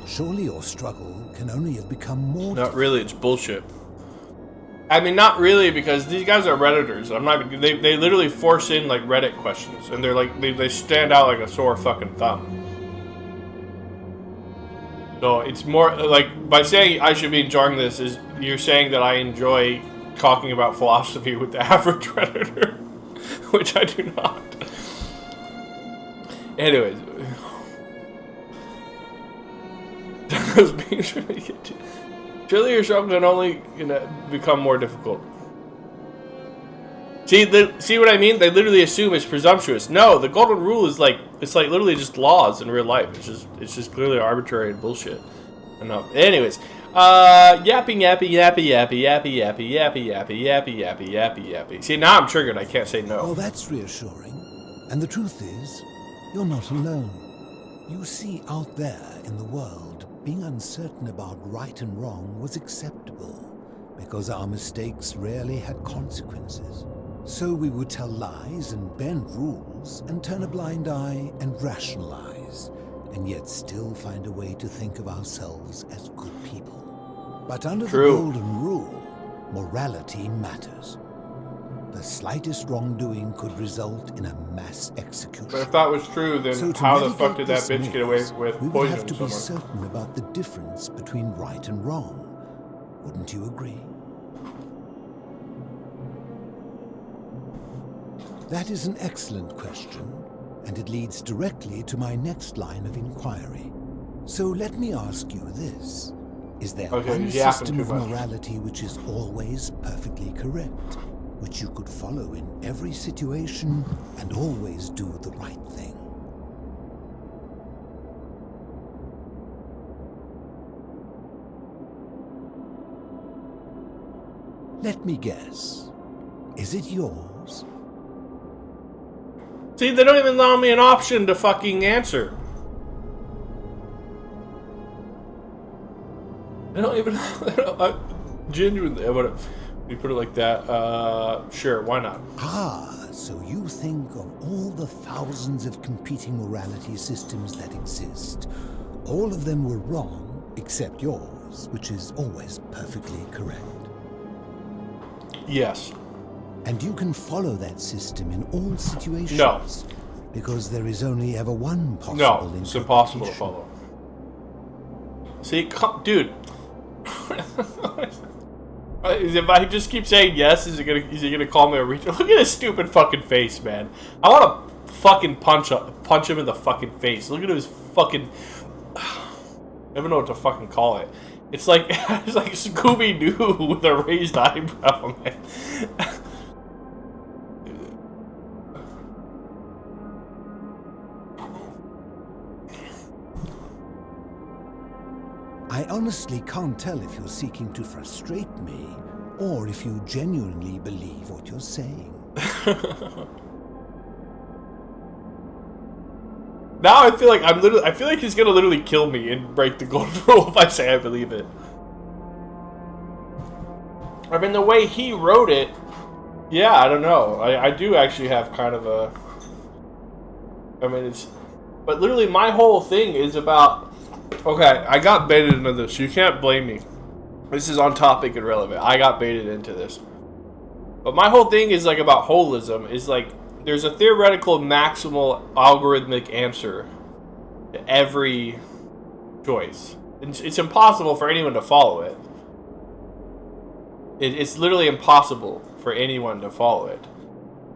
surely your struggle can only have become more... Not really, it's bullshit. I mean, not really, because these guys are Redditors. I'm not. They literally force in like Reddit questions, and they're like they stand out like a sore fucking thumb. So it's more like by saying I should be enjoying this is you're saying that I enjoy talking about philosophy with the average Redditor, which I do not. Anyways, surely your struggle can only become more difficult. See what I mean? They literally assume it's presumptuous. No, the golden rule is like literally just laws in real life. It's just clearly arbitrary and bullshit. Enough. Anyways, yappy. See, now I'm triggered. I can't say no. Well, that's reassuring. And the truth is, you're not alone. You see, out there in the world, being uncertain about right and wrong was acceptable because our mistakes rarely had consequences. So we would tell lies and bend rules and turn a blind eye and rationalize, and yet still find a way to think of ourselves as good people. But under the golden rule, morality matters. The slightest wrongdoing could result in a mass execution. But if that was true, then how the fuck did that bitch get away with we would poisoning have to be someone? certain about the difference between right and wrong. Wouldn't you agree? That is an excellent question, and it leads directly to my next line of inquiry. So let me ask you this. Is there one system of morality which is always perfectly correct, which you could follow in every situation and always do the right thing? Let me guess. Is it yours? See, they don't even allow me an option to fucking answer. They don't even... genuinely, You put it like that. Sure, why not? Ah, so you think of all the thousands of competing morality systems that exist. All of them were wrong, except yours, which is always perfectly correct. Yes. And you can follow that system in all situations. No. Because there is only ever one possible No, it's impossible to follow. See, dude. If I just keep saying yes, is he gonna call me a retard? Look at his stupid fucking face, man. I want to fucking punch him in the fucking face. Look at his fucking. I don't even know what to fucking call it. It's like Scooby-Doo with a raised eyebrow, man. I honestly can't tell if you're seeking to frustrate me, or if you genuinely believe what you're saying. Now I feel like I feel like he's gonna literally kill me and break the golden rule if I say I believe it. I mean, the way he wrote it, yeah, I don't know. I do actually have kind of a. I mean, but literally my whole thing is about. Okay, I got baited into this. You can't blame me. This is on topic and relevant. I got baited into this. But my whole thing is like about holism. Is like there's a theoretical maximal algorithmic answer to every choice. It's impossible for anyone to follow it. It's literally impossible for anyone to follow it.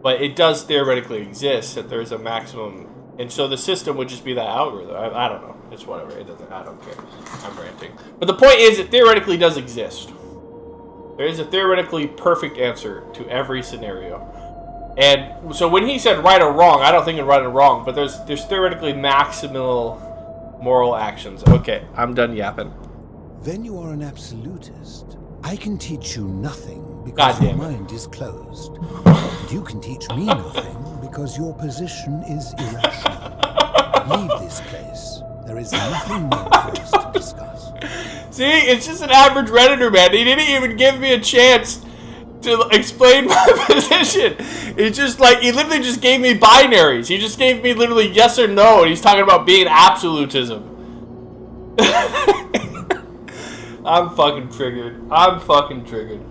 But it does theoretically exist that there's a maximum. And so the system would just be that algorithm. I don't know. It's whatever. It doesn't. I don't care. I'm ranting. But the point is, it theoretically does exist. There is a theoretically perfect answer to every scenario. And so when he said right or wrong, I don't think in right or wrong, but there's theoretically maximal moral actions. Okay, I'm done yapping. Then you are an absolutist. I can teach you nothing because your mind is closed. And you can teach me nothing because your position is irrational. Leave this place. There is nothing more for us to discuss. See, it's just an average Redditor, man. He didn't even give me a chance to explain my position. It's just like, he literally just gave me binaries. He just gave me literally yes or no, and he's talking about being absolutism. I'm fucking triggered. I'm fucking triggered.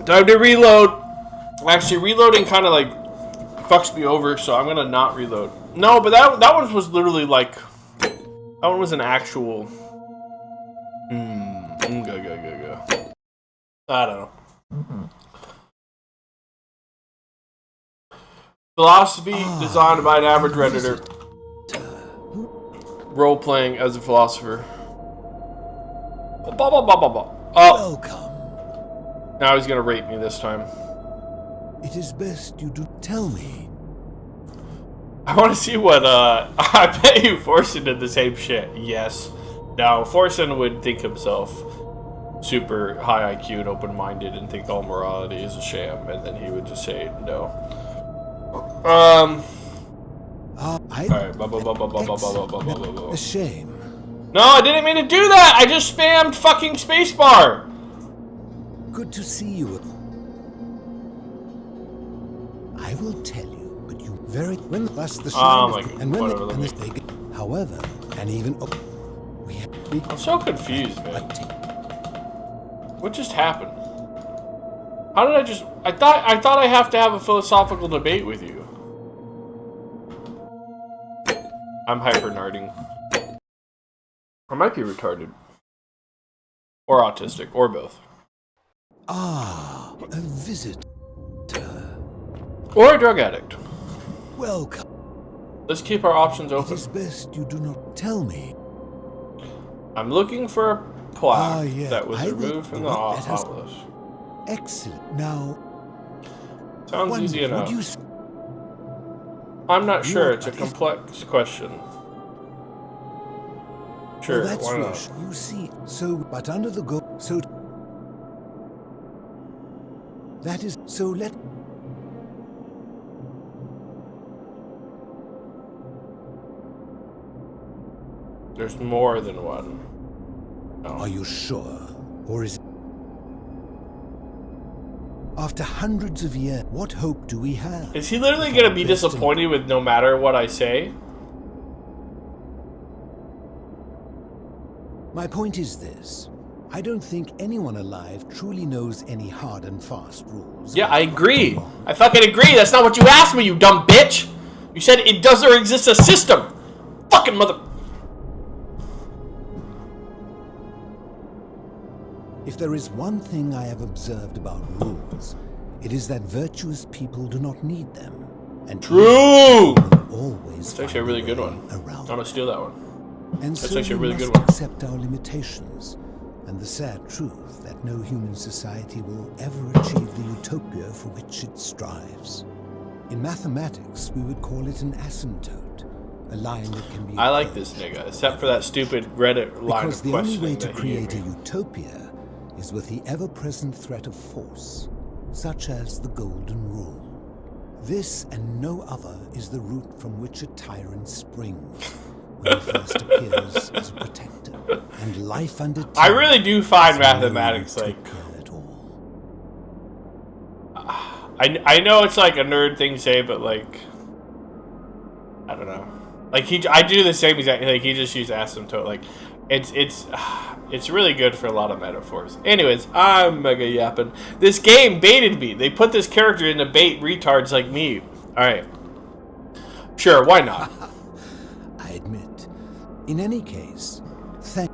Time to reload. Actually, reloading kind of like fucks me over, so I'm gonna not reload. No, but that one was literally like, that one was an actual. Go. I don't know. Philosophy designed by an average Redditor. Role playing as a philosopher. Oh. Now he's gonna rape me this time. It is best you do tell me. I want to see what, I bet you Forsen did the same shit. Yes. Now, Forsen would think himself super high IQ and open-minded and think all morality is a sham, and then he would just say no. Alright. A shame. No, I didn't mean to do that! I just spammed fucking spacebar! Good to see you. I will tell you. When that's the and when whatever, and this big, however, and even I'm so confused, man. What just happened? How did I thought I have to have a philosophical debate with you. I'm hyper-nerding. I might be retarded. Or autistic, or both. Ah, a visit. Or a drug addict. Welcome. Let's keep our options open. It is best you do not tell me. I'm looking for a plaque that was removed from the obelisk. Excellent. Now, sounds easy enough. I'm not sure. It's a complex question. Sure, that's why not? You see, but under the that is let. There's more than one. No. Are you sure? Or is it... After hundreds of years, what hope do we have? Is he literally going to be disappointed with no matter what I say? My point is this. I don't think anyone alive truly knows any hard and fast rules. Yeah, I agree. I fucking agree. That's not what you asked me, you dumb bitch. You said it does or exists a system. Fucking mother... If there is one thing I have observed about rules, it is that virtuous people do not need them. And true! Always That's actually a really good one. I'm gonna steal that one. And That's so actually a we really must good one. accept our limitations and the sad truth that no human society will ever achieve the utopia for which it strives. In mathematics, we would call it an asymptote, a line that can be... I like this nigga, except for that stupid Reddit line because of the only questioning way to that he create a gave me. utopia is with the ever-present threat of force, such as the Golden Rule. This and no other is the root from which a tyrant springs, when he first appears as a protector, and life under I really do find mathematics like... I know it's like a nerd thing to say, but like... I don't know. Like I do the same exact, like he just used asymptote, like... It's really good for a lot of metaphors. Anyways, I'm mega yapping. This game baited me. They put this character in to bait retards like me. Alright. Sure, why not? I admit. In any case, thank...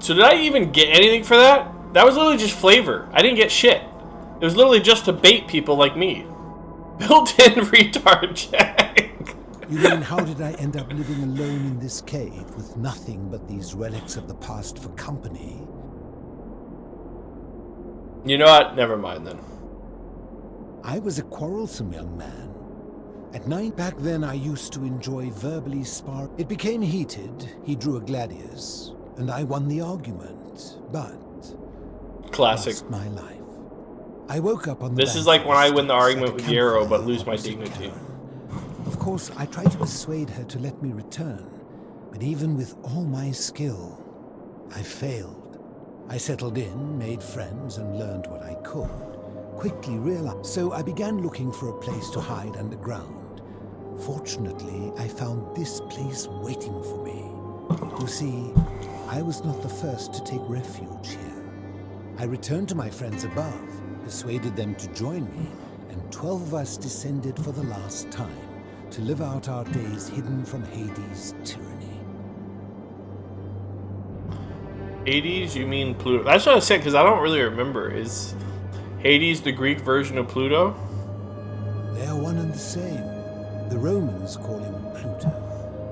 So did I even get anything for that? That was literally just flavor. I didn't get shit. It was literally just to bait people like me. Built-in retard check. You mean, how did I end up living alone in this cave with nothing but these relics of the past for company? You know what? Never mind then. I was a quarrelsome young man. At 9, back then I used to enjoy verbally spar. It became heated, he drew a gladius, and I won the argument, but... Classic. Lost my life. I woke up on the... This is like when I win the argument with Yarrow, but lose my dignity. Of course, I tried to persuade her to let me return, but even with all my skill, I failed. I settled in, made friends, and learned what I could. Quickly realized, so I began looking for a place to hide underground. Fortunately, I found this place waiting for me. You see, I was not the first to take refuge here. I returned to my friends above, persuaded them to join me, and 12 of us descended for the last time, to live out our days hidden from Hades' tyranny. Hades? You mean Pluto? That's what I said, because I don't really remember. Is Hades the Greek version of Pluto? They are one and the same. The Romans call him Pluto,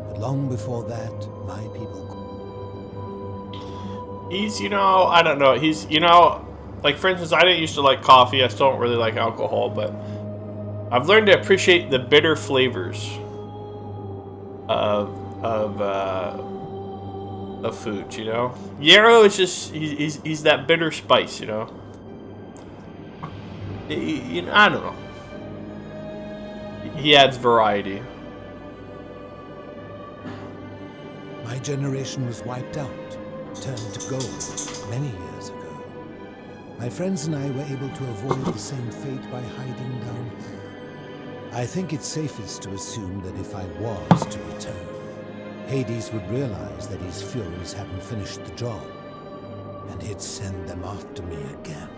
but long before that, my people... He's, you know, I don't know. He's, you know, like for instance, I didn't used to like coffee. I still don't really like alcohol, but I've learned to appreciate the bitter flavors of food, you know? Yarrow is just, he's that bitter spice, you know? I don't know. He adds variety. My generation was wiped out, turned to gold, many years ago. My friends and I were able to avoid the same fate by hiding down here. I think it's safest to assume that if I was to return, Hades would realize that his furies hadn't finished the job, and he'd send them after me again.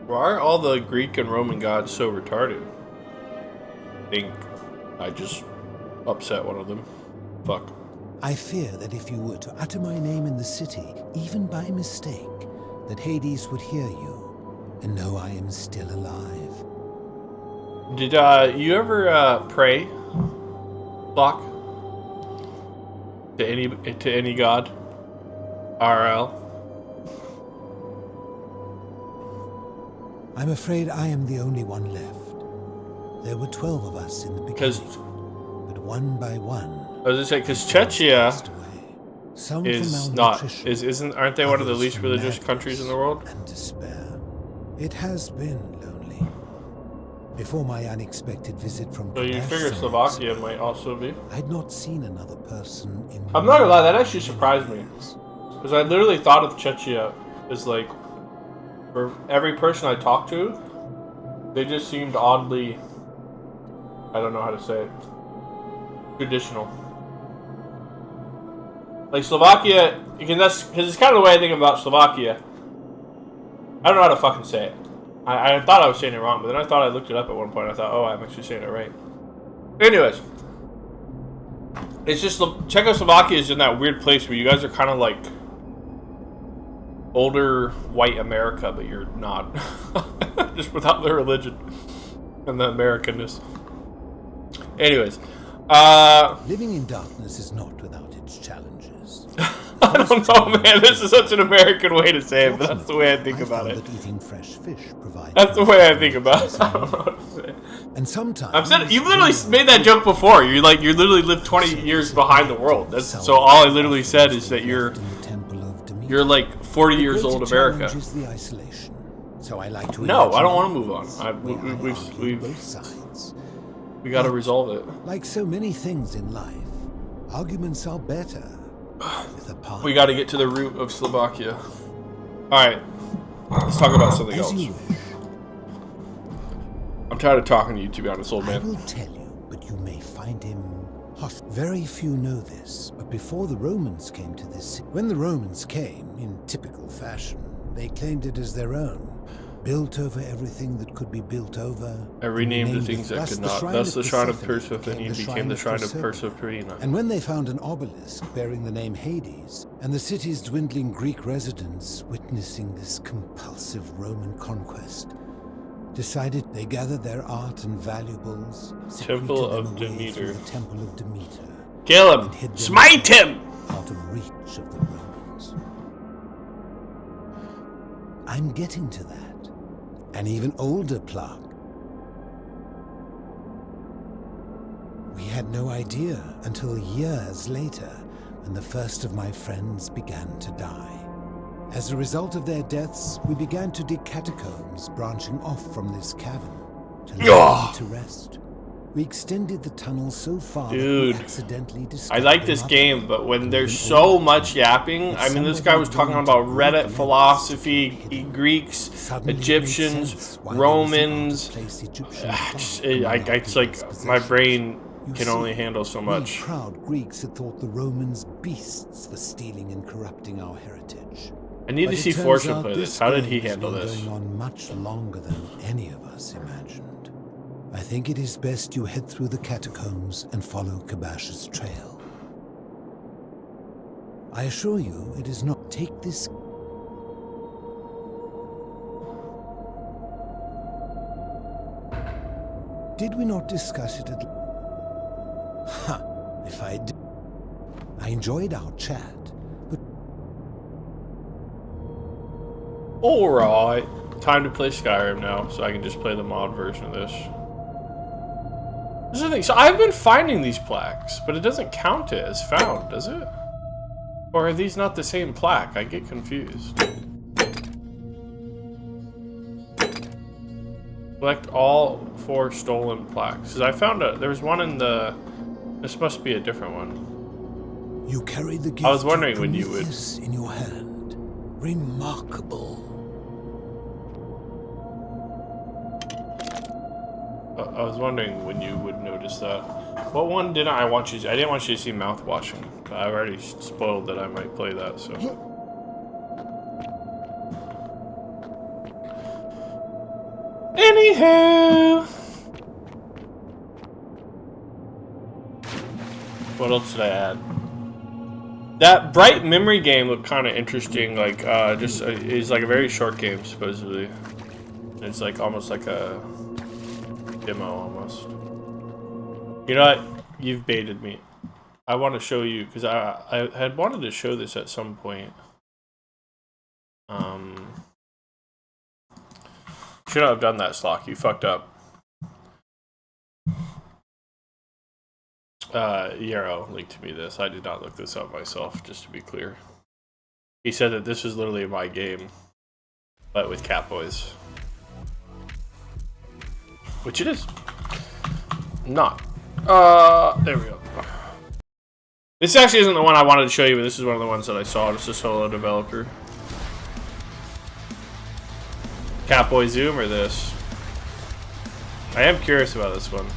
Why are all the Greek and Roman gods so retarded? I think I just upset one of them. Fuck. I fear that if you were to utter my name in the city, even by mistake, that Hades would hear you and know I am still alive. Did you ever pray, Block? To any god? RL? I'm afraid I am the only one left. There were 12 of us in the beginning, but one by one... I was gonna say, because Czechia is not, aren't they one of the least religious countries in the world? And despair. It has been lonely. Before my unexpected visit from So you figure Slovakia might also be? I'd not seen another person in... I'm not gonna lie, that actually surprised me. Because I literally thought of Czechia as like, for every person I talked to, they just seemed oddly, I don't know how to say it, traditional. Like Slovakia, because it's kind of the way I think about Slovakia. I don't know how to fucking say it. I thought I was saying it wrong, but then I thought I looked it up at one point. I thought, oh, I'm actually saying it right. Anyways, it's just Czechoslovakia is in that weird place where you guys are kind of like older white America, but you're not. Just without the religion and the Americanness. Anyways, living in darkness is not without its challenges. I don't know, man. This is such an American way to say it, but that's the way I think about it. Eating fresh fish provides that's the way I think about it. I don't know what to say. And sometimes I've said you literally made that joke before. You literally lived 20 years behind the world. So all I literally said is that you're like 40 years old America. So I like to no, I don't want to move on. We got to resolve it. Like so many things in life, arguments are better. We got to get to the root of Slovakia. Alright, let's talk about something else. I'm tired of talking to you, to be honest, old man. I will tell you, but you may find him hostile. Very few know this, but before the Romans came to this city, when the Romans came, in typical fashion, they claimed it as their own. Built over everything that could be built over. I renamed the things that could not. Thus the Shrine of Persephone became the Shrine of Persephone. And when they found an obelisk bearing the name Hades, and the city's dwindling Greek residents witnessing this compulsive Roman conquest, decided they gathered their art and valuables. Temple of Demeter. The Temple of Demeter. Kill him! Smite him! Out of reach of the Romans. I'm getting to that. An even older plague. We had no idea until years later when the first of my friends began to die. As a result of their deaths, we began to dig catacombs branching off from this cavern to lay them to rest. We extended the tunnel so far that we accidentally discovered I like this game, but when there's so much yapping, I mean, this guy was talking about Reddit philosophy, Greeks, Egyptians, Romans. It's like my brain can only handle so much. Proud Greeks had thought the Romans beasts for stealing and corrupting our heritage. I need to see Fortune play this. How did he handle this? Going on much longer than any of us imagined. I think it is best you head through the catacombs and follow Kabash's trail. I assure you, it is not. Take this. Did we not discuss it at... Ha! If I did... I enjoyed our chat, but... Alright. Time to play Skyrim now, so I can just play the mod version of this. This is the thing. So I've been finding these plaques, but it doesn't count it as found, does it? Or are these not the same plaque? I get confused. Collect all 4 stolen plaques. Because I found there was one in the... This must be a different one. You carry the gift I was wondering when you would... in your hand. Remarkable. I was wondering when you would notice that. What one didn't I want you to... I didn't want you to see mouth washing. I've already spoiled that I might play that, so... Anywho... What else did I add? That Bright Memory game looked kind of interesting. Like, it's like a very short game, supposedly. It's like almost like a... demo almost. You know what? You've baited me. I want to show you because I had wanted to show this at some point. Should not have done that, Slock. You fucked up. Yarrow linked me this. I did not look this up myself, just to be clear. He said that this was literally my game, but with Catboys. Which it is. Not. There we go. This actually isn't the one I wanted to show you, but this is one of the ones that I saw. It's a solo developer. Catboy Zoom or this? I am curious about this one.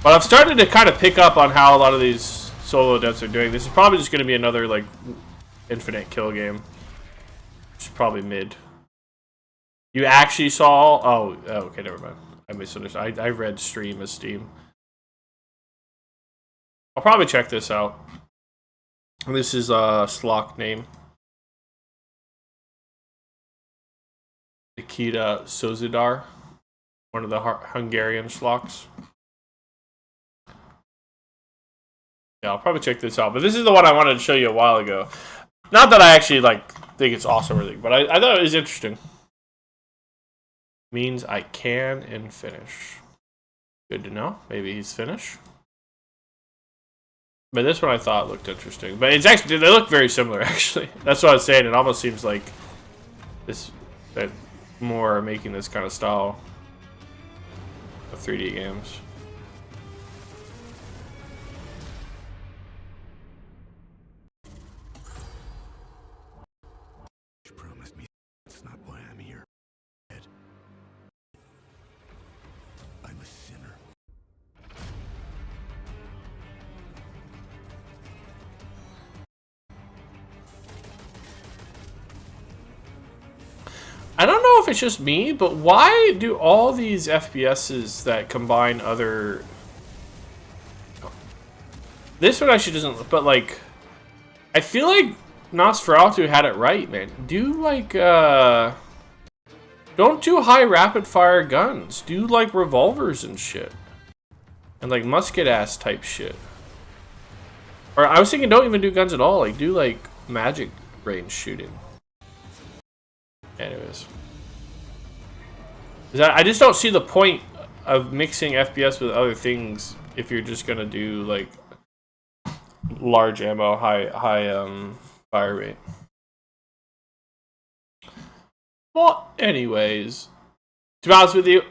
But I've started to kind of pick up on how a lot of these solo devs are doing. This is probably just going to be another, like, infinite kill game. Which is probably mid. You actually saw... Oh, okay, never mind. I misunderstood. I read stream as Steam. I'll probably check this out. This is a Slock name. Nikita Sozidar. One of the Hungarian Slocks. Yeah, I'll probably check this out. But this is the one I wanted to show you a while ago. Not that I actually like think it's awesome or anything, but I thought it was interesting. Means I can and finish. Good to know. Maybe he's finished. But this one I thought looked interesting. But it's actually, they look very similar actually. That's what I was saying. It almost seems like this that more are making this kind of style of 3D games. I don't know if it's just me, but why do all these FPSs that combine other... This one actually doesn't... But, like... I feel like Nosferatu had it right, man. Do, like, don't do high rapid-fire guns. Do, like, revolvers and shit. And, like, musket-ass type shit. Or I was thinking don't even do guns at all. Like, do, like, magic range shooting. Anyways. I just don't see the point of mixing FPS with other things if you're just gonna do like large ammo, high fire rate. Well, anyways, to be honest with you,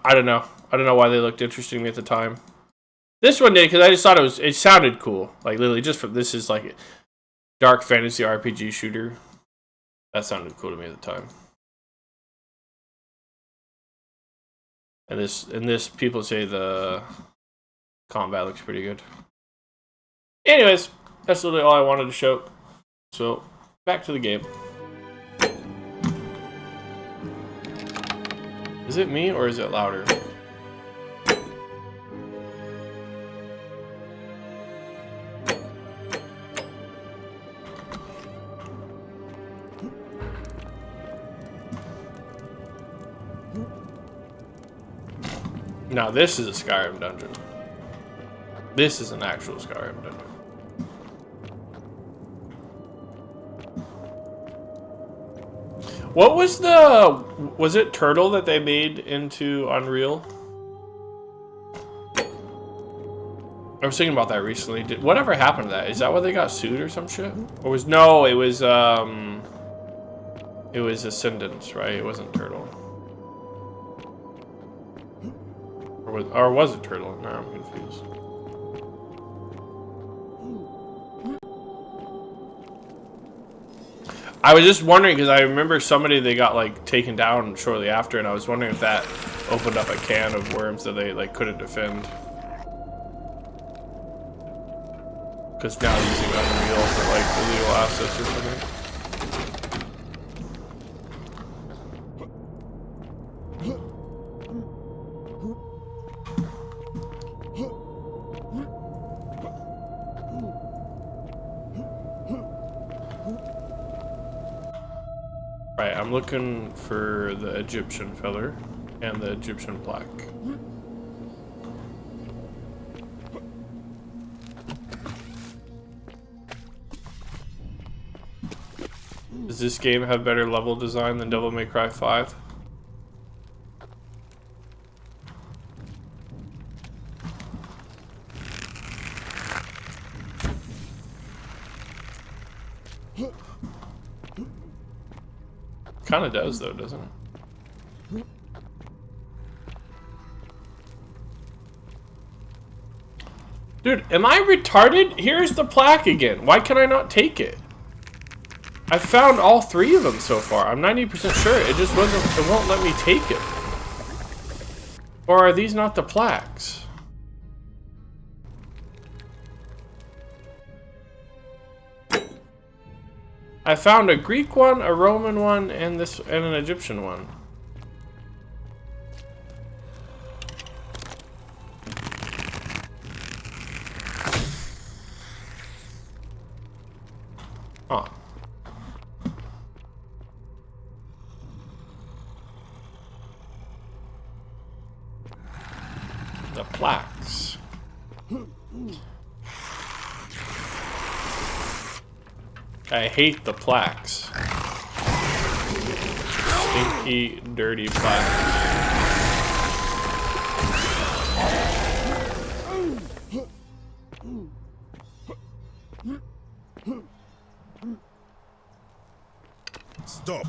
I don't know. I don't know why they looked interesting to me at the time. This one did because I just thought it sounded cool. Like literally, just from this is like a dark fantasy RPG shooter. That sounded cool to me at the time. And this people say the combat looks pretty good. Anyways, that's literally all I wanted to show. So, back to the game. Is it me or is it louder? Now this is a Skyrim dungeon. This is an actual Skyrim dungeon. What was was it Turtle that they made into Unreal? I was thinking about that recently. Whatever happened to that? Is that why they got sued or some shit? Or was it was Ascendance, right? It wasn't Turtle. Or was it Turtle? Now I'm confused. I was just wondering because I remember somebody they got like taken down shortly after, and I was wondering if that opened up a can of worms that they like couldn't defend. Because now they're using Unreal for like illegal assets or something. Right, I'm looking for the Egyptian feather and the Egyptian plaque. Does this game have better level design than Devil May Cry 5? Kind of does though, doesn't it? Dude, am I retarded? Here's the plaque again. Why can I not take it? I found all 3 of them so far. I'm 90% sure. It just it won't let me take it. Or are these not the plaques? I found a Greek one, a Roman one, and an Egyptian one. Oh. The plaques. I hate the plaques. Stinky, dirty plaques. Stop.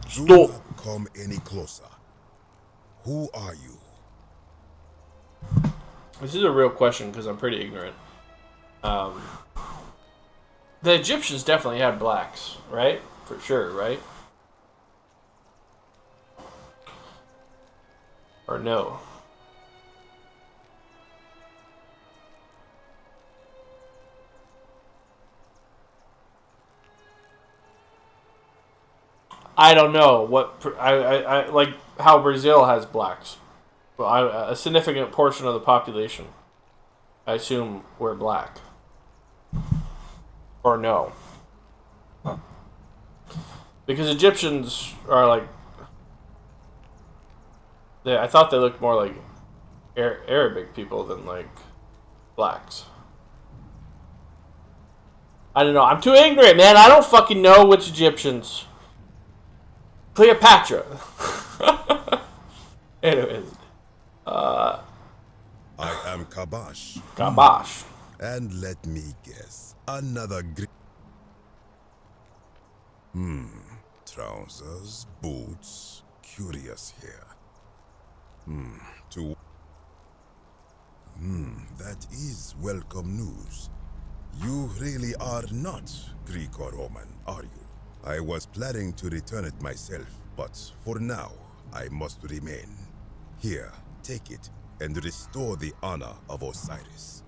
Do Stop. not come any closer. Who are you? This is a real question because I'm pretty ignorant. The Egyptians definitely had blacks, right? For sure, right? Or no? I don't know what I like how Brazil has blacks. Well, a significant portion of the population, I assume, we're black. Or no. Because Egyptians are like... I thought they looked more like Arabic people than like blacks. I don't know. I'm too ignorant, man. I don't fucking know which Egyptians. Cleopatra. Anyways. I am Kabash. Kabash. And let me guess. Another Greek. Trousers, boots, curious hair. That is welcome news. You really are not Greek or Roman, are you? I was planning to return it myself, but for now, I must remain. Here, take it and restore the honor of Osiris.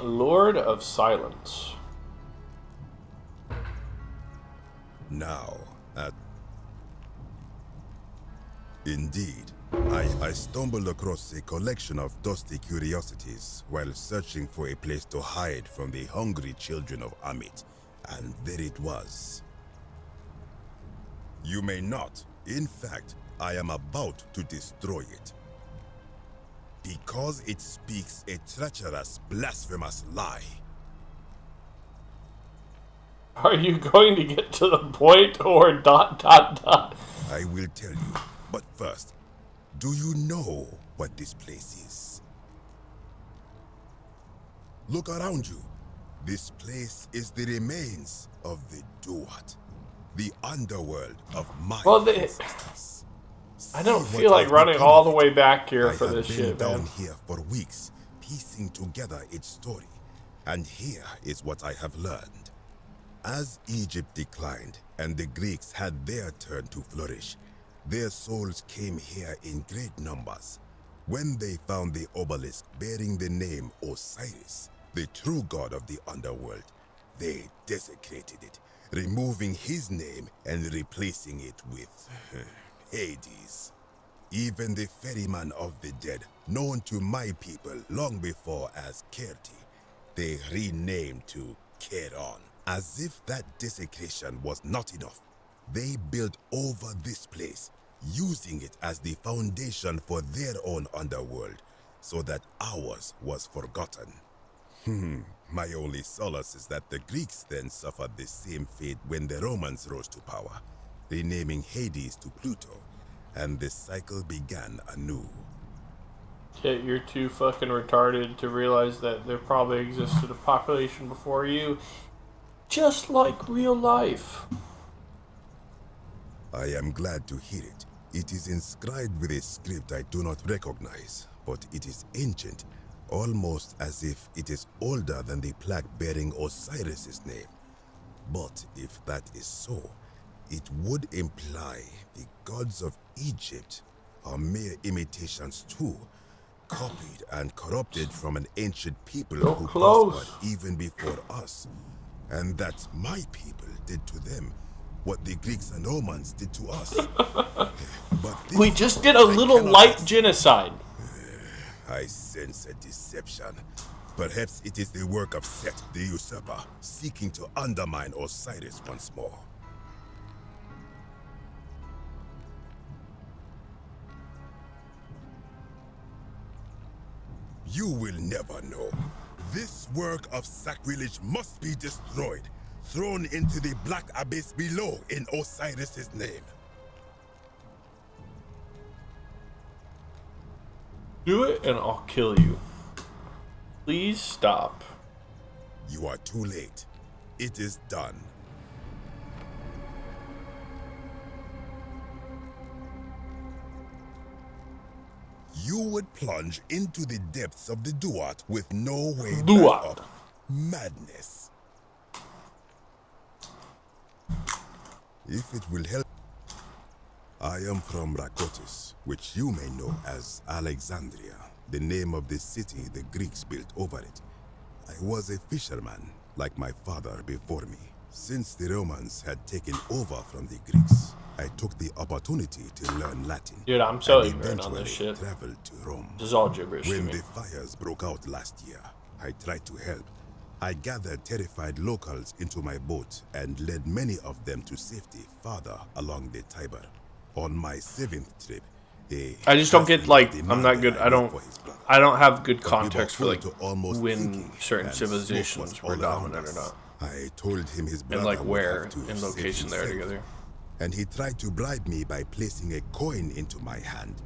Lord of Silence. Now, indeed, I stumbled across a collection of dusty curiosities while searching for a place to hide from the hungry children of Amit, and there it was. You may not. In fact, I am about to destroy it. Because it speaks a treacherous, blasphemous lie. Are you going to get to the point or ... I will tell you, but first, do you know what this place is? Look around you. This place is the remains of the Duat, the underworld of my ancestors. I don't feel like running all the way back here for this shit, man. I have been down here for weeks, piecing together its story, and here is what I have learned. As Egypt declined and the Greeks had their turn to flourish, their souls came here in great numbers. When they found the obelisk bearing the name Osiris, the true god of the underworld, they desecrated it, removing his name and replacing it with Hades. Even the ferryman of the dead, known to my people long before as Kerti, they renamed to Keron. As if that desecration was not enough, they built over this place, using it as the foundation for their own underworld, so that ours was forgotten. My only solace is that the Greeks then suffered the same fate when the Romans rose to power, renaming Hades to Pluto, and the cycle began anew. Yet you're too fucking retarded to realize that there probably existed a population before you, just like real life. I am glad to hear it. It is inscribed with a script I do not recognize, but it is ancient, almost as if it is older than the plaque bearing Osiris's name. But if that is so, it would imply the gods of Egypt are mere imitations too, copied and corrupted from an ancient people who prospered even before us, and that my people did to them what the Greeks and Romans did to us. But we just did a little light genocide. I sense a deception. Perhaps it is the work of Set, the usurper, seeking to undermine Osiris once more. You will never know. This work of sacrilege must be destroyed, thrown into the black abyss below in Osiris's name. Do it and I'll kill you. Please stop. You are too late. It is done. You would plunge into the depths of the Duat with no way back up. Madness. If it will help, I am from Rakotis, which you may know as Alexandria, the name of the city the Greeks built over it. I was a fisherman, like my father before me. Since the Romans had taken over from the Greeks, I took the opportunity to learn Latin. Dude, I'm so ignorant on this shit. Traveled to Rome. This is all gibberish When to me. the fires broke out last year, I tried to help. I gathered terrified locals into my boat and led many of them to safety farther along the Tiber. On my 7th trip, I just don't get, like, I'm not good. I don't have good context for, like, when certain civilizations were dominant or not. I told him his brother and, like, would where have to in save location they're himself. together. And he tried to bribe me by placing a coin into my hand.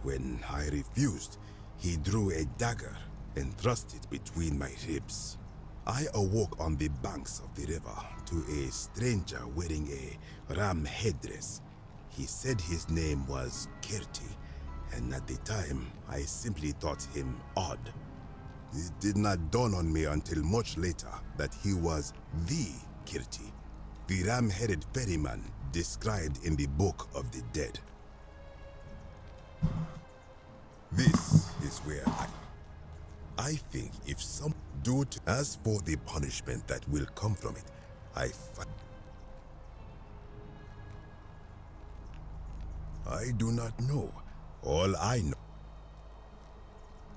When I refused, he drew a dagger and thrust it between my ribs. I awoke on the banks of the river to a stranger wearing a ram headdress. He said his name was Kirti, and at the time, I simply thought him odd. It did not dawn on me until much later that he was the Kirti, the ram-headed ferryman described in the Book of the Dead. This is where I think if some do it, as for the punishment that will come from it, I do not know. All I know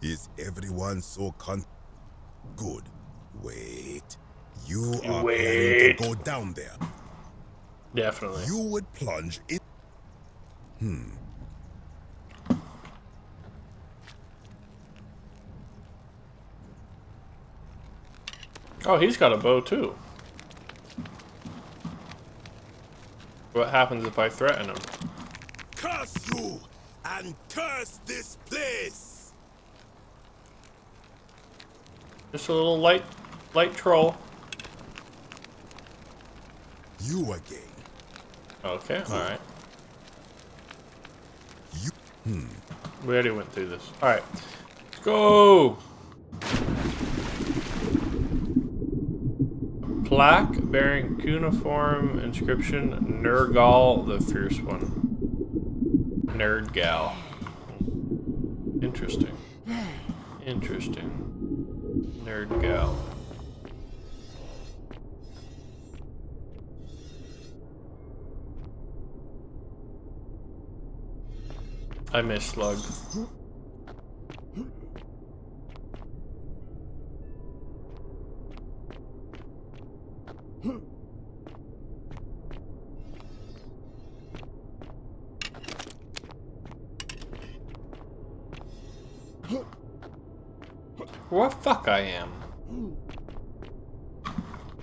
is everyone so good. Wait. You are planning to go down there. Definitely. You would plunge in. Oh, he's got a bow too. What happens if I threaten him? Curse you and curse this place. Just a little light troll. You again. Okay, alright. You. We already went through this. Alright. Let's go! Plaque bearing cuneiform inscription Nergal the Fierce One. Nerdgal. Interesting. Interesting. Nerdgal. I miss Slug. What fuck I am?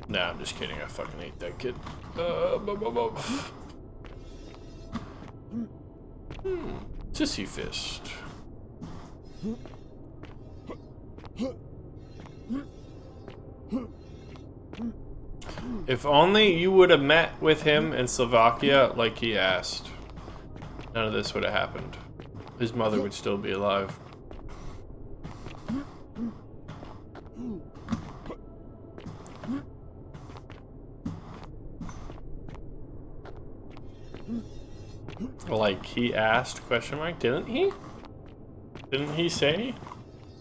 Nah, I'm just kidding. I fucking hate that kid. Sissy fist. If only you would have met with him in Slovakia like he asked. none of this would have happened. His mother would still be alive. Like he asked, question mark, didn't he? Didn't he say,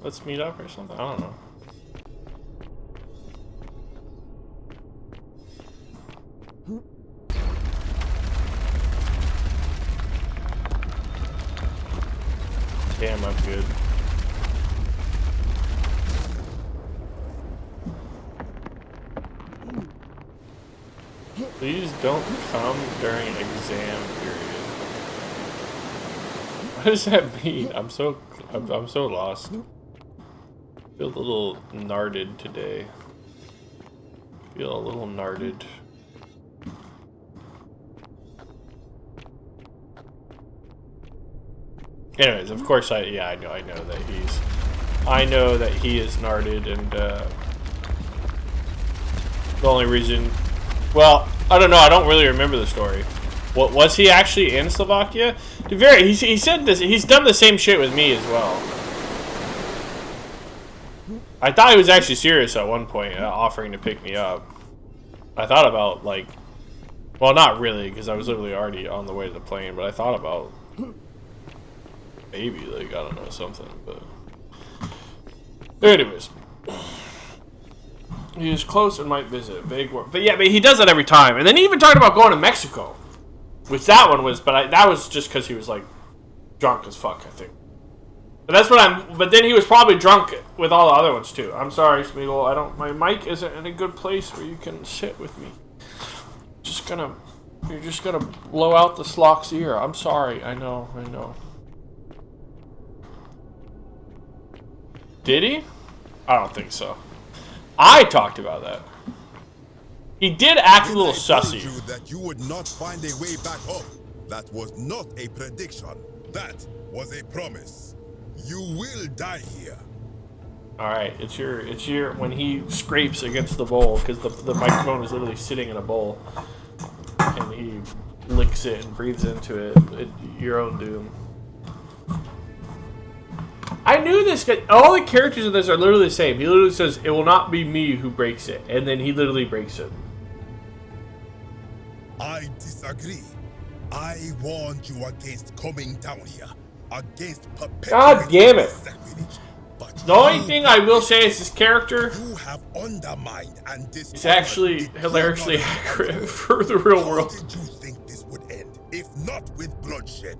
let's meet up or something? I don't know. Damn, I'm good. Please don't come during exam period. What does that mean? I'm so lost. I feel a little narded today. Feel a little narded. Anyways, of course I know that he is narded, and the only reason, well, I don't know, I don't really remember the story. What was he actually in Slovakia? He said this. He's done the same shit with me as well. I thought he was actually serious at one point, offering to pick me up. I thought about, like, well, not really, because I was literally already on the way to the plane. But I thought about maybe, like, I don't know, something. But anyways, he is close and might visit. Vague work, but yeah, but he does that every time. And then he even talked about going to Mexico. Which that one was, but that was just because he was like drunk as fuck, I think. But that's what but then he was probably drunk with all the other ones too. I'm sorry, Smeagol. My mic isn't in a good place where you can sit with me. You're just gonna blow out the Slock's ear. I'm sorry. I know. Did he? I don't think so. I talked about that. He did act a little sussy. You that you would not find a way back home. That was not a prediction. That was a promise. You will die here. All right, it's your when he scrapes against the bowl, because the microphone is literally sitting in a bowl, and he licks it and breathes into it. Your own doom. I knew this guy. All the characters in this are literally the same. He literally says, "It will not be me who breaks it," and then he literally breaks it. I disagree. I warned you against coming down here, against perpetuating. God damn it! The only thing I will say is his character is actually hilariously accurate for the real world. How did you think this would end, if not with bloodshed?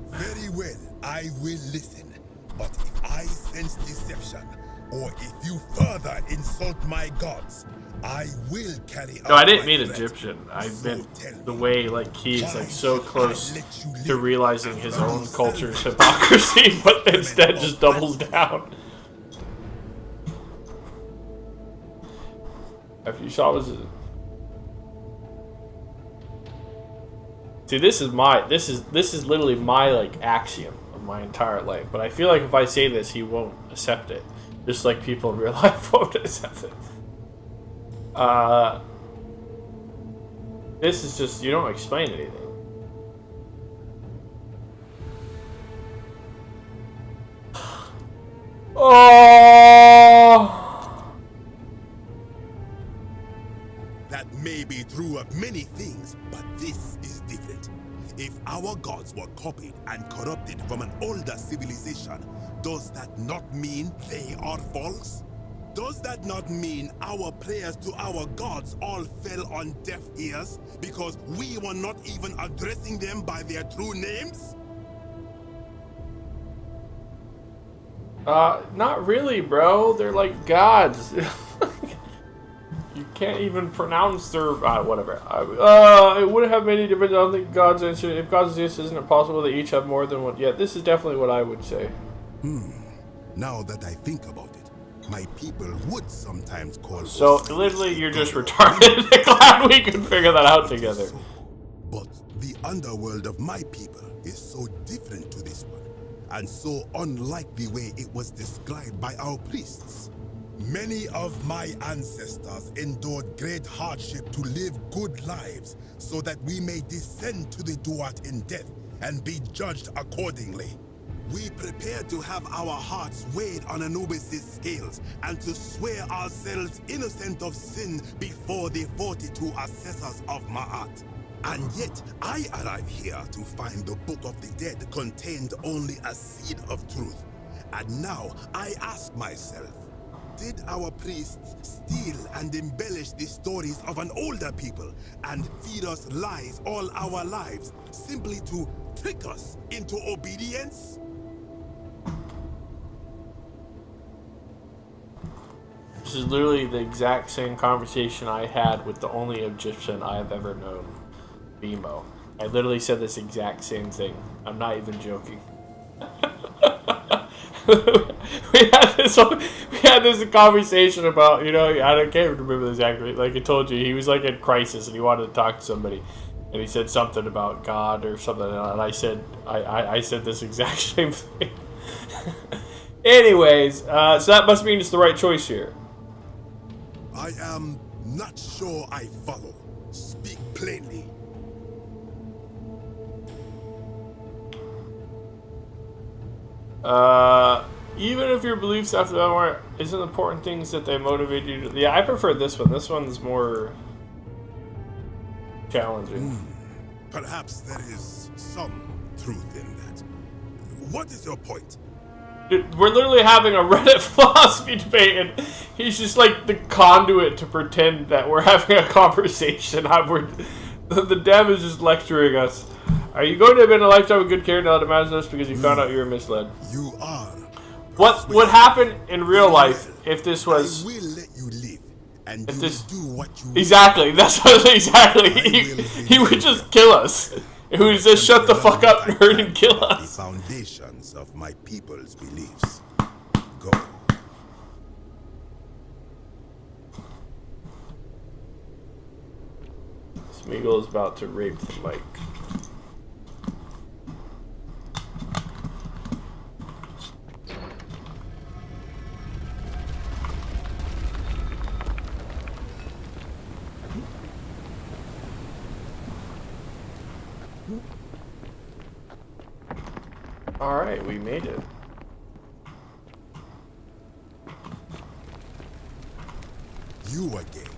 Very well, I will listen. But if I sense deception, or if you further insult my gods, I will carry out. No, I didn't mean Egyptian. I meant the way, like, he's like so close to realizing his own culture's hypocrisy, but instead just doubles down. If you saw was see, this is literally my like axiom of my entire life. But I feel like if I say this, he won't accept it. Just like people in real life won't accept it. This is just, you don't explain anything. Oh! That may be true of many things, but this is different. If our gods were copied and corrupted from an older civilization, does that not mean they are false? Does that not mean our prayers to our gods all fell on deaf ears because we were not even addressing them by their true names? Not really, bro. They're like gods. You can't even pronounce their whatever. It wouldn't have made any difference. I don't think gods answer. If gods exist, isn't it possible they each have more than one? Yeah, this is definitely what I would say. Now that I think about it, my people would sometimes call us. So literally, you're just retarded. Glad we can figure that out together. But the underworld of my people is so different to this one, and so unlike the way it was described by our priests. Many of my ancestors endured great hardship to live good lives so that we may descend to the Duat in death and be judged accordingly. We prepare to have our hearts weighed on Anubis' scales and to swear ourselves innocent of sin before the 42 assessors of Ma'at. And yet, I arrive here to find the Book of the Dead contained only a seed of truth. And now, I ask myself, did our priests steal and embellish the stories of an older people and feed us lies all our lives simply to trick us into obedience? This is literally the exact same conversation I had with the only Egyptian I've ever known, Bimo. I literally said this exact same thing. I'm not even joking. we had this conversation about, you know, I can't remember exactly. Like I told you, he was like in crisis and he wanted to talk to somebody, and he said something about God or something, and I said I said this exact same thing. Anyways, so that must mean it's the right choice here. I am not sure I follow. Speak plainly. Even if your beliefs after that isn't important things that they motivate you to... Yeah, I prefer this one. This one's more challenging. Perhaps there is some truth in that. What is your point? Dude, we're literally having a Reddit philosophy debate, and he's just like the conduit to pretend that we're having a conversation. The dev is just lecturing us. Are you going to have been a lifetime of good care now that matters most because you found out you were misled? You are. What would happen in real life if this was... I will let you live, and if you this, will do what you exactly, that's what, exactly. He would just kill us. He would just shut the fuck up, nerd, and kill us. The foundations of my people's beliefs. Go. Smeagol is about to rape the mic. Alright, we made it. You again.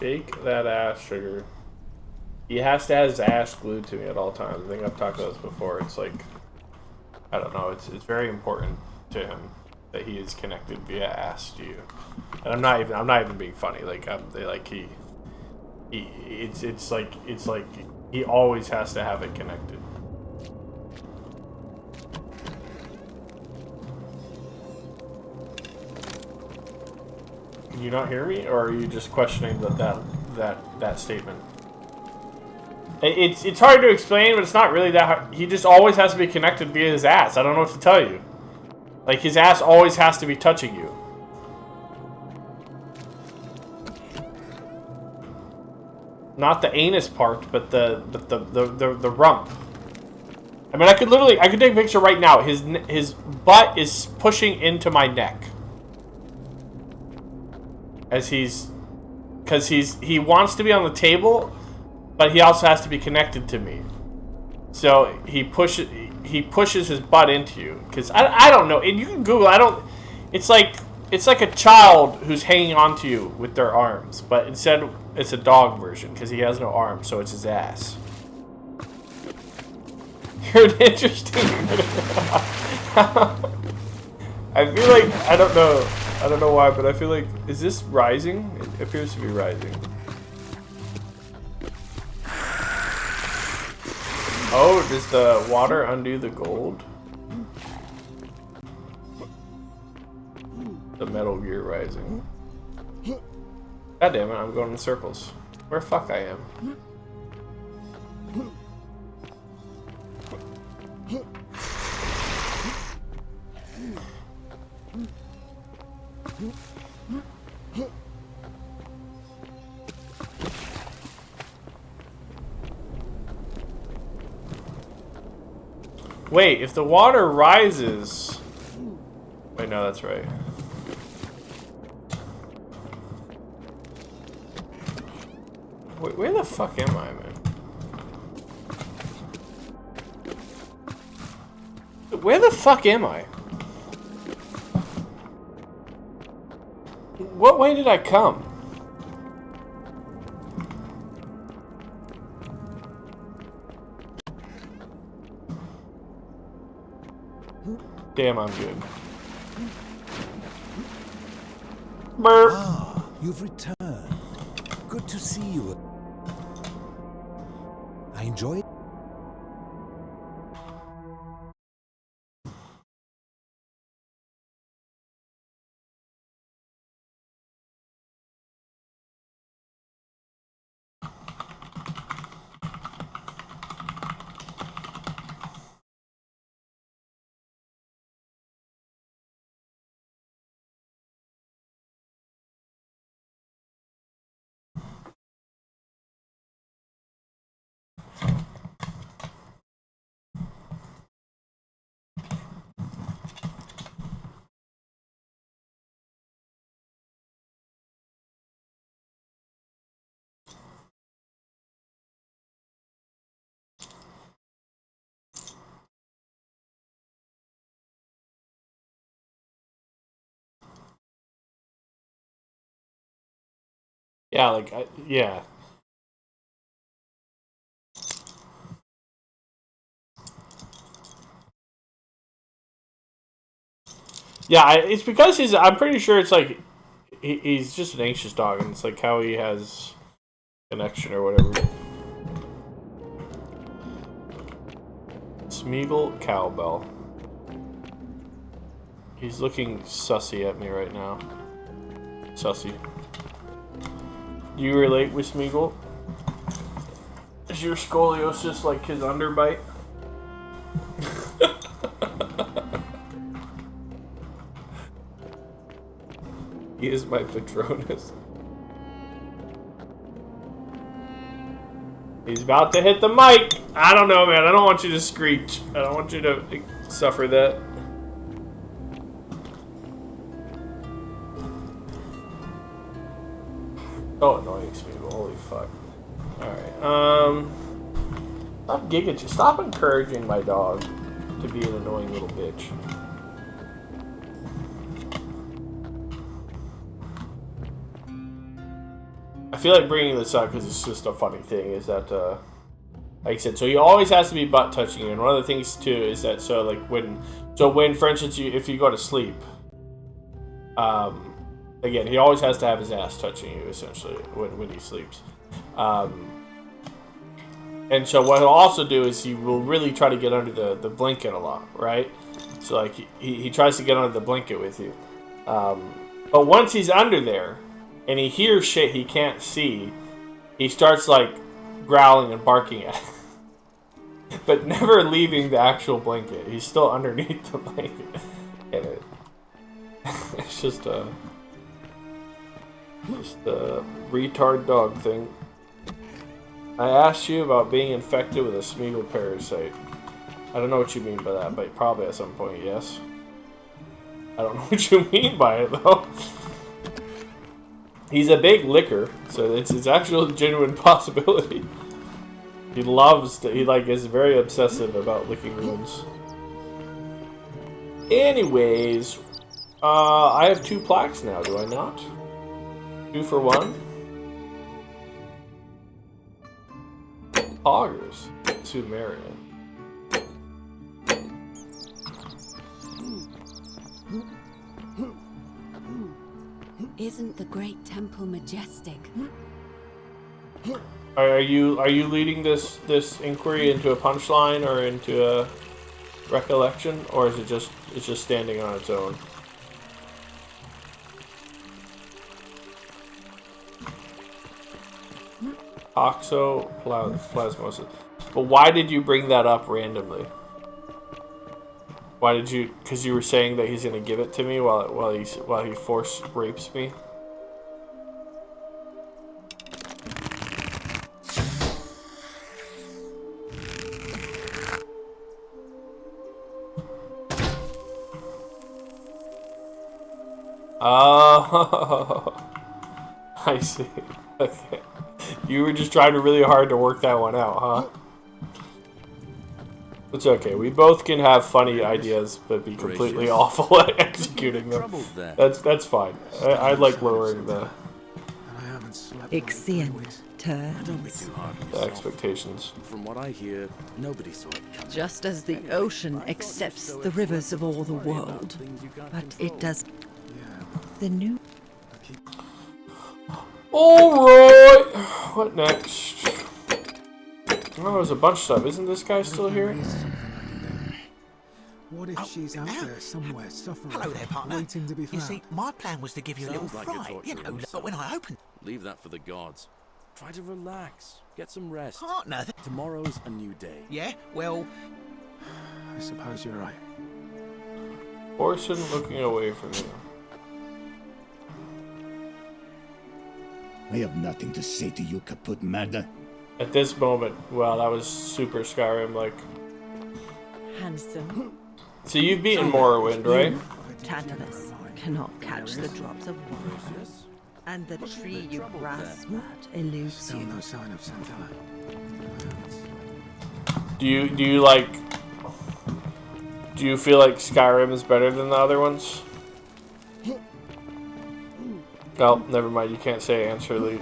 Shake that ass, Sugar. He has to have his ass glued to me at all times. I think I've talked about this before. It's like, I don't know, it's very important to him that he is connected via ass to you. And I'm not even being funny. Like it's like he always has to have it connected. Can you not hear me, or are you just questioning that statement? It's hard to explain, but it's not really that hard. He just always has to be connected via his ass. I don't know what to tell you. Like, his ass always has to be touching you. Not the anus part, but the rump. I mean, I could take a picture right now. His butt is pushing into my neck. As because he wants to be on the table, but he also has to be connected to me. So he pushes his butt into you. Because I don't know. And you can Google. It's like a child who's hanging onto you with their arms, but instead it's a dog version because he has no arms, so it's his ass. You're an interesting. I feel like I don't know why, but I feel like, is this rising? It appears to be rising. Oh, does the water undo the gold? The Metal Gear rising. God damn it, I'm going in circles. Where the fuck I am? Wait, if the water rises... Wait, no, that's right. Wait, where the fuck am I, man? Where the fuck am I? What way did I come? Damn, I'm good. Burp. Ah, you've returned. Good to see you. I enjoyed. Yeah, like, yeah. Yeah, it's because I'm pretty sure it's like, he's just an anxious dog, and it's like how he has connection or whatever. Smeagol Cowbell. He's looking sussy at me right now. Sussy. Do you relate with Smeagol? Is your scoliosis like his underbite? He is my Patronus. He's about to hit the mic! I don't know, man. I don't want you to screech. I don't want you to suffer that. Oh, annoying Smeagol. Holy fuck. Alright, stop giggling. Stop encouraging my dog to be an annoying little bitch. I feel like bringing this up because it's just a funny thing is that, like I said, so he always has to be butt touching you, and one of the things too is that when for instance if you go to sleep, again he always has to have his ass touching you essentially when he sleeps, and so what he'll also do is he will really try to get under the blanket a lot, right? So like he tries to get under the blanket with you, but once he's under there and he hears shit he can't see, he starts like growling and barking at it. But never leaving the actual blanket. He's still underneath the blanket. And it's just a retard dog thing. I asked you about being infected with a Smeagol parasite. I don't know what you mean by that, but probably at some point, yes. I don't know what you mean by it though. He's a big licker, so it's actually a genuine possibility. He loves to, he like is very obsessive about licking wounds. Anyways, I have 2 plaques now, do I not? 2 for 1? Poggers. Sumerian. Isn't the great temple majestic? Are you leading this inquiry into a punchline or into a recollection, or is it's just standing on its own? Toxoplasmosis. But why did you bring that up randomly? Why did you? Because you were saying that he's gonna give it to me while he force rapes me. Oh, I see. Okay. You were just trying really hard to work that one out, huh? It's okay. We both can have funny ideas, but be completely awful at executing them. That's fine. I like lowering the expectations. From what I hear, nobody saw it coming. Just as the ocean accepts the rivers of all the world, but it does. The new. Alright! What next? Oh, there's a bunch of stuff. Isn't this guy still here? What if she's out there somewhere suffering, Hello there, partner. waiting to be You found? see, my plan was to give you a little Sounds like a fright, torture you know, room. but when I opened... Leave that for the gods. Try to relax. Get some rest. Partner... Tomorrow's a new day. Yeah, well... I suppose you're right. Orson looking away from you. I have nothing to say to you, kaput merda. At this moment, wow, that was super Skyrim-like. Handsome. So you've beaten Morrowind, right? Tantalus cannot catch the drops of water, and the tree you grasp at eludes Still you. no sign of Santella. Do you feel like Skyrim is better than the other ones? Oh, never mind. You can't say honestly,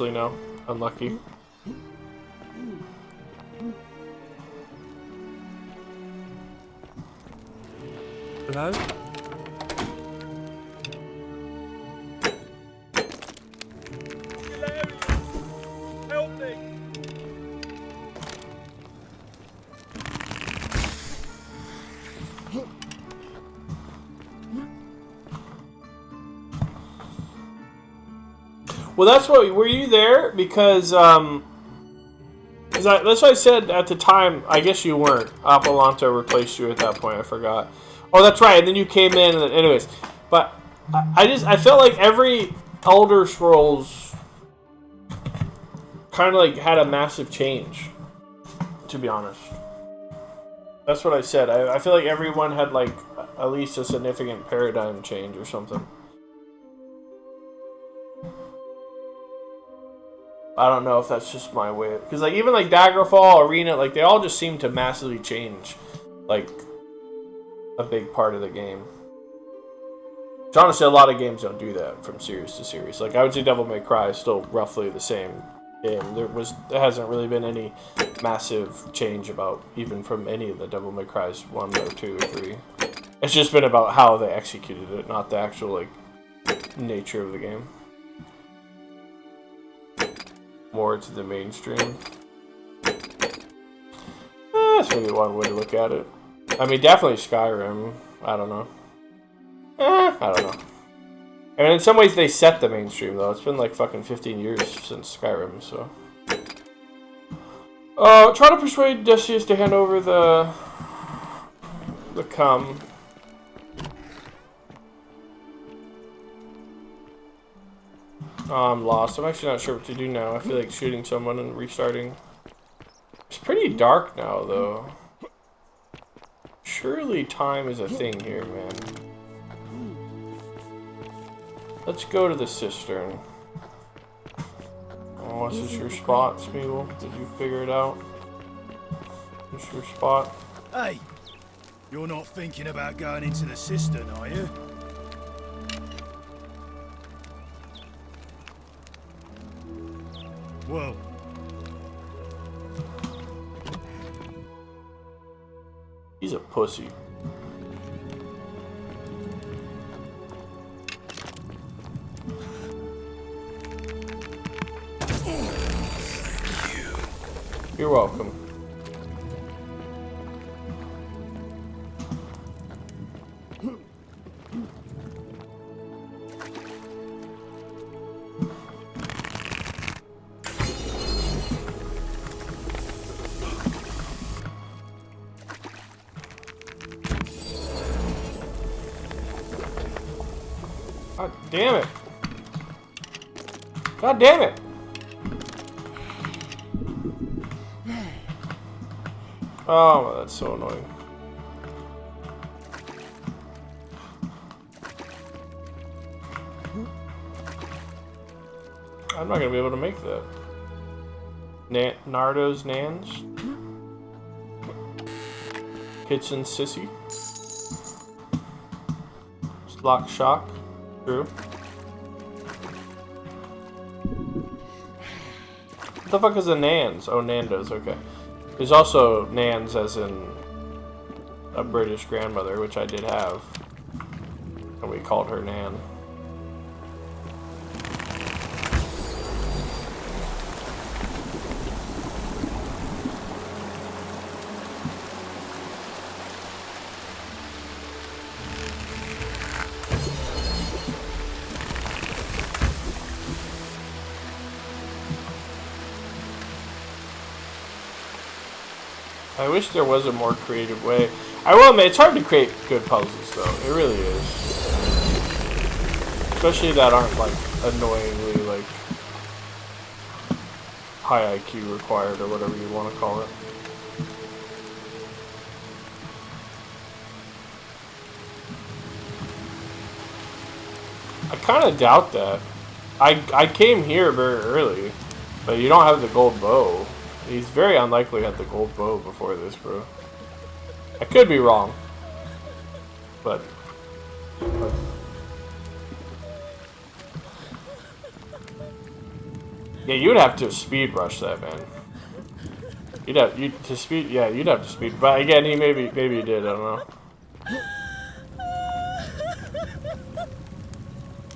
no. Unlucky. Hello? Help me! Well, that's what. Were you there? Because that's what I said at the time. I guess you weren't. Apollonta replaced you at that point. I forgot. Oh, that's right. And then you came in. And anyways, but I felt like every Elder Scrolls kind of like had a massive change. To be honest, that's what I said. I feel like everyone had like at least a significant paradigm change or something. I don't know if that's just my way, because like even like Daggerfall, Arena, like they all just seem to massively change, like a big part of the game. Which honestly, a lot of games don't do that from series to series. Like I would say, Devil May Cry is still roughly the same game. There hasn't really been any massive change about even from any of the Devil May Cry's 1 or 2 or 3. It's just been about how they executed it, not the actual like nature of the game. More to the mainstream. That's maybe one way to look at it. I mean, definitely Skyrim. I don't know. I don't know. I mean, in some ways they set the mainstream, though. It's been like fucking 15 years since Skyrim, so... try to persuade Decius to hand over the cum. Oh, I'm lost. I'm actually not sure what to do now. I feel like shooting someone and restarting. It's pretty dark now, though. Surely time is a thing here, man. Let's go to the cistern. Oh, is this your spot, Smeagol? Did you figure it out? Is this your spot? Hey! You're not thinking about going into the cistern, are you? Whoa. He's a pussy. You're welcome. God damn it. God damn it. Oh, that's so annoying. I'm not gonna be able to make that. Nardo's Nans. Kitchen Sissy. Lock Shock. True. What the fuck is a Nans? Oh, Nando's, okay. There's also Nans as in a British grandmother, which I did have. And we called her Nan. I wish there was a more creative way. I will admit, it's hard to create good puzzles, though. It really is. Especially that aren't, like, annoyingly, like, high IQ required, or whatever you want to call it. I kind of doubt that. I came here very early, but you don't have the gold bow. He's very unlikely had the gold bow before this, bro. I could be wrong. But yeah, you'd have to speed rush that, man. You'd have to speed but again, maybe he did, I don't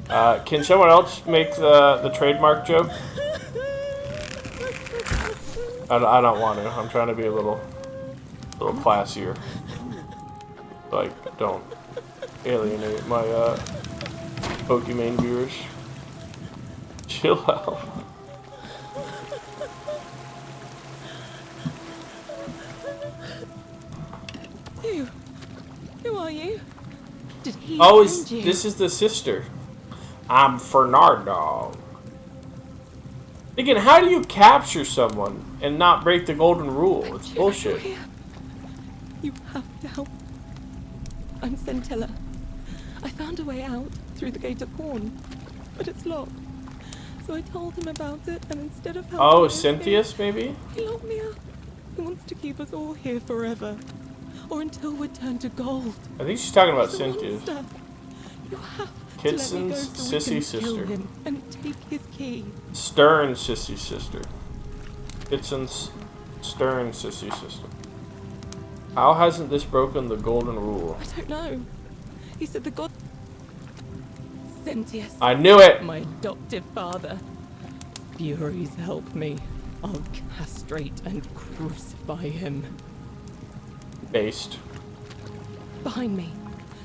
know. Can someone else make the trademark joke? I don't want to. I'm trying to be a little classier. Like, don't alienate my Pokemon viewers. Chill out. Who are you? Did he send you? This is the sister. I'm Fernando. Again, how do you capture someone and not break the golden rule? It's bullshit. You have to help. I'm Scintilla. I found a way out through the Gate of Horn, but it's locked. So I told him about it, and instead of helping Oh, Cynthius, maybe? he locked me up. He wants to keep us all here forever, or until we're turned to gold. I think she's talking about Cynthius. You have Kitson's sissy sister. Him and take his key. Stern sissy sister. Kitson's stern sissy sister. How hasn't this broken the golden rule? I don't know. He said the god Cynthius. I knew it! My adoptive father. Furies help me. I'll castrate and crucify him. Based. Behind me.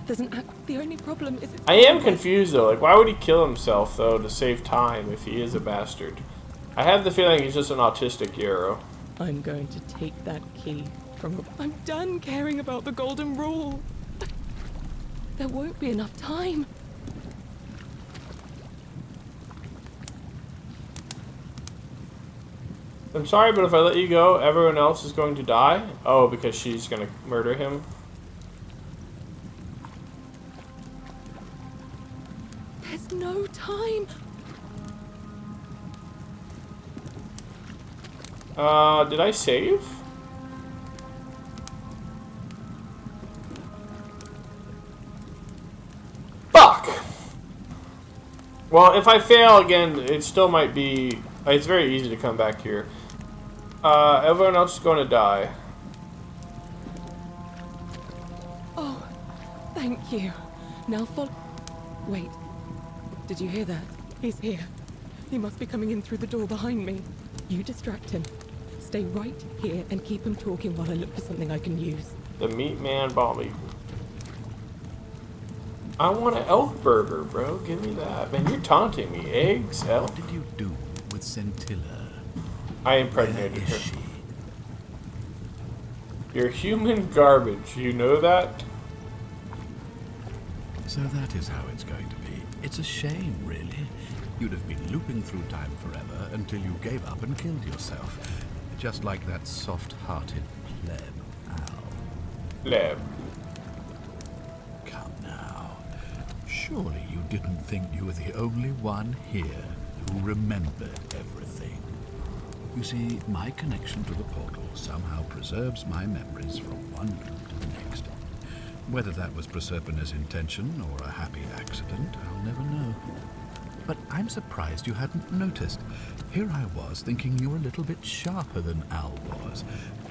There's an act. The only problem is I am confused though. Like, why would he kill himself though to save time if he is a bastard? I have the feeling he's just an autistic hero. I'm going to take that key from. I'm done caring about the golden rule. There won't be enough time. I'm sorry, but if I let you go, everyone else is going to die? Oh, because she's gonna murder him? There's no time. Did I save? Fuck! Well, if I fail again, it still might be... It's very easy to come back here. Everyone else is going to die. Oh, thank you. Now follow. Wait. Did you hear that? He's here. He must be coming in through the door behind me. You distract him. Stay right here and keep him talking while I look for something I can use. The meat man bought me. I want an elk burger, bro. Give me that. Man, you're taunting me. Eggs, elk? What did you do with Scintilla? I impregnated her. You're human garbage. You know that? So that is how it's going to be. It's a shame, really. You'd have been looping through time forever until you gave up and killed yourself. Just like that soft-hearted pleb, Al. Pleb. Come now. Surely you didn't think you were the only one here who who remembered everything. You see, my connection to the portal somehow preserves my memories from one loop to the next. Whether that was Proserpina's intention or a happy accident, I'll never know. But I'm surprised you hadn't noticed. Here I was thinking you were a little bit sharper than Al was.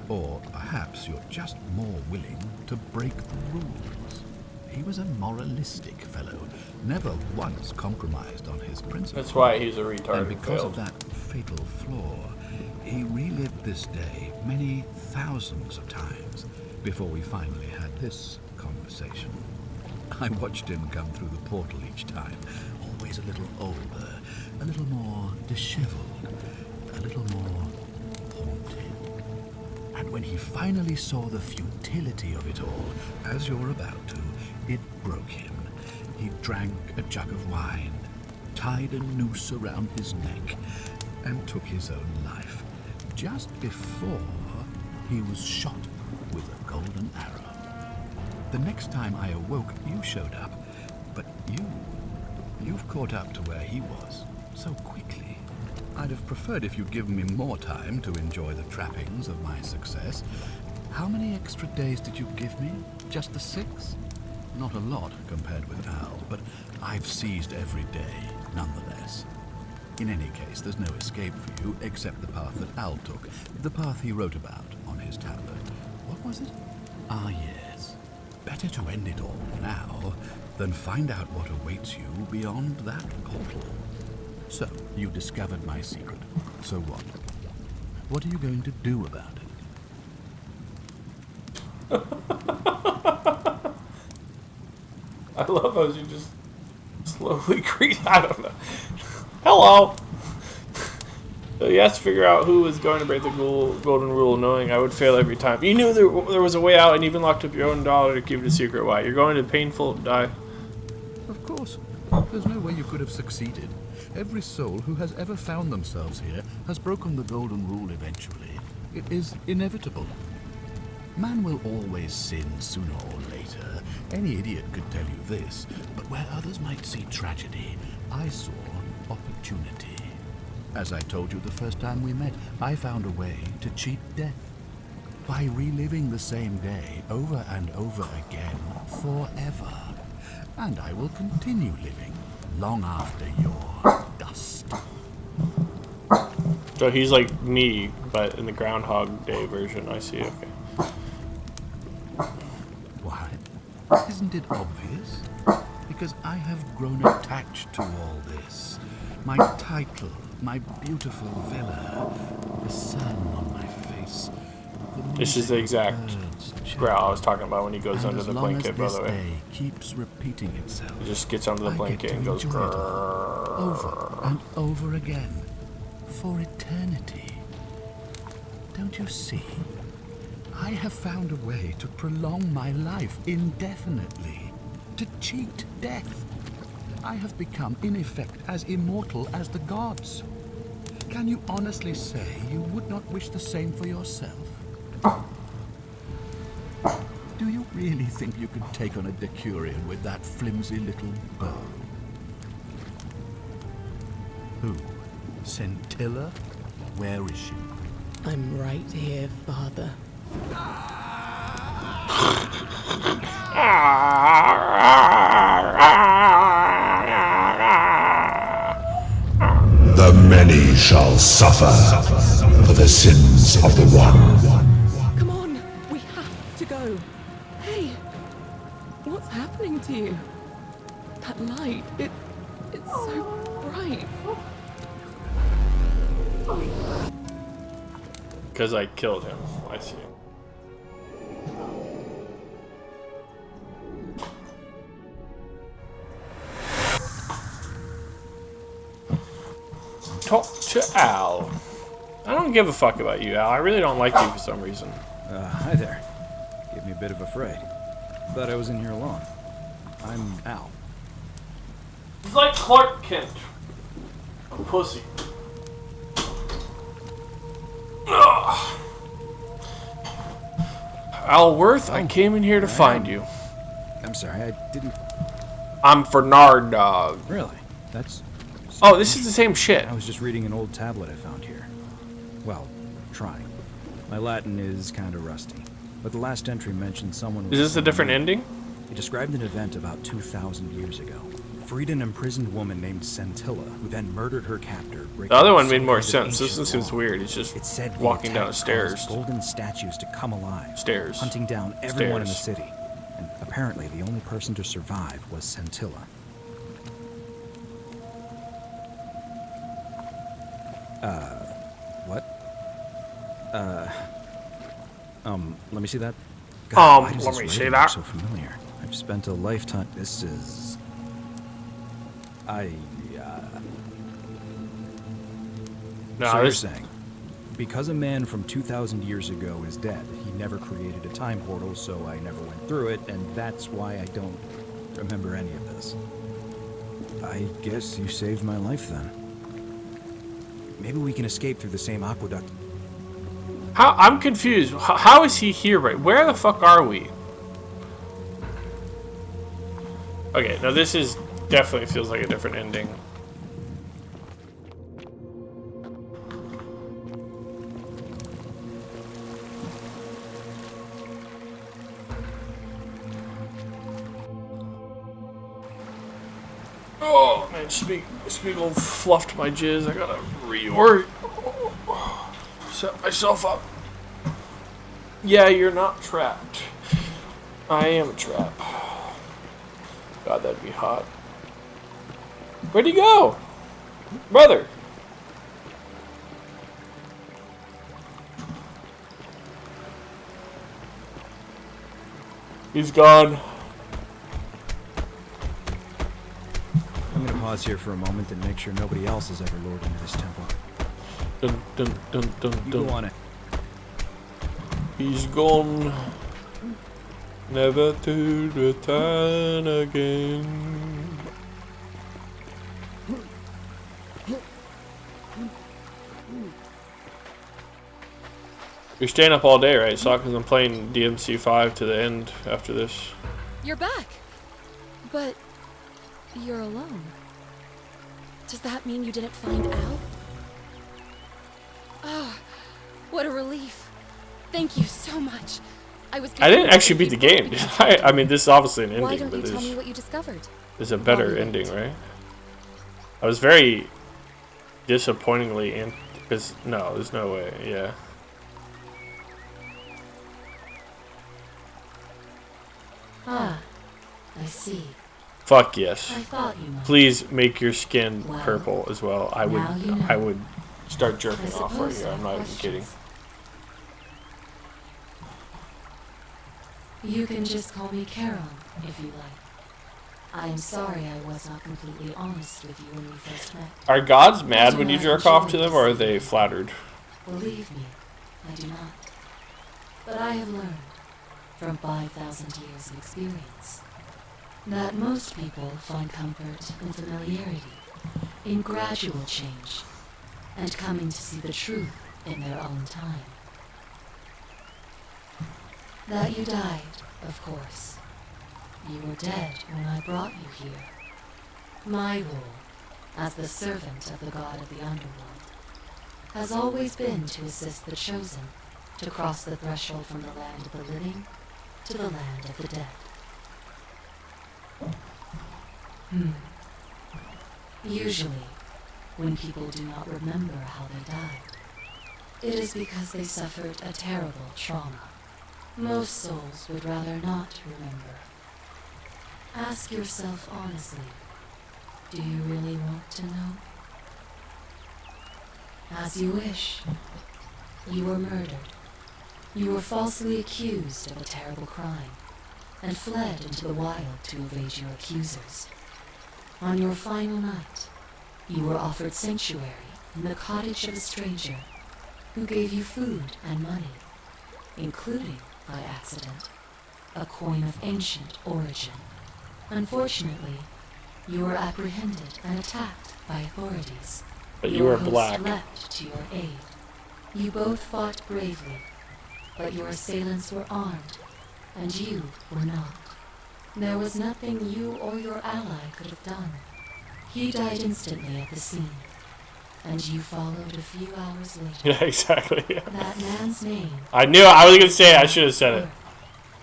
Or perhaps you're just more willing to break the rules. He was a moralistic fellow, never once compromised on his principles. That's why he's a retard. And because of that fatal flaw, he relived this day many thousands of times before we finally had this conversation. I watched him come through the portal each time, always a little older, a little more disheveled, a little more haunted. And when he finally saw the futility of it all, as you're about to, it broke him. He drank a jug of wine, tied a noose around his neck, and took his own life, just before he was shot with a golden arrow. The next time I awoke, you showed up, but you've caught up to where he was so quickly. I'd have preferred if you'd given me more time to enjoy the trappings of my success. How many extra days did you give me? Just the 6? Not a lot compared with Al, but I've seized every day, nonetheless. In any case, there's no escape for you except the path that Al took, the path he wrote about on his tablet. What was it? Ah, yes. Better to end it all now than find out what awaits you beyond that portal. So, you discovered my secret. So what? What are you going to do about it? I love how you just slowly creep. I don't know. Hello! So you have to figure out who is going to break the golden rule, knowing I would fail every time. You knew there was a way out and even locked up your own daughter to keep it a secret. Why? You're going to painful die. Of course. There's no way you could have succeeded. Every soul who has ever found themselves here has broken the golden rule eventually. It is inevitable. Man will always sin sooner or later. Any idiot could tell you this, but where others might see tragedy, I saw opportunity. As I told you the first time we met, I found a way to cheat death. By reliving the same day over and over again, forever. And I will continue living long after your dust. So he's like me, but in the Groundhog Day version. I see, okay. Why? Isn't it obvious? Because I have grown attached to all this. My title, my beautiful villa, the sun on my face. This is the exact growl I was talking about when he goes under the blanket, by the way. Day keeps repeating itself. He just gets under the blanket and goes over and over again for eternity. Don't you see? I have found a way to prolong my life indefinitely, to cheat death. I have become, in effect, as immortal as the gods. Can you honestly say you would not wish the same for yourself? Do you really think you could take on a Decurion with that flimsy little bow? Who? Scintilla? Where is she? I'm right here, Father. The many shall suffer for the sins of the one. Come on, we have to go. Hey, what's happening to you? That light, it's so bright. Because I killed him. I see. Talk to Al. I don't give a fuck about you, Al. I really don't like you for some reason. Hi there. Gave me a bit of a fright. Thought I was in here alone. I'm Al. He's like Clark Kent. A pussy. Ugh. Alworth, I came in here to find you. I'm sorry, I didn't... I'm Fernard Dog. Really? That's Oh, this is the same shit. I was just reading an old tablet I found here. Well, trying. My Latin is kind of rusty, but the last entry mentioned someone... Is this a different ending? It described an event about 2,000 years ago. Freed an imprisoned woman named Scintilla, who then murdered her captor. The other one made more sense. This one seems weird. He's just walking down stairs. Golden statues to come alive. Stairs. Hunting down everyone in the city. And apparently the only person to survive was Scintilla. What? Let me see that. God, why does let this me radio see that. So familiar. I've spent a lifetime. This is. No, so you're saying, because a man from 2,000 years ago is dead, he never created a time portal, so I never went through it, and that's why I don't remember any of this. I guess you saved my life then. Maybe we can escape through the same aqueduct. I'm confused. How is he here? Right? Where the fuck are we? Okay, now this is definitely feels like a different ending. Oh man, Spiegel fluffed my jizz. I gotta reorient. Set myself up. Yeah, you're not trapped. I am a trap. God, that'd be hot. Where'd he go? Brother. He's gone. I'm gonna pause here for a moment and make sure nobody else has ever lured into this temple. Dun, dun, dun, dun, You dun. go on it. He's gone, never to return again. You're staying up all day, right? So because I'm playing DMC 5 to the end after this. You're back. But you're alone. Does that mean you didn't find Al? Oh, what a relief. Thank you so much. I didn't actually beat the game. I mean, this is obviously an ending, Why don't but you tell me what you discovered? There's a better ending, right? I was very disappointingly in because no, there's no way. Yeah. Ah, I see. Fuck yes. I thought you might. Please make your skin Well, purple as well. I would. now you know. I would start jerking off right suppose here. I I'm have not even questions. kidding. You can just call me Carol, if you like. I am sorry I was not completely honest with you when we first met. Are gods mad when you jerk off to them, or are they flattered? Believe me, I do not. But I have learned, from 5,000 years of experience, that most people find comfort in familiarity, in gradual change, and coming to see the truth in their own time. That you died, of course. You were dead when I brought you here. My role, as the servant of the god of the underworld, has always been to assist the chosen to cross the threshold from the land of the living to the land of the dead. Usually, when people do not remember how they died, it is because they suffered a terrible trauma. Most souls would rather not remember. Ask yourself honestly, do you really want to know? As you wish. You were murdered. You were falsely accused of a terrible crime, and fled into the wild to evade your accusers. On your final night, you were offered sanctuary in the cottage of a stranger who gave you food and money, including, by accident, a coin of ancient origin. Unfortunately, you were apprehended and attacked by authorities. But you were Your host black. leapt to your aid. You both fought bravely, but your assailants were armed, and you were not. There was nothing you or your ally could have done. He died instantly at the scene, and you followed a few hours later. Yeah, exactly. That man's name. I knew it. I was gonna say it. I should have said it.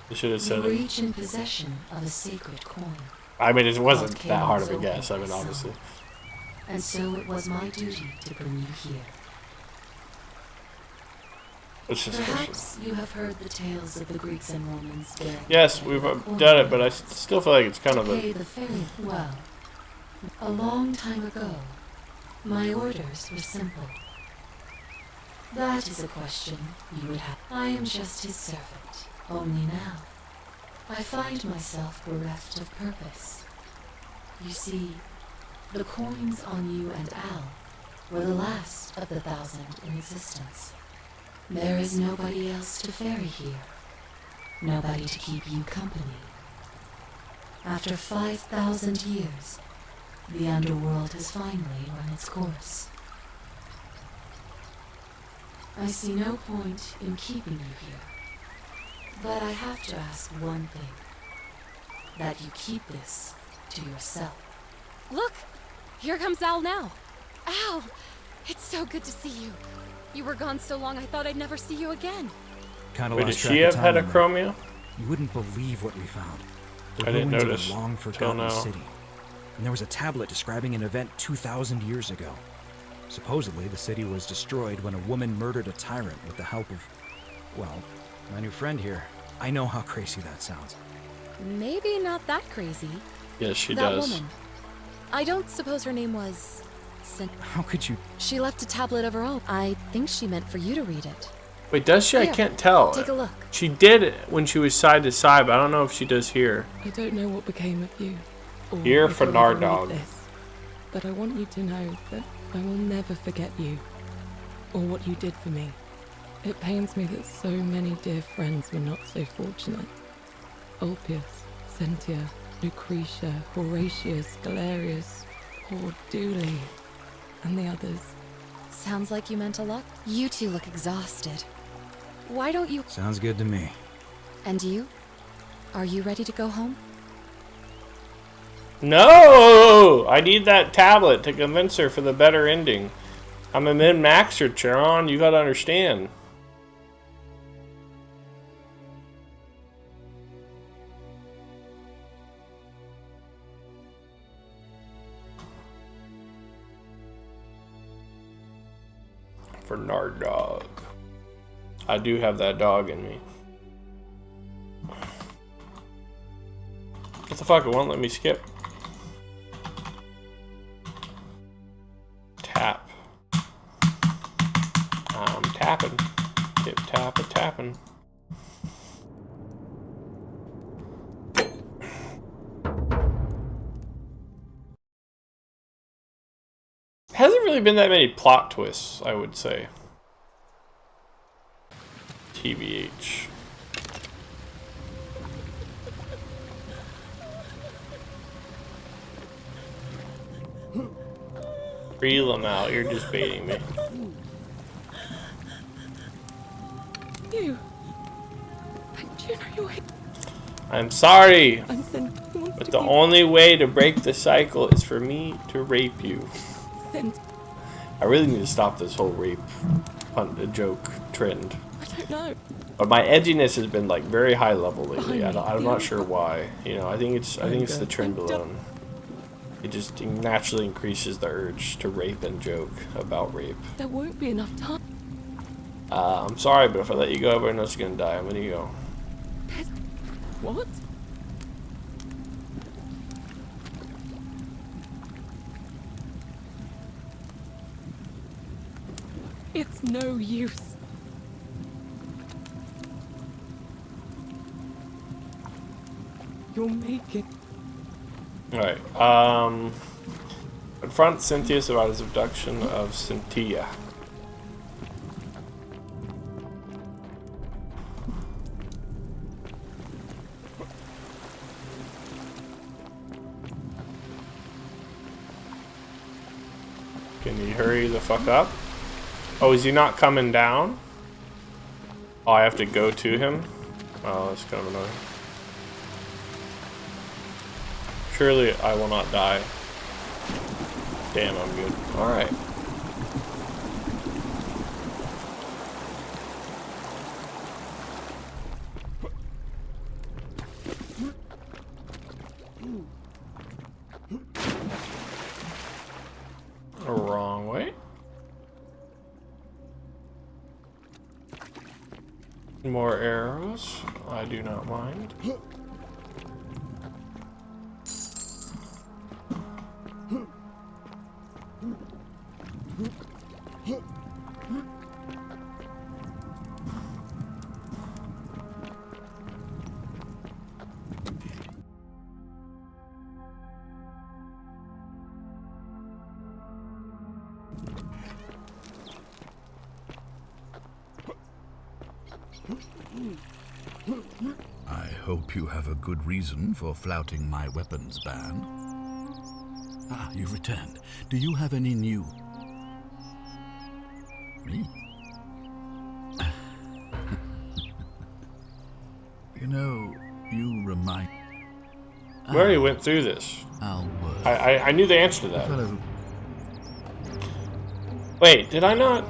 I should have said You were it. each in possession of a sacred coin. I mean, it wasn't that hard of a guess. I mean, obviously. And so it was my duty to bring you here. Perhaps you have heard the tales of the Greeks and Romans. Yes, we've done it, but I still feel like it's kind of a... Well, a long time ago, my orders were simple. That is a question you would have. I am just his servant. Only now, I find myself bereft of purpose. You see, the coins on you and Al were the last of the 1,000 in existence. There is nobody else to ferry here. Nobody to keep you company. After 5,000 years, the underworld has finally run its course. I see no point in keeping you here. But I have to ask one thing. That you keep this to yourself. Look! Here comes Al now. Al! It's so good to see you. You were gone so long, I thought I'd never see you again. Wait, did she have heterochromia? You wouldn't believe what we found. The I didn't ruins of a notice long till forgotten now. city. And there was a tablet describing an event 2,000 years ago. Supposedly, the city was destroyed when a woman murdered a tyrant with the help of, well, my new friend here. I know how crazy that sounds. Maybe not that crazy. Yes, she that does. Woman. I don't suppose her name was... How could you... She left a tablet of her own. I think she meant for you to read it. Wait, does she? I Here, can't tell. take a look. She did it when she was side to side, but I don't know if she does here. I don't know what became of you. Or Here if for you'll ever Nardog. read this, but I want you to know that I will never forget you. Or what you did for me. It pains me that so many dear friends were not so fortunate. Ulpius, Cynthia, Lucretia, Horatius, Galerius, poor Dooley, and the others. Sounds like you meant a lot. You two look exhausted. Why don't you... Sounds good to me. And you? Are you ready to go home? No! I need that tablet to convince her for the better ending. I'm a min-maxer, Charon. You gotta understand. For Nardog. I do have that dog in me. What the fuck? It won't let me skip. Tap. I'm tapping. Tip tap a tapping. Hasn't really been that many plot twists, I would say. TBH. Reel them out, you're just baiting me. You. Do you know you're here? I'm sorry, I'm sent. but the only way to break the cycle is for me to rape you. I really need to stop this whole rape joke trend. I don't know. But my edginess has been like very high level lately. I'm not sure why. You know, I think it's the trend alone. It just naturally increases the urge to rape and joke about rape. There won't be enough time. I'm sorry, but if I let you go, everyone else is gonna die. I'm gonna go. What? It's no use. You'll make it. Alright, confront Cynthius about his abduction of Cynthia. Can you hurry the fuck up? Oh, is he not coming down? Oh, I have to go to him? Oh, that's kind of annoying. Surely I will not die. Damn, I'm good. Alright. Wrong way. More arrows. I do not mind. I hope you have a good reason for flouting my weapons ban. Ah, you've returned. Do you have any new... Me? You know, you remind... We already went through this. I knew the answer to that. Wait, did I not?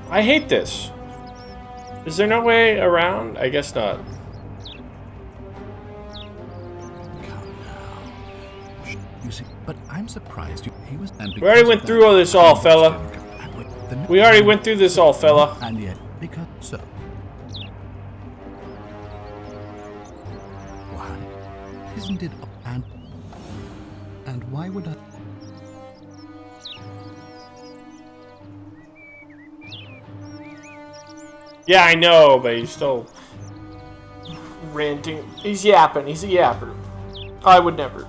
I hate this. Is there no way around? I guess not. You see, but I'm surprised he was... We already went through all this, fella. We already went through this, fella. And yet, because so... Why? Isn't it... And why would I... Yeah, I know, but he's still ranting. He's yapping. He's a yapper. I would never.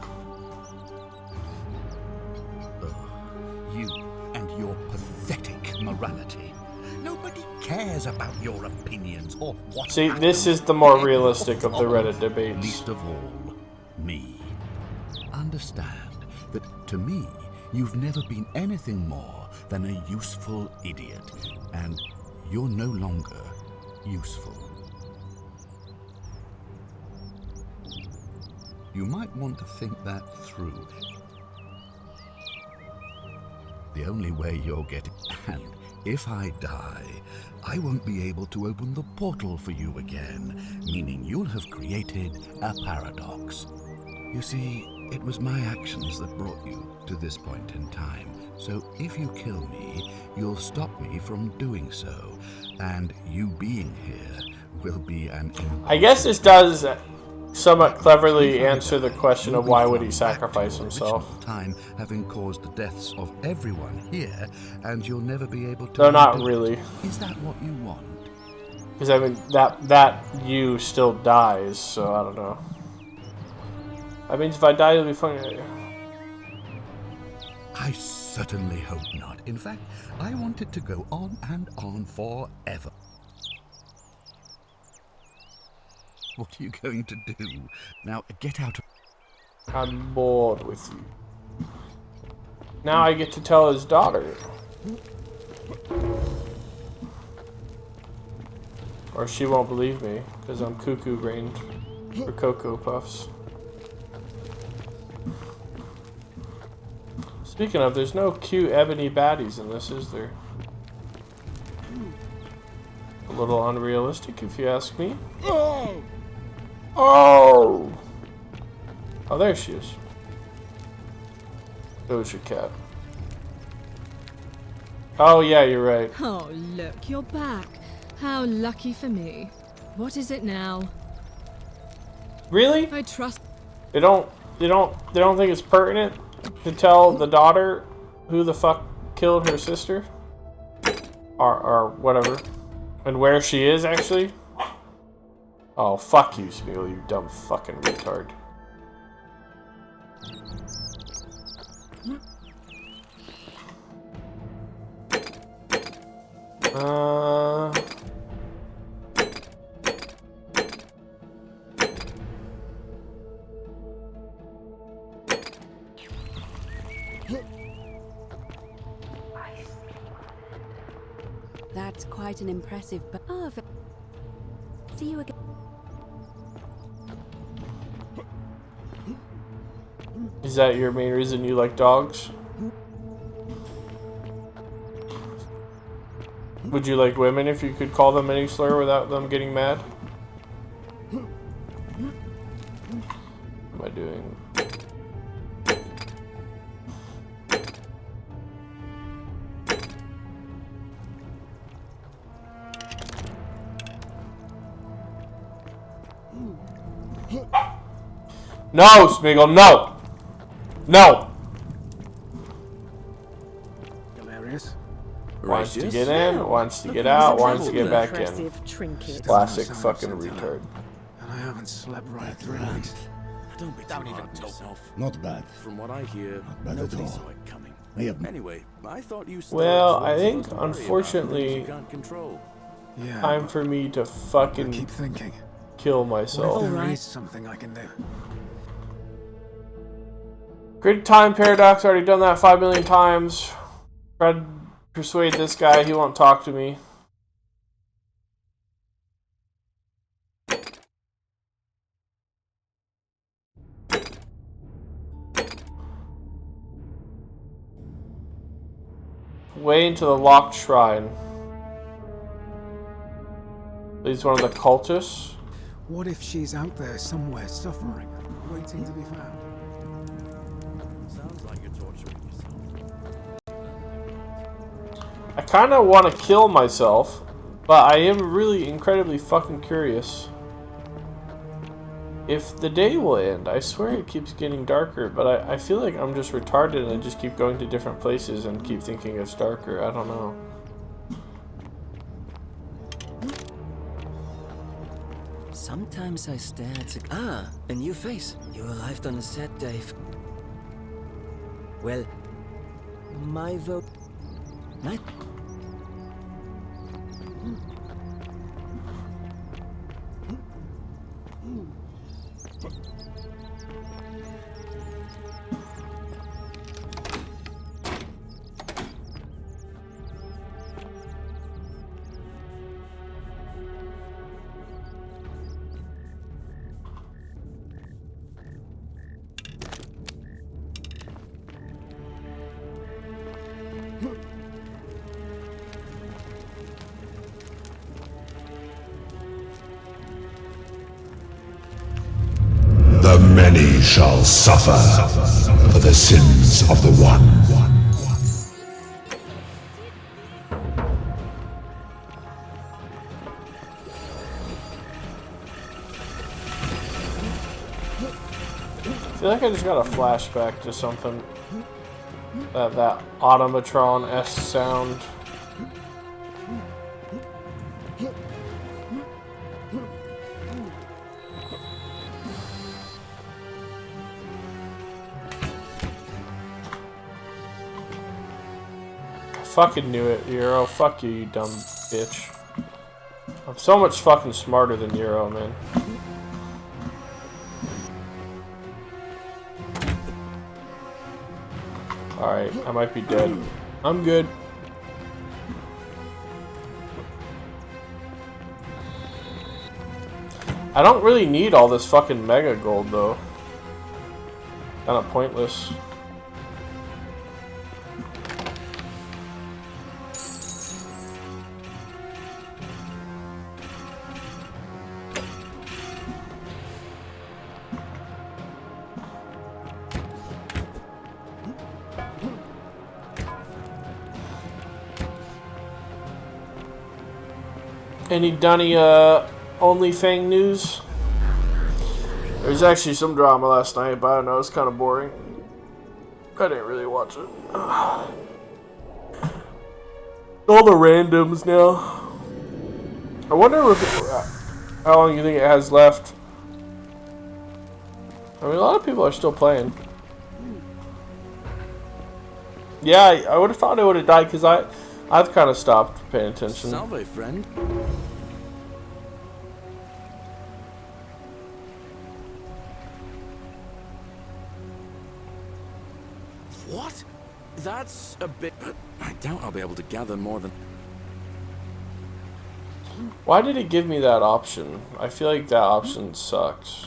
You and your pathetic morality. Nobody cares about your opinions or what... See, this is the more realistic of the Reddit debates. Least of all, me. Understand that, to me, you've never been anything more than a useful idiot. And you're no longer useful. You might want to think that through. The only way you're getting... And if I die, I won't be able to open the portal for you again, meaning you'll have created a paradox. You see, it was my actions that brought you to this point in time. So if you kill me, you'll stop me from doing so, and you being here will be an... I guess this does somewhat cleverly answer the question of why would he sacrifice himself. Time having caused the deaths of everyone here, and you'll never be able to... No, not really. Is that what you want? Because I mean, that you still dies, so I don't know. That means if I die, it'll be funny. I certainly hope not. In fact, I want it to go on and on forever. What are you going to do? Now, get out of... I'm bored with you. Now I get to tell his daughter. Or she won't believe me, because I'm cuckoo-brained for Cocoa Puffs. Speaking of, there's no cute ebony baddies in this, is there? A little unrealistic, if you ask me. Oh! Oh! Oh, there she is. Doja Cat. Oh, yeah, you're right. Oh, look, you're back. How lucky for me. What is it now? Really? I trust... They don't think it's pertinent to tell the daughter who the fuck killed her sister? Or whatever. And where she is, actually? Oh, fuck you, Smeagol, you dumb fucking retard. That's quite an impressive... Oh, see you again. Is that your main reason you like dogs? Would you like women if you could call them any slur without them getting mad? What am I doing? No, Smeagol, no! No! Galerius? Wants to get in, wants to get out, wants to get back in. Classic fucking retard. And I haven't slept right through it. Don't be too hard on yourself. Not bad. From what I hear, nobody saw it coming. Anyway, I thought you. Well, I think unfortunately, time for me to fucking keep thinking. Kill myself. There is something I can do. Great time paradox. Already done that 5 million times. Tried to persuade this guy. He won't talk to me. Way into the locked shrine. Leads one of the cultists. What if she's out there somewhere suffering, waiting to be found? Sounds like you're torturing yourself. I kind of want to kill myself, but I am really incredibly fucking curious if the day will end. I swear it keeps getting darker, but I feel like I'm just retarded and I just keep going to different places and keep thinking it's darker. I don't know. Sometimes I stare at a new face. You arrived on the set, Dave. Well, my vote. Night. The many shall suffer for the sins of the one. I feel like I just got a flashback to something. That automatron-esque sound. Fucking knew it, Euro. Fuck you, you dumb bitch. I'm so much fucking smarter than Euro, man. Alright, I might be dead. I'm good. I don't really need all this fucking mega gold, though. Kinda pointless. Any Dunny OnlyFang news? There's actually some drama last night, but I don't know, it's kind of boring. I didn't really watch it. All the randoms now. I wonder if how long you think it has left. I mean, a lot of people are still playing. Yeah, I would have thought it would have died because I've kind of stopped paying attention. Salve, friend. What? That's a bit... I doubt I'll be able to gather more than... Why did it give me that option? I feel like that option sucks.